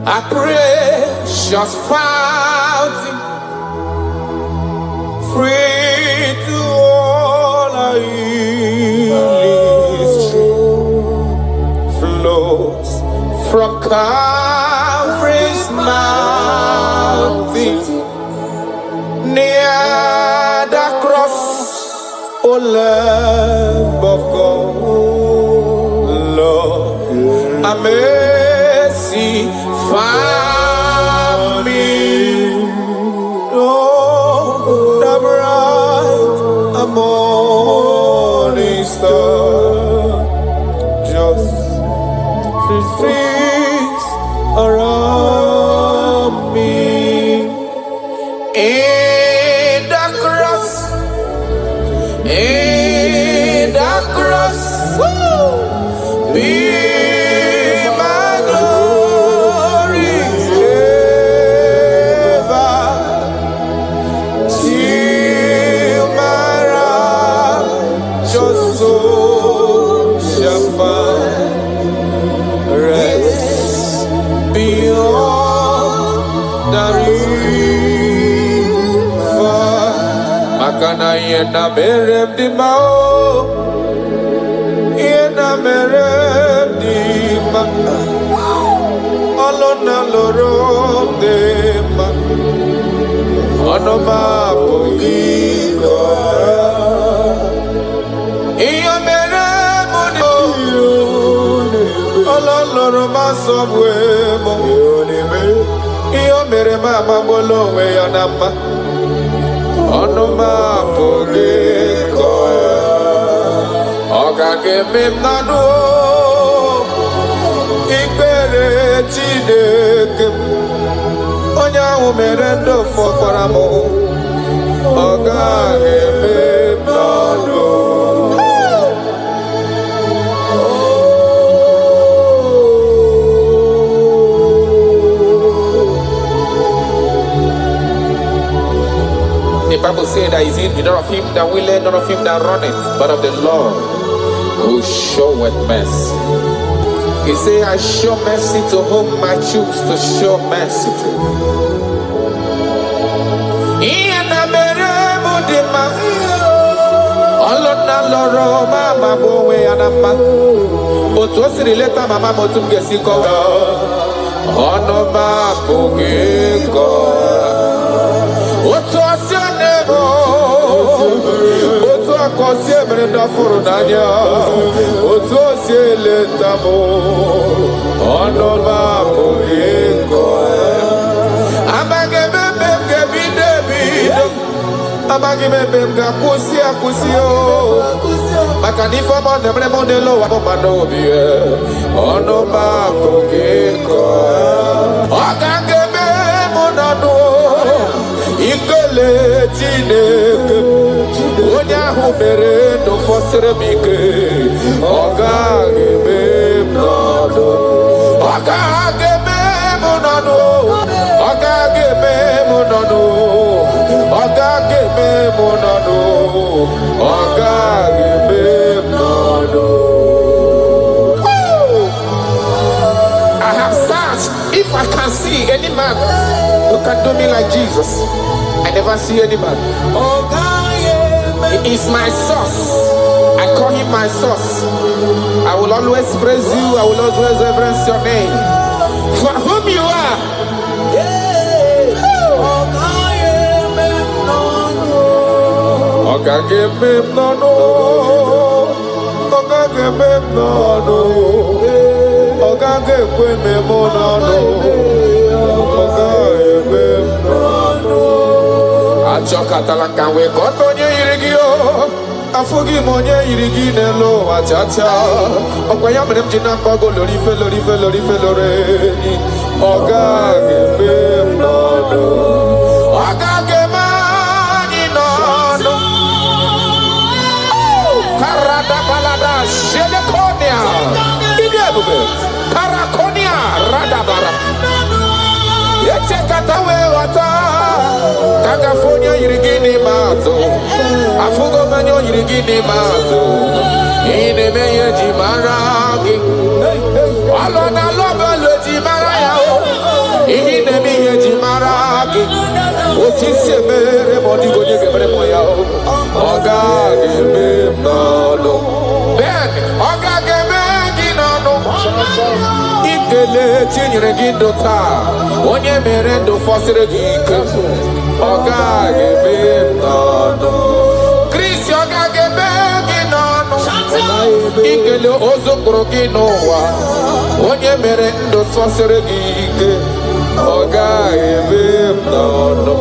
a precious fountain, free to all our flows from Calvary's mountain, near the cross, O Lamb of God, Lord, a mercy found me. Oh, the bright morning star, just streets around me. In the cross, in the cross, be my glory ever, till my righteous soul shall find rest beyond the river. Makana yena merem di mau, yena merem di ma, alona loro de ma, onoma poiko. Iyo merem di alona ma sobwe mo, iyo merem ma bolo we yanama. Onoma poiko, oga keme nanu, ikpere Chineke, onya umerendo fokwaramo, oga keme nanu. The Bible says that is in not of him that willeth, not of him that runneth, but of the Lord who showeth mercy. He said, I show mercy to whom I choose to show mercy to. Otu akosi emere ndafuru n'anya, otu osi eleta mụ, ọnụ m apụghị ịkọ ya. Amaghị m ebe m ga-ebido ebido, amaghị m ebe m ga-akwụsị akwụsị o, maka na ife ọma na-emere m n'elu ụwa m ma n'obi ya, ọnụ m apụghị ịkọ ya. Ọ ga-eme m n'ọnụ ikele Chineke, onye ahụ mere ndụ fọsịrị m ike, ọ gaghị eme m n'ọnụ, ọ gaghị eme m n'ọnụ, ọ gaghị eme m n'ọnụ, ọ gaghị eme m n'ọnụ, ọ gaghị eme m n'ọnụ. I have searched if I can see any man who can do me like Jesus. I never see any man. He is my source. I call him my source. I will always praise you. I will always reverence your name. For whom you are. Achokatala kanwe kotonye irigio afugi monye irigi nelo achacha okwaya mrem jina kogo lori fe loreni ogage be nono ogage mani nono karada balada shelekonia idebube karakonia radabara yechekatawe wata California irigini mazo afugo manyo irigini mazo ine meye jimaragi alona lobo lo jimaraya ine meye jimaragi otise mere modigo nyege mere moya oga gebe nono ben oga gebe ginono ikele chinyere gindota onye mere ndo fosire gike oga gebe nono Chris oga gebe ginono ikele ozokoro ginowa onye mere ndo fosire gike oga gebe nono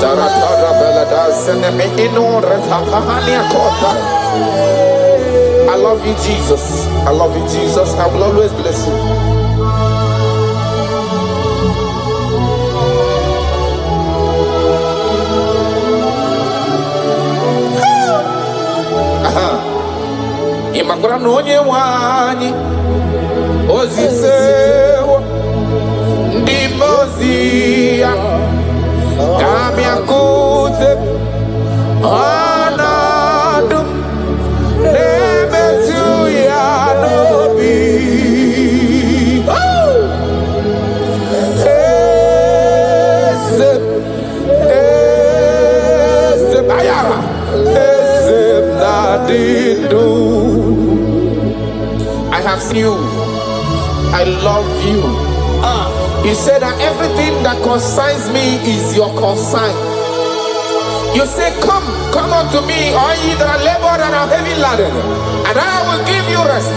taratara belada sene ino retapahani akota. I love you, Jesus. I love you, Jesus. I will always bless you. Imakura nonye wani ozisewa ndimozia kamya kute anadum I have seen you. I love you. You said that everything that concerns me is your concern. You say, come unto me, all ye that are labored and are heavy laden, and I will give you rest.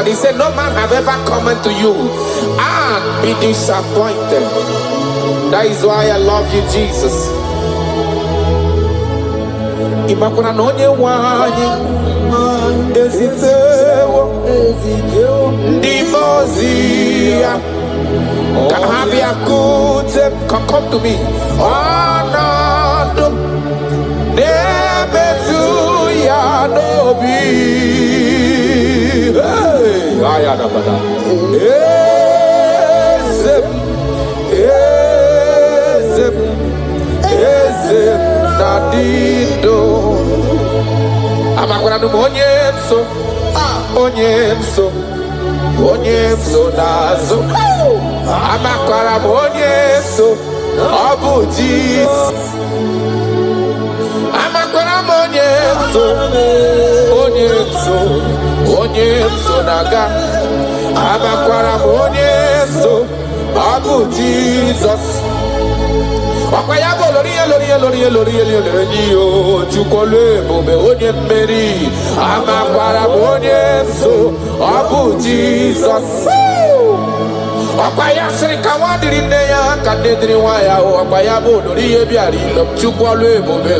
He said, no man have ever come unto you and be disappointed. That is why I love you, Jesus. Imakuna nonye wani ezitewo ndimozia kahabia kute come to me anadum nebetu ya nobi ayada bada ezem nadido amakwana onyemso nazo amakwara onyemso obuji amakwara onyemso naga amakwara onyemso obuji Jesus. Okwayabo lori chukole bobe onye mmeri amakwara onye so obu Jesus. Okwaya siri kawadiri nne ya kadediri waya okwayabo lori ebiari lo chukole bobe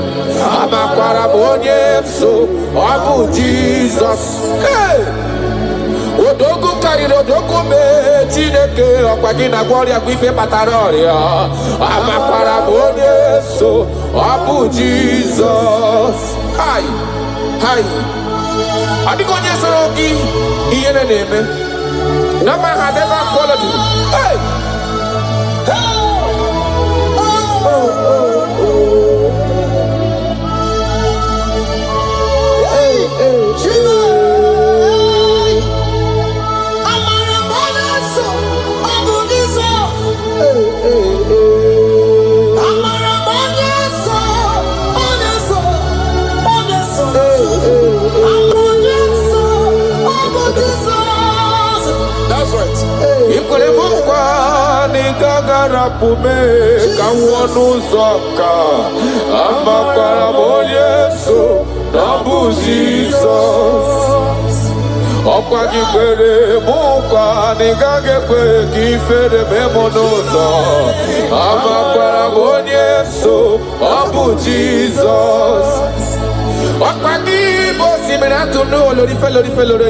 amakwara onye so obu Jesus. Odogu kariri odogu me Chineke okwagina gloria kwife pataroria amakwara onye so obu Jesus. Hi adigonye soroki iyene neme no man has ever followed you. Hey arapume kawonuzoka amakaramonyeso nabu Jesus okwagibere mukwa nigagekwe kifere memonozo amakaramonyeso nabu Jesus Okwagi bosi menatu no lori fe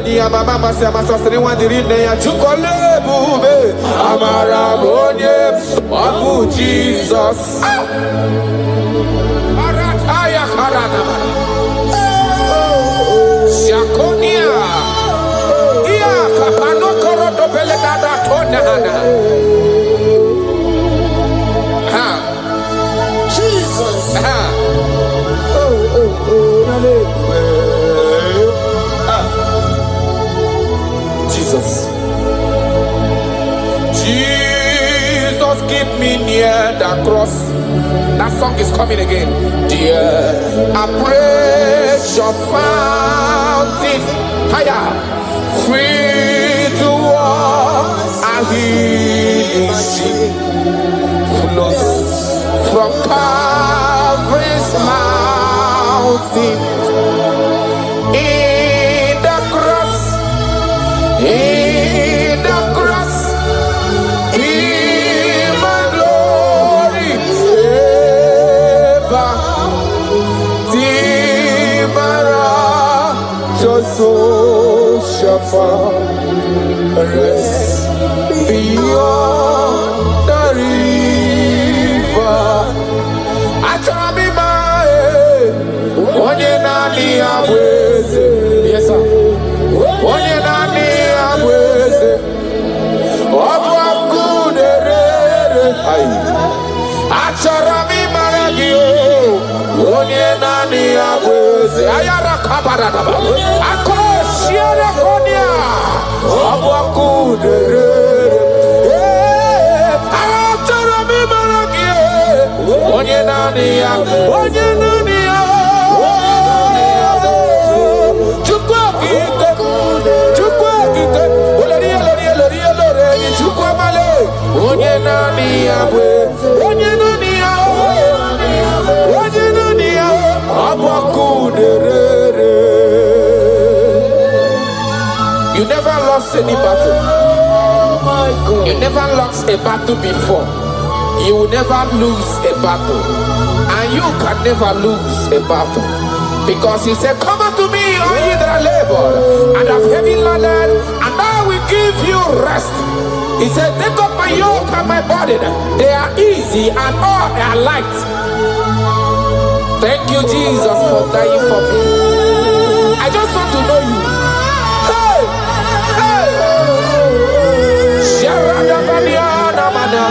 ni amama mase amasosere wandiri ne ya chukole bube amara bonye abu Jesus arataya karana shakonia iya kapano korodo pele dada tona hana ha Jesus. ha Jesus. Jesus, keep me near the cross. That song is coming again. Dear, I praise your fountain. Higher, free to walk. I hear sea flows from Calvary's mountain. In the cross, in the cross, in my glory, ever, Timara, Joso, Shafa, rest beyond the river. Onye nani abweze, yes sir. Onye nani abweze, obu akuderere. Achara mi maragio. Onye nani abweze, ayara kabaradaba. Akoshiere konia, obu akuderere. Achara mi maragio. Onye nani abweze, onye nani. Onye nani abwe, onye nani abakuderere. You never lost any battle. You never lost a battle before. You will never lose a battle, and you can never lose a battle. Because he said, come unto me, all ye that are labored and have heavy laden, and I will give you rest. He said, take up my yoke and my burden. They are easy and all are light. Thank you, Jesus, for dying for me. I just want to know you. Hey! Hey! Sharada Badiana Mana.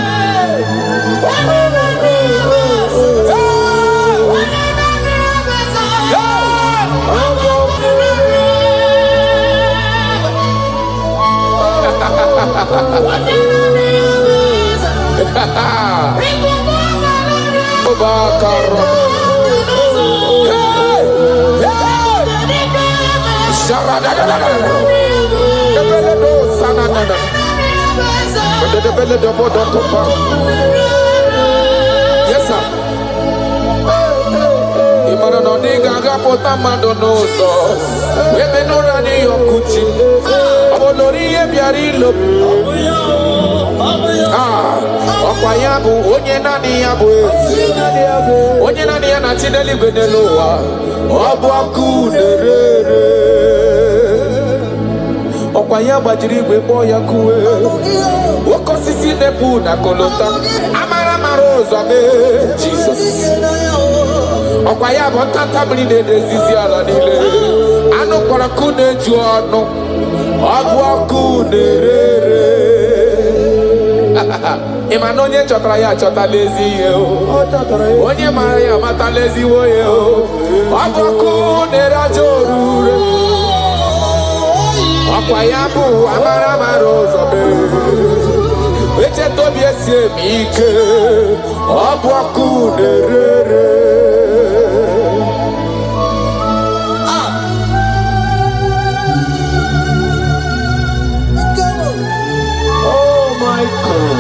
Yes, sir. Imana no diga gapota mandonoso. Webe no rani yokuchi. Abolori ebiari lo. Okwayabu onye nani yabu. Onye nani yana chideli beneloa. Obu akuderere. Okwayaba jirigwe boya kuwe. Okosisi nepu na kolota. Amara marozo ame. Jesus. Okwayaba tanta mride dezizi ala nile. Ano kwa kune juano. Obu akuderere. Imanonye chotara ya chota lezi yo. Onye mara ya mata lezi wo yo. Obu akuderajorure. Okwayabu amara marozo be. Eche tobi esi emike. Obu akuderere. Oh my God.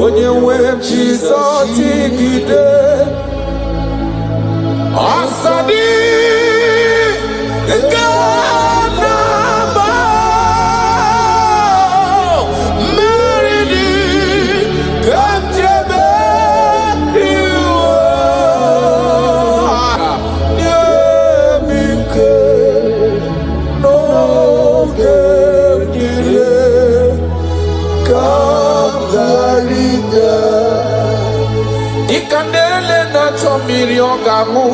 onye nwe Jizọs igide ọsọdị nke na-agba mmeri dị ka nchebe iwu nye m ike n'oge niile ka m ghara ide dịka na-ele na-achọ mmiri ọ ga-aṅụ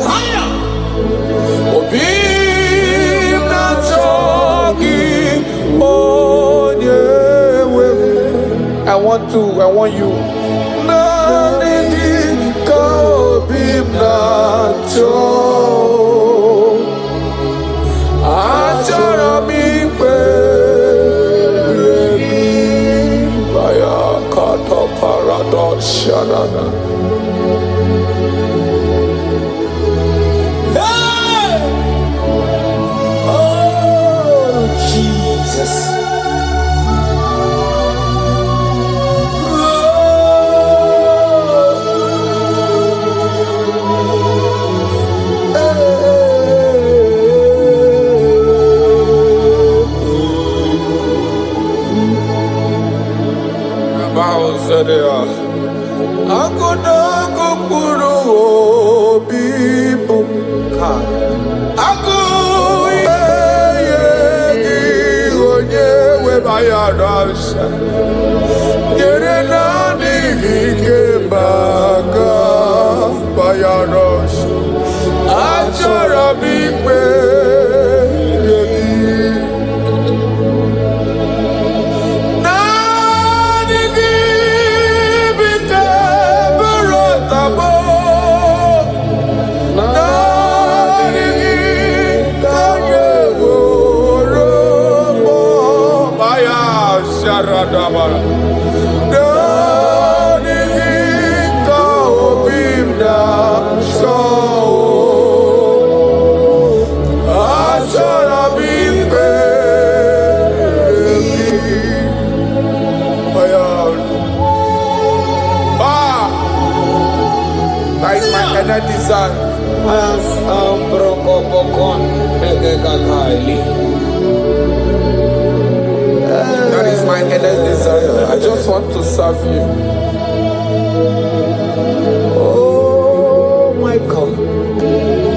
obi m na-achọ gị onye nwe m. I want you naanị gị ka obi m na-achọ achọrọ m ikpere gị baya kata paradox shanana. Agụnago kpụrụ obi bụ agụ ihe gị onye webayara nsọ nyere naanị gị ike maka bayara nsọ achọrọ m ikpe That is my earnest desire. I just want to serve you. Oh my God.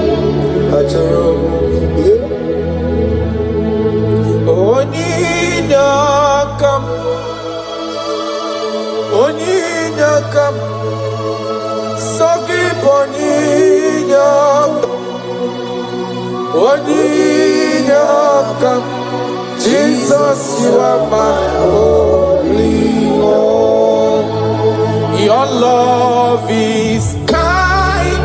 Onyinakam Sogi Onyinakam Jesus, you are my only one. Your love is kind.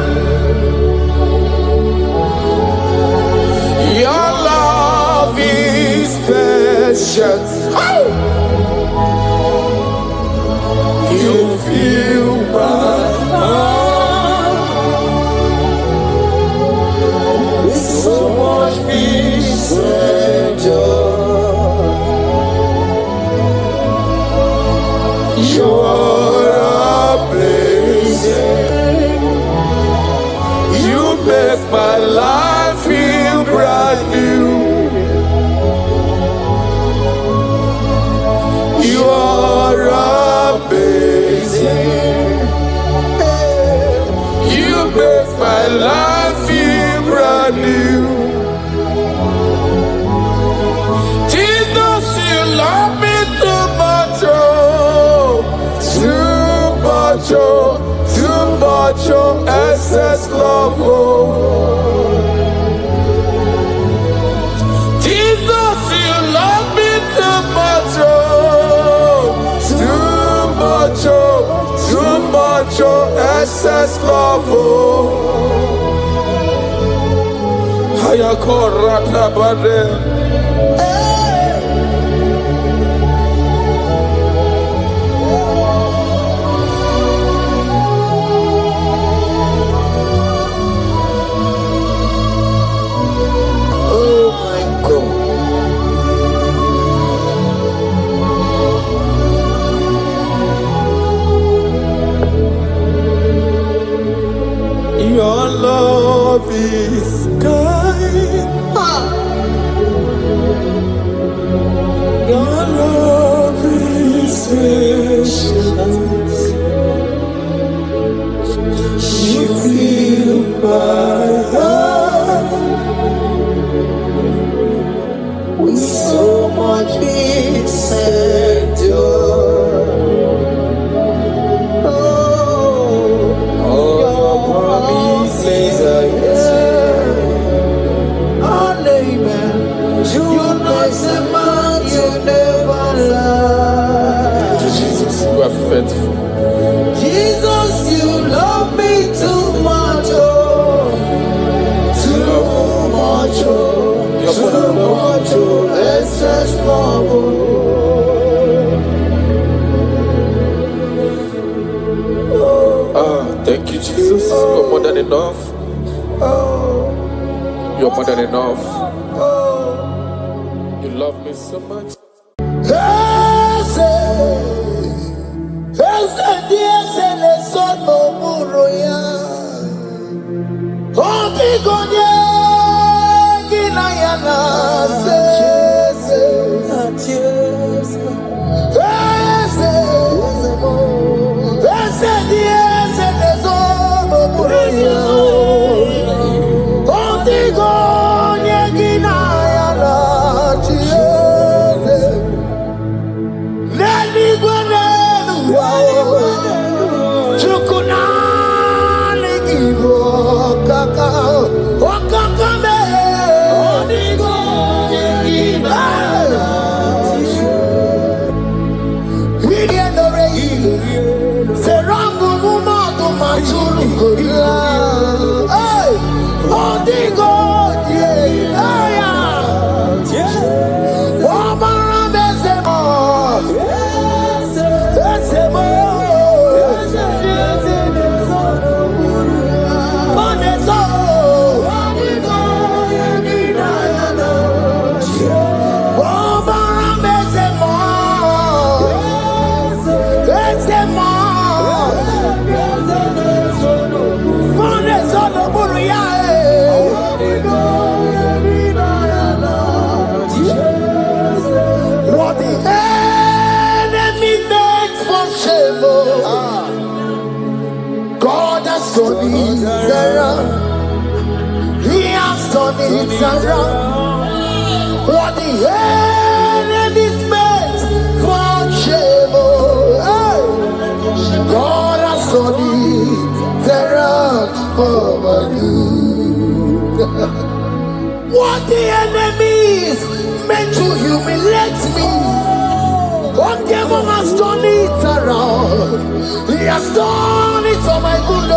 Your love is precious. Oh! You fill my heart with so much peace and joy. You're amazing. You make my life feel brand new. You're amazing. You make my life feel brand new. Jesus, you love me too much, oh, too much, oh, too much, oh, excess love, oh. Jesus, you love me too much, oh, too much, oh, excess love, oh. Hayakorata bade. Oh my God. patience. You feel my heart with so much peace and joy. Oh, your promises are yes. Amen. You're not a man, you never lie. Jesus, you are faithful. Jesus, you love me too much, oh, too much, oh, too much, oh, excess love, Ah, thank you, Jesus. You're more than enough. You're more than enough. You love me so much. He has done it around. What the enemy's meant for shame, hey. God has done it around for my good. What the enemy's meant to humiliate me, what devil has done it around. He has done it for my good.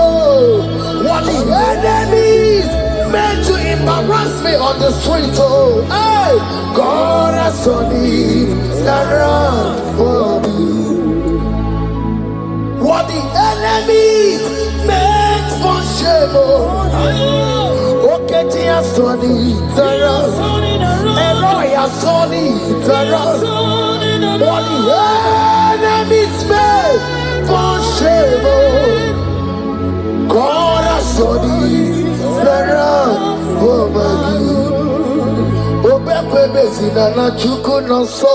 What the enemies meant to embarrass me on the street, oh, hey, God has done it around for me. What the enemies meant for shame, oh, okay, he has done it around. Eloi has done it around. What the enemies meant for shame, oh, God has done it around for my good. Obekwe bezina na chuku no so.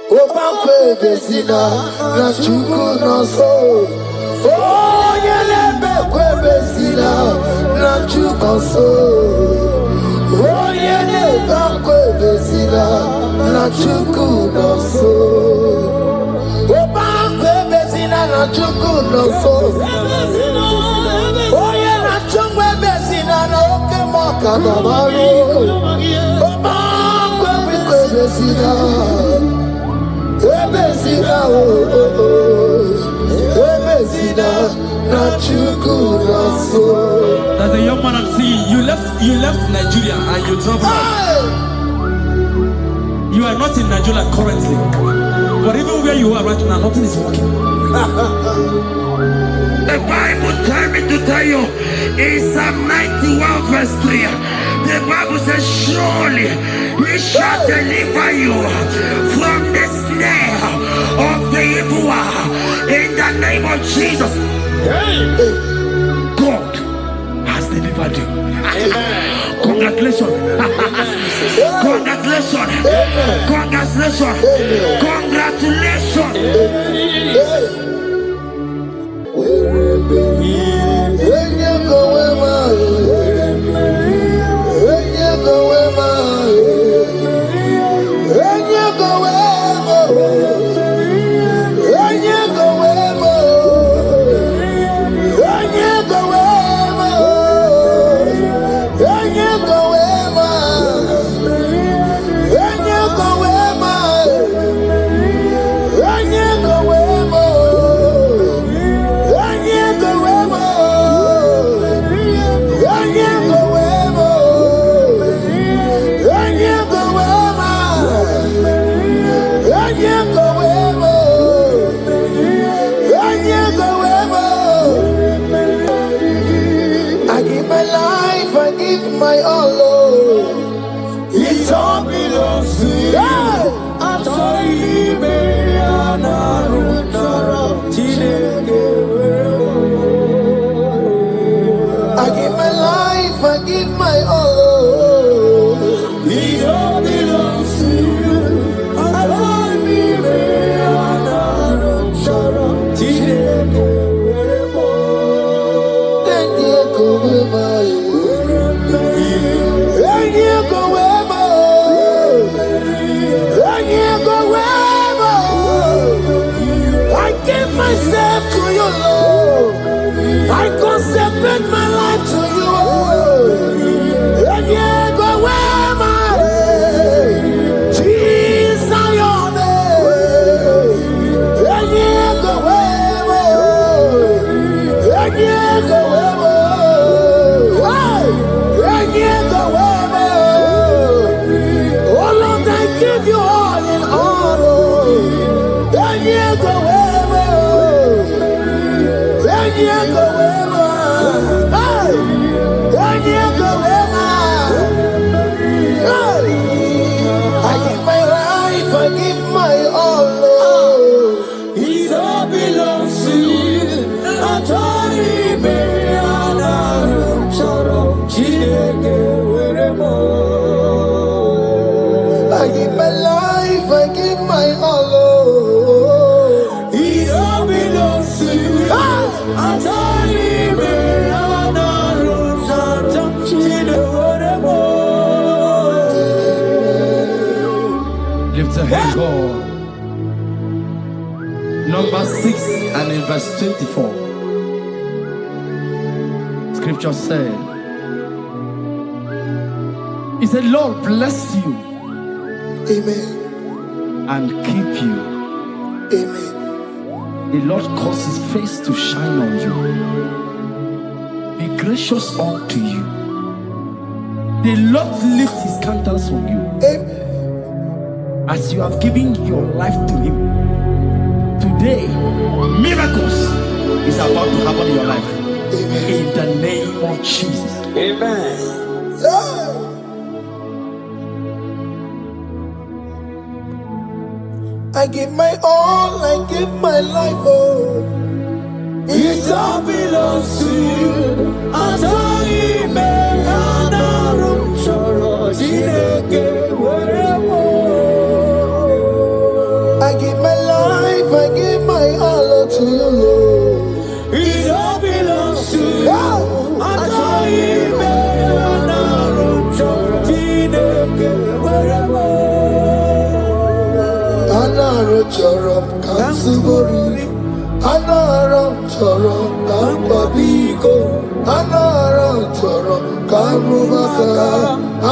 Obekwe bezina na chuku no so. Oh, yelebekwe bezina na chuku so. Oh, yelebekwe bezina na chuku no so. Obekwe bezina na chuku no so. Oh, yeah, na chungwe bezina na oke moka na maru. Obekwe bezina, bezina bezina na chuku na so. There's a young man I'm seeing. You left Nigeria and you traveled out. You are not in Nigeria currently, but even where you are right now, nothing is working. The Bible tells me to tell you in Psalm 91 verse 3, the Bible says, surely he shall deliver you from the snare of the evil one in the name of Jesus. God has delivered ever do. Congratulations. Congratulations. Congratulations. Congratulations. My all, Lord, it all belongs to you. I'm sorry, I give my life, I give my all. It all belongs to you. I'm myself to you, Lord. I consecrate my life to you. And you go where my Jesus, your name. And you go where and you go where and you go where. Oh Lord, I give you all in all. And you go where. I give my life, I give my all, Lord. It all belongs to you. I give my life, I give my all, Lord. It all belongs to you. Lift your hand, God. Number 6 and in verse 24. Scripture said, He said, Lord bless you. Amen. And keep you. Amen. The Lord cause His face to shine on you. Be gracious unto you. The Lord lift His countenance on you. Amen. As you have given your life to Him. Today, miracles is about to happen in your life. Amen. In the name of Jesus. Amen. I give my all, I give my life, oh. It all belongs to you. I give my life, I give my all to you, Lord. It all belongs to you. Anaram Kansubori, Anaram Chorom Kampabigo, Anaram Chorom Kamubaka,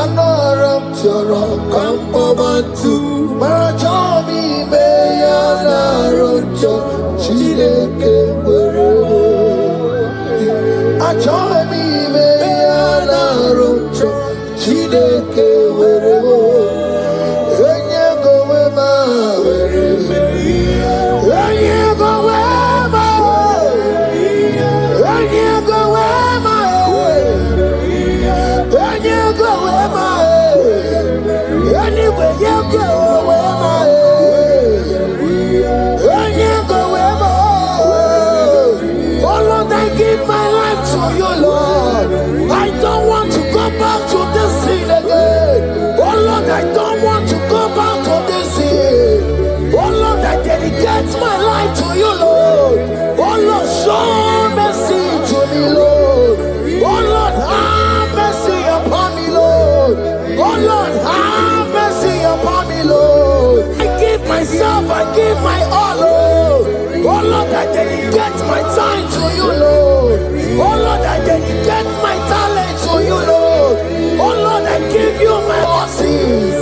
Anaram Chorom Kampabantu, Marachomi Mayana Rocho, Chileke Werebo, Achomi Mayana Rocho, Chileke Werebo. Give my life to you, Lord. give my all, Lord. Oh Lord, I dedicate my time to you, Lord. Oh Lord, I dedicate my talent to you, Lord. Oh Lord, I give you my horses.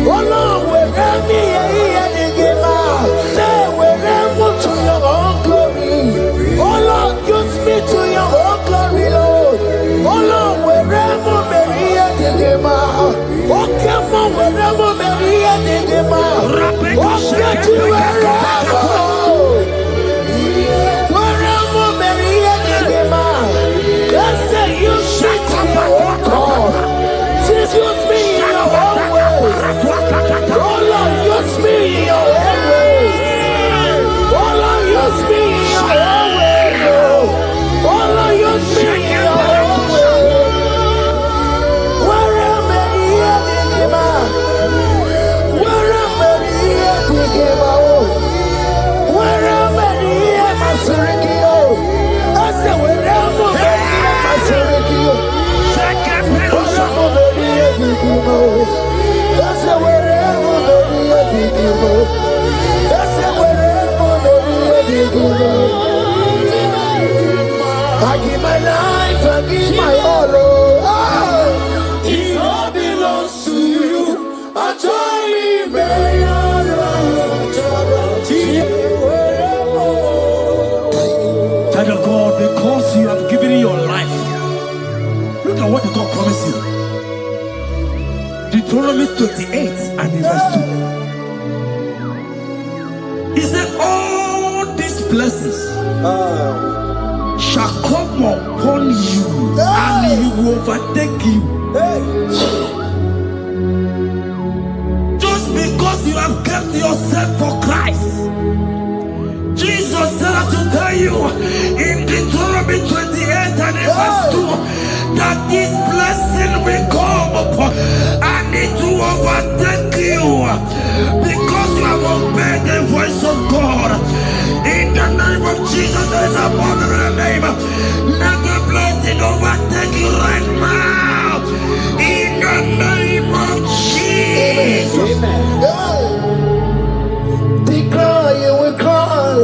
Oh Lord, wherever me and give out, wherever to your own glory. Oh Lord, use me to your own glory, Lord. Oh Lord, wherever me and give out. Oh come on, wherever me and give out. Oh get you wherever. Wherever me and give out. Let's say you shut up and walk on. Just use me in your own way. Oh Lord, use me in your own way. Oh Lord, use me in your own way. Oh Lord, use me in your own way. Wherever you are, wherever you are, wherever you are, my Surikio. I say wherever you are, my Surikio. I give my life, I give my all. It all belongs to you. I join Child of God, because you have given your life, look at what the God promised you. Deuteronomy 28 and verse 2. He said, all these blessings shall come upon you and he will overtake you. Just because you have kept yourself for Christ. Jesus said I should tell you in Deuteronomy 28 and verse 2 that this blessing will come upon and it will overtake you because you have obeyed the voice of God. In the name of Jesus, there is a mother in the name. Let the blessing overtake you right now. In the name of Jesus. Declare you will cry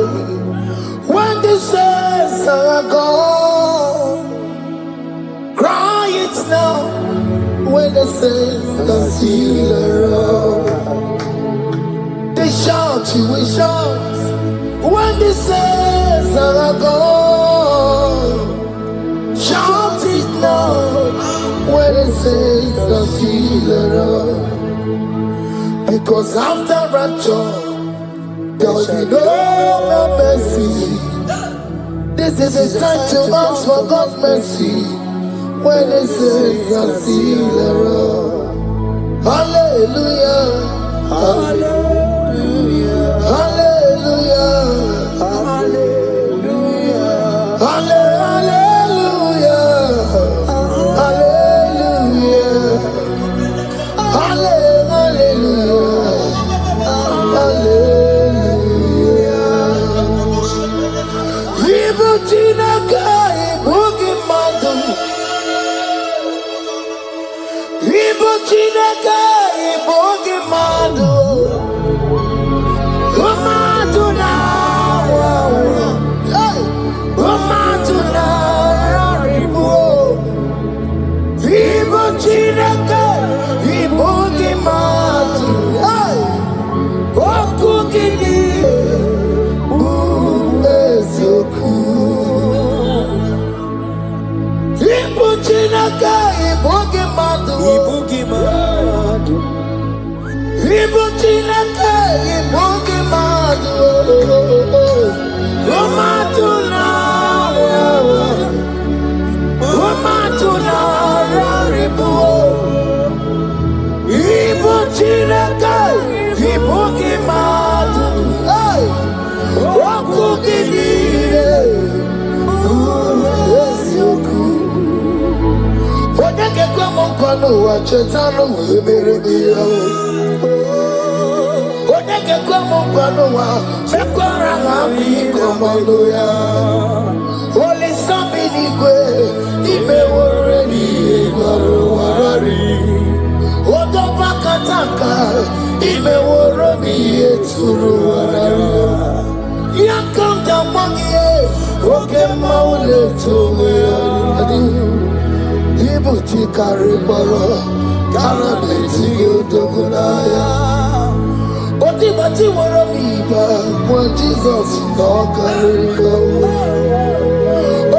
when the saints are gone. Cry it now when the saints are still around. They shout, you will shout when the saints are gone. Shout it now when the saints are still around. Because after rapture, there will be no more mercy. This is a time to ask for God's mercy when the saints are still around. Hallelujah. Hallelujah. Hallelujah. Hallelujah. Hallelujah. Hallelujah. Hallelujah. Evil Chinaka, Boogie Madu. Evil Chinaka, Boogie Madu. Umadu now, Umadu now, Ribu. Evil Chinaka, Boogie Madu. Okugini. Ibuchinaka, Ibugimadu. Ibuchinaka, Ibugimadu. Umatuna, Umatuna, Ribu. Ibuchinaka, Ibugimadu. Okugini. Odeke kwa mkono wa chetano weberedia. Odeke kwa mkono wa mekwara hapi komodoya. Oli sambi nikwe imeworeni egwaro warari. Odo bakataka Imeworo mi eturu anario. Yakam jamangie. Oke maule tuwe adi. Ibuti kariboro. Karabeti yodogunaya. Oti bati woro mi ba. Mwa Jesus no kariko.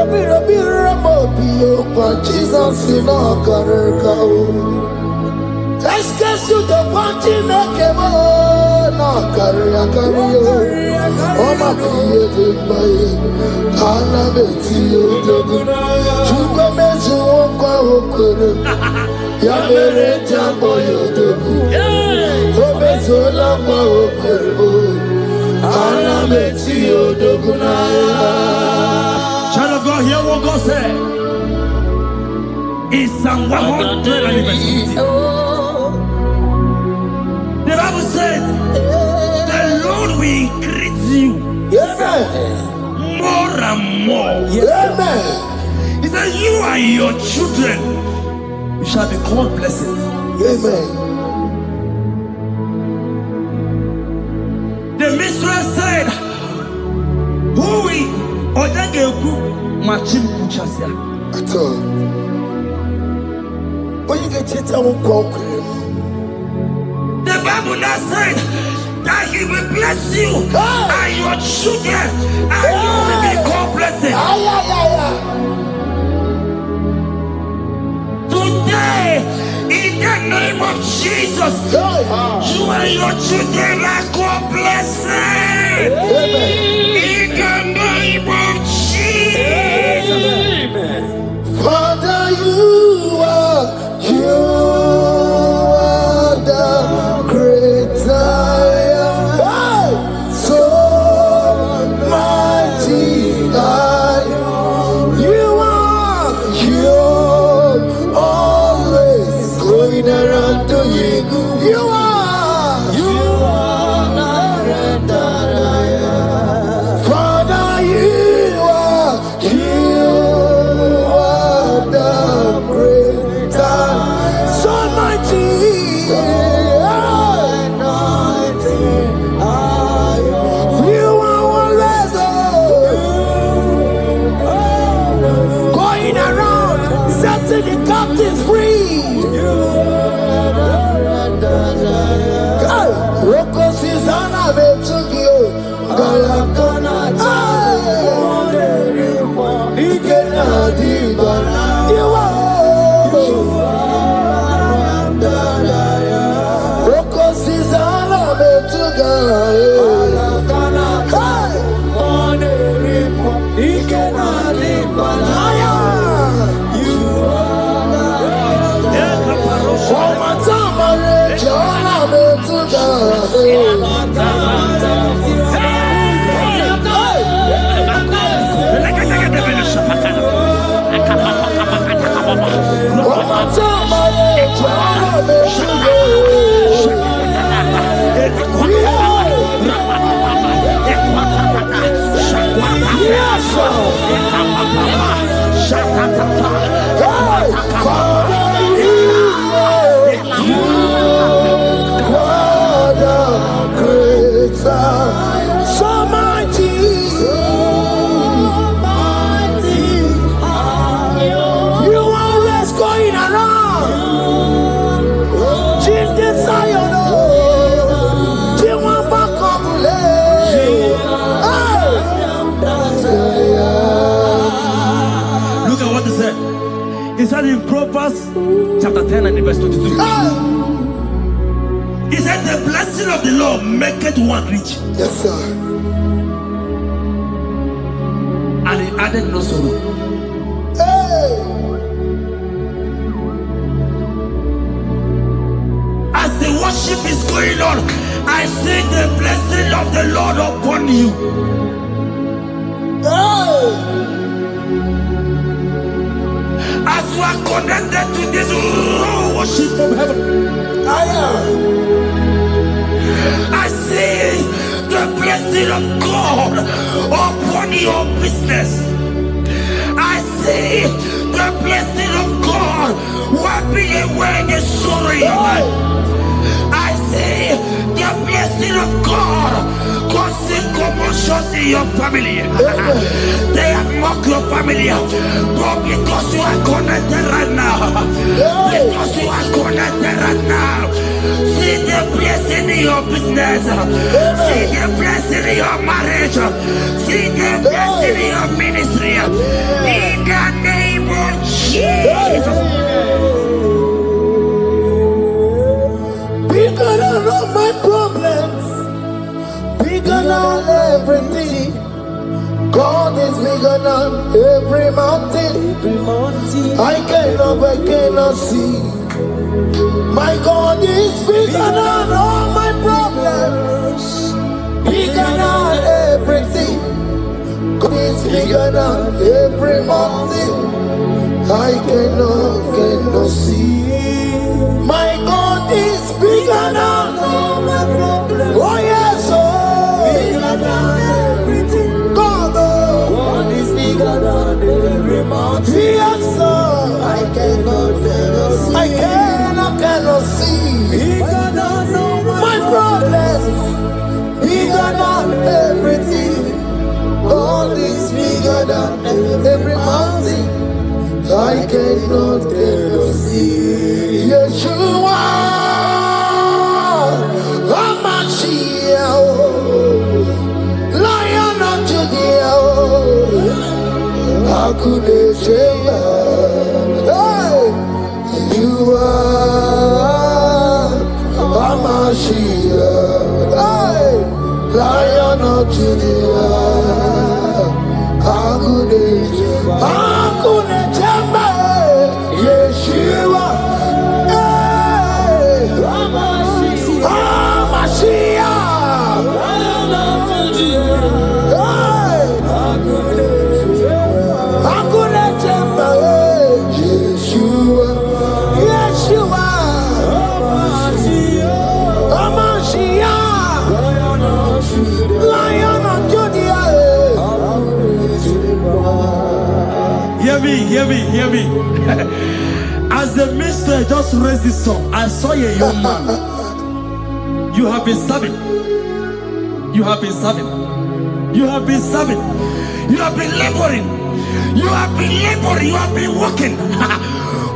Obi ramo biyo. Mwa Jesus no kariko. Esquece o teu ponte me queimou na carreira. Oma que de pai, ana metio de chuva mesmo com o coro. Ya mere jamboyo de o besola com o coro. Ana metio de Child of God, hear what God said. In Psalm 100 and verse 50. The Bible said, the Lord will increase you more and more. Amen. He said, you and your children, you shall be called blessed. Amen. The mistress said, who will Odageku Machim Kuchasia? At all. When you get it, I won't conquer. The Bible now said that He will bless you and your children, and you will be called blessed. Today, in the name of Jesus, you and your children are called blessed. In the name of Jesus. Father, you are the great I am. So mighty I am. You are always going around to you. You are the great I am. Father, you are the great I am. So mighty. The captives free. Roko Susanna Betugio. Galakona. Ikena Dibana. You are. Roko Susanna Betugio. Ikena Dibana. So mighty, you always going around. Jesus, look at what he said. He said in Proverbs chapter 10 and verse 22. He said, the blessing of the Lord maketh one rich. Yes, sir. And he added no sorrow. Hey. As the worship is going on, I see the blessing of the Lord upon you. Hey. As you are connected to this worship from heaven, I see the blessing of God upon your business. I see the blessing of God wiping away the sorrow in your life. I see see the blessing of God causing commotions in your family. They have mocked your family, but because you are connected right now, because you are connected right now, see the blessing in your business, see the blessing in your marriage, see the blessing in your ministry. In the name of Jesus. Bigger than all my problems, bigger than everything. God is bigger than every mountain. I cannot see. My God is bigger than all my problems, bigger than everything. God is bigger than every mountain. I cannot see. My God is bigger than all my problems. Oh yes, oh, bigger than everything. God is bigger than every mountain. Yes, sir. I cannot see. Bigger than all my problems. Bigger than everything. God is bigger than every mountain. I cannot see. Yeshua, Hamashiach, Lion of Judah, Hakudesheba. You are Hamashiach, Lion of Judah, Hakudesheba. Yeshua, Hear me. As the minister just raised this song, I saw a young man. You have been serving. You have been serving. You have been serving. You have been laboring. You have been laboring. You have been working.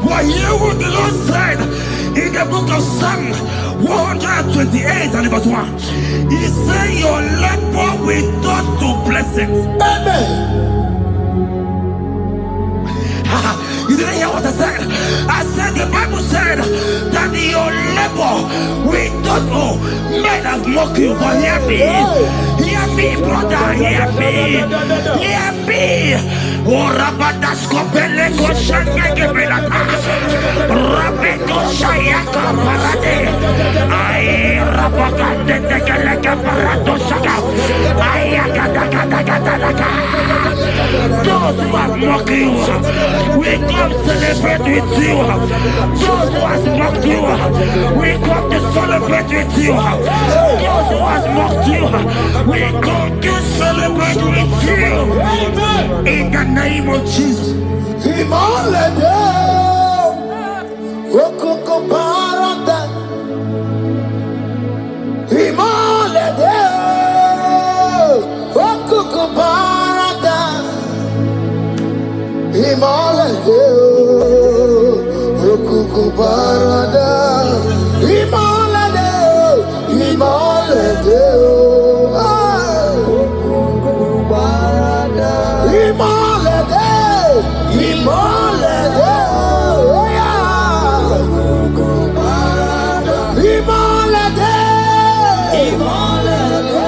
But hear what the Lord said in the book of Psalm 128 and verse 1. He said, your labor will turn to blessings. Amen. You didn't hear what I said? I said the Bible said that your labor will not know. Men have mocked you, but hear me. Hear me, brother. Hear me. Hear me. Oh, Rabadasko Peleko Shangege Belata. Rabeko Shayaka Parade. I Rabagande Tegeleka Parato Shaka. Ayakadakadakadaka. Those who have mocked you, we come celebrate with you. Those who have mocked you, we come to celebrate with you. Those who have mocked you, we come to celebrate with you. In the name of Jesus. Imalede, Okoko Parada. Imalede, Okoko Parada. Imalede, Okoko Parada. Imalede, Imalede, Okoko Parada. Imalede, Imalede, oh yeah. Okoko Parada. Imalede, Imalede,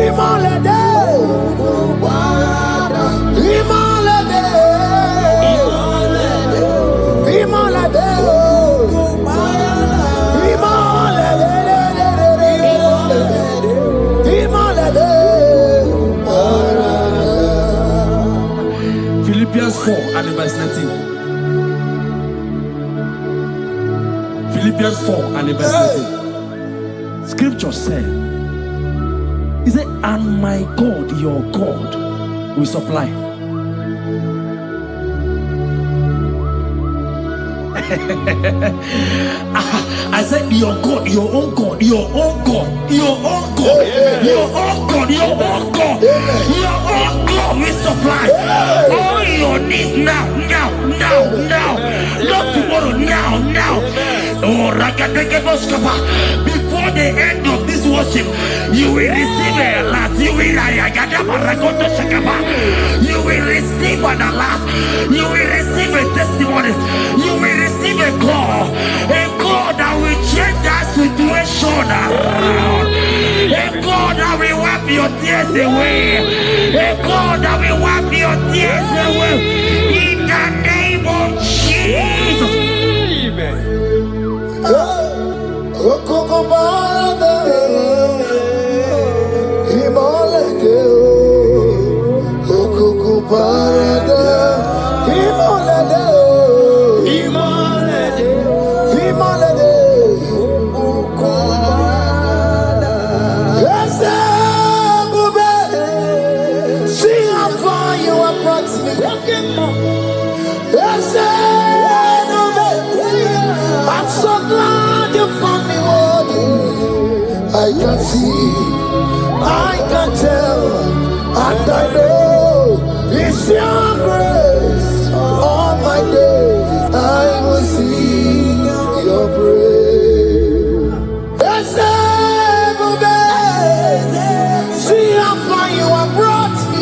Imalede, Okoko Parada. Imalede, Imalede, Imalede, Okoko Parada. Imalede, Imalede, Parada. Philippians 4 and verse 19. Philippians 4 and verse 19. Scripture said, he said, and my God, your God, will supply. I said, your God, your own God, your own God, your own God, your own God, your own God, your own God will supply all your needs now. Not tomorrow, now. Oh, before the end of this worship, you will receive a lot. You will receive an alert. You will receive a testimony. You will receive a call that will change that situation around. A God that will wipe your tears away. A God that will wipe your tears away. In the name of Jesus. See how far you have brought me. I'm so glad you found me worthy. I can see, I can tell, and I know it's your grace. All my days I will sing your praise. See how far you have brought me.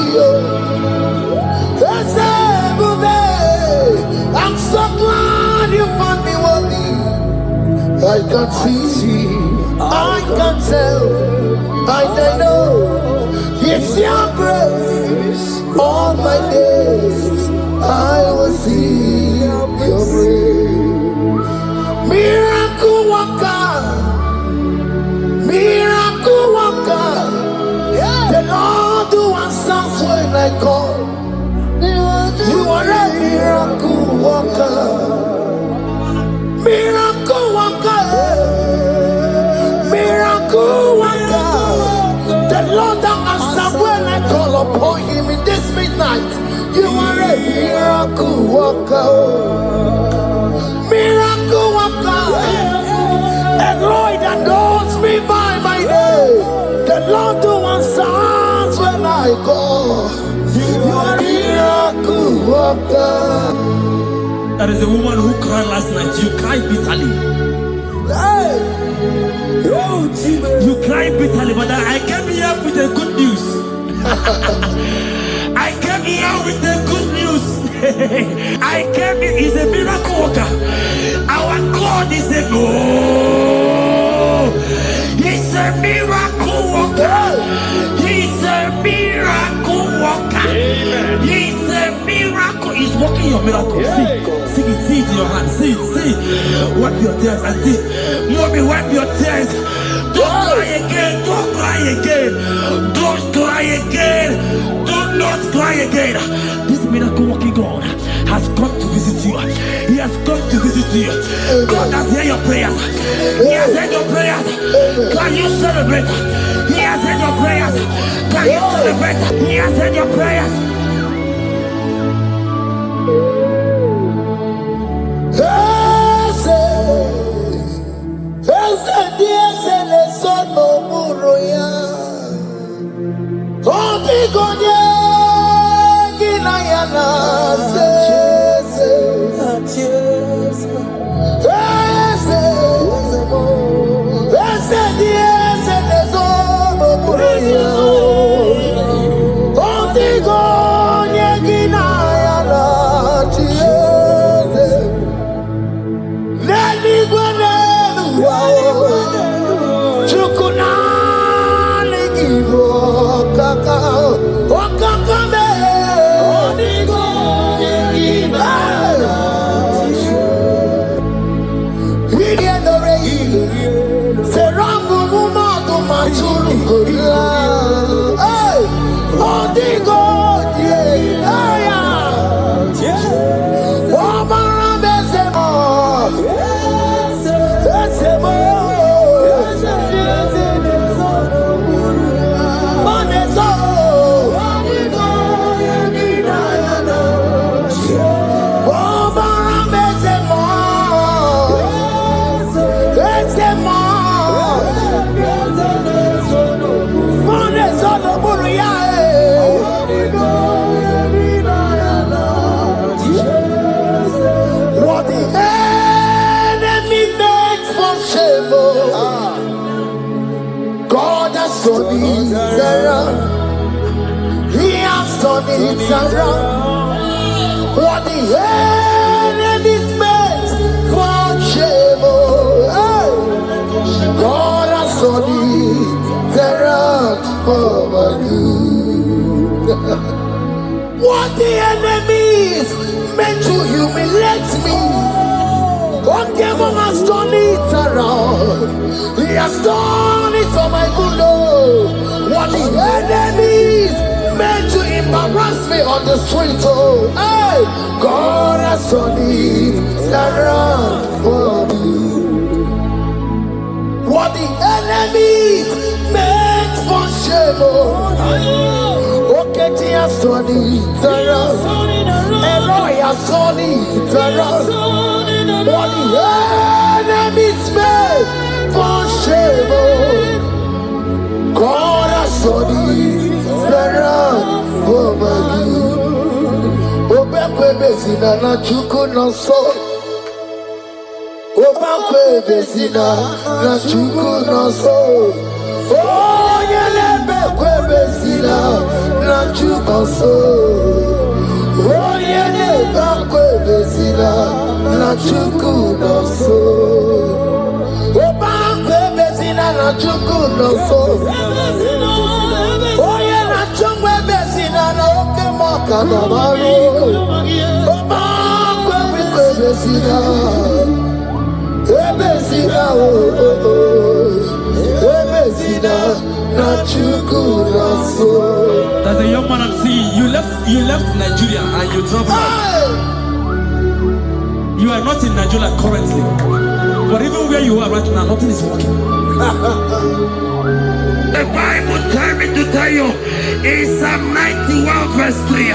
I'm so glad you found me worthy. I can see, I can tell, and I know it's your grace. All my days I will see your grace. Miracle worker, miracle worker. The Lord who answers when I call. You are a miracle worker. Miracle worker, miracle worker. The Lord that answers when I call upon him in this midnight. You are a miracle worker. Miracle worker. And Lord that knows me by my name. The Lord who answers when I call. You are a miracle worker. There is a woman who cried last night. You cried bitterly. You cried bitterly, but I came here with the good news. I came here with the good news. I came here, he's a miracle worker. Our God is a he's a miracle worker. He's a miracle worker. He's a miracle. He's working your miracle. See it in your hand. See. Wipe your tears and see. Mommy, wipe your tears. Don't cry again. Don't cry again. Don't cry again. Do not cry again. This miracle working God has come to visit you. He has come to visit you. God has heard your prayers. He has heard your prayers. Can you celebrate? He has heard your prayers. Can you celebrate? He has heard your prayers. turned it around. What the enemies meant for shame, hey, God has turned it around for my good. What the enemies meant to humiliate me, God has turned it around. He has done it for my good. What the enemies meant to embarrass me on the street, oh, hey, God has turned it around for me. What the enemies meant for shame, oh, okay, He has turned it around. Eloi has turned it around. What the enemies meant for shame, oh, God has turned it around for my good. Obekwe bezina na chuku no so. Obekwe bezina na chuku no so. Oh, yelebekwe bezina na chuku no so. Oh, yelebekwe bezina na chuku no so. Obekwe bezina na chuku no so. Oh, yeah, na chungwe bezina na oke makana maru. Obekwe bezina, bezina bezina na chuku no so. There's a young man I'm seeing. You left Nigeria and you traveled. You are not in Nigeria currently, but even where you are right now, nothing is working. The Bible tells me to tell you in Psalm 91 verse 3,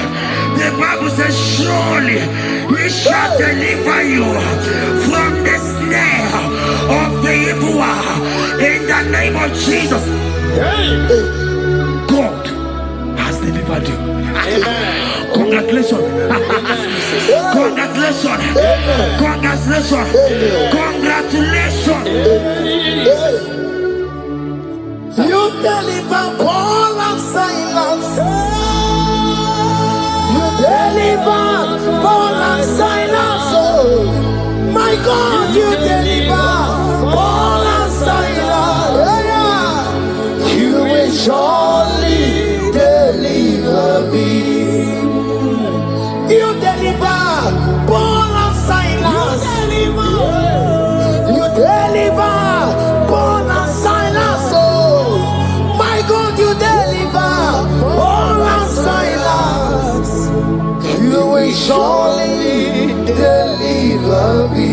the Bible says, surely He shall deliver you from the snare of the evil one in the name of Jesus. God has delivered you. Congratulations. Congratulations. Congratulations. Congratulations. You deliver Paul and Silas. You deliver Paul and Silas. Oh, my God, you deliver Paul and Silas. Yeah. You will surely deliver me. You deliver Paul and Silas. You deliver Paul and Silas. Oh, my God, you deliver Paul and Silas. You will surely deliver me.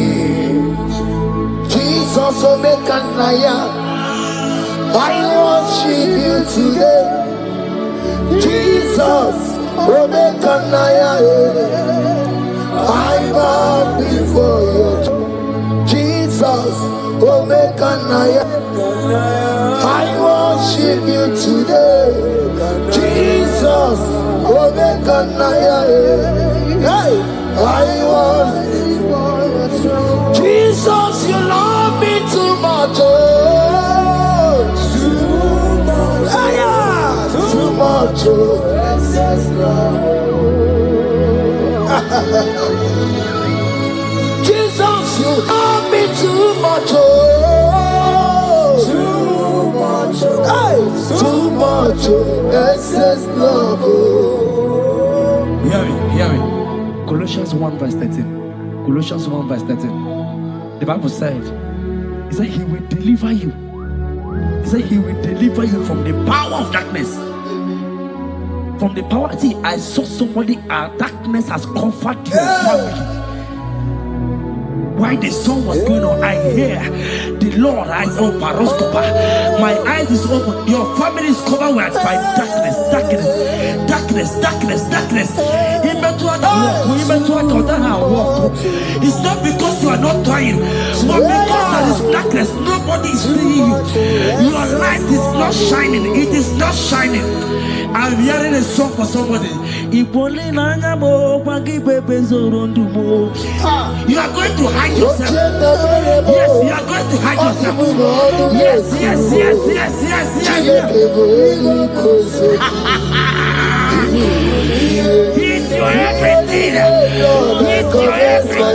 Jesus, Omekanaya, I worship you today. Jesus, Omekanaya, I bow before you. Jesus, Omekanaya, I worship you today. Jesus, Omekanaya, hey, I worship you. Jesus, you love me too much. Oh, too much. Yeah, too much. Oh, Jesus, you love me too much. Oh, too much. Hey, too much. Excess love. Oh. Hear me. Colossians 1 verse 13. Colossians 1 verse 13. The Bible said, He said He will deliver you. He said He will deliver you from the power of darkness. From the power. See, I saw somebody, darkness has covered your family. While the song was going on, I hear the Lord eyes open. My eyes is open. Your family is covered by darkness. It's not because you are not trying, but because there is darkness. Nobody is seeing you. Your light is not shining. It is not shining. I'm hearing a song for somebody. You are going to hide yourself. Yes, you are going to hide yourself. Yes.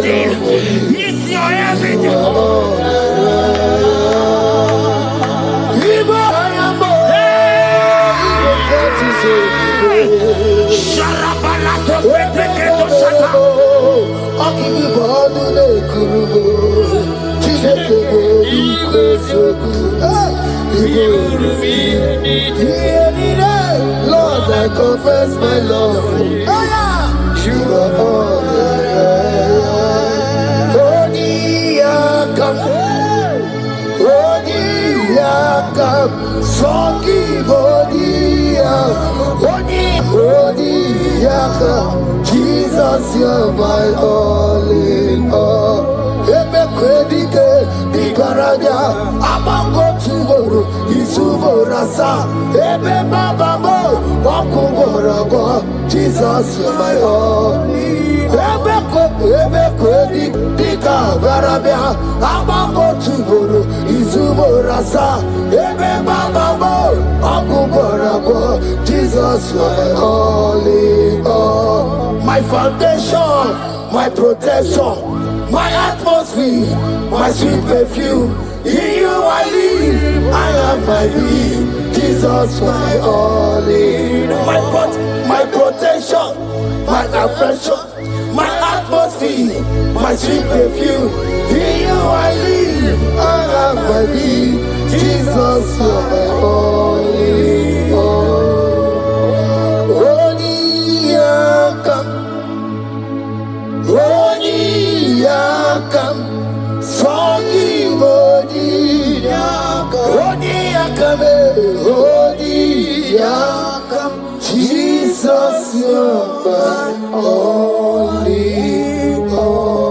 everything. He's your everything. Lord, I confess my love. You are all Jesus, you're my all in all. Ebe kwedike dikaranya amango tuboro isuborasa ebe babamo wakuborago. Jesus, you're my all. Ebe kwedi dikavarabia amango tuboro isuborasa ebe babamo wakuborago. Jesus, you're my all in all. My foundation, my protection, my atmosphere, my sweet perfume. In you I live, I have my being. Jesus, my all in all. My protection, my affection, my atmosphere, my sweet perfume. In you I live, I have my being. Jesus, my all in all. Yakam, Sogi Bodi Yakam, Jesus, you're my only all.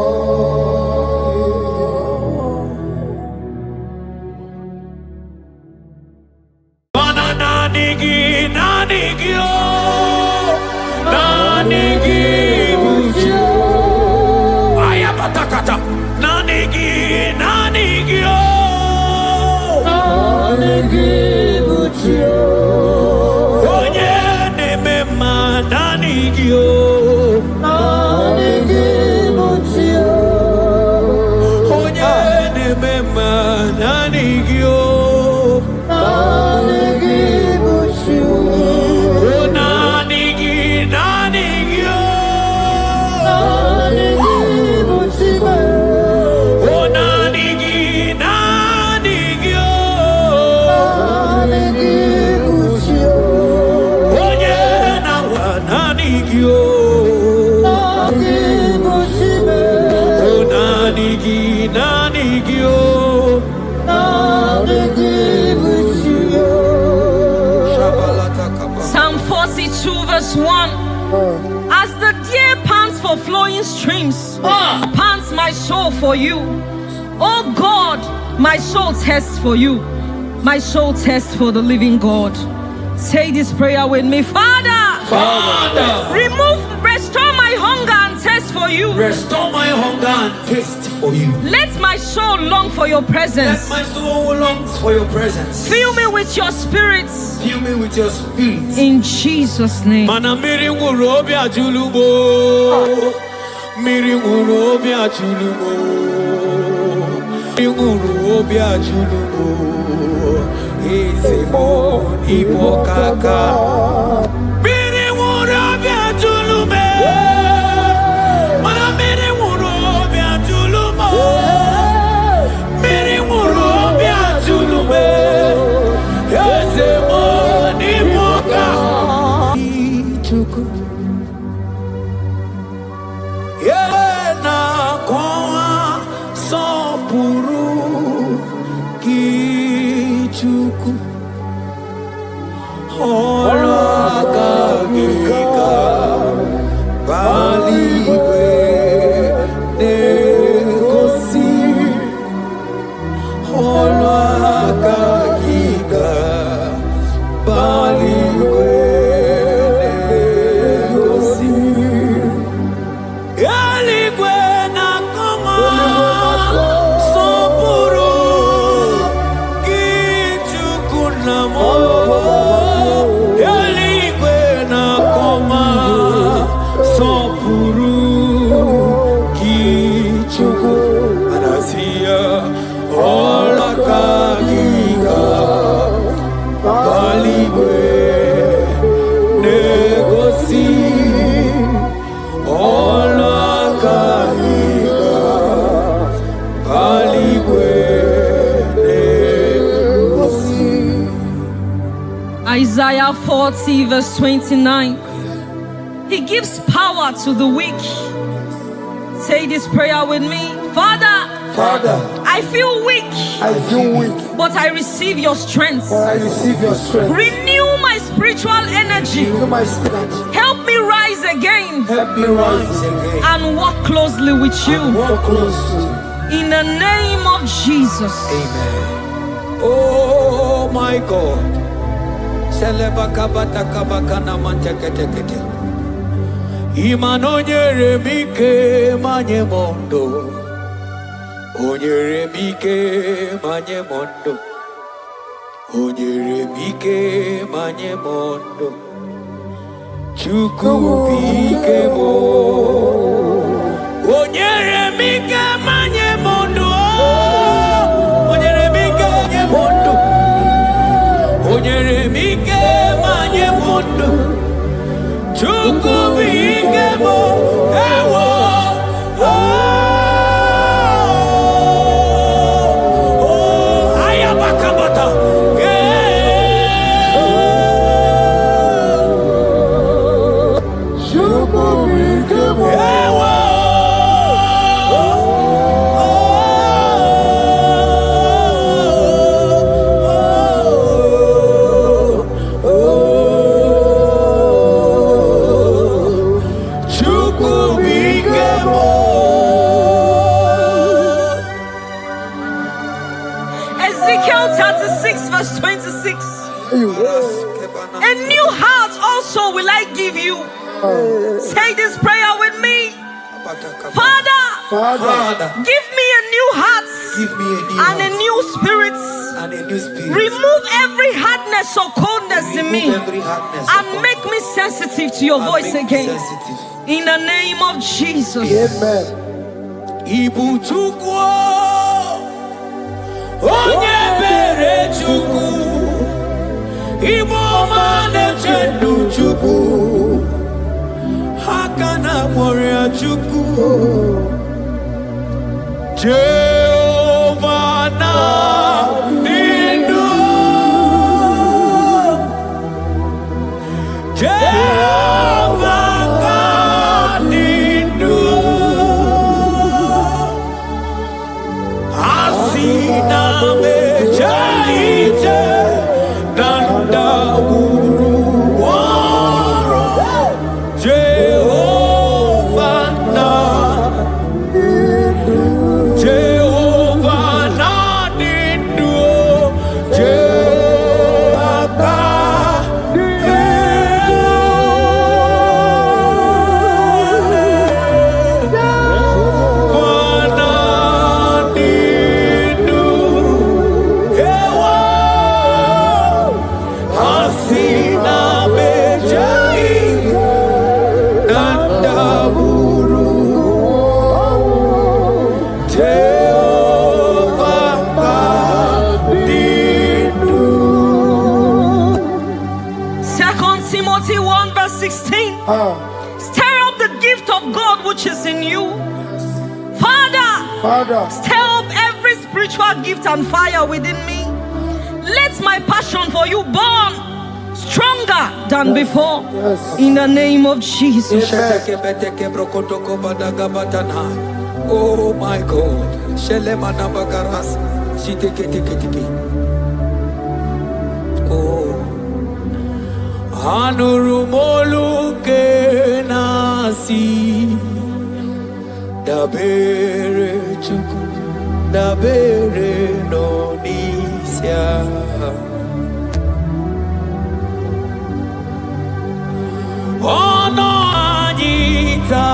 Nanigi, Bujo. Ayapatakata. Nanigi, Bujo. Onye nemema nanigi Bujo. Onye nemema nanigi Psalm 42 verse 1. As the deer pants for flowing streams, pants my soul for you. Oh God, my soul thirsts for you. My soul thirsts for the living God. Say this prayer with me. Father, restore my hunger and thirst for you. Restore my hunger and taste for you. Let my soul long for your presence. Let my soul longs for your presence. Fill me with your spirit. Fill me with your spirit. In Jesus' name. Mana miri ngurobi ajulumo. Miri ngurobi ajulumo. Miri ngurobi ajulumo. Ezemo ibokaka. Miri ngurobi ajulume. Mana miri ngurobi ajulumo. Miri ngurobi ajulume. Ezemo Yena kwa sopuru kichuku Olakagika Baliwe negosi Olakagika Baliwe Eligwe na Isaiah 40 verse 29. He gives power to the weak. Say this prayer with me. Father, I feel weak. But I receive your strength. Renew my spiritual energy. Help me rise again. And walk closely with you. In the name of Jesus. Amen. Oh my God. Imanonyere mike manye mondo. Onyere mike manye mondo. Onyere mike manye mondo. Chuku bike mo. Onyere mike manye mondo. Onyere mike manye mondo. Onyere mike manye mondo. Chuku bike mo. Ewo. Ezekiel 36 verse 26. A new heart also will I give you. Say this prayer with me. Father, give me a new heart and a new spirit. Remove every hardness or coldness in me and make me sensitive to your voice again. In the name of Jesus. Ibu chukwu onye bere chukwu Ibu mane chendu chukwu Hakana moria chukwu Jehovah na nindu Jehovah ka nindu Asina mejaite Nanda guru waro Jehovah na Jehovah na nindu Jehovah ka Timothy 1 verse 16. Stir up the gift of God which is in you. Father, stir up every spiritual gift and fire within me. Let my passion for you burn stronger than before. In the name of Jesus. Oh my God. Oh. Anurumolu ke nasi dabere chuku dabere no nisya ono anita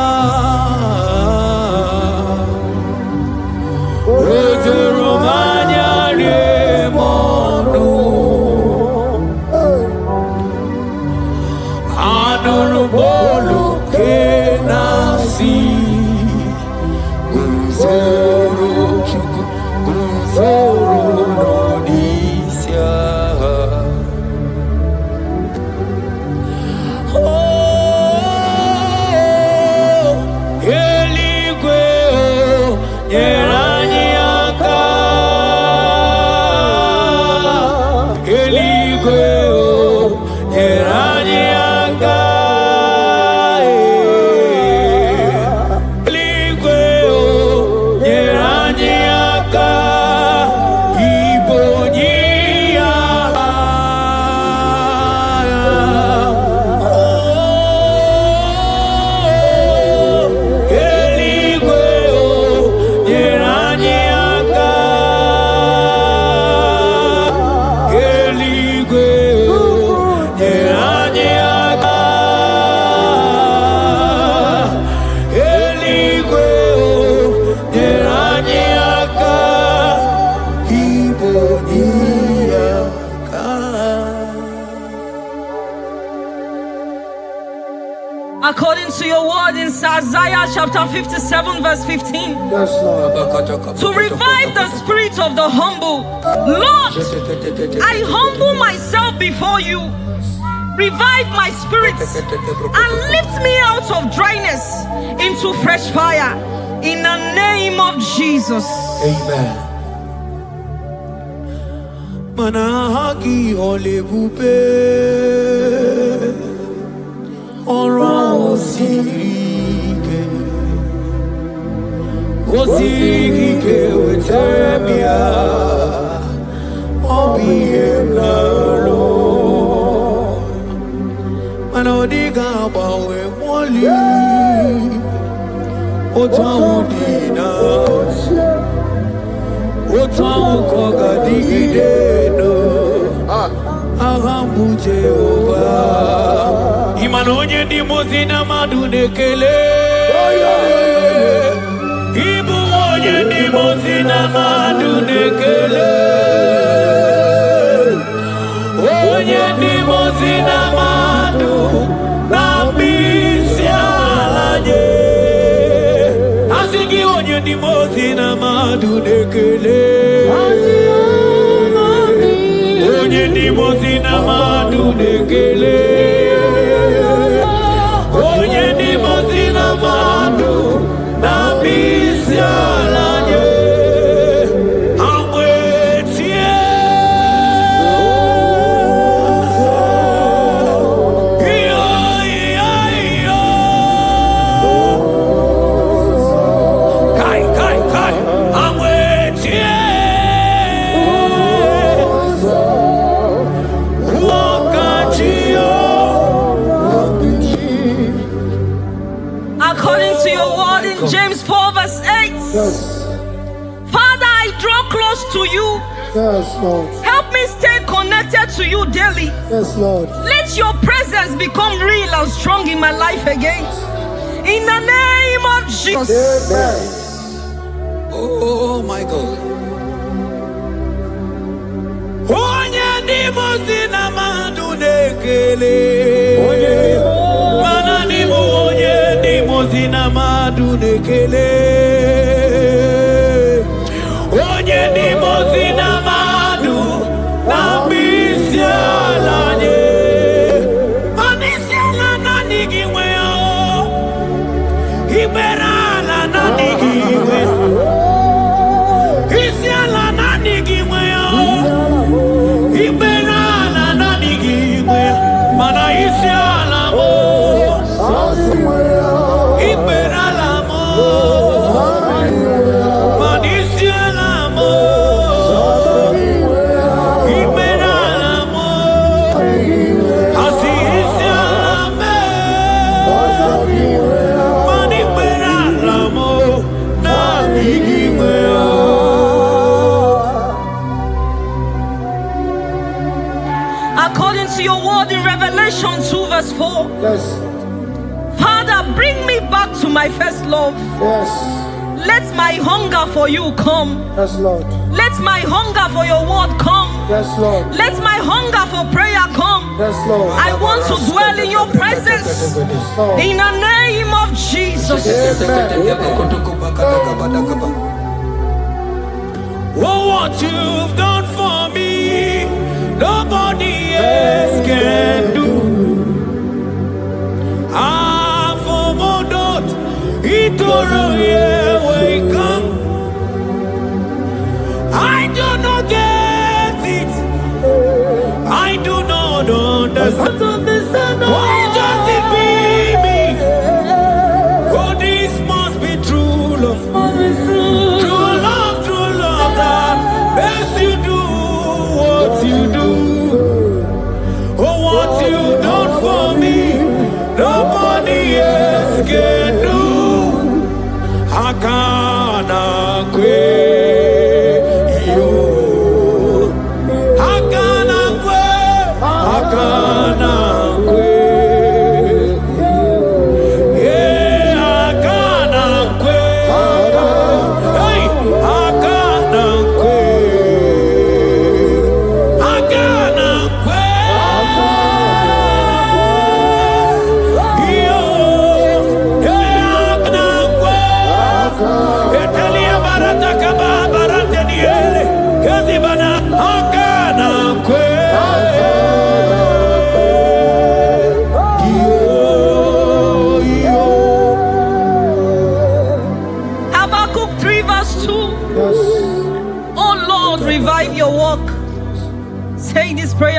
Romania remonu Anurumolu ke nasi Guzoro chuku Guzoro no nisya According to your word in Isaiah chapter 57 verse 15. Yes, Lord. To revive the spirit of the humble. Lord, I humble myself before you. Revive my spirit and lift me out of dryness into fresh fire. In the name of Jesus. Amen. Manahagi olebupe ora osirike wetemia obiemnalo manodiga bawe moli otaudina otaukogadigidedo ahambu Jehova imanonye ndi mozina madunekele ibu onye ndi mozina madunekele onye ndi mozina madu nambisi alaje asigi onye ndi mozina madunekele onye ndi mozina madunekele onye ndi mozina madu nambisi alaje amwetie iyo kai amwetie According to your word in James 4 verse 8. Yes. Father, I draw close to you. Yes, Lord. Help me stay connected to you daily. Yes, Lord. Let your presence become real and strong in my life again. In the name of Jesus. Amen. Oh my God. Onye ndi mozina madunekele. Mana ni onye ndi mozina madunekele. Onye ndi mozina madu nambisi alanye. Anisi ala nani giwe o. Ibera ala nani giwe. Isi ala nani giwe o. Ibera ala nani giwe. Mana isi ala mo. Ibera ala mo. Mana isi ala mo. Ibera ala mo. Asi isi ala me. Mana ibera ala mo. Nani giwe o. According to your word in Revelation 2 verse 4. Yes. Father, bring me back to my first love. Yes. Let my hunger for you come. Yes, Lord. Let my hunger for your word come. Yes, Lord. Let my hunger for prayer come. Yes, Lord. I want to dwell in your presence. Lord. In the name of Jesus. Oh, what you've done for me, nobody else can do. Ah, for Modot, Itoro, yeah, wake up. I do not get it. I do not understand. Why does it be me? Oh, this must be true love. True love that makes you do what you do. Oh, what you done for me, nobody else can do. Hakana kwe yo. Hakana kwe. Hakana kwe. Yeah, hakana kwe. Hey, hakana kwe. Hakana kwe. Yo.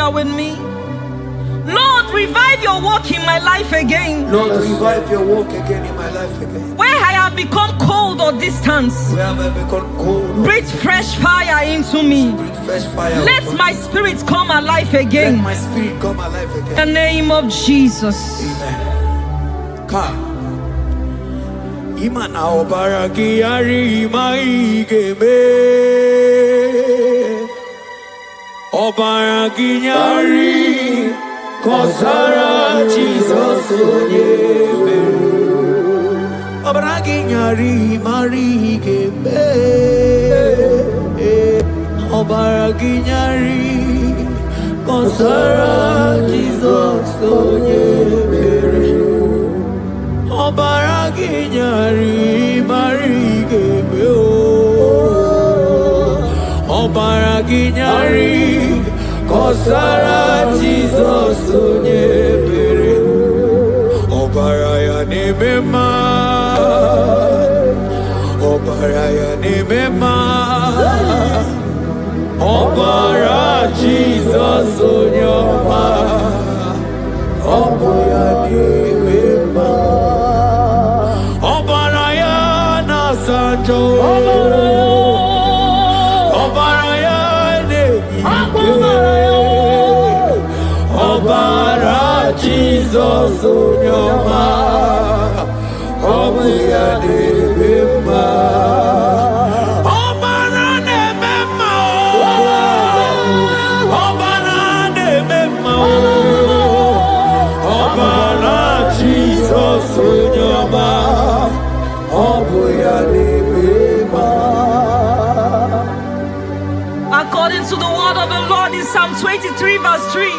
prayer with me. Lord, revive your work in my life again. Lord, revive your work again in my life again. Where I have become cold or distant, Where have I become cold? breathe fresh fire into me. Breathe fresh fire. Let upon my me. spirit come alive Let again. my spirit come alive In again. the name of Jesus. Amen. Ka. Imana obaragi ari mai gebe. Obaragi nyari kosara Jesus onyebe. Obaragi nyari mari gebe. Obaragi nyari kosara Jesus onyebe. Obaragi nyari mari gebe. Obaragi nyari kosara Jesus onyebe. Obaraya nebema. Obaraya nebema. Obara Jesus onyoma. Obaraya nebema. Obaraya na sanjo. Obaraya nebima. Obara Jesus onyoma. Obaraya nebema. Obara nebema. Obara nebema. Obara Jesus onyoma. Obaraya nebema. According to the word of the Lord in Psalm 23 verse 3,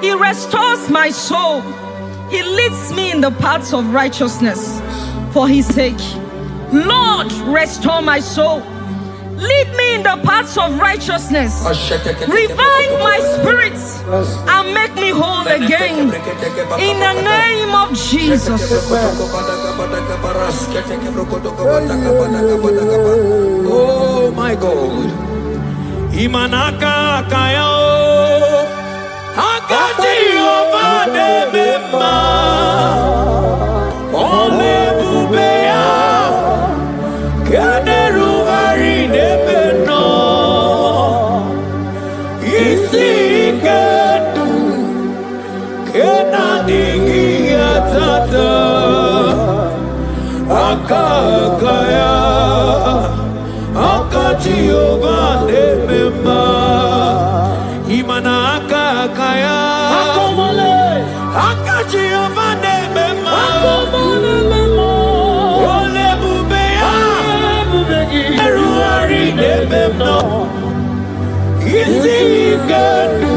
He restores my soul. He leads me in the paths of righteousness for His sake. Lord, restore my soul. Lead me in the paths of righteousness. Revive my spirit and make me whole again. In the name of Jesus. Oh my God. Imanaka kayo. Akati ovade mema. Ole bubeya. Kaderu harine beno. Isi kedu. Kena dingi atata. Akakaya. Akati ovade mema. Imana akakaya. Akati ovade mema. Ole bubeya. Eru harine beno. Isi kedu.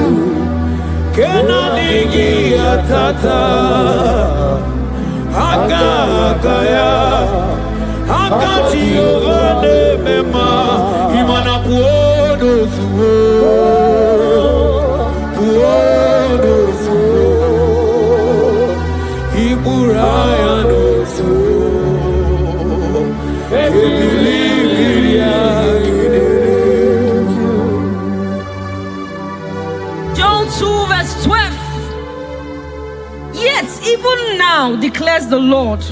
Kena dingi atata. Akakaya. Akati ovade mema. Imana puodo suo. Puodo suo. Iburaya no suo. Ebilibiria gidere. John 2 verse 12. Yet even now declares the Lord,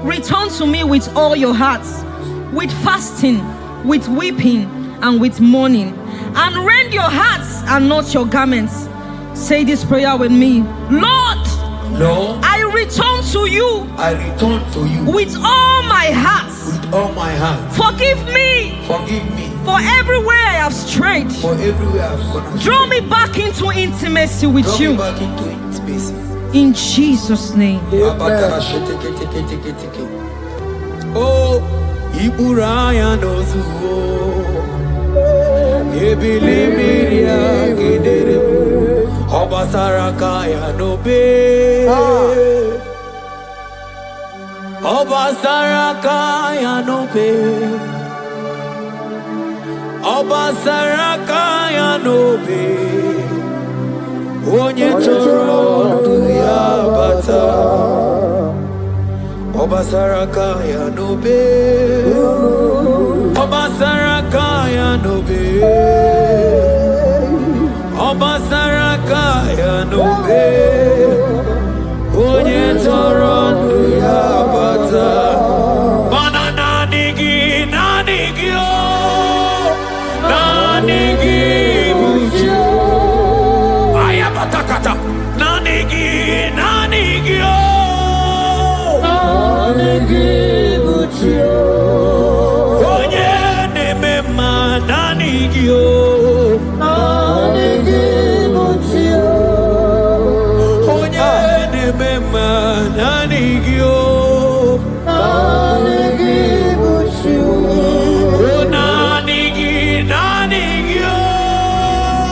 return to me with all your hearts, with fasting, with weeping, and with mourning, and rend your hearts and not your garments. Say this prayer with me. Lord, Lord, I return to you I return to you with all my heart. with all my heart. Forgive me Forgive me for everywhere I have strayed. for everywhere I've gone astray. Draw me back into intimacy with Draw me you. back into intimacy. In Jesus' name. Oh, Iburaya nozuo. Ebilimiria gidere. Obasaraka ya nobe. Obasaraka ya nobe. Obasaraka ya nobe. Onye choro ndu ya bata. Obasaraka ya nobe. Obasaraka ya nobe. Obasaraka saraka ya nobe onye tọrọ ndụ ya bata mana naanị gị o naanị gị bụ chi ayabatakata naanị gị o naanị gị bụ chi onye na-eme mma naanị gị o naanị gị bụ chi onye na-eme mma naanị gị o naanị gị bụ chi o naanị gị o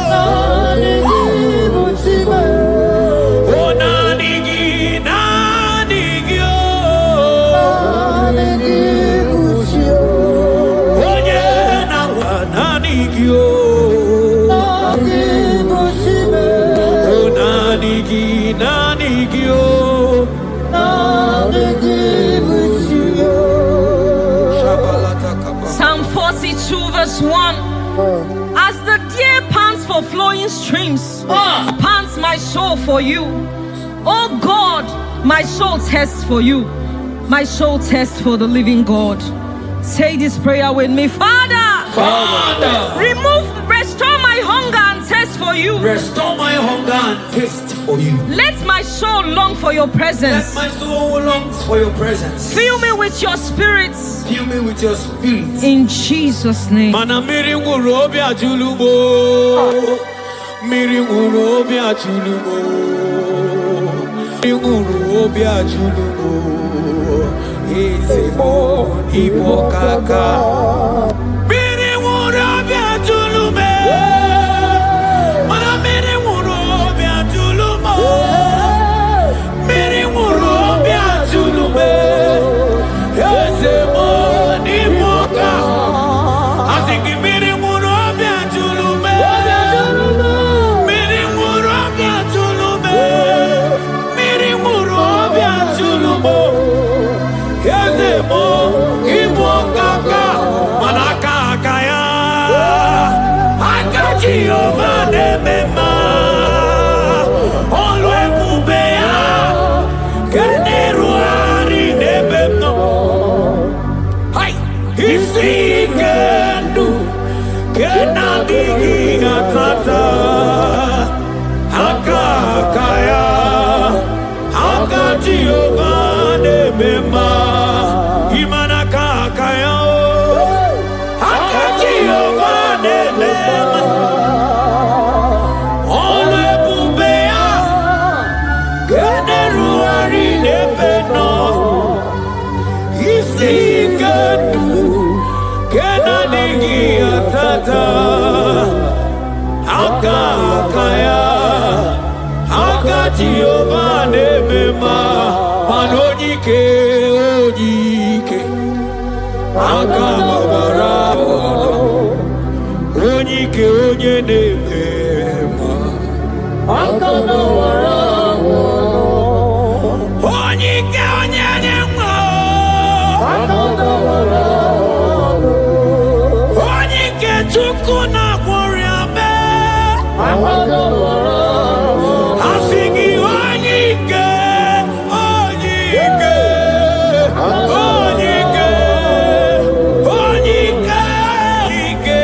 naanị gị bụ chi o naanị gị o naanị gị bụ chi onye na-agwa naanị gị o naanị bụ chi o naanị gị o naanị gị bụ chi Psalm 42 verse 1. As the deer pants for flowing streams, pants my soul for you. Oh God, my soul thirsts for you. My soul thirsts for the living God. Say this prayer with me. Father, restore my hunger and thirst for you. Restore my hunger and taste for you. Let my soul long for your presence. Let my soul long for your presence. Fill me with your spirit. Fill me with your spirit. In Jesus' name. Mana miri nguru obi ajulumo. Miri nguru obi ajulumo. Miri nguru obi ajulumo. Ezemo ibo kaka. Miri nguru obi ajulume. Mana miri nguru obi ajulumo. Miri nguru obi ajulume. Ezemo ibo kaka. Asiki miri nguru obi ajulume. Miri nguru obi ajulume. Miri nguru obi ajulume. Ezemo ibo kaka. Manaka kaya. Akaji ovane mema. Olwe kubeya. Keneru ari nebemno. Hai. Isi kendu. Kenadigi atata. Akakaya. Akaji ovane mema. Imana kakaya. Akaji ovane mema. Olwe kubeya. Keneru ari nebemno. Isi kendu. Kenadigi atata. Akakaya. Akaji ovane mema. Manojike ojike. Akamabara. Onyike onye na-emema. Akamabara. Onyike onye na-enwe. Akamabara. Onyike Chukwu na-agwọrịa mee. Akamabara. Asịghị onyike. Onyike. Onyike. Onyike. Onyike.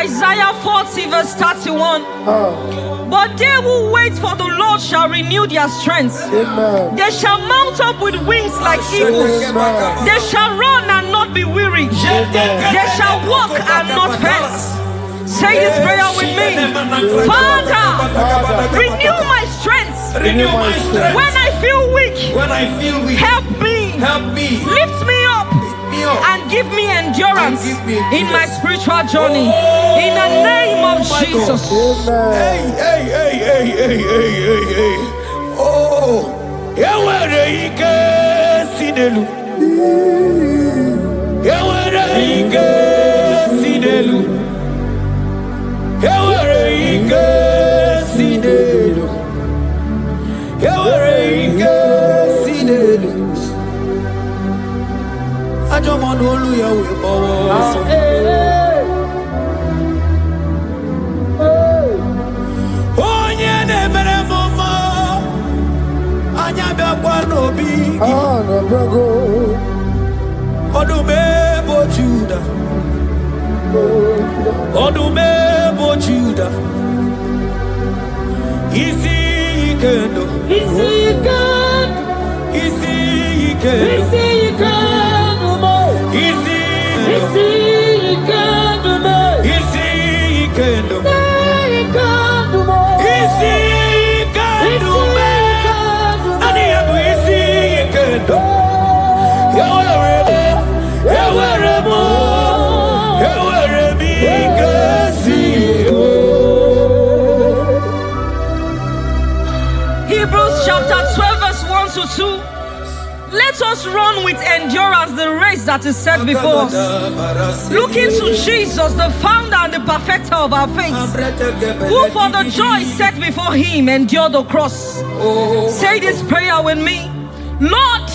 Isaiah 40 verse 31. But they who wait for the Lord shall renew their strength. Amen. They shall mount up with wings like eagles. They shall run and not be weary. They shall walk and not faint. Say this prayer with me. Father, renew my strength. Renew my strength. When I feel weak, help me. Lift me up. And give me endurance in my spiritual journey. In the name of Jesus. Hey. Oh, ewere ike sinelu. Ewere ike sinelu. Ewere ike sinelu. Ewere ike sinelu. Ajomono Odumebo Judah, Odumebo Judah, Isi Ikendo, Isi Ikendo, Isi Ikendo, Isi Ikendo, Isi Ikendo, Isi Ikendo, Ani Abu Isi Ikendo. Hebrews chapter 12 verse 1 to 2. Let us run with endurance the race that is set before us, looking to Jesus, the founder and the perfecter of our faith, who for the joy set before him endured the cross. Say this prayer with me. Lord,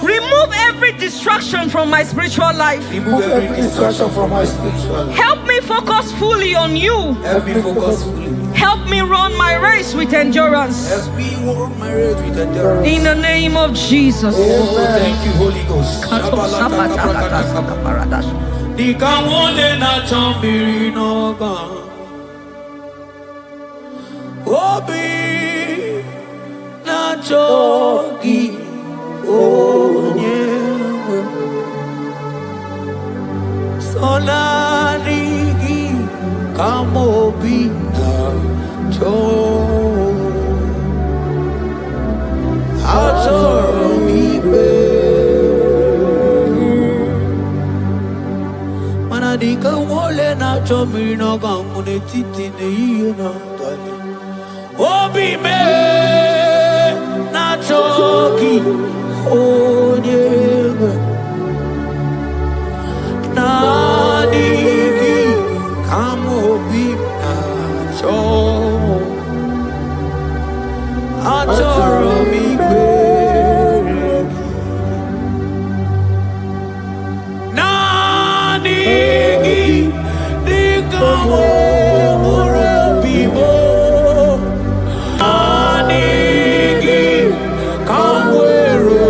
remove every distraction from my spiritual life. Remove every distraction from my spiritual life. Help me focus fully on you. Help me focus fully. Help me run my race with endurance. Help me run my race with endurance. In the name of Jesus. Oh, thank you, Holy Ghost. Nikawole na chambiri noga. Obi na chogi. Onyewe Solarigi Kamobi Nacho Achoromibe Manadika wole nacho mirino gamune titi ne na tali Obi me nachoki Onyewe Nadigi Kamobi Nacho Achoromi Beregi Nadigi Digamo Murabibo Nadigi Kamwero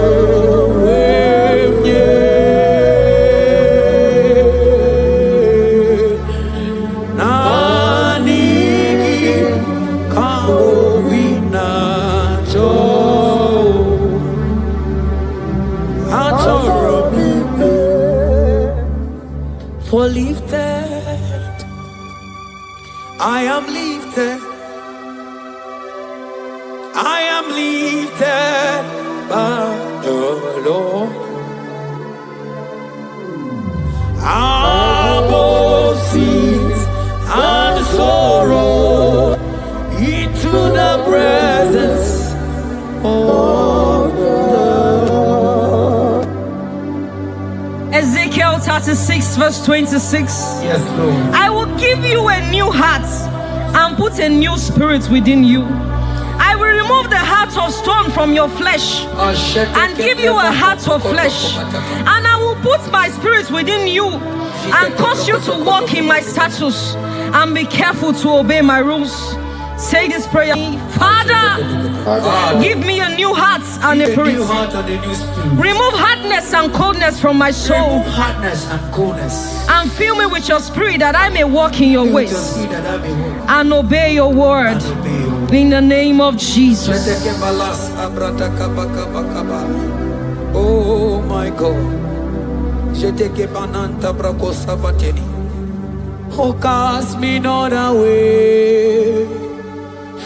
For lifted, I am lifted, I am lifted by the Lord. Above sins and sorrow, into the presence of the Lord. Ezekiel 36 verse 26. Yes, Lord. I will give you a new heart and put a new spirit within you. I will remove the heart of stone from your flesh and give you a heart of flesh. And I will put my spirit within you and cause you to walk in my statutes and be careful to obey my rules. Say this prayer. Father, give me a new heart and a spirit. Remove hardness and coldness from my soul. Remove hardness and coldness. And fill me with your spirit that I may walk in your ways and obey your word. In the name of Jesus. Oh my God. Oh, cast me not away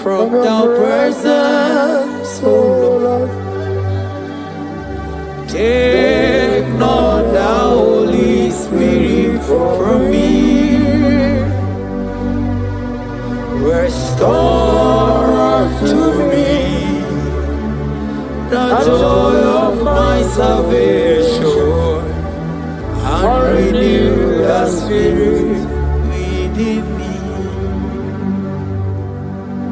from thy presence, oh Lord. Take not the Holy Spirit from me. Restore to me the joy of my salvation and renew the spirit within me.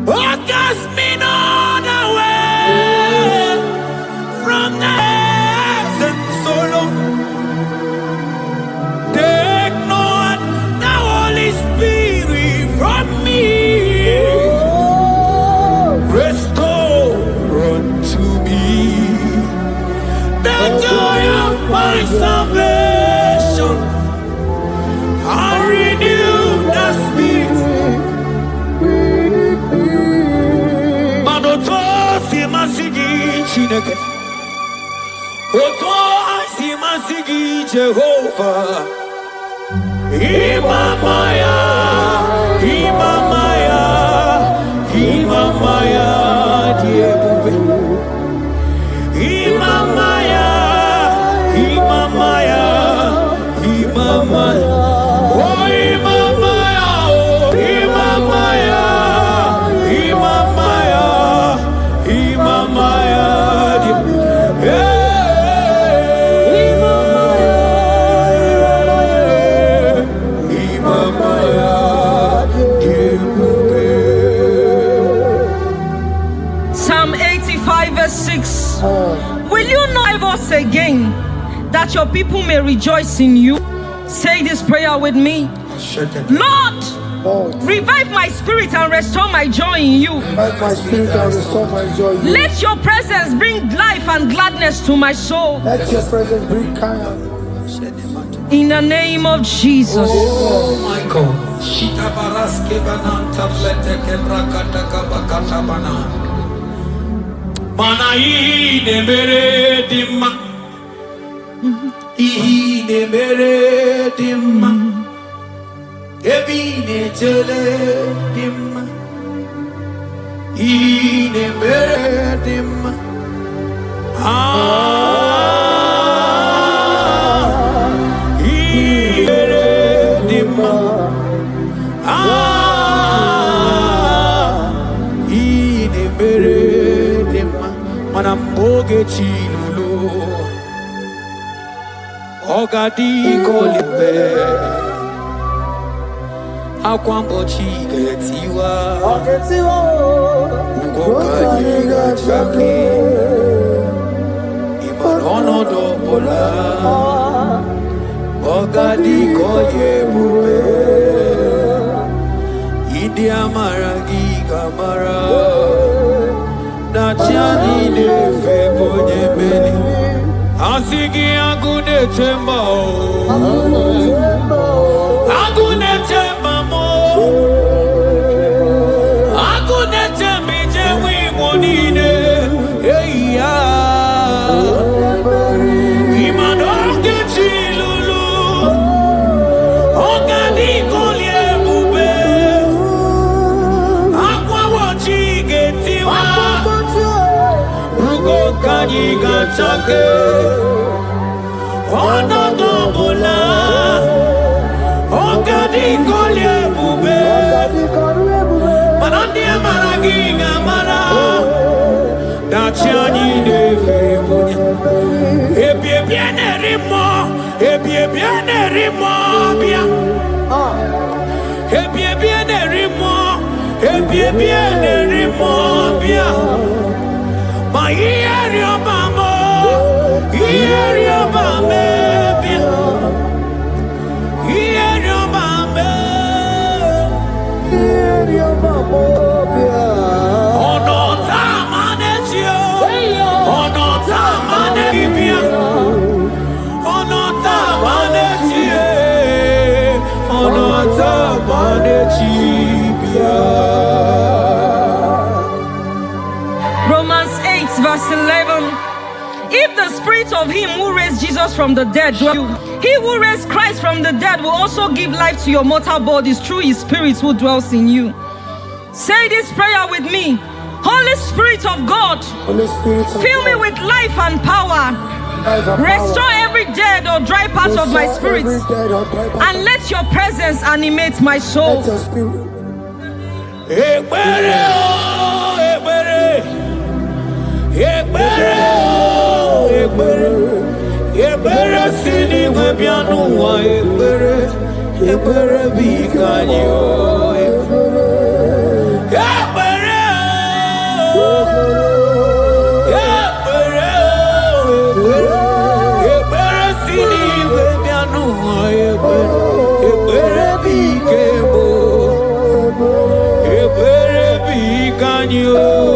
Oh, cast me not away from the presence, oh Lord. Chineke. Oto asimasigi Jehovah. Imamaya, Imamaya, Imamaya, Diebube. Imamaya, Imamaya, Imamaya. Oh, Imamaya, oh, Imamaya, Imamaya, Imamaya, yeah. Psalm 85 verse 6. Will you not ever say again that your people may rejoice in you? Say this prayer with me. Lord, revive my spirit and restore my joy in you. Revive my spirit and restore my joy in you. Let your presence bring life and gladness to my soul. Let your presence bring kindness. In the name of Jesus. Oh my God. Shita baraske bananta flete kebrakata kabakata bana. Mana ine mere dimma. Ine mere dimma. Ebine jele dimma. Ine mere dimma. Manamboge chilulu Ogadi kolibe Akwambo chigetiwa Ugoka yiga chaki Imanono dobola Ogadi koye bube Idi amaragi kamara Nachani ne febonye meni Asigi agune temba Agune temba mo Agune tembi jewi monine Eya Imanoke chilulu Ogani kolye bube Akwa wachi getiwa Kanyi gachake Ono dobola Ogadi kolye bube Manandi amaragi gamara Dachiani de febonya Ebie biene rimo Ebie biene rimo bia Ebie biene rimo Ebie biene rimo bia Ma ieri o mamo, ieri o mame, ieri o mame, ieri o mamo, ono tamane chio, ono tamane bibia, ono tamane chie, ono tamane chibia. Verse 11. If the spirit of him who raised Jesus from the dead dwell in you, he who raised Christ from the dead will also give life to your mortal bodies through his spirit who dwells in you. Say this prayer with me. Holy Spirit of God, fill me with life and power. Restore every dead or dry part of my spirit, and let your presence animate my soul. Ebere sini webianu wa ebere bikanyo ebere sini webianu wa ebere bikebo ebere bikanyo